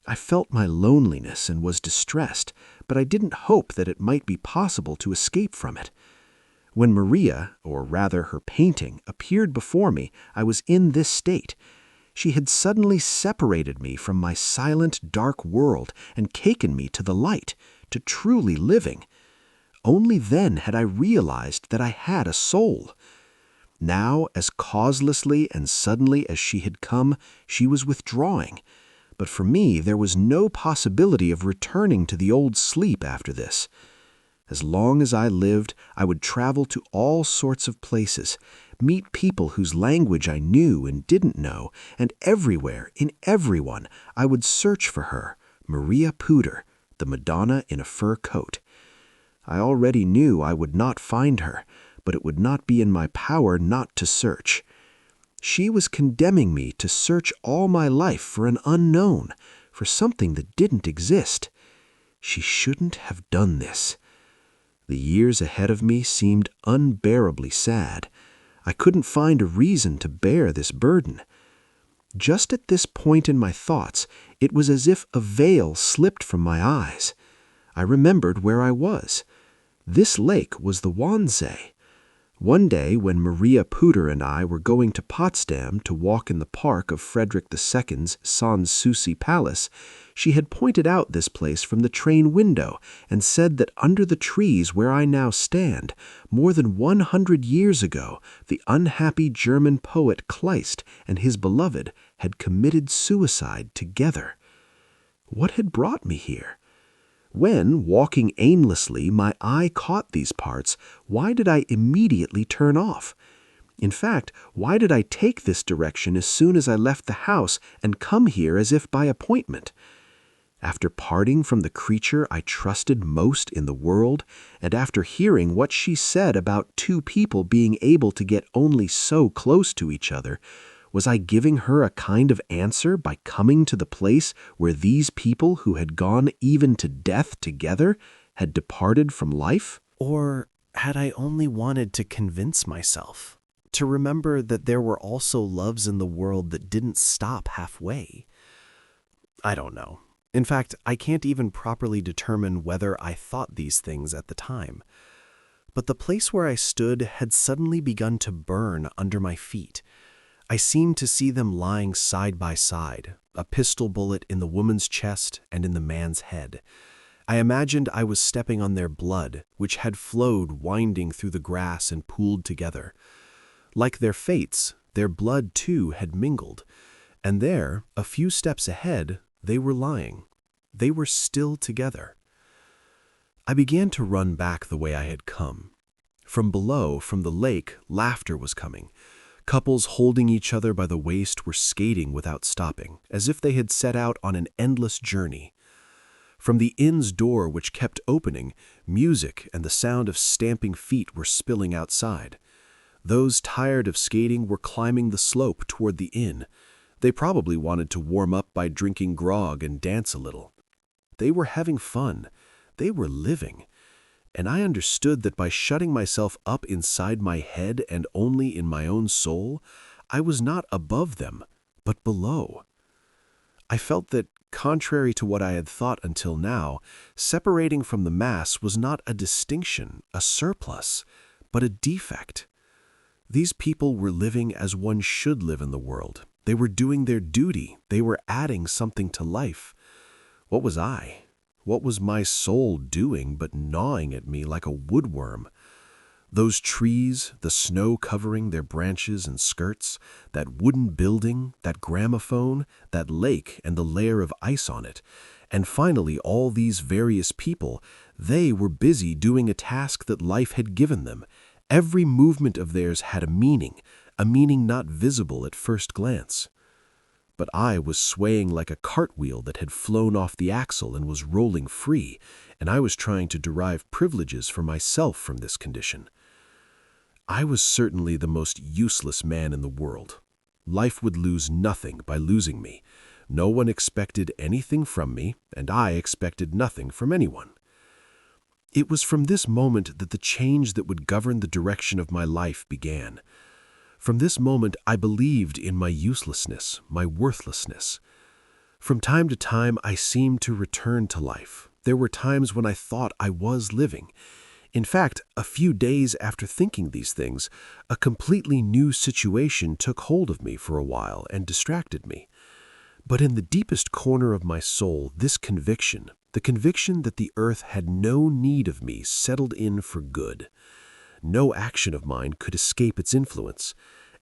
I felt my loneliness and was distressed, but I didn't hope that it might be possible to escape from it. When Maria, or rather her painting, appeared before me, I was in this state. She had suddenly separated me from my silent, dark world and taken me to the light, to truly living. Only then had I realized that I had a soul. Now, as causelessly and suddenly as she had come, she was withdrawing. But for me, there was no possibility of returning to the old sleep after this. As long as I lived, I would travel to all sorts of places, meet people whose language I knew and didn't know, and everywhere, in everyone, I would search for her, Maria Puder, the Madonna in a fur coat. I already knew I would not find her, but it would not be in my power not to search. She was condemning me to search all my life for an unknown, for something that didn't exist. She shouldn't have done this. The years ahead of me seemed unbearably sad. I couldn't find a reason to bear this burden. Just at this point in my thoughts, it was as if a veil slipped from my eyes. I remembered where I was. This lake was the Wannsee. One day, when Maria Puder and I were going to Potsdam to walk in the park of Frederick II's Sans Souci Palace, she had pointed out this place from the train window and said that under the trees where I now stand, more than 100 years ago, the unhappy German poet Kleist and his beloved had committed suicide together. What had brought me here? When, walking aimlessly, my eye caught these parts, why did I immediately turn off? In fact, why did I take this direction as soon as I left the house and come here as if by appointment? After parting from the creature I trusted most in the world, and after hearing what she said about two people being able to get only so close to each other, was I giving her a kind of answer by coming to the place where these people who had gone even to death together had departed from life? Or had I only wanted to convince myself, to remember that there were also loves in the world that didn't stop halfway? I don't know. In fact, I can't even properly determine whether I thought these things at the time. But the place where I stood had suddenly begun to burn under my feet. I seemed to see them lying side by side, a pistol bullet in the woman's chest and in the man's head. I imagined I was stepping on their blood, which had flowed winding through the grass and pooled together. Like their fates, their blood too had mingled, and there, a few steps ahead, they were lying. They were still together. I began to run back the way I had come. From below, from the lake, laughter was coming Couples holding each other by the waist were skating without stopping, as if they had set out on an endless journey. From the inn's door, which kept opening, music and the sound of stamping feet were spilling outside. Those tired of skating were climbing the slope toward the inn. They probably wanted to warm up by drinking grog and dance a little. They were having fun. They were living. And I understood that by shutting myself up inside my head and only in my own soul, I was not above them, but below. I felt that, contrary to what I had thought until now, separating from the mass was not a distinction, a surplus, but a defect. These people were living as one should live in the world. They were doing their duty. They were adding something to life. What was I? What was my soul doing but gnawing at me like a woodworm? Those trees, the snow covering their branches and skirts, that wooden building, that gramophone, that lake and the layer of ice on it, and finally all these various people, they were busy doing a task that life had given them. Every movement of theirs had a meaning not visible at first glance. But I was swaying like a cartwheel that had flown off the axle and was rolling free, and I was trying to derive privileges for myself from this condition. I was certainly the most useless man in the world. Life would lose nothing by losing me. No one expected anything from me, and I expected nothing from anyone. It was from this moment that the change that would govern the direction of my life began. From this moment I believed in my uselessness, my worthlessness. From time to time I seemed to return to life. There were times when I thought I was living. In fact, a few days after thinking these things, a completely new situation took hold of me for a while and distracted me. But in the deepest corner of my soul, this conviction, the conviction that the earth had no need of me, settled in for good. No action of mine could escape its influence.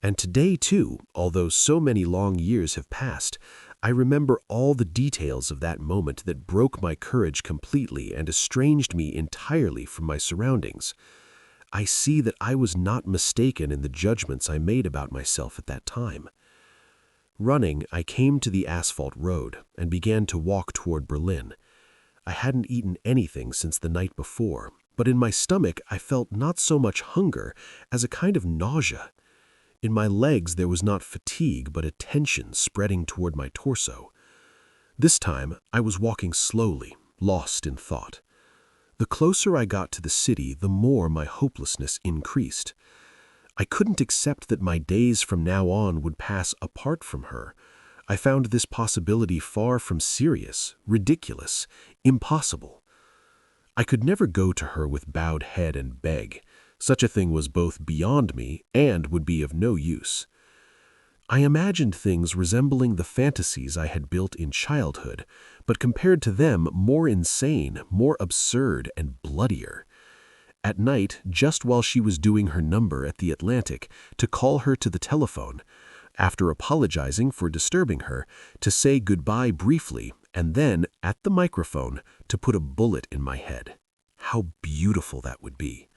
And today, too, although so many long years have passed, I remember all the details of that moment that broke my courage completely and estranged me entirely from my surroundings. I see that I was not mistaken in the judgments I made about myself at that time. Running, I came to the asphalt road and began to walk toward Berlin. I hadn't eaten anything since the night before, but in my stomach I felt not so much hunger as a kind of nausea. In my legs there was not fatigue but a tension spreading toward my torso. This time I was walking slowly, lost in thought. The closer I got to the city, the more my hopelessness increased. I couldn't accept that my days from now on would pass apart from her. I found this possibility far from serious, ridiculous, impossible. I could never go to her with bowed head and beg. Such a thing was both beyond me and would be of no use. I imagined things resembling the fantasies I had built in childhood, but compared to them more insane, more absurd, and bloodier. At night, just while she was doing her number at the Atlantic, to call her to the telephone, after apologizing for disturbing her, to say goodbye briefly, and then, at the microphone, to put a bullet in my head. How beautiful that would be.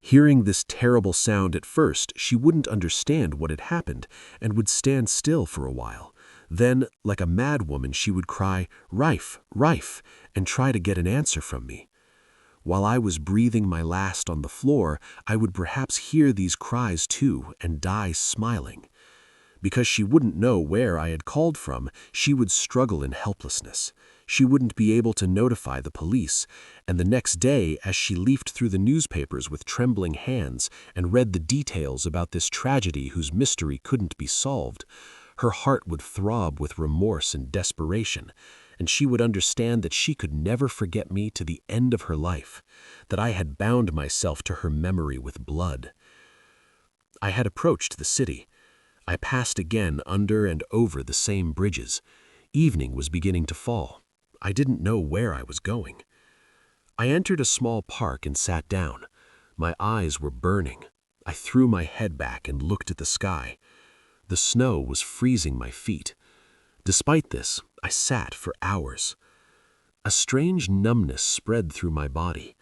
Hearing this terrible sound at first, she wouldn't understand what had happened and would stand still for a while. Then, like a madwoman, she would cry, "Raif, Raif," and try to get an answer from me. While I was breathing my last on the floor, I would perhaps hear these cries too and die smiling. Because she wouldn't know where I had called from, she would struggle in helplessness. She wouldn't be able to notify the police, and the next day, as she leafed through the newspapers with trembling hands and read the details about this tragedy whose mystery couldn't be solved, her heart would throb with remorse and desperation, and she would understand that she could never forget me to the end of her life, that I had bound myself to her memory with blood. I had approached the city. I passed again under and over the same bridges. Evening was beginning to fall. I didn't know where I was going. I entered a small park and sat down. My eyes were burning. I threw my head back and looked at the sky. The snow was freezing my feet. Despite this, I sat for hours. A strange numbness spread through my body.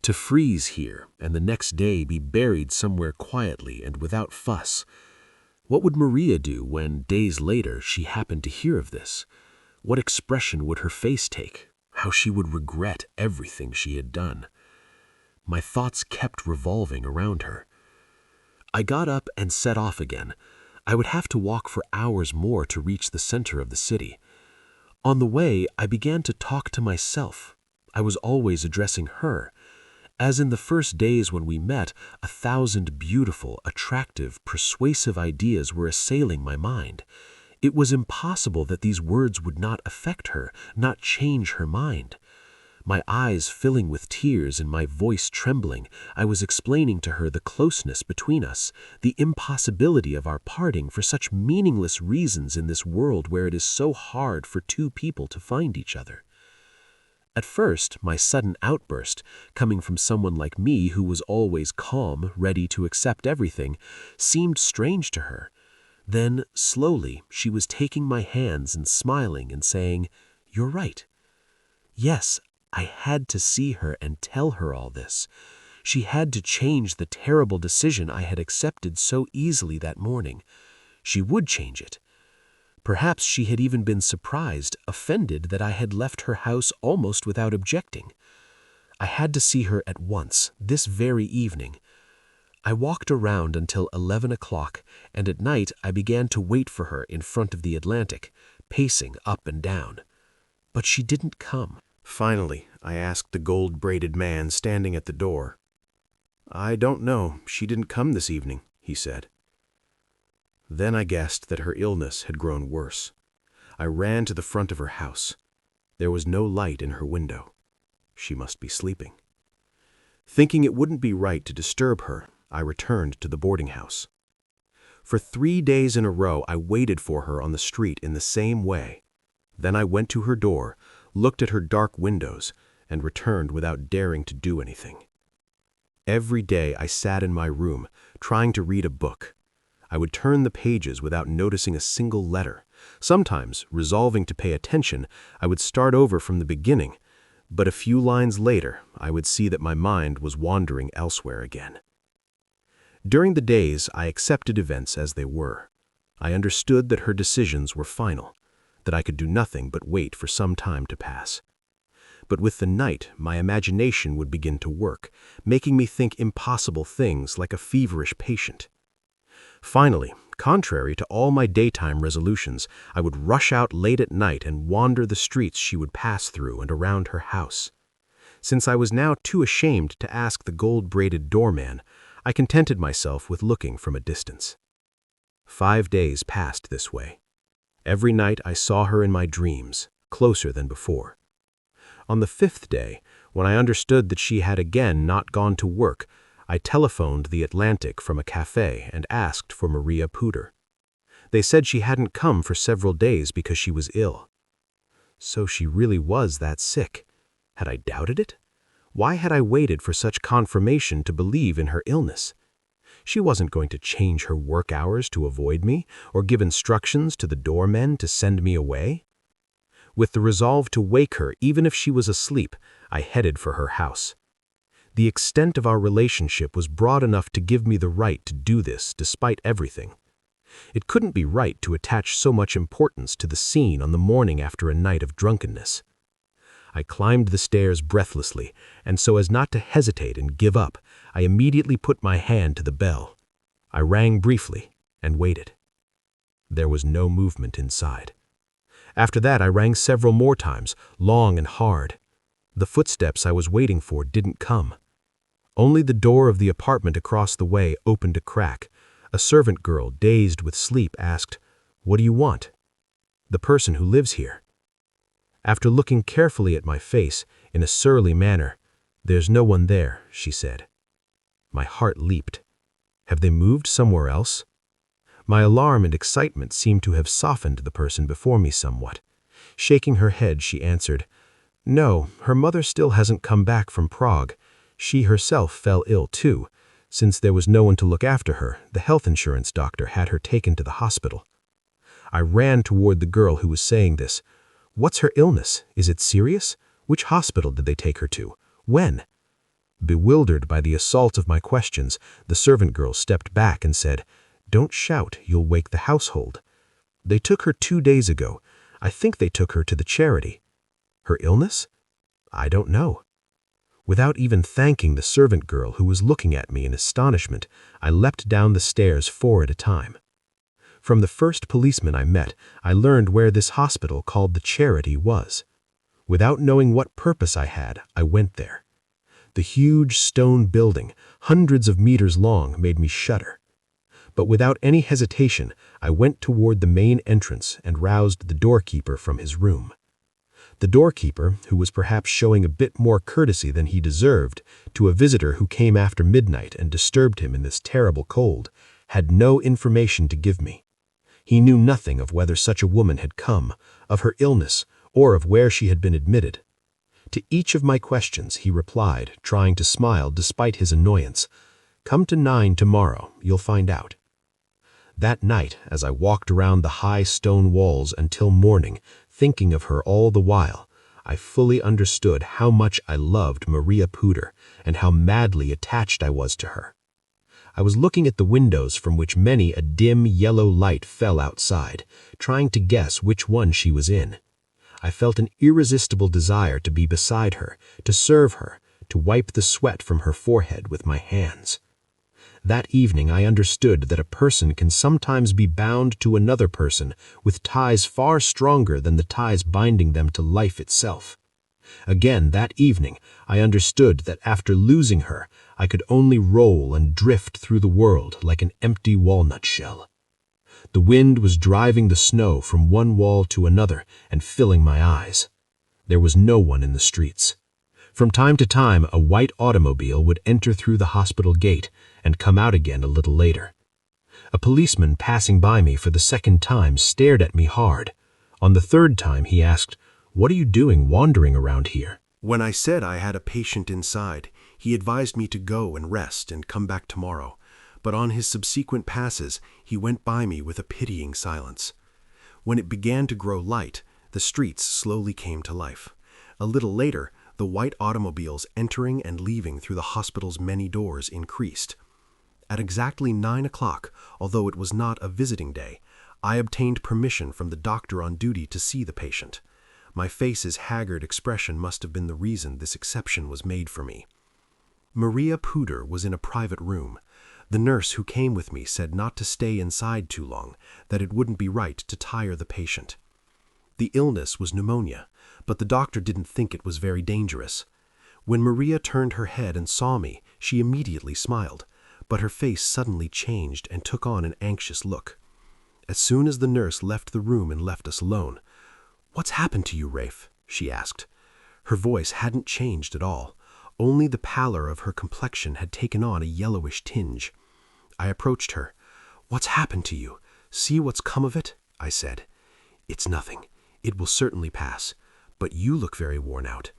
To freeze here and the next day be buried somewhere quietly and without fuss, What would Maria do when, days later, she happened to hear of this? What expression would her face take? How she would regret everything she had done? My thoughts kept revolving around her. I got up and set off again. I would have to walk for hours more to reach the center of the city. On the way, I began to talk to myself. I was always addressing her. As in the first days when we met, 1,000 beautiful, attractive, persuasive ideas were assailing my mind. It was impossible that these words would not affect her, not change her mind. My eyes filling with tears and my voice trembling, I was explaining to her the closeness between us, the impossibility of our parting for such meaningless reasons in this world where it is so hard for two people to find each other. At first, my sudden outburst, coming from someone like me who was always calm, ready to accept everything, seemed strange to her. Then, slowly, she was taking my hands and smiling and saying, "You're right." Yes, I had to see her and tell her all this. She had to change the terrible decision I had accepted so easily that morning. She would change it. Perhaps she had even been surprised, offended that I had left her house almost without objecting. I had to see her at once, this very evening. I walked around until 11 o'clock, and at night I began to wait for her in front of the Atlantic, pacing up and down. But she didn't come. Finally, I asked the gold-braided man standing at the door. "I don't know. She didn't come this evening," he said. Then I guessed that her illness had grown worse. I ran to the front of her house. There was no light in her window. She must be sleeping. Thinking it wouldn't be right to disturb her, I returned to the boarding house. For 3 days in a row, I waited for her on the street in the same way. Then I went to her door, looked at her dark windows, and returned without daring to do anything. Every day I sat in my room, trying to read a book. I would turn the pages without noticing a single letter. Sometimes, resolving to pay attention, I would start over from the beginning, but a few lines later, I would see that my mind was wandering elsewhere again. During the days, I accepted events as they were. I understood that her decisions were final, that I could do nothing but wait for some time to pass. But with the night, my imagination would begin to work, making me think impossible things like a feverish patient. Finally, contrary to all my daytime resolutions, I would rush out late at night and wander the streets she would pass through and around her house. Since I was now too ashamed to ask the gold-braided doorman, I contented myself with looking from a distance. 5 days passed this way. Every night I saw her in my dreams, closer than before. On the 5th day, when I understood that she had again not gone to work, I telephoned the Atlantic from a cafe and asked for Maria Puder. They said she hadn't come for several days because she was ill. So she really was that sick. Had I doubted it? Why had I waited for such confirmation to believe in her illness? She wasn't going to change her work hours to avoid me, or give instructions to the doormen to send me away. With the resolve to wake her even if she was asleep, I headed for her house. The extent of our relationship was broad enough to give me the right to do this despite everything. It couldn't be right to attach so much importance to the scene on the morning after a night of drunkenness. I climbed the stairs breathlessly, and so as not to hesitate and give up, I immediately put my hand to the bell. I rang briefly and waited. There was no movement inside. After that, I rang several more times, long and hard. The footsteps I was waiting for didn't come. Only the door of the apartment across the way opened a crack. A servant girl, dazed with sleep, asked, "What do you want?" "The person who lives here." After looking carefully at my face, in a surly manner, "There's no one there," she said. My heart leaped. Have they moved somewhere else? My alarm and excitement seemed to have softened the person before me somewhat. Shaking her head, she answered, "No, her mother still hasn't come back from Prague. She herself fell ill too. Since there was no one to look after her, the health insurance doctor had her taken to the hospital." I ran toward the girl who was saying this. "What's her illness? Is it serious? Which hospital did they take her to? When?" Bewildered by the assault of my questions, the servant girl stepped back and said, Don't shout, you'll wake the household. They took her 2 days ago. I think they took her to the charity. Her illness? I don't know. Without even thanking the servant girl who was looking at me in astonishment, I leapt down the stairs 4 at a time. From the first policeman I met, I learned where this hospital called the Charity was. Without knowing what purpose I had, I went there. The huge stone building, hundreds of meters long, made me shudder. But without any hesitation, I went toward the main entrance and roused the doorkeeper from his room. The doorkeeper, who was perhaps showing a bit more courtesy than he deserved to a visitor who came after midnight and disturbed him in this terrible cold, had no information to give me. He knew nothing of whether such a woman had come, of her illness, or of where she had been admitted. To each of my questions he replied, trying to smile despite his annoyance, "Come to 9 tomorrow, you'll find out." That night, as I walked around the high stone walls until morning, thinking of her all the while, I fully understood how much I loved Maria Puder and how madly attached I was to her. I was looking at the windows from which many a dim yellow light fell outside, trying to guess which one she was in. I felt an irresistible desire to be beside her, to serve her, to wipe the sweat from her forehead with my hands. That evening I understood that a person can sometimes be bound to another person with ties far stronger than the ties binding them to life itself. Again that evening I understood that after losing her, I could only roll and drift through the world like an empty walnut shell. The wind was driving the snow from one wall to another and filling my eyes. There was no one in the streets. From time to time, a white automobile would enter through the hospital gate and come out again a little later. A policeman passing by me for the second time stared at me hard. On the third time, he asked, "What are you doing wandering around here?" When I said I had a patient inside, he advised me to go and rest and come back tomorrow, but on his subsequent passes, he went by me with a pitying silence. When it began to grow light, the streets slowly came to life. A little later, the white automobiles entering and leaving through the hospital's many doors increased. At exactly 9 o'clock, although it was not a visiting day, I obtained permission from the doctor on duty to see the patient. My face's haggard expression must have been the reason this exception was made for me. Maria Puder was in a private room. The nurse who came with me said not to stay inside too long, that it wouldn't be right to tire the patient. The illness was pneumonia, but the doctor didn't think it was very dangerous. When Maria turned her head and saw me, she immediately smiled, but her face suddenly changed and took on an anxious look. As soon as the nurse left the room and left us alone, "What's happened to you, Raif?" she asked. Her voice hadn't changed at all. Only the pallor of her complexion had taken on a yellowish tinge. I approached her. "What's happened to you? See what's come of it?" I said. "It's nothing. It will certainly pass. But you look very worn out.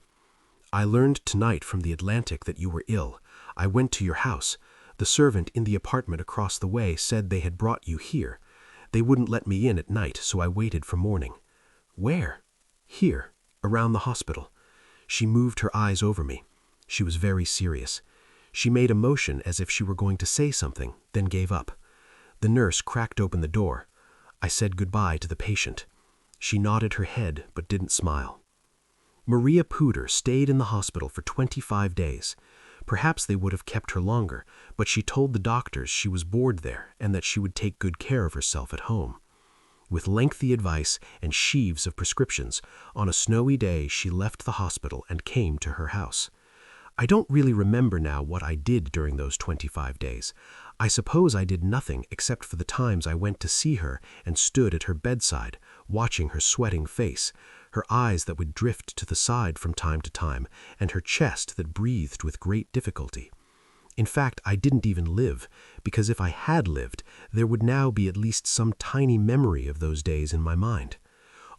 I learned tonight from the Atlantic that you were ill. I went to your house. The servant in the apartment across the way said they had brought you here. They wouldn't let me in at night, so I waited for morning." "Where?" "Here, around the hospital." She moved her eyes over me. She was very serious. She made a motion as if she were going to say something, then gave up. The nurse cracked open the door. I said goodbye to the patient. She nodded her head but didn't smile. Maria Puder stayed in the hospital for 25 days. Perhaps they would have kept her longer, but she told the doctors she was bored there and that she would take good care of herself at home. With lengthy advice and sheaves of prescriptions, on a snowy day she left the hospital and came to her house. I don't really remember now what I did during those 25 days. I suppose I did nothing except for the times I went to see her and stood at her bedside, watching her sweating face, her eyes that would drift to the side from time to time, and her chest that breathed with great difficulty. In fact, I didn't even live, because if I had lived, there would now be at least some tiny memory of those days in my mind.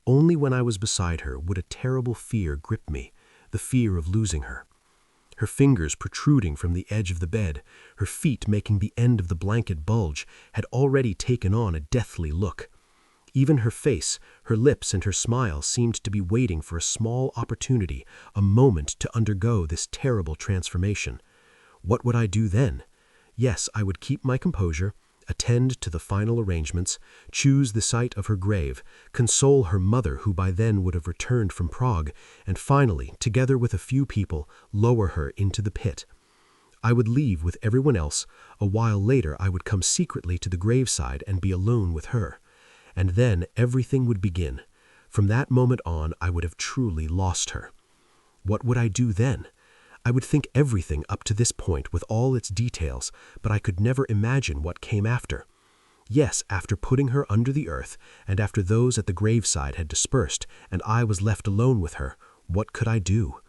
Only when I was beside her would a terrible fear grip me, the fear of losing her. Her fingers protruding from the edge of the bed, her feet making the end of the blanket bulge, had already taken on a deathly look. Even her face, her lips, and her smile seemed to be waiting for a small opportunity, a moment to undergo this terrible transformation. What would I do then? Yes, I would keep my composure, attend to the final arrangements, choose the site of her grave, console her mother who by then would have returned from Prague, and finally, together with a few people, lower her into the pit. I would leave with everyone else. A while later I would come secretly to the graveside and be alone with her. And then everything would begin. From that moment on, I would have truly lost her. What would I do then? I would think everything up to this point with all its details, but I could never imagine what came after. Yes, after putting her under the earth, and after those at the graveside had dispersed, and I was left alone with her, what could I do?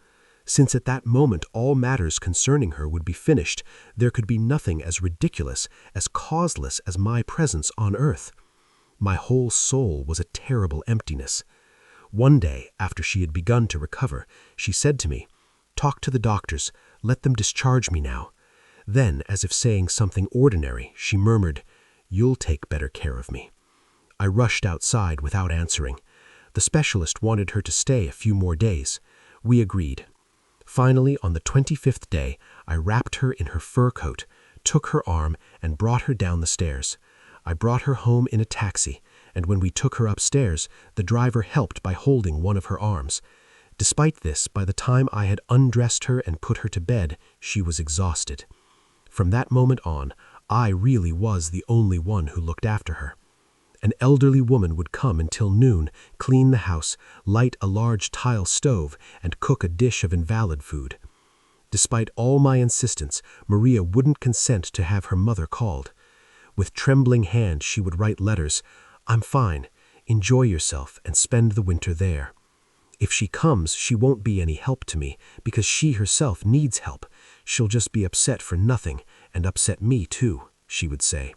Since at that moment all matters concerning her would be finished, there could be nothing as ridiculous, as causeless as my presence on earth. My whole soul was a terrible emptiness. One day, after she had begun to recover, she said to me, "Talk to the doctors, let them discharge me now." Then, as if saying something ordinary, she murmured, "You'll take better care of me." I rushed outside without answering. The specialist wanted her to stay a few more days. We agreed. Finally, on the 25th day, I wrapped her in her fur coat, took her arm, and brought her down the stairs. I brought her home in a taxi, and when we took her upstairs, the driver helped by holding one of her arms. Despite this, by the time I had undressed her and put her to bed, she was exhausted. From that moment on, I really was the only one who looked after her. An elderly woman would come until noon, clean the house, light a large tile stove, and cook a dish of invalid food. Despite all my insistence, Maria wouldn't consent to have her mother called. With trembling hands she would write letters, "I'm fine, enjoy yourself and spend the winter there. If she comes, she won't be any help to me, because she herself needs help. She'll just be upset for nothing, and upset me too," she would say.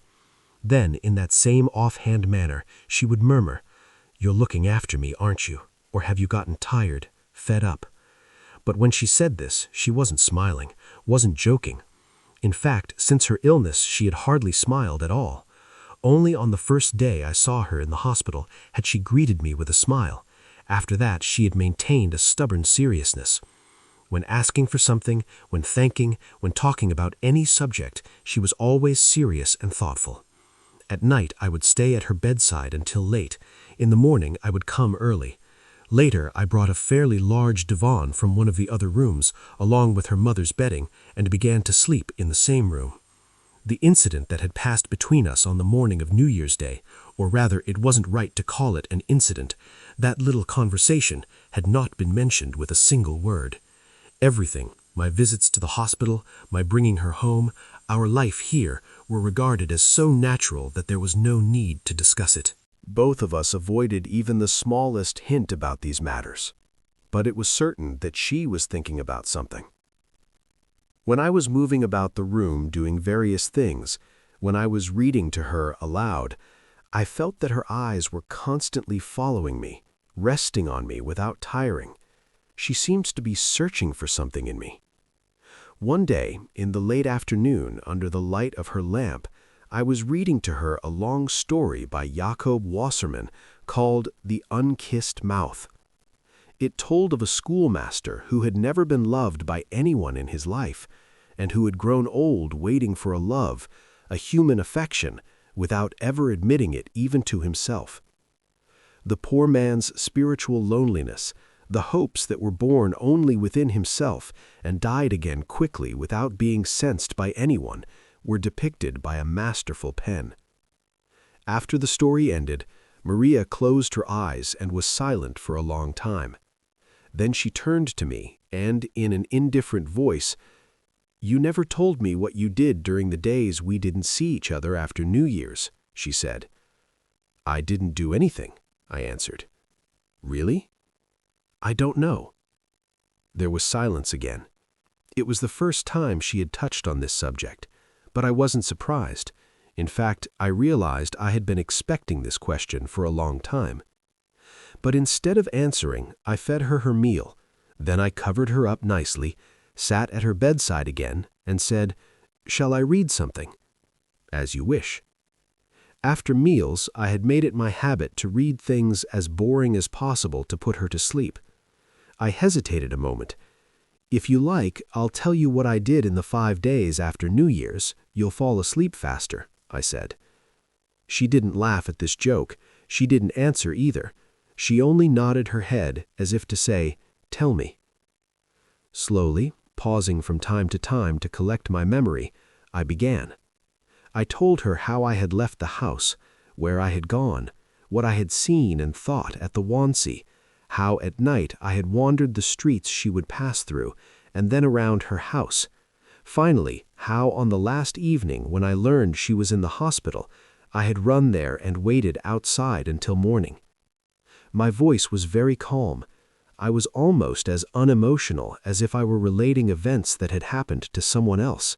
Then, in that same offhand manner, she would murmur, "You're looking after me, aren't you? Or have you gotten tired, fed up?" But when she said this, she wasn't smiling, wasn't joking. In fact, since her illness, she had hardly smiled at all. Only on the first day I saw her in the hospital had she greeted me with a smile. After that, she had maintained a stubborn seriousness. When asking for something, when thanking, when talking about any subject, she was always serious and thoughtful. At night, I would stay at her bedside until late. In the morning, I would come early. Later, I brought a fairly large divan from one of the other rooms, along with her mother's bedding, and began to sleep in the same room. The incident that had passed between us on the morning of New Year's Day, or rather it wasn't right to call it an incident, that little conversation, had not been mentioned with a single word. Everything, my visits to the hospital, my bringing her home, our life here, were regarded as so natural that there was no need to discuss it. Both of us avoided even the smallest hint about these matters, but it was certain that she was thinking about something. When I was moving about the room doing various things, when I was reading to her aloud, I felt that her eyes were constantly following me, resting on me without tiring. She seemed to be searching for something in me. One day, in the late afternoon, under the light of her lamp, I was reading to her a long story by Jakob Wassermann called The Unkissed Mouth. It told of a schoolmaster who had never been loved by anyone in his life, and who had grown old waiting for a love, a human affection, without ever admitting it even to himself. The poor man's spiritual loneliness, the hopes that were born only within himself and died again quickly without being sensed by anyone, were depicted by a masterful pen. After the story ended, Maria closed her eyes and was silent for a long time. Then she turned to me and, in an indifferent voice, "You never told me what you did during the days we didn't see each other after New Year's," she said. "I didn't do anything," I answered. "Really?" "I don't know." There was silence again. It was the first time she had touched on this subject, but I wasn't surprised. In fact, I realized I had been expecting this question for a long time. But instead of answering, I fed her her meal. Then I covered her up nicely, sat at her bedside again, and said, "Shall I read something?" "As you wish." After meals, I had made it my habit to read things as boring as possible to put her to sleep. I hesitated a moment. "If you like, I'll tell you what I did in the 5 days after New Year's. You'll fall asleep faster," I said. She didn't laugh at this joke. She didn't answer either. She only nodded her head as if to say, "Tell me." Slowly, pausing from time to collect my memory, I began. I told her how I had left the house, where I had gone, what I had seen and thought at the Wannsee, how at night I had wandered the streets she would pass through, and then around her house. Finally, how on the last evening when I learned she was in the hospital, I had run there and waited outside until morning. My voice was very calm. I was almost as unemotional as if I were relating events that had happened to someone else.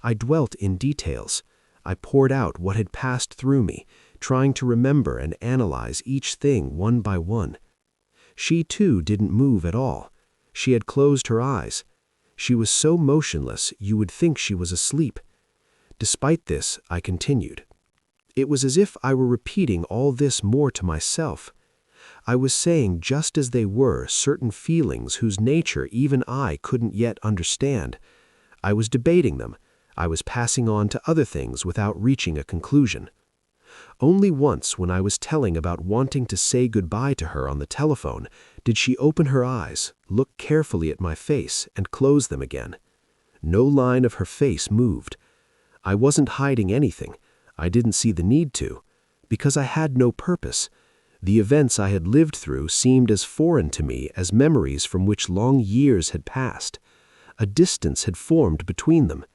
I dwelt in details. I poured out what had passed through me, trying to remember and analyze each thing one by one. She too didn't move at all. She had closed her eyes. She was so motionless you would think she was asleep. Despite this, I continued. It was as if I were repeating all this more to myself. I was saying just as they were certain feelings whose nature even I couldn't yet understand. I was debating them. I was passing on to other things without reaching a conclusion. Only once when I was telling about wanting to say goodbye to her on the telephone did she open her eyes, look carefully at my face, and close them again. No line of her face moved. I wasn't hiding anything. I didn't see the need to, because I had no purpose. The events I had lived through seemed as foreign to me as memories from which long years had passed. A distance had formed between them.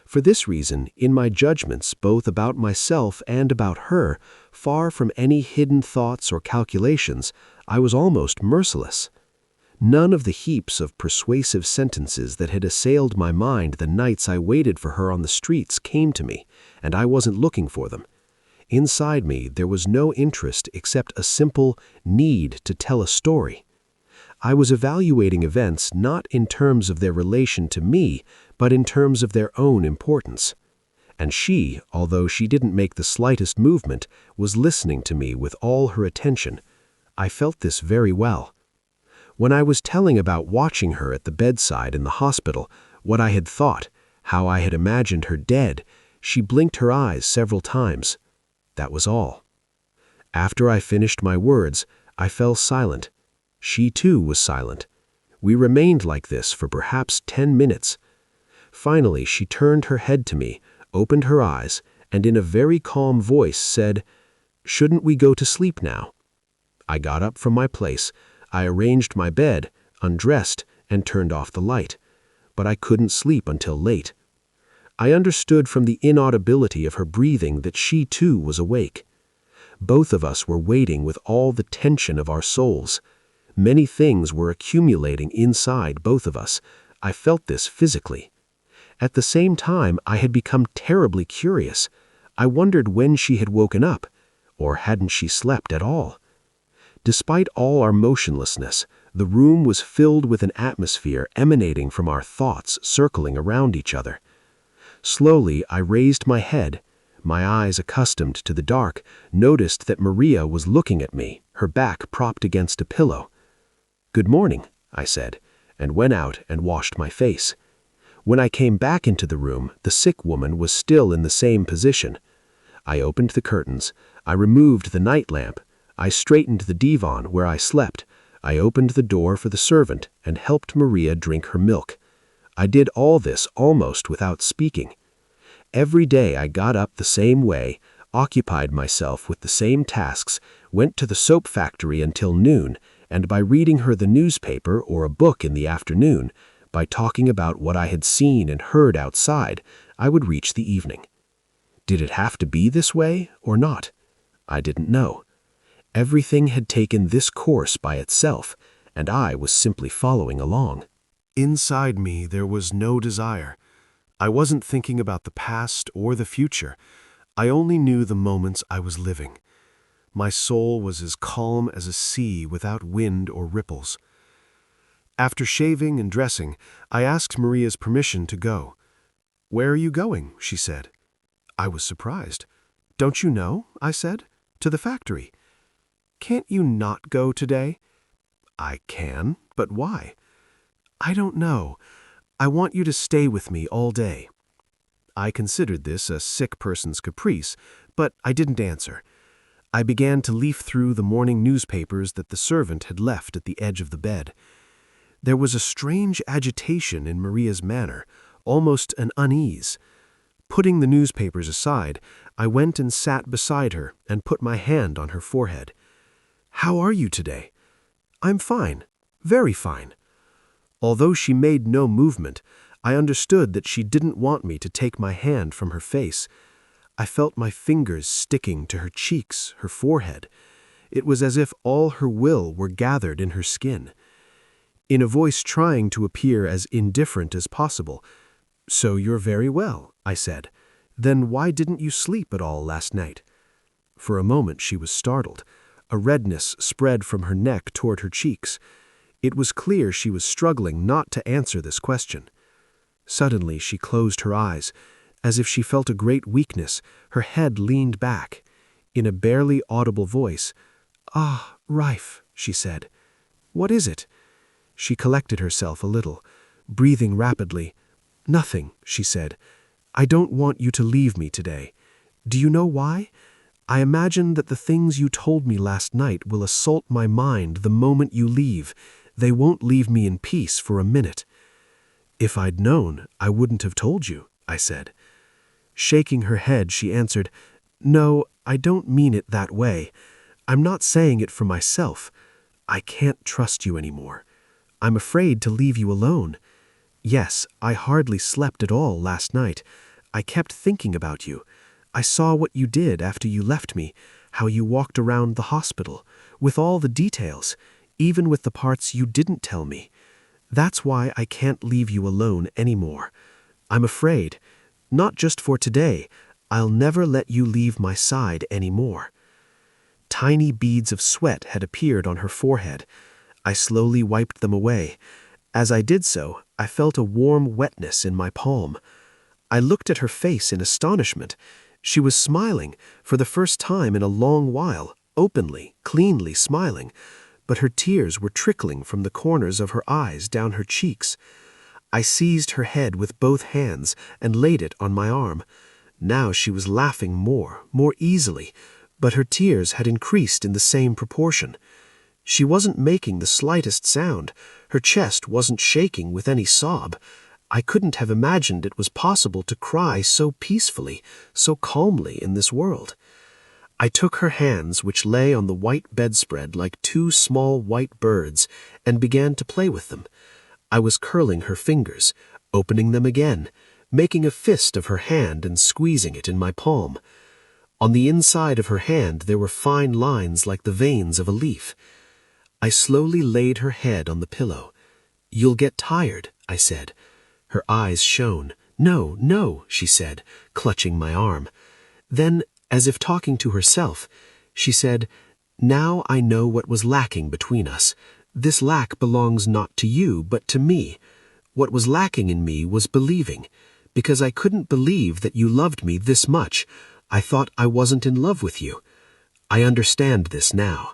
For this reason, in my judgments both about myself and about her, far from any hidden thoughts or calculations, I was almost merciless. None of the heaps of persuasive sentences that had assailed my mind the nights I waited for her on the streets came to me, and I wasn't looking for them. Inside me there was no interest except a simple need to tell a story. I was evaluating events not in terms of their relation to me, but in terms of their own importance. And she, although she didn't make the slightest movement, was listening to me with all her attention. I felt this very well. When I was telling about watching her at the bedside in the hospital, what I had thought, how I had imagined her dead, she blinked her eyes several times. That was all. After I finished my words, I fell silent. She too was silent. We remained like this for perhaps 10 minutes. Finally, she turned her head to me, opened her eyes, and in a very calm voice said, "Shouldn't we go to sleep now?" I got up from my place. I arranged my bed, undressed, and turned off the light. But I couldn't sleep until late. I understood from the inaudibility of her breathing that she too was awake. Both of us were waiting with all the tension of our souls. Many things were accumulating inside both of us. I felt this physically. At the same time, I had become terribly curious. I wondered when she had woken up, or hadn't she slept at all? Despite all our motionlessness, the room was filled with an atmosphere emanating from our thoughts circling around each other. Slowly, I raised my head. My eyes, accustomed to the dark, noticed that Maria was looking at me, her back propped against a pillow. "Good morning," I said, and went out and washed my face. When I came back into the room, the sick woman was still in the same position. I opened the curtains. I removed the night lamp. I straightened the divan where I slept. I opened the door for the servant and helped Maria drink her milk. I did all this almost without speaking. Every day I got up the same way, occupied myself with the same tasks, went to the soap factory until noon, and by reading her the newspaper or a book in the afternoon, by talking about what I had seen and heard outside, I would reach the evening. Did it have to be this way or not? I didn't know. Everything had taken this course by itself, and I was simply following along. Inside me there was no desire. I wasn't thinking about the past or the future. I only knew the moments I was living. My soul was as calm as a sea without wind or ripples. After shaving and dressing, I asked Maria's permission to go. "Where are you going?" she said. I was surprised. "Don't you know?" I said. "To the factory." "Can't you not go today?" "I can, but why?" "I don't know. I want you to stay with me all day." I considered this a sick person's caprice, but I didn't answer. I began to leaf through the morning newspapers that the servant had left at the edge of the bed. There was a strange agitation in Maria's manner, almost an unease. Putting the newspapers aside, I went and sat beside her and put my hand on her forehead. "How are you today?" "I'm fine, very fine." Although she made no movement, I understood that she didn't want me to take my hand from her face. I felt my fingers sticking to her cheeks, her forehead. It was as if all her will were gathered in her skin. In a voice trying to appear as indifferent as possible, "So you're very well," I said. "Then why didn't you sleep at all last night?" For a moment she was startled. A redness spread from her neck toward her cheeks. It was clear she was struggling not to answer this question. Suddenly she closed her eyes. As if she felt a great weakness, her head leaned back. In a barely audible voice, "Ah, Raif," she said. "What is it?" She collected herself a little, breathing rapidly. "Nothing," she said. "I don't want you to leave me today. Do you know why? I imagine that the things you told me last night will assault my mind the moment you leave. They won't leave me in peace for a minute." "If I'd known, I wouldn't have told you," I said. Shaking her head, she answered, "No, I don't mean it that way. I'm not saying it for myself. I can't trust you anymore. I'm afraid to leave you alone. Yes, I hardly slept at all last night. I kept thinking about you. I saw what you did after you left me, how you walked around the hospital, with all the details, even with the parts you didn't tell me. That's why I can't leave you alone anymore. I'm afraid, not just for today, I'll never let you leave my side anymore." Tiny beads of sweat had appeared on her forehead. I slowly wiped them away. As I did so, I felt a warm wetness in my palm. I looked at her face in astonishment. She was smiling, for the first time in a long while, openly, cleanly smiling, but her tears were trickling from the corners of her eyes down her cheeks. I seized her head with both hands and laid it on my arm. Now she was laughing more easily, but her tears had increased in the same proportion. She wasn't making the slightest sound. Her chest wasn't shaking with any sob. I couldn't have imagined it was possible to cry so peacefully, so calmly in this world. I took her hands, which lay on the white bedspread like two small white birds, and began to play with them. I was curling her fingers, opening them again, making a fist of her hand and squeezing it in my palm. On the inside of her hand there were fine lines like the veins of a leaf. I slowly laid her head on the pillow. "You'll get tired," I said. Her eyes shone. "No, no," she said, clutching my arm. Then, as if talking to herself, she said, "Now I know what was lacking between us. This lack belongs not to you, but to me. What was lacking in me was believing. Because I couldn't believe that you loved me this much, I thought I wasn't in love with you. I understand this now.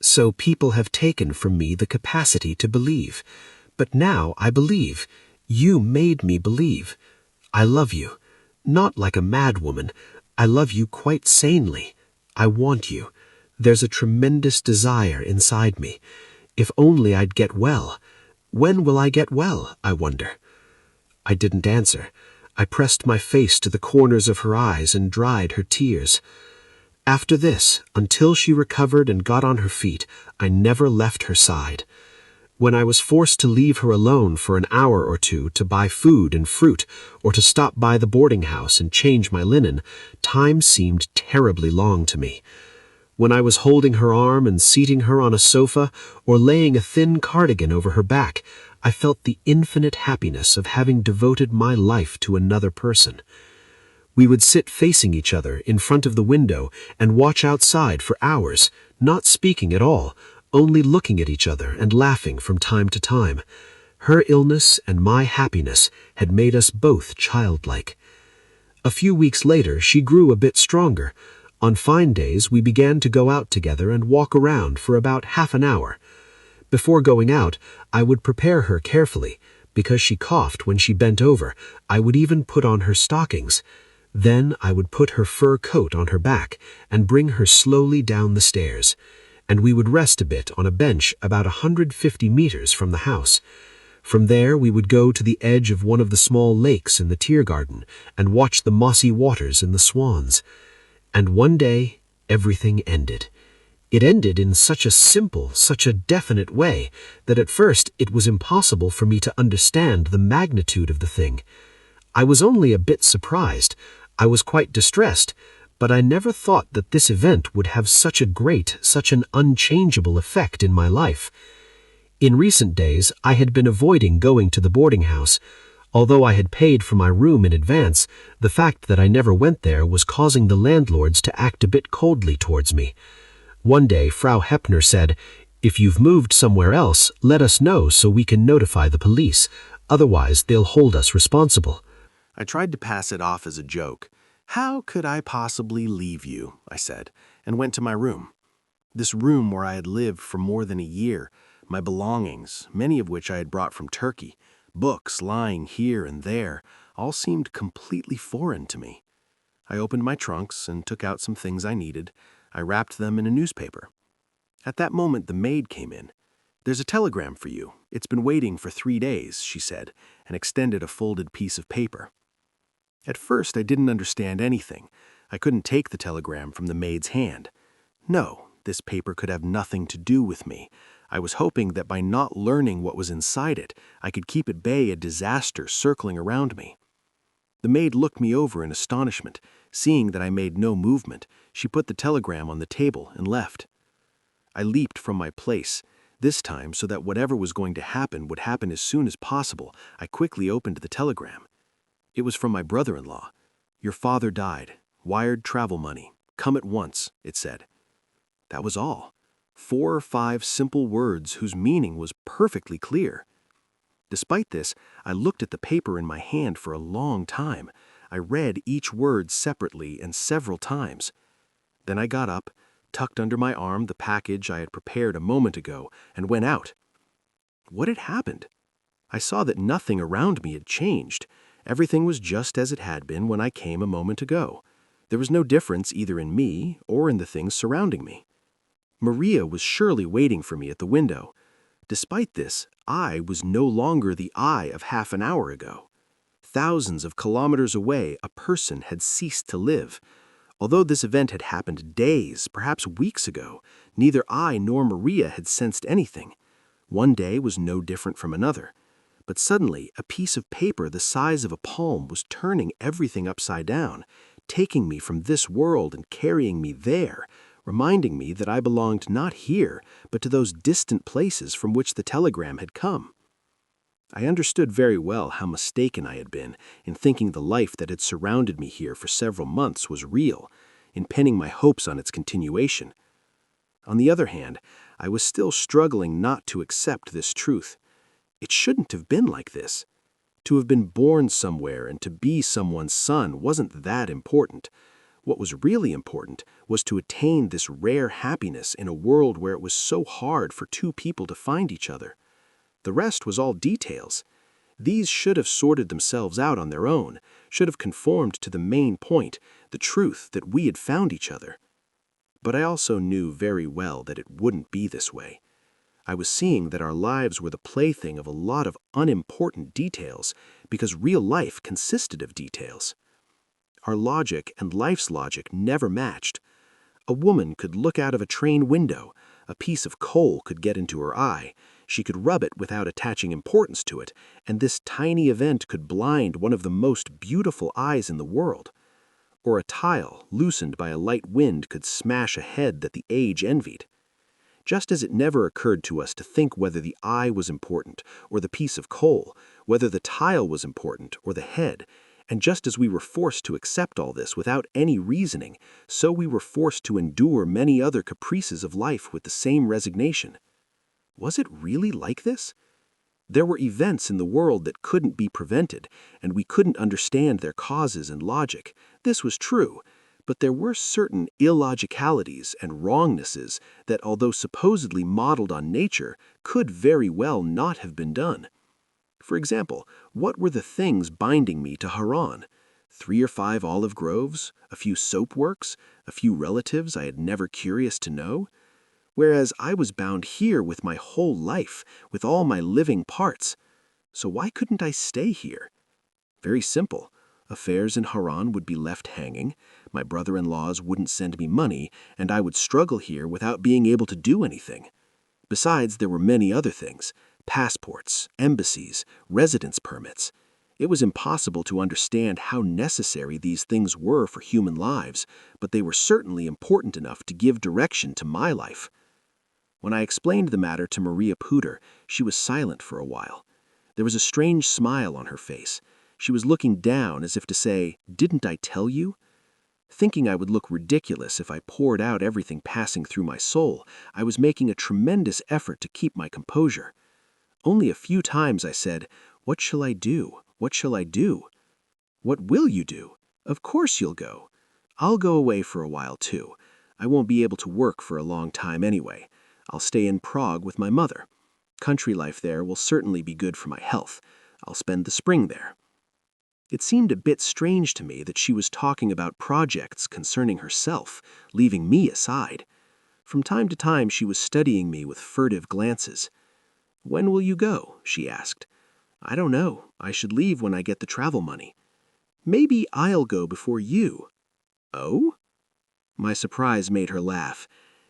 So people have taken from me the capacity to believe. But now I believe. You made me believe. I love you. Not like a mad woman. I love you quite sanely. I want you. There's a tremendous desire inside me. If only I'd get well. When will I get well, I wonder?" I didn't answer. I pressed my face to the corners of her eyes and dried her tears. After this, until she recovered and got on her feet, I never left her side. When I was forced to leave her alone for an hour or two to buy food and fruit, or to stop by the boarding house and change my linen, time seemed terribly long to me. When I was holding her arm and seating her on a sofa, or laying a thin cardigan over her back, I felt the infinite happiness of having devoted my life to another person. We would sit facing each other in front of the window and watch outside for hours, not speaking at all, only looking at each other and laughing from time to time. Her illness and my happiness had made us both childlike. A few weeks later, she grew a bit stronger. On fine days, we began to go out together and walk around for about half an hour. Before going out, I would prepare her carefully, Because she coughed when she bent over, I would even put on her stockings. Then I would put her fur coat on her back and bring her slowly down the stairs. And we would rest a bit on a bench about 150 meters from the house. From there we would go to the edge of one of the small lakes in the Tiergarten and watch the mossy waters and the swans. And one day, everything ended. It ended in such a simple, such a definite way, that at first it was impossible for me to understand the magnitude of the thing. I was only a bit surprised. I was quite distressed, but I never thought that this event would have such a great, such an unchangeable effect in my life. In recent days, I had been avoiding going to the boarding house. Although I had paid for my room in advance, the fact that I never went there was causing the landlords to act a bit coldly towards me. One day, Frau Heppner said, "If you've moved somewhere else, let us know so we can notify the police. Otherwise, they'll hold us responsible." I tried to pass it off as a joke. "How could I possibly leave you?" I said, and went to my room. This room where I had lived for more than a year, my belongings, many of which I had brought from Turkey, books lying here and there, all seemed completely foreign to me. I opened my trunks and took out some things I needed. I wrapped them in a newspaper. At that moment, the maid came in. "There's a telegram for you. It's been waiting for 3 days," she said, and extended a folded piece of paper. At first, I didn't understand anything. I couldn't take the telegram from the maid's hand. No, this paper could have nothing to do with me. I was hoping that by not learning what was inside it, I could keep at bay a disaster circling around me. The maid looked me over in astonishment. Seeing that I made no movement, she put the telegram on the table and left. I leaped from my place. This time, so that whatever was going to happen would happen as soon as possible, I quickly opened the telegram. It was from my brother-in-law. "Your father died. Wired travel money. Come at once," it said. That was all. 4 or 5 simple words whose meaning was perfectly clear. Despite this, I looked at the paper in my hand for a long time. I read each word separately and several times. Then I got up, tucked under my arm the package I had prepared a moment ago, and went out. What had happened? I saw that nothing around me had changed. Everything was just as it had been when I came a moment ago. There was no difference either in me or in the things surrounding me. Maria was surely waiting for me at the window. Despite this, I was no longer the I of half an hour ago. Thousands of kilometers away, a person had ceased to live. Although this event had happened days, perhaps weeks ago, neither I nor Maria had sensed anything. One day was no different from another. But suddenly, a piece of paper the size of a palm was turning everything upside down, taking me from this world and carrying me there, reminding me that I belonged not here, but to those distant places from which the telegram had come. I understood very well how mistaken I had been in thinking the life that had surrounded me here for several months was real, in pinning my hopes on its continuation. On the other hand, I was still struggling not to accept this truth. It shouldn't have been like this. To have been born somewhere and to be someone's son wasn't that important. What was really important was to attain this rare happiness in a world where it was so hard for 2 people to find each other. The rest was all details. These should have sorted themselves out on their own, should have conformed to the main point, the truth that we had found each other. But I also knew very well that it wouldn't be this way. I was seeing that our lives were the plaything of a lot of unimportant details, because real life consisted of details. Our logic and life's logic never matched. A woman could look out of a train window, a piece of coal could get into her eye, she could rub it without attaching importance to it, and this tiny event could blind one of the most beautiful eyes in the world. Or a tile, loosened by a light wind, could smash a head that the age envied. Just as it never occurred to us to think whether the eye was important or the piece of coal, whether the tile was important or the head, and just as we were forced to accept all this without any reasoning, so we were forced to endure many other caprices of life with the same resignation. Was it really like this? There were events in the world that couldn't be prevented, and we couldn't understand their causes and logic. This was true, but there were certain illogicalities and wrongnesses that, although supposedly modeled on nature, could very well not have been done. For example, what were the things binding me to Haran? 3 or 5 olive groves, a few soap works, a few relatives I had never curious to know? Whereas I was bound here with my whole life, with all my living parts. So why couldn't I stay here? Very simple. Affairs in Haran would be left hanging, my brother-in-laws wouldn't send me money, and I would struggle here without being able to do anything. Besides, there were many other things: passports, embassies, residence permits. It was impossible to understand how necessary these things were for human lives, but they were certainly important enough to give direction to my life. When I explained the matter to Maria Puder, she was silent for a while. There was a strange smile on her face. She was looking down as if to say, "Didn't I tell you?" Thinking I would look ridiculous if I poured out everything passing through my soul, I was making a tremendous effort to keep my composure. Only a few times I said, "What shall I do? What shall I do?" "What will you do? Of course you'll go. I'll go away for a while too. I won't be able to work for a long time anyway. I'll stay in Prague with my mother. Country life there will certainly be good for my health. I'll spend the spring there." It seemed a bit strange to me that she was talking about projects concerning herself, leaving me aside. From time to time she was studying me with furtive glances. "When will you go?" she asked. "I don't know. I should leave when I get the travel money." "Maybe I'll go before you." "Oh?" My surprise made her laugh.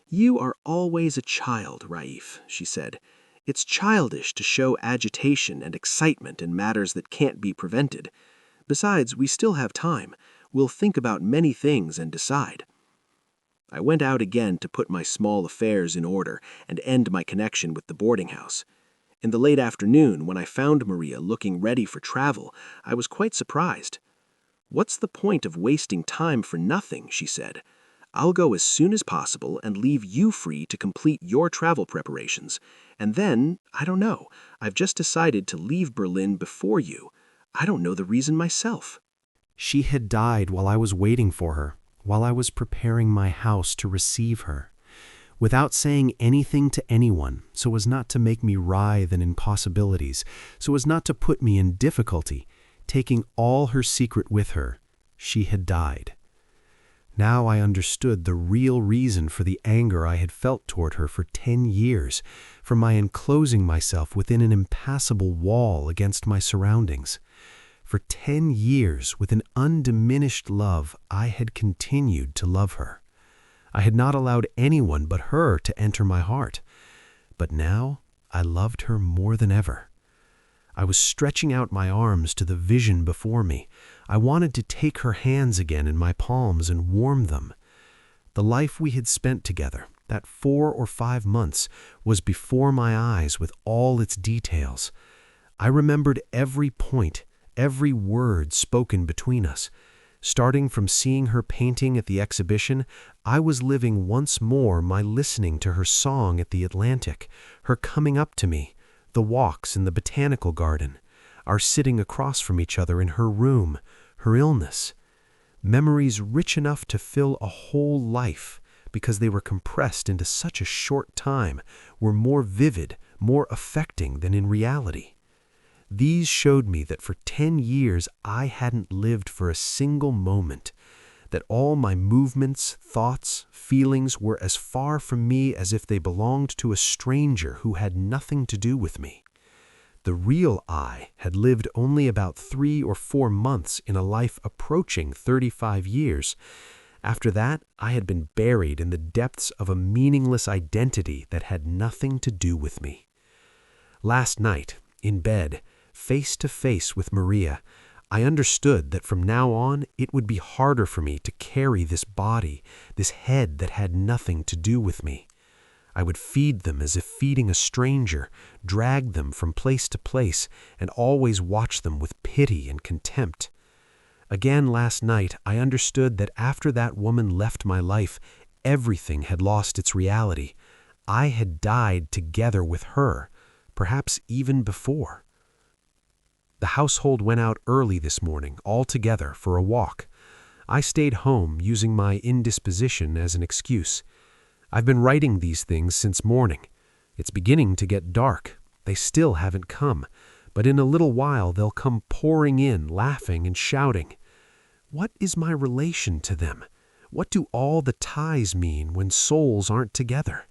"You are always a child, Raif," she said. "It's childish to show agitation and excitement in matters that can't be prevented. Besides, we still have time. We'll think about many things and decide." I went out again to put my small affairs in order and end my connection with the boarding house. In the late afternoon, when I found Maria looking ready for travel, I was quite surprised. "What's the point of wasting time for nothing?" she said. "I'll go as soon as possible and leave you free to complete your travel preparations. And then, I don't know, I've just decided to leave Berlin before you. I don't know the reason myself." She had died while I was waiting for her, while I was preparing my house to receive her. Without saying anything to anyone, so as not to make me writhe in impossibilities, so as not to put me in difficulty, taking all her secret with her, she had died. Now I understood the real reason for the anger I had felt toward her for 10 years, for my enclosing myself within an impassable wall against my surroundings. For 10 years, with an undiminished love, I had continued to love her. I had not allowed anyone but her to enter my heart. But now I loved her more than ever. I was stretching out my arms to the vision before me. I wanted to take her hands again in my palms and warm them. The life we had spent together, that 4 or 5 months, was before my eyes with all its details. I remembered every point, every word spoken between us. Starting from seeing her painting at the exhibition, I was living once more my listening to her song at the Atlantic, her coming up to me, the walks in the botanical garden, our sitting across from each other in her room, her illness. Memories rich enough to fill a whole life, because they were compressed into such a short time, were more vivid, more affecting than in reality. These showed me that for 10 years I hadn't lived for a single moment, that all my movements, thoughts, feelings were as far from me as if they belonged to a stranger who had nothing to do with me. The real I had lived only about 3 or 4 months in a life approaching 35 years. After that, I had been buried in the depths of a meaningless identity that had nothing to do with me. Last night, in bed, face to face with Maria, I understood that from now on it would be harder for me to carry this body, this head that had nothing to do with me. I would feed them as if feeding a stranger, drag them from place to place, and always watch them with pity and contempt. Again last night I understood that after that woman left my life, everything had lost its reality. I had died together with her, perhaps even before. The household went out early this morning, all together, for a walk. I stayed home, using my indisposition as an excuse. I've been writing these things since morning. It's beginning to get dark. They still haven't come, but in a little while they'll come pouring in, laughing and shouting. What is my relation to them? What do all the ties mean when souls aren't together?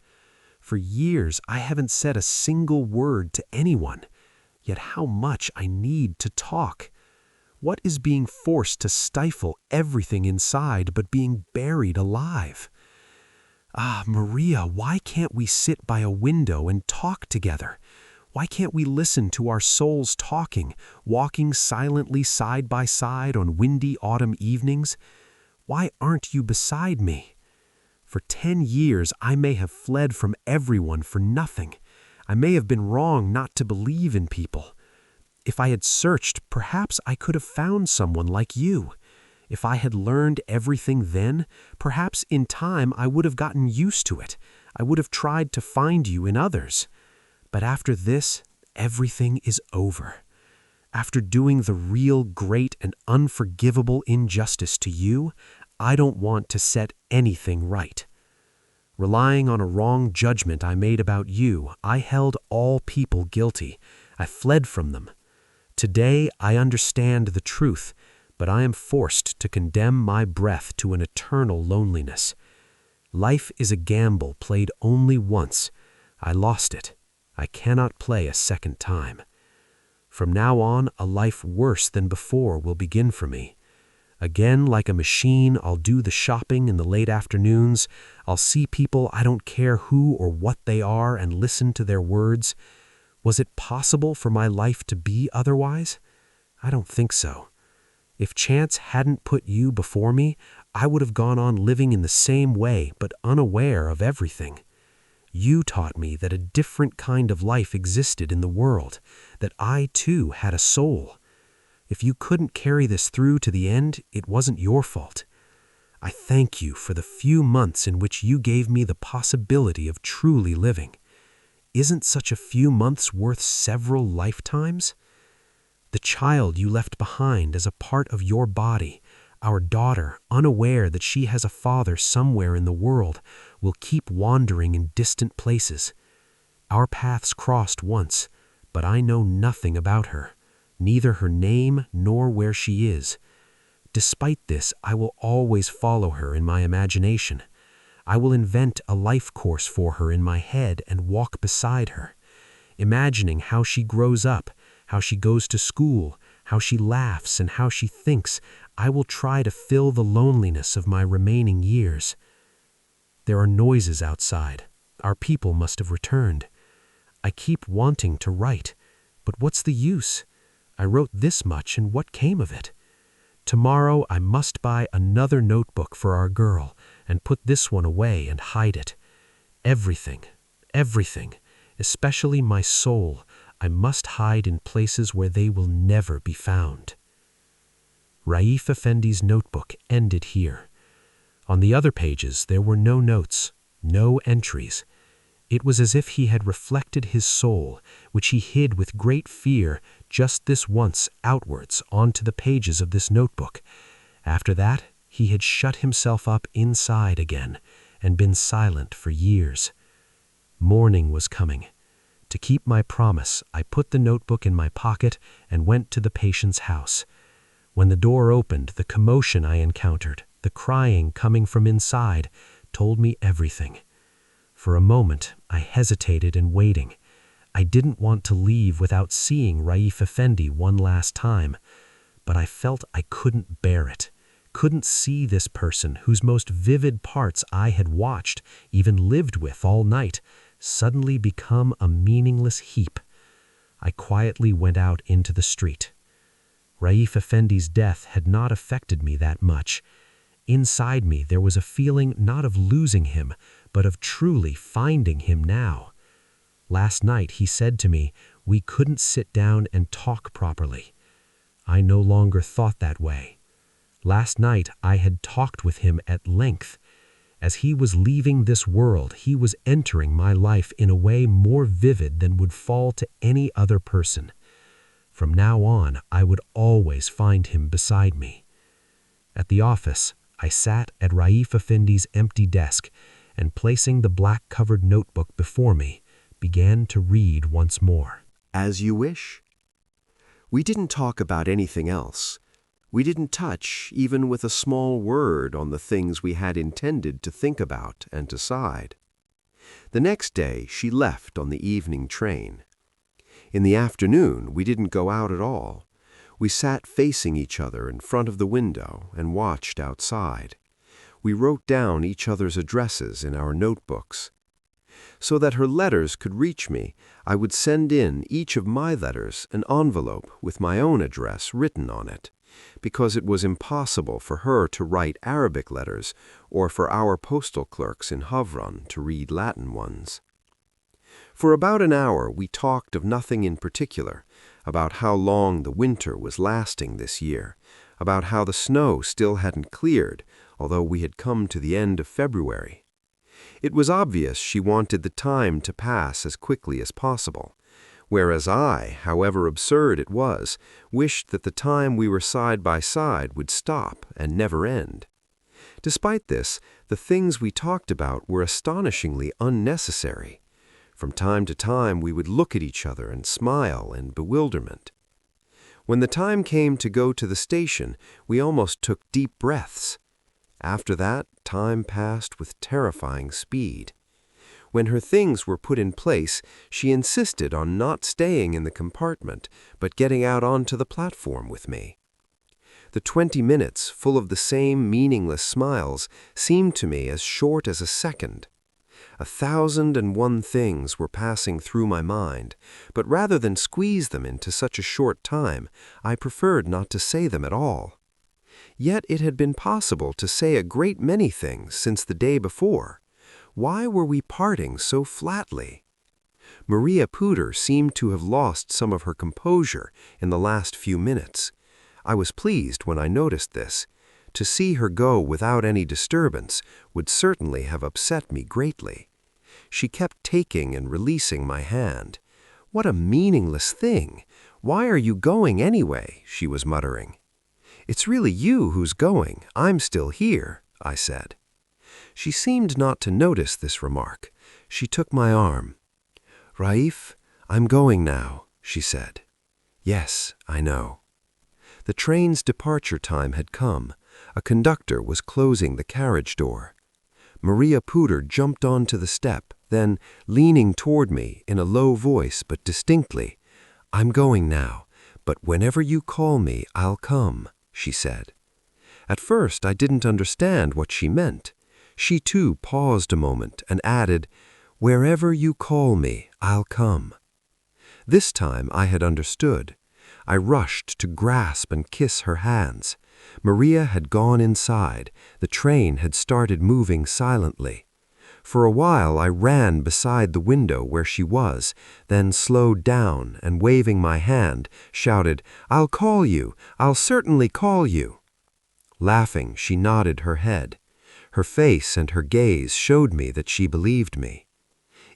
For years, I haven't said a single word to anyone, yet how much I need to talk. What is being forced to stifle everything inside but being buried alive? Ah, Maria, why can't we sit by a window and talk together? Why can't we listen to our souls talking, walking silently side by side on windy autumn evenings? Why aren't you beside me? For 10 years, I may have fled from everyone for nothing. I may have been wrong not to believe in people. If I had searched, perhaps I could have found someone like you. If I had learned everything then, perhaps in time I would have gotten used to it. I would have tried to find you in others. But after this, everything is over. After doing the real great and unforgivable injustice to you, I don't want to set anything right. Relying on a wrong judgment I made about you, I held all people guilty. I fled from them. Today I understand the truth, but I am forced to condemn my breath to an eternal loneliness. Life is a gamble played only once. I lost it. I cannot play a second time. From now on, a life worse than before will begin for me. Again, like a machine, I'll do the shopping in the late afternoons. I'll see people I don't care who or what they are and listen to their words. Was it possible for my life to be otherwise? I don't think so. If chance hadn't put you before me, I would have gone on living in the same way, but unaware of everything. You taught me that a different kind of life existed in the world, that I too had a soul. If you couldn't carry this through to the end, it wasn't your fault. I thank you for the few months in which you gave me the possibility of truly living. Isn't such a few months worth several lifetimes? The child you left behind as a part of your body, our daughter, unaware that she has a father somewhere in the world, will keep wandering in distant places. Our paths crossed once, but I know nothing about her, neither her name nor where she is. Despite this, I will always follow her in my imagination. I will invent a life course for her in my head and walk beside her, imagining how she grows up, how she goes to school, how she laughs and how she thinks. I will try to fill the loneliness of my remaining years. There are noises outside. Our people must have returned. I keep wanting to write, but what's the use? I wrote this much, and what came of it? Tomorrow I must buy another notebook for our girl and put this one away and hide it. Everything, especially my soul, I must hide in places where they will never be found. Raif Efendi's notebook ended here. On the other pages there were no notes, no entries. It was as if he had reflected his soul, which he hid with great fear, just this once outwards onto the pages of this notebook. After that, he had shut himself up inside again and been silent for years. Morning was coming. To keep my promise, I put the notebook in my pocket and went to the patient's house. When the door opened, the commotion I encountered, the crying coming from inside, told me everything. For a moment, I hesitated in waiting. I didn't want to leave without seeing Raif Efendi one last time, but I felt I couldn't bear it, couldn't see this person whose most vivid parts I had watched, even lived with all night, suddenly become a meaningless heap. I quietly went out into the street. Raif Efendi's death had not affected me that much. Inside me there was a feeling not of losing him, but of truly finding him now. Last night he said to me, we couldn't sit down and talk properly. I no longer thought that way. Last night I had talked with him at length. As he was leaving this world, he was entering my life in a way more vivid than would fall to any other person. From now on, I would always find him beside me. At the office, I sat at Raif Efendi's empty desk and, placing the black-covered notebook before me, began to read once more. As you wish. We didn't talk about anything else. We didn't touch, even with a small word, on the things we had intended to think about and decide. The next day, she left on the evening train. In the afternoon, we didn't go out at all. We sat facing each other in front of the window and watched outside. We wrote down each other's addresses in our notebooks. So that her letters could reach me, I would send in each of my letters an envelope with my own address written on it, because it was impossible for her to write Arabic letters or for our postal clerks in Havran to read Latin ones. For about an hour we talked of nothing in particular, about how long the winter was lasting this year, about how the snow still hadn't cleared, although we had come to the end of February. It was obvious she wanted the time to pass as quickly as possible, whereas I, however absurd it was, wished that the time we were side by side would stop and never end. Despite this, the things we talked about were astonishingly unnecessary. From time to time we would look at each other and smile in bewilderment. When the time came to go to the station, we almost took deep breaths. After that, time passed with terrifying speed. When her things were put in place, she insisted on not staying in the compartment, but getting out onto the platform with me. The 20 minutes, full of the same meaningless smiles, seemed to me as short as a second. 1,001 things were passing through my mind, but rather than squeeze them into such a short time, I preferred not to say them at all. Yet it had been possible to say a great many things since the day before. Why were we parting so flatly? Maria Puder seemed to have lost some of her composure in the last few minutes. I was pleased when I noticed this. To see her go without any disturbance would certainly have upset me greatly. She kept taking and releasing my hand. "What a meaningless thing! Why are you going anyway?" she was muttering. "It's really you who's going. I'm still here," I said. She seemed not to notice this remark. She took my arm. "Raif, I'm going now," she said. "Yes, I know." The train's departure time had come. A conductor was closing the carriage door. Maria Puder jumped onto the step, then, leaning toward me in a low voice but distinctly, "I'm going now, but whenever you call me, I'll come," she said. At first I didn't understand what she meant. She too paused a moment and added, "Wherever you call me, I'll come." This time I had understood. I rushed to grasp and kiss her hands. Maria had gone inside. The train had started moving silently. For a while I ran beside the window where she was, then slowed down and waving my hand, shouted, "I'll call you! I'll certainly call you!" Laughing, she nodded her head. Her face and her gaze showed me that she believed me.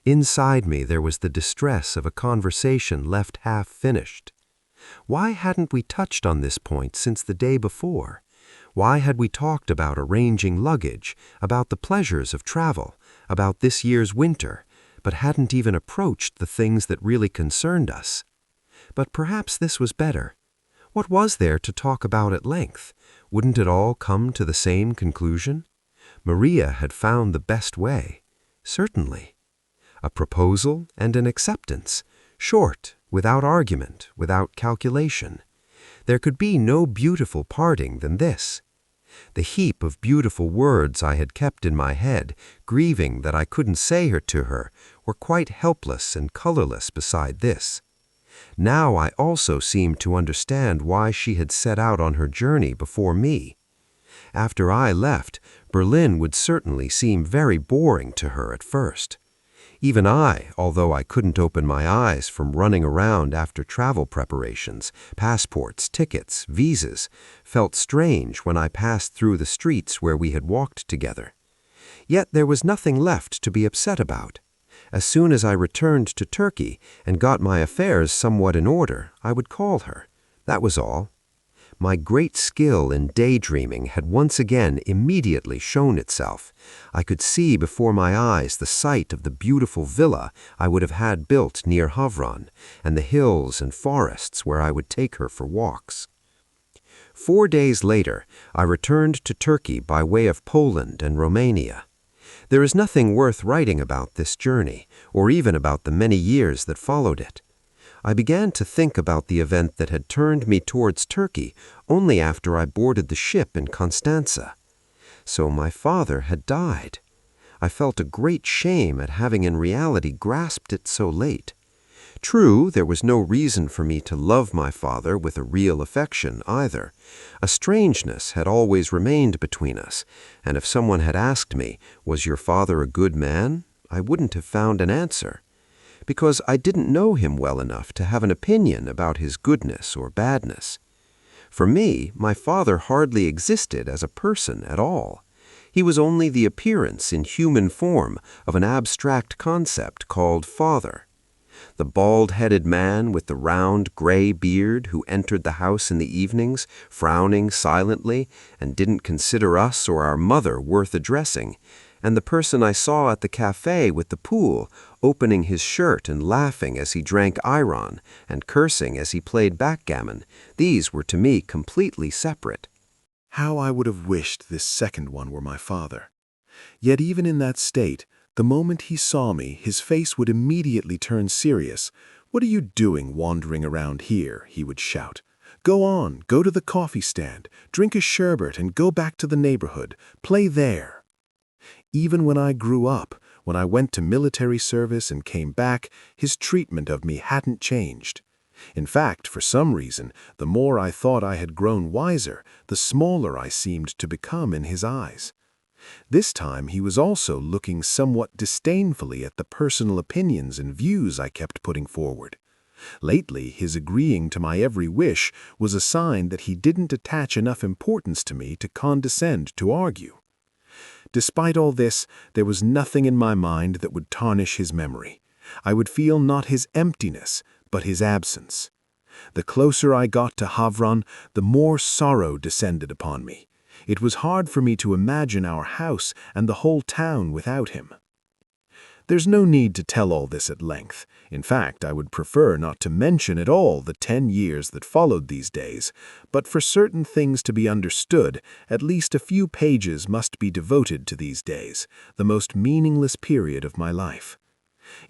Inside me there was the distress of a conversation left half finished. Why hadn't we touched on this point since the day before? Why had we talked about arranging luggage, about the pleasures of travel, about this year's winter, but hadn't even approached the things that really concerned us? But perhaps this was better. What was there to talk about at length? Wouldn't it all come to the same conclusion? Maria had found the best way. Certainly. A proposal and an acceptance, short, without argument, without calculation. There could be no beautiful parting than this. The heap of beautiful words I had kept in my head, grieving that I couldn't say her to her, were quite helpless and colorless beside this. Now I also seemed to understand why she had set out on her journey before me. After I left, Berlin would certainly seem very boring to her at first. Even I, although I couldn't open my eyes from running around after travel preparations, passports, tickets, visas, felt strange when I passed through the streets where we had walked together. Yet there was nothing left to be upset about. As soon as I returned to Turkey and got my affairs somewhat in order, I would call her. That was all. My great skill in daydreaming had once again immediately shown itself. I could see before my eyes the site of the beautiful villa I would have had built near Havran, and the hills and forests where I would take her for walks. 4 days later, I returned to Turkey by way of Poland and Romania. There is nothing worth writing about this journey, or even about the many years that followed it. I began to think about the event that had turned me towards Turkey only after I boarded the ship in Constanza. So my father had died. I felt a great shame at having in reality grasped it so late. True, there was no reason for me to love my father with a real affection either. A strangeness had always remained between us, and if someone had asked me, "Was your father a good man?" I wouldn't have found an answer, because I didn't know him well enough to have an opinion about his goodness or badness. For me, my father hardly existed as a person at all. He was only the appearance in human form of an abstract concept called father. The bald-headed man with the round gray beard who entered the house in the evenings, frowning silently, and didn't consider us or our mother worth addressing, and the person I saw at the cafe with the pool, opening his shirt and laughing as he drank ayran and cursing as he played backgammon, these were to me completely separate. How I would have wished this second one were my father. Yet even in that state, the moment he saw me, his face would immediately turn serious. "What are you doing wandering around here?" he would shout. "Go on, go to the coffee stand, drink a sherbet and go back to the neighborhood. Play there." Even when I grew up, when I went to military service and came back, his treatment of me hadn't changed. In fact, for some reason, the more I thought I had grown wiser, the smaller I seemed to become in his eyes. This time he was also looking somewhat disdainfully at the personal opinions and views I kept putting forward. Lately, his agreeing to my every wish was a sign that he didn't attach enough importance to me to condescend to argue. Despite all this, there was nothing in my mind that would tarnish his memory. I would feel not his emptiness, but his absence. The closer I got to Havran, the more sorrow descended upon me. It was hard for me to imagine our house and the whole town without him. There's no need to tell all this at length. In fact, I would prefer not to mention at all the 10 years that followed these days, but for certain things to be understood, at least a few pages must be devoted to these days, the most meaningless period of my life.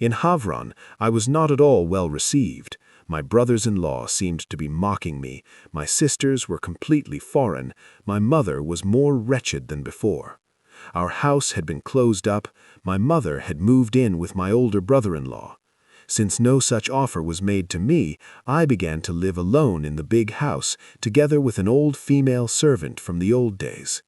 In Havran, I was not at all well received. My brothers-in-law seemed to be mocking me, my sisters were completely foreign, my mother was more wretched than before. Our house had been closed up, my mother had moved in with my older brother-in-law. Since no such offer was made to me, I began to live alone in the big house, together with an old female servant from the old days.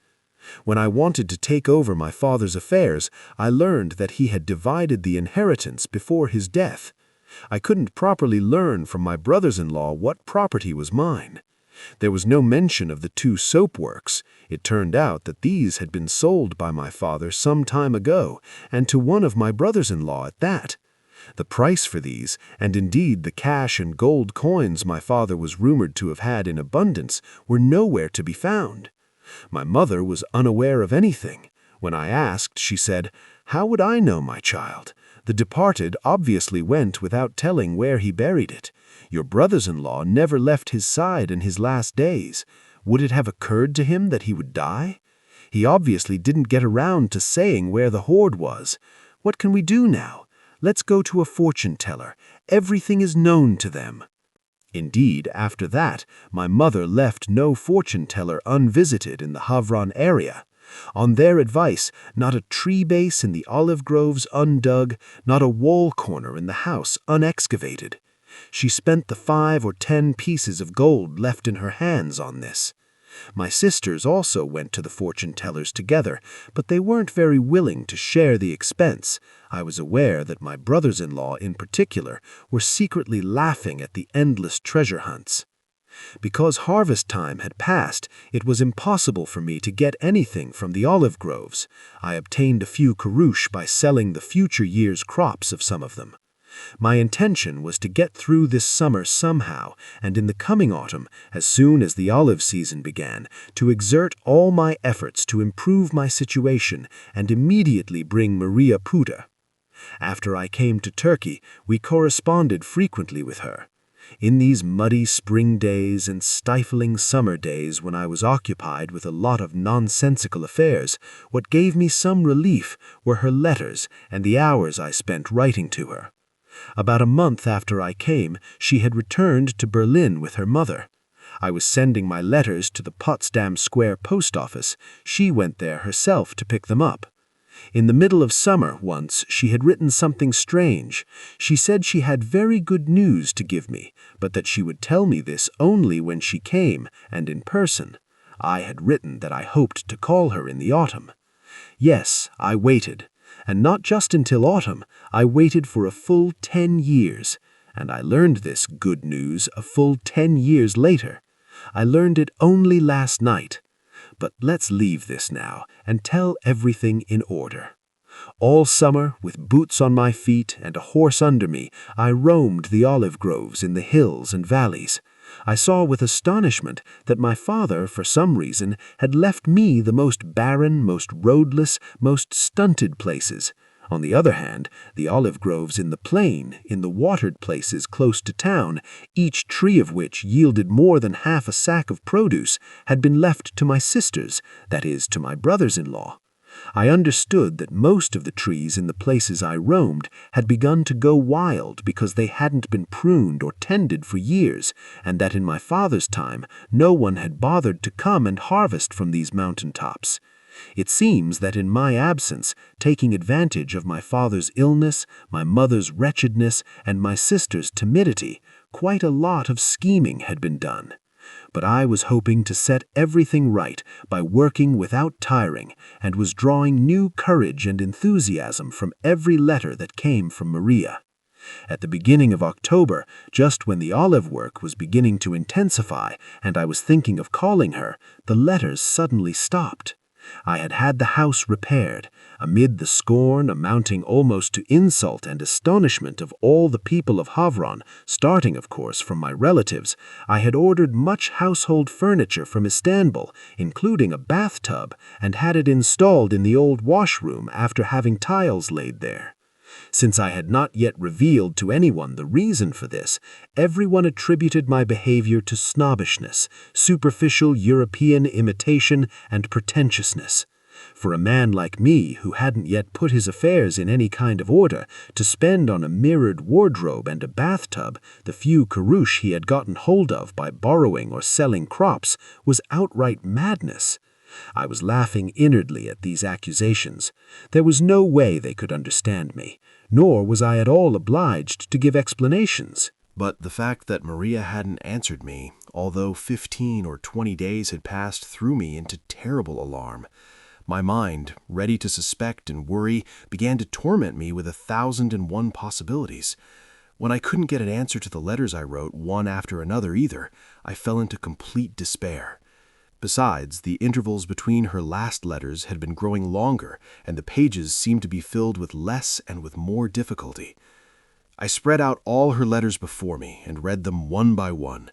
When I wanted to take over my father's affairs, I learned that he had divided the inheritance before his death. I couldn't properly learn from my brothers-in-law what property was mine. There was no mention of the 2 soap works. It turned out that these had been sold by my father some time ago, and to one of my brothers-in-law at that. The price for these, and indeed the cash and gold coins my father was rumored to have had in abundance, were nowhere to be found. My mother was unaware of anything. When I asked, she said, "How would I know, my child? The departed obviously went without telling where he buried it. Your brothers-in-law never left his side in his last days. Would it have occurred to him that he would die? He obviously didn't get around to saying where the hoard was. What can we do now? Let's go to a fortune-teller. Everything is known to them." Indeed, after that, my mother left no fortune-teller unvisited in the Havran area. On their advice, not a tree base in the olive groves undug, not a wall corner in the house unexcavated. She spent the 5 or 10 pieces of gold left in her hands on this. My sisters also went to the fortune-tellers together, but they weren't very willing to share the expense. I was aware that my brothers-in-law in particular were secretly laughing at the endless treasure hunts. Because harvest time had passed, it was impossible for me to get anything from the olive groves. I obtained a few kurush by selling the future year's crops of some of them. My intention was to get through this summer somehow, and in the coming autumn, as soon as the olive season began, to exert all my efforts to improve my situation and immediately bring Maria Puder. After I came to Turkey, we corresponded frequently with her. In these muddy spring days and stifling summer days when I was occupied with a lot of nonsensical affairs, what gave me some relief were her letters and the hours I spent writing to her. About a month after I came, she had returned to Berlin with her mother. I was sending my letters to the Potsdam Square post office. She went there herself to pick them up. In the middle of summer once, she had written something strange. She said she had very good news to give me, but that she would tell me this only when she came, and in person. I had written that I hoped to call her in the autumn. Yes, I waited. And not just until autumn, I waited for a full 10 years. And I learned this good news a full 10 years later. I learned it only last night. But let's leave this now and tell everything in order. All summer, with boots on my feet and a horse under me, I roamed the olive groves in the hills and valleys. I saw with astonishment that my father, for some reason, had left me the most barren, most roadless, most stunted places. On the other hand, the olive groves in the plain, in the watered places close to town, each tree of which yielded more than half a sack of produce, had been left to my sisters, that is, to my brothers-in-law. I understood that most of the trees in the places I roamed had begun to go wild because they hadn't been pruned or tended for years, and that in my father's time no one had bothered to come and harvest from these mountain tops. It seems that in my absence, taking advantage of my father's illness, my mother's wretchedness, and my sister's timidity, quite a lot of scheming had been done. But I was hoping to set everything right by working without tiring, and was drawing new courage and enthusiasm from every letter that came from Maria. At the beginning of October, just when the olive work was beginning to intensify, and I was thinking of calling her, the letters suddenly stopped. I had had the house repaired. Amid the scorn amounting almost to insult and astonishment of all the people of Havran, starting, of course, from my relatives, I had ordered much household furniture from Istanbul, including a bathtub, and had it installed in the old washroom after having tiles laid there. Since I had not yet revealed to anyone the reason for this, everyone attributed my behavior to snobbishness, superficial European imitation, and pretentiousness. For a man like me, who hadn't yet put his affairs in any kind of order, to spend on a mirrored wardrobe and a bathtub the few carouche he had gotten hold of by borrowing or selling crops was outright madness. I was laughing inwardly at these accusations. There was no way they could understand me, nor was I at all obliged to give explanations. But the fact that Maria hadn't answered me, although 15 or 20 days had passed, threw me into terrible alarm. My mind, ready to suspect and worry, began to torment me with 1,001 possibilities. When I couldn't get an answer to the letters I wrote, one after another either, I fell into complete despair. Besides, the intervals between her last letters had been growing longer, and the pages seemed to be filled with less and with more difficulty. I spread out all her letters before me and read them one by one.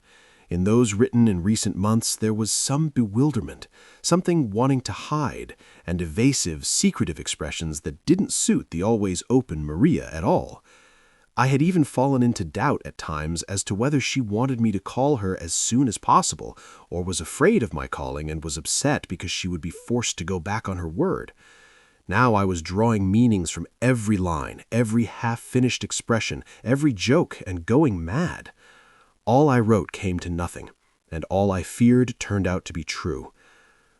In those written in recent months there was some bewilderment, something wanting to hide, and evasive, secretive expressions that didn't suit the always open Maria at all. I had even fallen into doubt at times as to whether she wanted me to call her as soon as possible, or was afraid of my calling and was upset because she would be forced to go back on her word. Now I was drawing meanings from every line, every half-finished expression, every joke, and going mad. All I wrote came to nothing, and all I feared turned out to be true.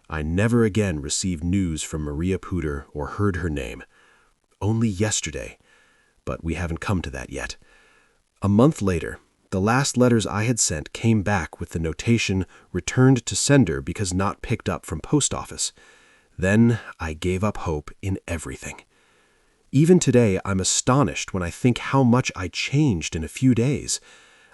I never again received news from Maria Puder or heard her name. Only yesterday. But we haven't come to that yet. A month later, the last letters I had sent came back with the notation returned to sender because not picked up from post office. Then I gave up hope in everything. Even today, I'm astonished when I think how much I changed in a few days.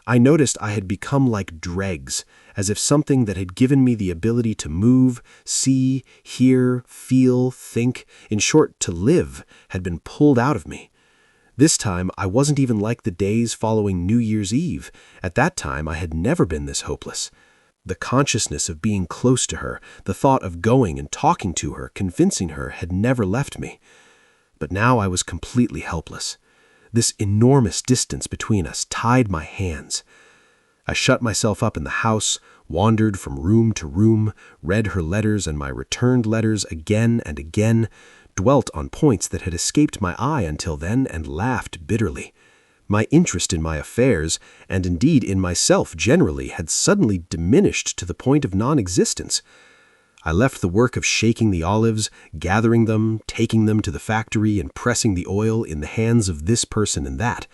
I noticed I had become like dregs, as if something that had given me the ability to move, see, hear, feel, think, in short, to live, had been pulled out of me. This time, I wasn't even like the days following New Year's Eve. At that time, I had never been this hopeless. The consciousness of being close to her, the thought of going and talking to her, convincing her, had never left me. But now I was completely helpless. This enormous distance between us tied my hands. I shut myself up in the house, wandered from room to room, read her letters and my returned letters again and again, dwelt on points that had escaped my eye until then, and laughed bitterly. My interest in my affairs, and indeed in myself generally, had suddenly diminished to the point of non-existence. I left the work of shaking the olives, gathering them, taking them to the factory, and pressing the oil in the hands of this person and that.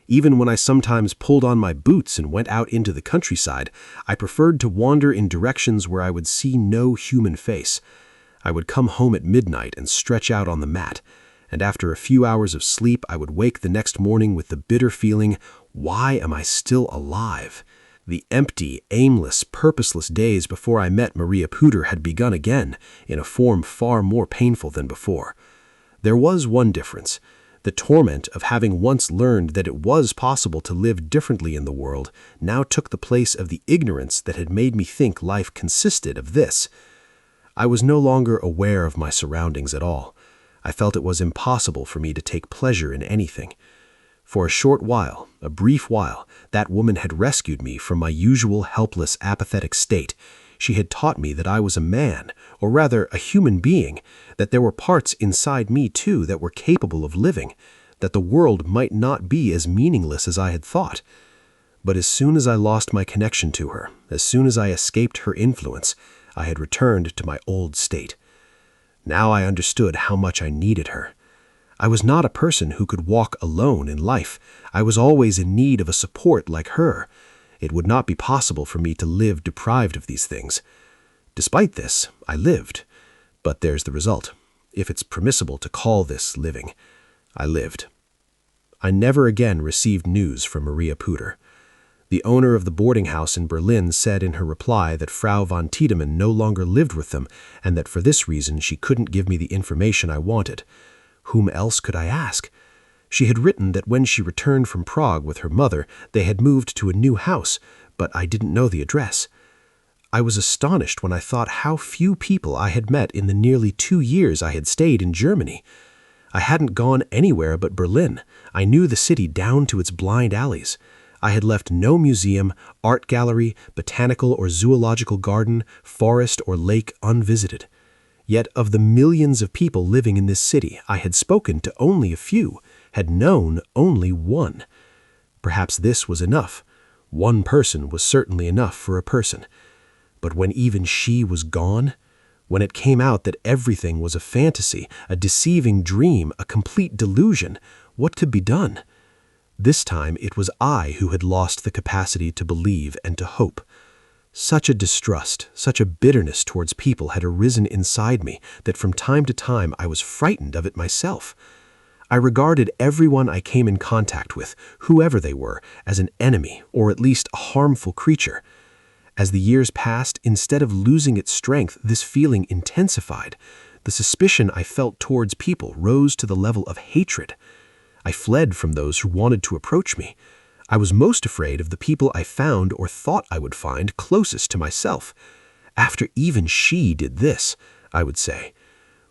Even when I sometimes pulled on my boots and went out into the countryside, I preferred to wander in directions where I would see no human face. I would come home at midnight and stretch out on the mat, and after a few hours of sleep I would wake the next morning with the bitter feeling, why am I still alive? The empty, aimless, purposeless days before I met Maria Puder had begun again, in a form far more painful than before. There was one difference. The torment of having once learned that it was possible to live differently in the world now took the place of the ignorance that had made me think life consisted of this. I was no longer aware of my surroundings at all. I felt it was impossible for me to take pleasure in anything. For a short while, a brief while, that woman had rescued me from my usual helpless, apathetic state. She had taught me that I was a man, or rather a human being, that there were parts inside me too that were capable of living, that the world might not be as meaningless as I had thought. But as soon as I lost my connection to her, as soon as I escaped her influence, I had returned to my old state. Now I understood how much I needed her. I was not a person who could walk alone in life. I was always in need of a support like her. It would not be possible for me to live deprived of these things. Despite this, I lived. But there's the result. If it's permissible to call this living, I lived. I never again received news from Maria Puder. The owner of the boarding house in Berlin said in her reply that Frau von Tiedemann no longer lived with them, and that for this reason she couldn't give me the information I wanted. Whom else could I ask? She had written that when she returned from Prague with her mother, they had moved to a new house, but I didn't know the address. I was astonished when I thought how few people I had met in the nearly 2 years I had stayed in Germany. I hadn't gone anywhere but Berlin. I knew the city down to its blind alleys. I had left no museum, art gallery, botanical or zoological garden, forest or lake unvisited. Yet of the millions of people living in this city, I had spoken to only a few, had known only one. Perhaps this was enough. One person was certainly enough for a person. But when even she was gone, when it came out that everything was a fantasy, a deceiving dream, a complete delusion, what could be done? This time it was I who had lost the capacity to believe and to hope. Such a distrust, such a bitterness towards people had arisen inside me that from time to time I was frightened of it myself. I regarded everyone I came in contact with, whoever they were, as an enemy or at least a harmful creature. As the years passed, instead of losing its strength, this feeling intensified. The suspicion I felt towards people rose to the level of hatred. I fled from those who wanted to approach me. I was most afraid of the people I found or thought I would find closest to myself. After even she did this, I would say.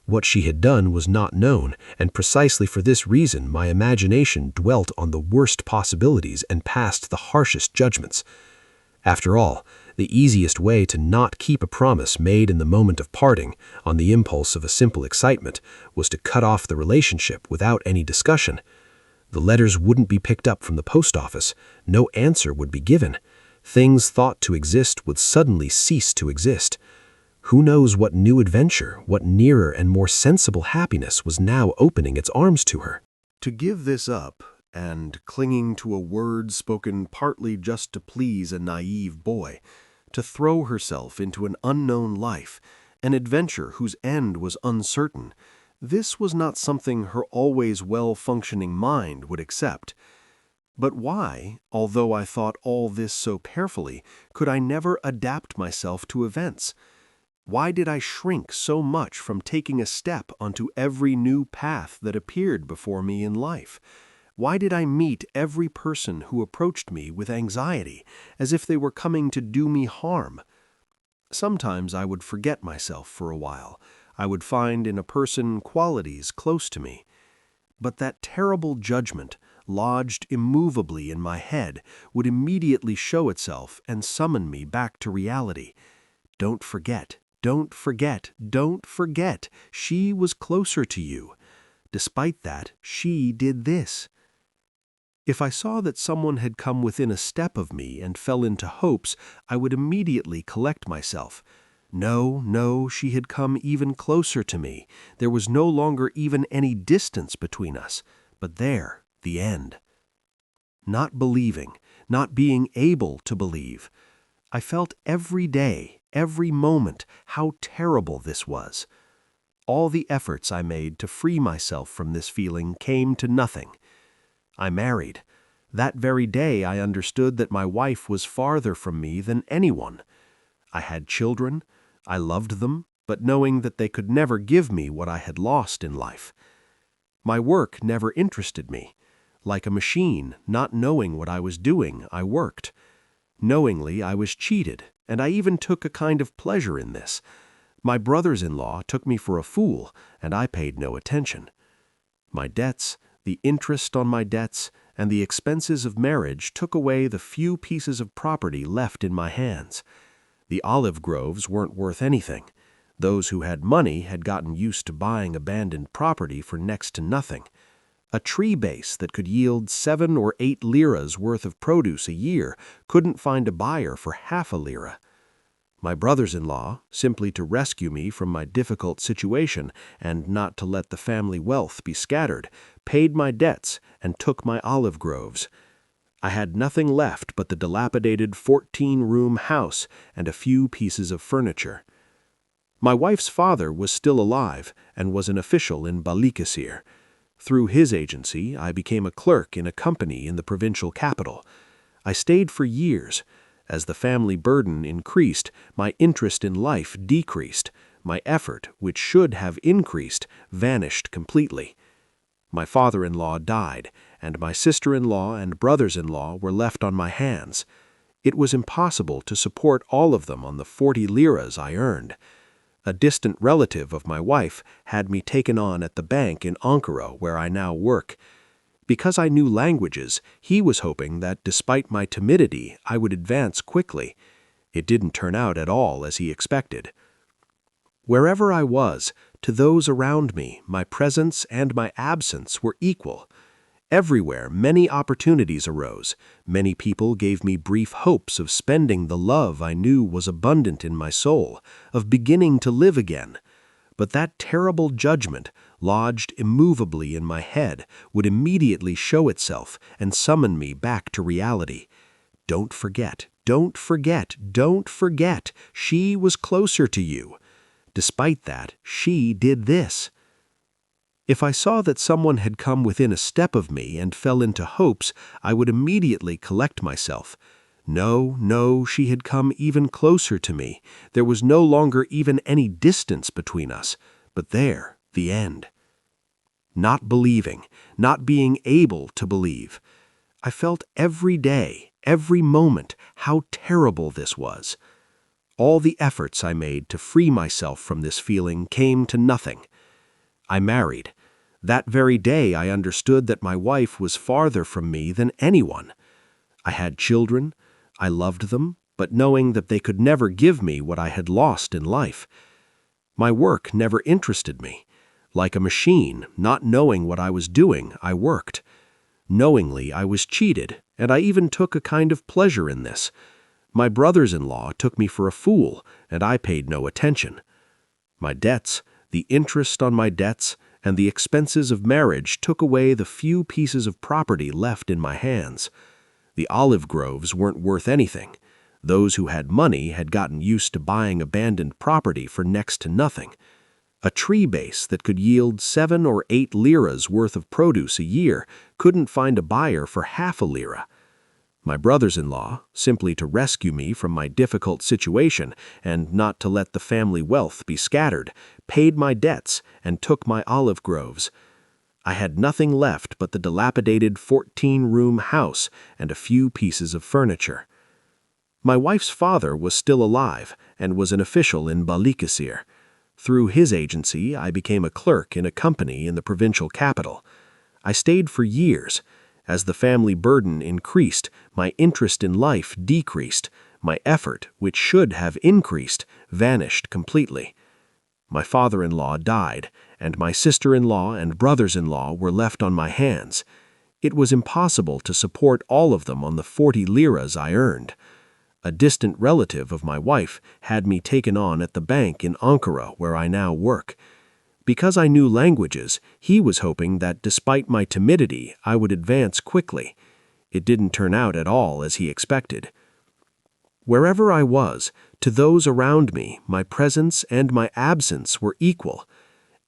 What she had done was not known, and precisely for this reason my imagination dwelt on the worst possibilities and passed the harshest judgments. After all, the easiest way to not keep a promise made in the moment of parting, on the impulse of a simple excitement, was to cut off the relationship without any discussion. The letters wouldn't be picked up from the post office. No answer would be given. Things thought to exist would suddenly cease to exist. Who knows what new adventure, what nearer and more sensible happiness was now opening its arms to her? To give this up, and clinging to a word spoken partly just to please a naive boy, to throw herself into an unknown life, an adventure whose end was uncertain, this was not something her always well-functioning mind would accept. But why, although I thought all this so carefully, could I never adapt myself to events? Why did I shrink so much from taking a step onto every new path that appeared before me in life? Why did I meet every person who approached me with anxiety, as if they were coming to do me harm? Sometimes I would forget myself for a while. I would find in a person qualities close to me. But that terrible judgment, lodged immovably in my head, would immediately show itself and summon me back to reality. Don't forget, don't forget, don't forget, she was closer to you. Despite that, she did this. If I saw that someone had come within a step of me and fell into hopes, I would immediately collect myself. No, no, she had come even closer to me. There was no longer even any distance between us. But there, the end. Not believing, not being able to believe. I felt every day, every moment, how terrible this was. All the efforts I made to free myself from this feeling came to nothing. I married. That very day I understood that my wife was farther from me than anyone. I had children. I loved them, but knowing that they could never give me what I had lost in life. My work never interested me. Like a machine, not knowing what I was doing, I worked. Knowingly, I was cheated, and I even took a kind of pleasure in this. My brothers-in-law took me for a fool, and I paid no attention. My debts, the interest on my debts, and the expenses of marriage took away the few pieces of property left in my hands. The olive groves weren't worth anything. Those who had money had gotten used to buying abandoned property for next to nothing. A tree base that could yield 7 or 8 liras worth of produce a year couldn't find a buyer for half a lira. My brothers-in-law, simply to rescue me from my difficult situation and not to let the family wealth be scattered, paid my debts and took my olive groves. I had nothing left but the dilapidated 14-room house and a few pieces of furniture. My wife's father was still alive and was an official in Balıkesir. Through his agency, I became a clerk in a company in the provincial capital. I stayed for years. As the family burden increased, my interest in life decreased. My effort, which should have increased, vanished completely. My father-in-law died, and my sister-in-law and brothers-in-law were left on my hands. It was impossible to support all of them on the 40 liras I earned. A distant relative of my wife had me taken on at the bank in Ankara, where I now work. Because I knew languages, he was hoping that despite my timidity, I would advance quickly. It didn't turn out at all as he expected. Wherever I was, to those around me, my presence and my absence were equal. Everywhere, many opportunities arose. Many people gave me brief hopes of spending the love I knew was abundant in my soul, of beginning to live again. But that terrible judgment, lodged immovably in my head, would immediately show itself and summon me back to reality. Don't forget, don't forget, don't forget, she was closer to you. Despite that, she did this. If I saw that someone had come within a step of me and fell into hopes, I would immediately collect myself. No, no, she had come even closer to me. There was no longer even any distance between us. But there, the end. Not believing, not being able to believe. I felt every day, every moment, how terrible this was. All the efforts I made to free myself from this feeling came to nothing. I married. That very day I understood that my wife was farther from me than anyone. I had children. I loved them, but knowing that they could never give me what I had lost in life. My work never interested me. Like a machine, not knowing what I was doing, I worked. Knowingly, I was cheated, and I even took a kind of pleasure in this. My brothers-in-law took me for a fool, and I paid no attention. My debts, the interest on my debts, and the expenses of marriage took away the few pieces of property left in my hands. The olive groves weren't worth anything. Those who had money had gotten used to buying abandoned property for next to nothing. A tree base that could yield 7 or 8 liras worth of produce a year couldn't find a buyer for half a lira. My brothers-in-law, simply to rescue me from my difficult situation and not to let the family wealth be scattered, paid my debts and took my olive groves. I had nothing left but the dilapidated 14-room house and a few pieces of furniture. My wife's father was still alive and was an official in Balıkesir. Through his agency, I became a clerk in a company in the provincial capital. I stayed for years. As the family burden increased, my interest in life decreased. My effort, which should have increased, vanished completely. My father-in-law died, and my sister-in-law and brothers-in-law were left on my hands. It was impossible to support all of them on the 40 liras I earned. A distant relative of my wife had me taken on at the bank in Ankara, where I now work. Because I knew languages, he was hoping that despite my timidity, I would advance quickly. It didn't turn out at all as he expected. Wherever I was, to those around me, my presence and my absence were equal.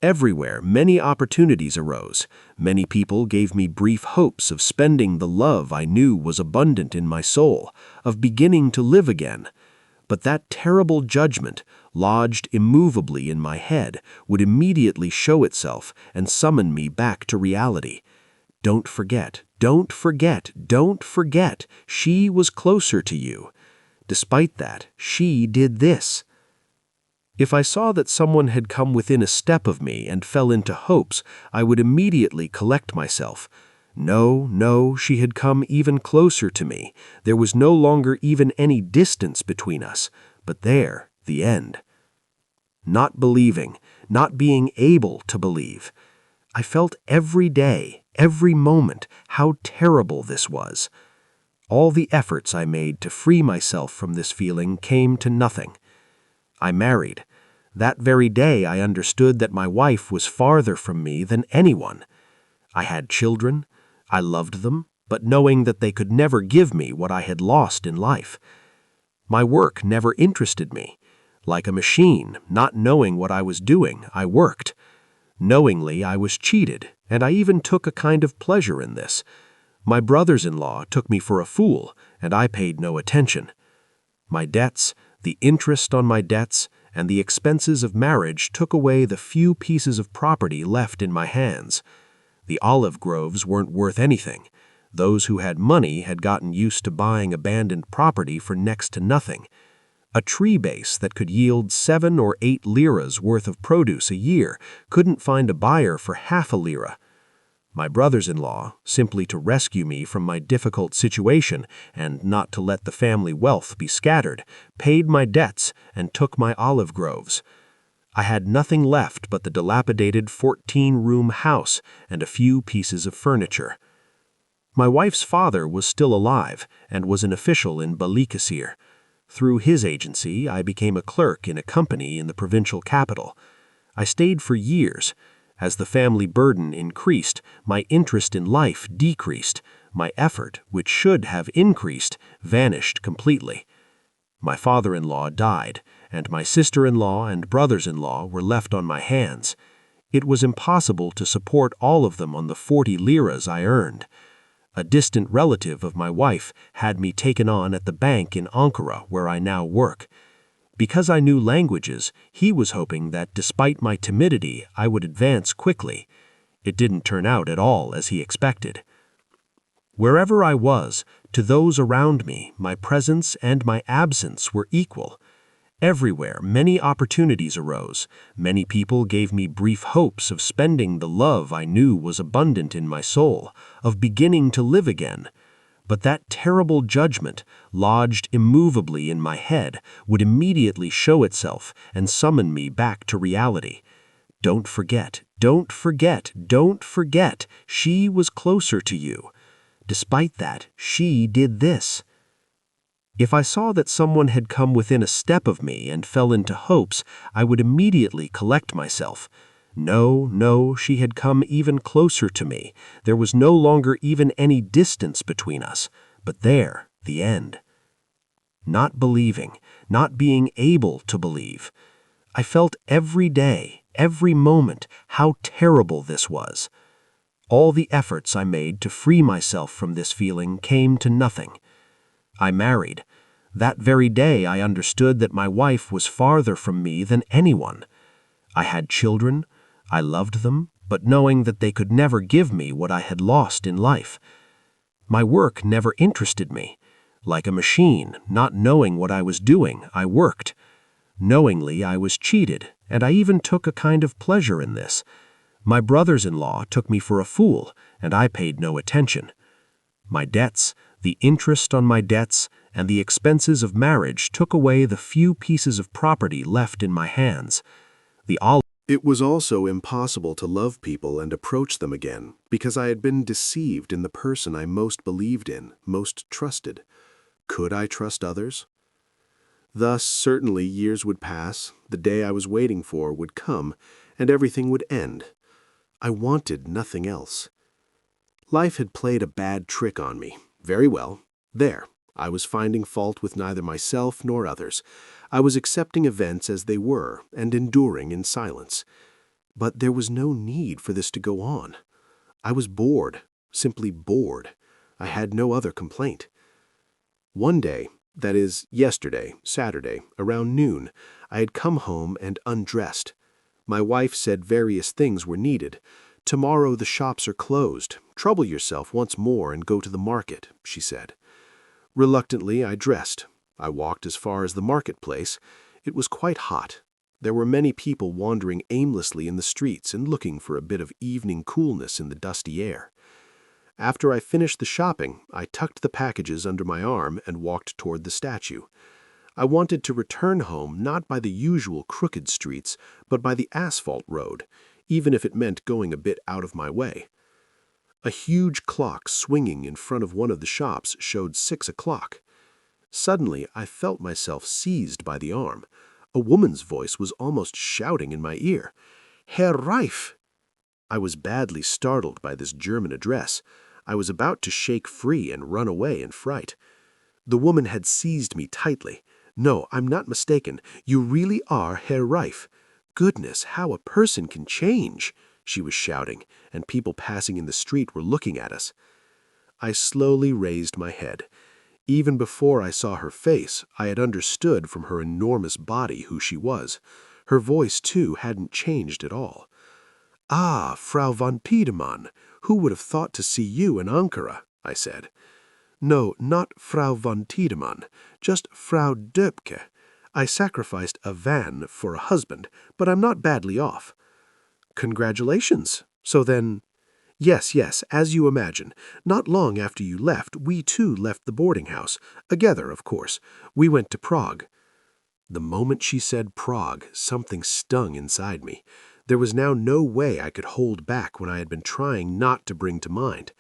Everywhere, many opportunities arose. Many people gave me brief hopes of spending the love I knew was abundant in my soul, of beginning to live again. But that terrible judgment, lodged immovably in my head, would immediately show itself and summon me back to reality. Don't forget, don't forget, don't forget, she was closer to you. Despite that, she did this. If I saw that someone had come within a step of me and fell into hopes, I would immediately collect myself. No, no, she had come even closer to me. There was no longer even any distance between us. But there, the end. Not believing, not being able to believe. I felt every day, every moment, how terrible this was. All the efforts I made to free myself from this feeling came to nothing. I married. That very day I understood that my wife was farther from me than anyone. I had children. I loved them, but knowing that they could never give me what I had lost in life. My work never interested me. Like a machine, not knowing what I was doing, I worked. Knowingly, I was cheated, and I even took a kind of pleasure in this. My brothers-in-law took me for a fool, and I paid no attention. My debts, the interest on my debts, and the expenses of marriage took away the few pieces of property left in my hands. The olive groves weren't worth anything. Those who had money had gotten used to buying abandoned property for next to nothing. A tree base that could yield 7 or 8 liras worth of produce a year couldn't find a buyer for half a lira. My brothers-in-law, simply to rescue me from my difficult situation and not to let the family wealth be scattered, paid my debts and took my olive groves. I had nothing left but the dilapidated 14-room house and a few pieces of furniture. My wife's father was still alive and was an official in Balıkesir. Through his agency, I became a clerk in a company in the provincial capital. I stayed for years. As the family burden increased, my interest in life decreased. My effort, which should have increased, vanished completely. My father-in-law died, and my sister-in-law and brothers-in-law were left on my hands. It was impossible to support all of them on the 40 liras I earned. A distant relative of my wife had me taken on at the bank in Ankara, where I now work. Because I knew languages, he was hoping that despite my timidity, I would advance quickly. It didn't turn out at all as he expected. Wherever I was, to those around me, my presence and my absence were equal. Everywhere, many opportunities arose. Many people gave me brief hopes of spending the love I knew was abundant in my soul, of beginning to live again. But that terrible judgment, lodged immovably in my head, would immediately show itself and summon me back to reality. Don't forget, don't forget, don't forget, she was closer to you. Despite that, she did this. If I saw that someone had come within a step of me and fell into hopes, I would immediately collect myself. No, no, she had come even closer to me. There was no longer even any distance between us. But there, the end. Not believing, not being able to believe. I felt every day, every moment, how terrible this was. All the efforts I made to free myself from this feeling came to nothing. I married. That very day I understood that my wife was farther from me than anyone. I had children. I loved them, but knowing that they could never give me what I had lost in life. My work never interested me. Like a machine, not knowing what I was doing, I worked. Knowingly, I was cheated, and I even took a kind of pleasure in this. My brothers-in-law took me for a fool, and I paid no attention. My debts, the interest on my debts, and the expenses of marriage took away the few pieces of property left in my hands. It was also impossible to love people and approach them again, because I had been deceived in the person I most believed in, most trusted. Could I trust others? Thus, certainly years would pass, the day I was waiting for would come, and everything would end. I wanted nothing else. Life had played a bad trick on me. Very well. There. I was finding fault with neither myself nor others. I was accepting events as they were and enduring in silence. But there was no need for this to go on. I was bored, simply bored. I had no other complaint. One day, that is, yesterday, Saturday, around noon, I had come home and undressed. My wife said various things were needed. "Tomorrow the shops are closed. Trouble yourself once more and go to the market," she said. Reluctantly, I dressed. I walked as far as the marketplace. It was quite hot. There were many people wandering aimlessly in the streets and looking for a bit of evening coolness in the dusty air. After I finished the shopping, I tucked the packages under my arm and walked toward the statue. I wanted to return home not by the usual crooked streets, but by the asphalt road, even if it meant going a bit out of my way. A huge clock swinging in front of one of the shops showed 6 o'clock. Suddenly, I felt myself seized by the arm. A woman's voice was almost shouting in my ear, "Herr Raif!" I was badly startled by this German address. I was about to shake free and run away in fright. The woman had seized me tightly. "No, I'm not mistaken. You really are Herr Raif. Goodness, how a person can change!" she was shouting, and people passing in the street were looking at us. I slowly raised my head. Even before I saw her face, I had understood from her enormous body who she was. Her voice, too, hadn't changed at all. "Ah, Frau von Tiedemann, who would have thought to see you in Ankara?" I said. "No, not Frau von Tiedemann, just Frau Döpke. I sacrificed a van for a husband, but I'm not badly off." "Congratulations. So then—" Yes, as you imagine. Not long after you left, we too left the boarding house. Together, of course. We went to Prague." The moment she said Prague, something stung inside me. There was now no way I could hold back when I had been trying not to bring to mind.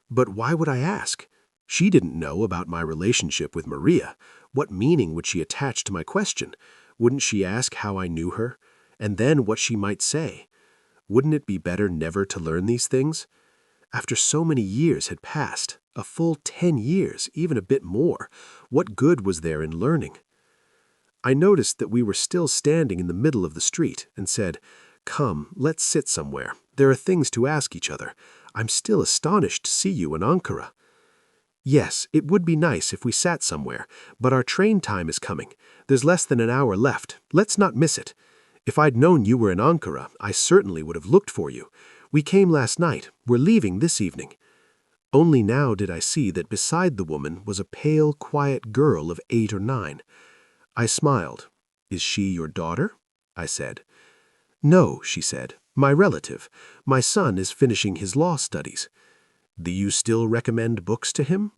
But why would I ask? She didn't know about my relationship with Maria. What meaning would she attach to my question? Wouldn't she ask how I knew her? And then what she might say? Wouldn't it be better never to learn these things? After so many years had passed, a full 10 years, even a bit more, what good was there in learning? I noticed that we were still standing in the middle of the street and said, "Come, let's sit somewhere. There are things to ask each other. I'm still astonished to see you in Ankara." "Yes, it would be nice if we sat somewhere, but our train time is coming. There's less than an hour left. Let's not miss it. If I'd known you were in Ankara, I certainly would have looked for you. We came last night. We're leaving this evening." Only now did I see that beside the woman was a pale, quiet girl of 8 or 9. I smiled. "Is she your daughter?" I said. "No," she said. "My relative. My son is finishing his law studies." "Do you still recommend books to him?"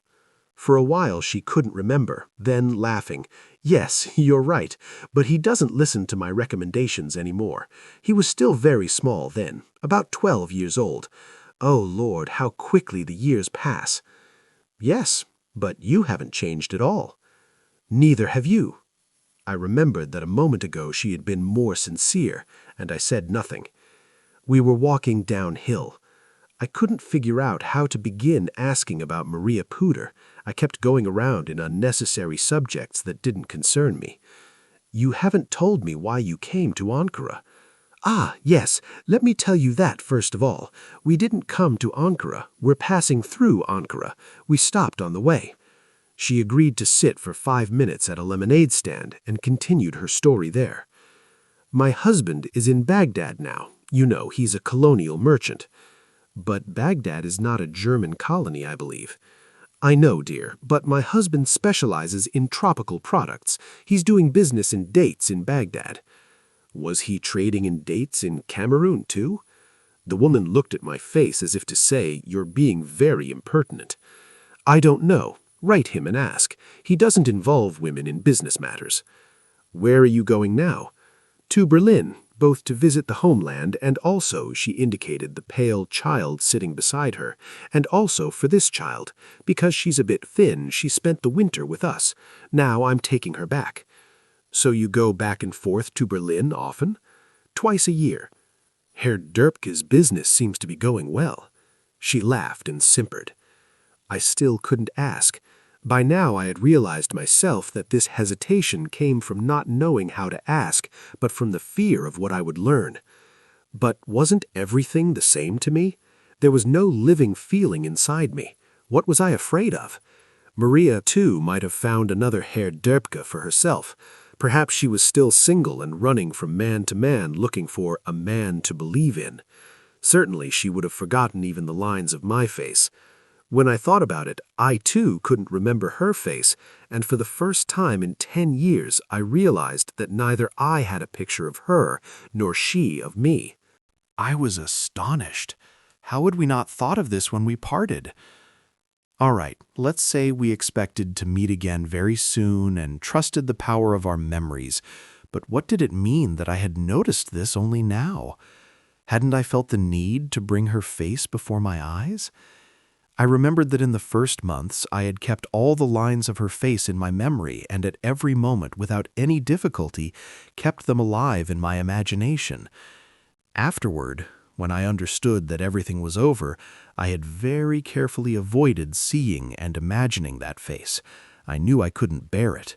For a while she couldn't remember, then laughing, "Yes, you're right, but he doesn't listen to my recommendations anymore. He was still very small then, about 12 years old. Oh, Lord, how quickly the years pass." "Yes, but you haven't changed at all." "Neither have you." I remembered that a moment ago she had been more sincere, and I said nothing. We were walking downhill. I couldn't figure out how to begin asking about Maria Puder. I kept going around in unnecessary subjects that didn't concern me. "You haven't told me why you came to Ankara." "Ah, yes, let me tell you that first of all. We didn't come to Ankara. We're passing through Ankara. We stopped on the way." She agreed to sit for 5 minutes at a lemonade stand and continued her story there. "My husband is in Baghdad now. You know, he's a colonial merchant. But Baghdad is not a German colony, I believe. I know, dear, but my husband specializes in tropical products. He's doing business in dates in Baghdad. Was he trading in dates in Cameroon, too? The woman looked at my face as if to say, "You're being very impertinent." I don't know. Write him and ask. He doesn't involve women in business matters. Where are you going now? To Berlin, both to visit the homeland and also, she indicated the pale child sitting beside her, and also for this child. Because she's a bit thin, she spent the winter with us. Now I'm taking her back. So you go back and forth to Berlin often? Twice a year. Herr Döpke's business seems to be going well. She laughed and simpered. I still couldn't ask. By now I had realized myself that this hesitation came from not knowing how to ask, but from the fear of what I would learn. But wasn't everything the same to me? There was no living feeling inside me. What was I afraid of? Maria, too, might have found another Herr Döpke for herself. Perhaps she was still single and running from man to man looking for a man to believe in. Certainly she would have forgotten even the lines of my face. When I thought about it, I too couldn't remember her face, and for the first time in 10 years I realized that neither I had a picture of her nor she of me. I was astonished. How had we not thought of this when we parted? All right, let's say we expected to meet again very soon and trusted the power of our memories. But what did it mean that I had noticed this only now? Hadn't I felt the need to bring her face before my eyes? I remembered that in the first months I had kept all the lines of her face in my memory and at every moment, without any difficulty, kept them alive in my imagination. Afterward, when I understood that everything was over, I had very carefully avoided seeing and imagining that face. I knew I couldn't bear it.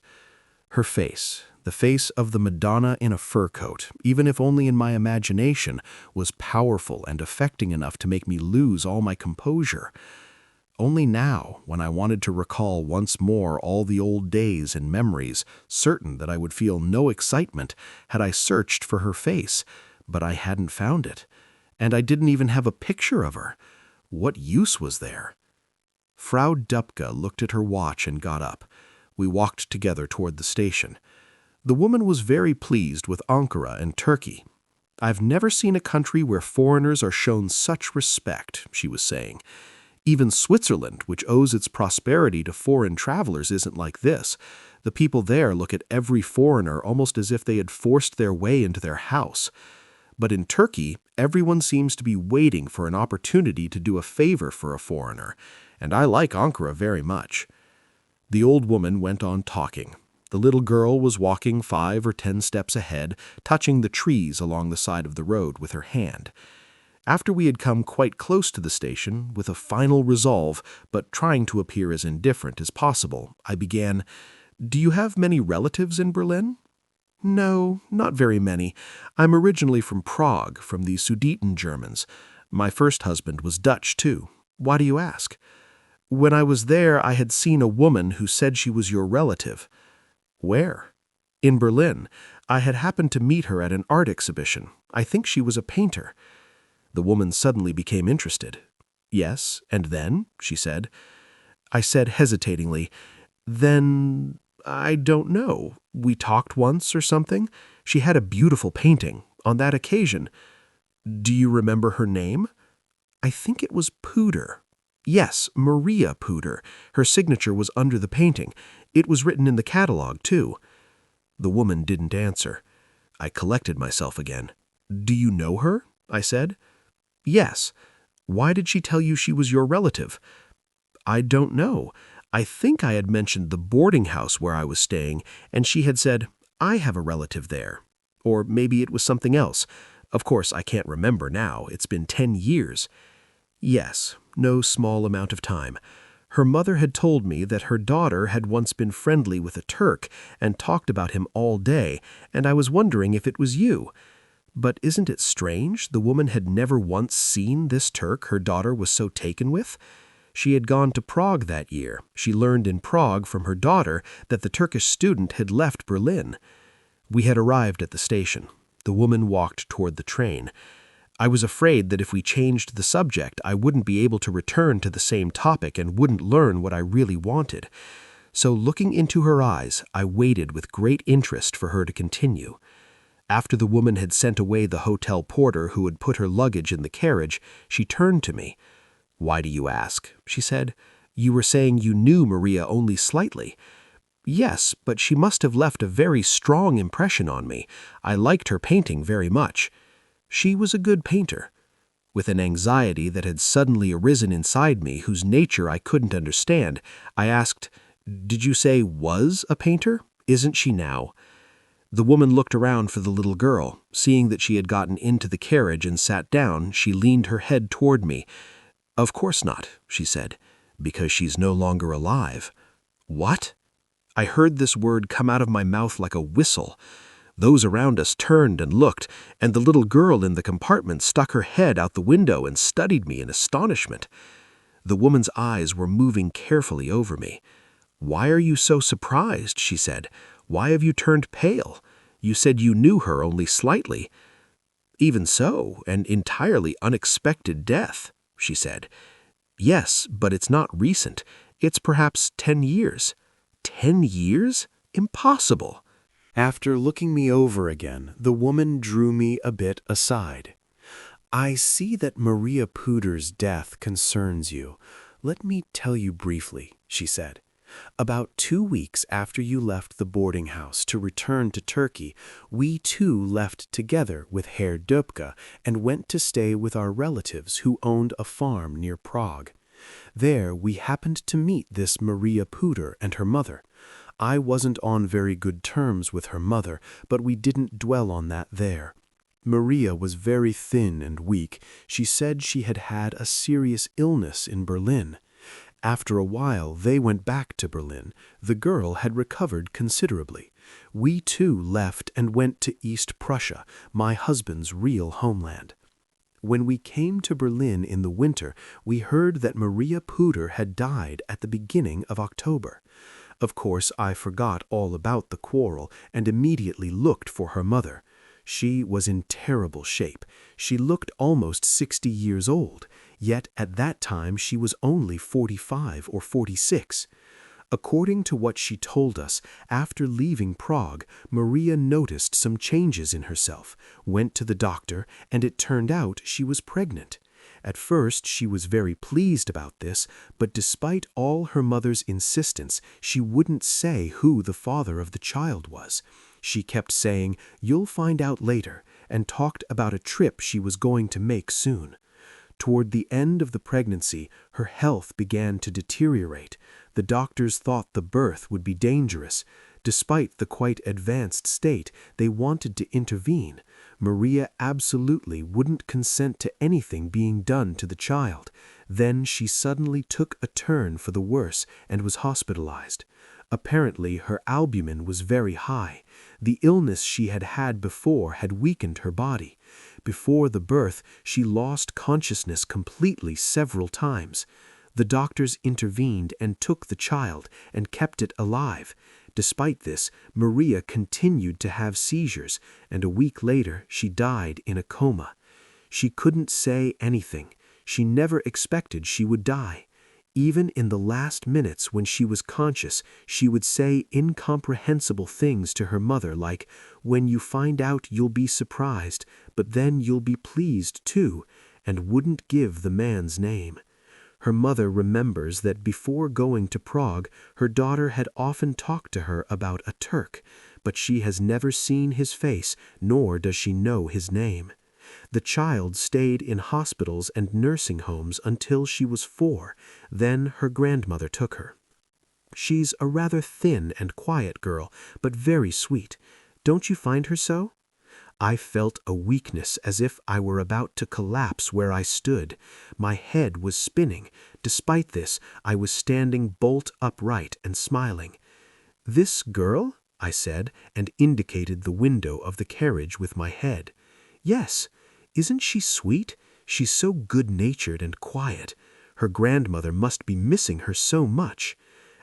Her face, the face of the Madonna in a fur coat, even if only in my imagination, was powerful and affecting enough to make me lose all my composure. Only now, when I wanted to recall once more all the old days and memories, certain that I would feel no excitement, had I searched for her face, but I hadn't found it. And I didn't even have a picture of her. What use was there? Frau Döpke looked at her watch and got up. We walked together toward the station. The woman was very pleased with Ankara and Turkey. "I've never seen a country where foreigners are shown such respect," she was saying. "Even Switzerland, which owes its prosperity to foreign travelers, isn't like this. The people there look at every foreigner almost as if they had forced their way into their house. But in Turkey, everyone seems to be waiting for an opportunity to do a favor for a foreigner, and I like Ankara very much." The old woman went on talking. The little girl was walking 5 or 10 steps ahead, touching the trees along the side of the road with her hand. After we had come quite close to the station, with a final resolve, but trying to appear as indifferent as possible, I began, "Do you have many relatives in Berlin?" "No, not very many. I'm originally from Prague, from the Sudeten Germans. My first husband was Dutch, too. Why do you ask?" "When I was there, I had seen a woman who said she was your relative." "Where?" "In Berlin. I had happened to meet her at an art exhibition. I think she was a painter." The woman suddenly became interested. "Yes, and then?" she said. I said hesitatingly, "Then, I don't know. We talked once or something. She had a beautiful painting. On that occasion." "Do you remember her name?" "I think it was Puder." "Yes, Maria Puder. Her signature was under the painting. It was written in the catalogue, too." The woman didn't answer. I collected myself again. "Do you know her?" I said. "Yes." "Why did she tell you she was your relative?" "I don't know. I think I had mentioned the boarding house where I was staying, and she had said, 'I have a relative there.' Or maybe it was something else. Of course, I can't remember now. It's been 10 years. "Yes, no small amount of time. Her mother had told me that her daughter had once been friendly with a Turk and talked about him all day, and I was wondering if it was you. But isn't it strange? The woman had never once seen this Turk her daughter was so taken with. She had gone to Prague that year. She learned in Prague from her daughter that the Turkish student had left Berlin. We had arrived at the station. The woman walked toward the train. I was afraid that if we changed the subject, I wouldn't be able to return to the same topic and wouldn't learn what I really wanted. So looking into her eyes, I waited with great interest for her to continue. After the woman had sent away the hotel porter who had put her luggage in the carriage, she turned to me. "Why do you ask?" she said. "You were saying you knew Maria only slightly." "Yes, but she must have left a very strong impression on me. I liked her painting very much." She was a good painter. With an anxiety that had suddenly arisen inside me, whose nature I couldn't understand, I asked, "Did you say was a painter? Isn't she now?" The woman looked around for the little girl. Seeing that she had gotten into the carriage and sat down, she leaned her head toward me. "Of course not," she said, "because she's no longer alive." "What?" I heard this word come out of my mouth like a whistle. Those around us turned and looked, and the little girl in the compartment stuck her head out the window and studied me in astonishment. The woman's eyes were moving carefully over me. "Why are you so surprised?" she said. "Why have you turned pale? You said you knew her only slightly." "Even so, an entirely unexpected death," she said. "Yes, but it's not recent. It's perhaps 10 years. 10 years? Impossible." After looking me over again, the woman drew me a bit aside. "I see that Maria Puder's death concerns you. Let me tell you briefly," she said. "About 2 weeks after you left the boarding house to return to Turkey, we too left together with Herr Döpke and went to stay with our relatives who owned a farm near Prague. There we happened to meet this Maria Puder and her mother. I wasn't on very good terms with her mother, but we didn't dwell on that there. Maria was very thin and weak. She said she had had a serious illness in Berlin. After a while, they went back to Berlin. The girl had recovered considerably. We too left and went to East Prussia, my husband's real homeland. When we came to Berlin in the winter, we heard that Maria Puder had died at the beginning of October. Of course, I forgot all about the quarrel and immediately looked for her mother. She was in terrible shape. She looked almost 60 years old, yet at that time she was only 45 or 46. According to what she told us, after leaving Prague, Maria noticed some changes in herself, went to the doctor, and it turned out she was pregnant. At first she was very pleased about this, but despite all her mother's insistence, she wouldn't say who the father of the child was. She kept saying, "You'll find out later," and talked about a trip she was going to make soon. Toward the end of the pregnancy, her health began to deteriorate. The doctors thought the birth would be dangerous. Despite the quite advanced state, they wanted to intervene. Maria absolutely wouldn't consent to anything being done to the child. Then she suddenly took a turn for the worse and was hospitalized. Apparently, her albumin was very high. The illness she had had before had weakened her body. Before the birth, she lost consciousness completely several times. The doctors intervened and took the child and kept it alive. Despite this, Maria continued to have seizures, and a week later she died in a coma. She couldn't say anything. She never expected she would die. Even in the last minutes when she was conscious, she would say incomprehensible things to her mother like, "When you find out you'll be surprised, but then you'll be pleased too," and wouldn't give the man's name. Her mother remembers that before going to Prague, her daughter had often talked to her about a Turk, but she has never seen his face, nor does she know his name. The child stayed in hospitals and nursing homes until she was 4. Then her grandmother took her. She's a rather thin and quiet girl, but very sweet. Don't you find her so? I felt a weakness as if I were about to collapse where I stood. My head was spinning. Despite this, I was standing bolt upright and smiling. "This girl?" I said, and indicated the window of the carriage with my head. "Yes. Isn't she sweet? She's so good-natured and quiet. Her grandmother must be missing her so much."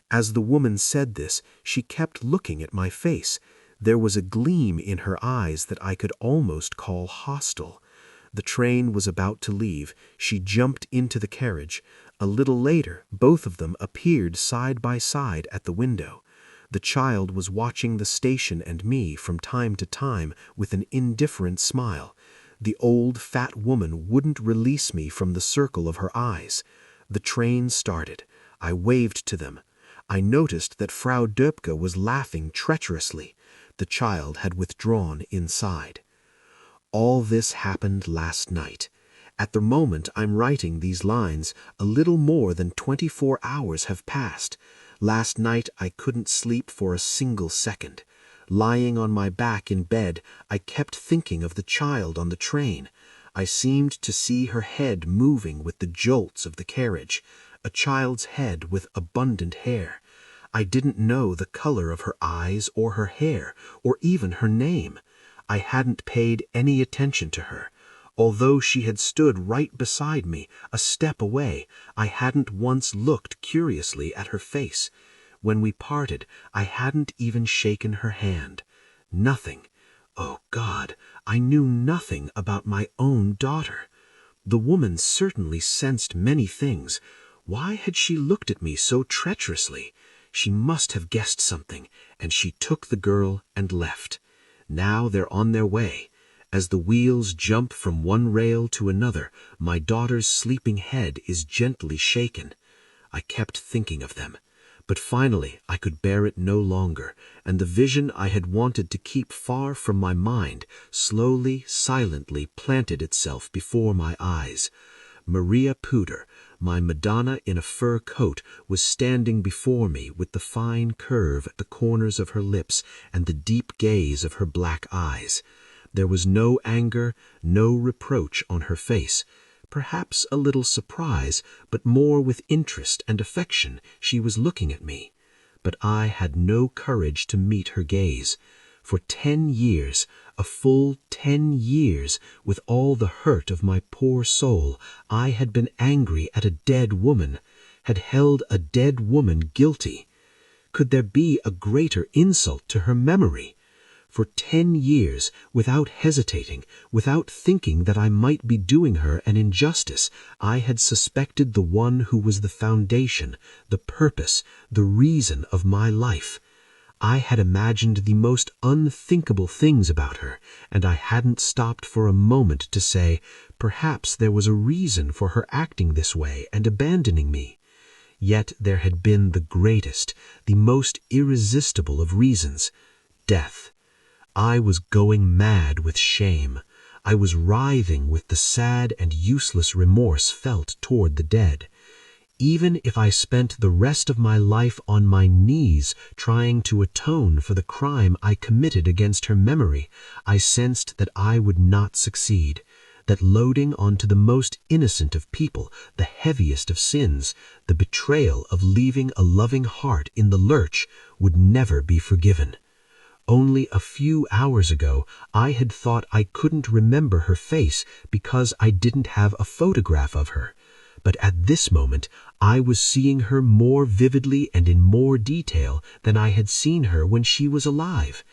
As the woman said this, she kept looking at my face. There was a gleam in her eyes that I could almost call hostile. The train was about to leave. She jumped into the carriage. A little later, both of them appeared side by side at the window. The child was watching the station and me from time to time with an indifferent smile. The old, fat woman wouldn't release me from the circle of her eyes. The train started. I waved to them. I noticed that Frau Döpke was laughing treacherously. The child had withdrawn inside. All this happened last night. At the moment I'm writing these lines, a little more than 24 hours have passed. Last night I couldn't sleep for a single second. Lying on my back in bed, I kept thinking of the child on the train. I seemed to see her head moving with the jolts of the carriage, a child's head with abundant hair. I didn't know the color of her eyes or her hair, or even her name. I hadn't paid any attention to her. Although she had stood right beside me, a step away, I hadn't once looked curiously at her face. When we parted, I hadn't even shaken her hand. Nothing. Oh God, I knew nothing about my own daughter. The woman certainly sensed many things. Why had she looked at me so treacherously? She must have guessed something, and she took the girl and left. Now they're on their way. As the wheels jump from one rail to another, my daughter's sleeping head is gently shaken. I kept thinking of them. But finally I could bear it no longer, and the vision I had wanted to keep far from my mind slowly, silently planted itself before my eyes. Maria Puder, my Madonna in a fur coat, was standing before me with the fine curve at the corners of her lips and the deep gaze of her black eyes. There was no anger, no reproach on her face. Perhaps a little surprise, but more with interest and affection she was looking at me. But I had no courage to meet her gaze. For 10 years, a full 10 years, with all the hurt of my poor soul, I had been angry at a dead woman, had held a dead woman guilty. Could there be a greater insult to her memory? For 10 years, without hesitating, without thinking that I might be doing her an injustice, I had suspected the one who was the foundation, the purpose, the reason of my life. I had imagined the most unthinkable things about her, and I hadn't stopped for a moment to say, perhaps there was a reason for her acting this way and abandoning me. Yet there had been the greatest, the most irresistible of reasons: death. I was going mad with shame. I was writhing with the sad and useless remorse felt toward the dead. Even if I spent the rest of my life on my knees trying to atone for the crime I committed against her memory, I sensed that I would not succeed, that loading onto the most innocent of people the heaviest of sins, the betrayal of leaving a loving heart in the lurch, would never be forgiven. Only a few hours ago, I had thought I couldn't remember her face because I didn't have a photograph of her. But at this moment, I was seeing her more vividly and in more detail than I had seen her when she was alive.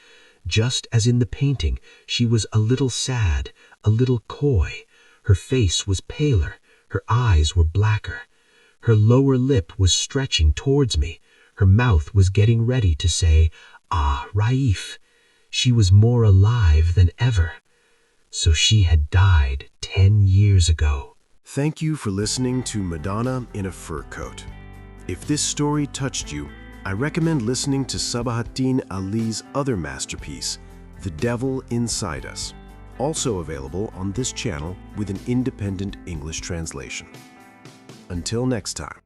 Just as in the painting, she was a little sad, a little coy. Her face was paler, her eyes were blacker. Her lower lip was stretching towards me. Her mouth was getting ready to say, "Ah, Raif." She was more alive than ever. So she had died 10 years ago. Thank you for listening to Madonna in a Fur Coat. If this story touched you, I recommend listening to Sabahattin Ali's other masterpiece, The Devil Inside Us, also available on this channel with an independent English translation. Until next time.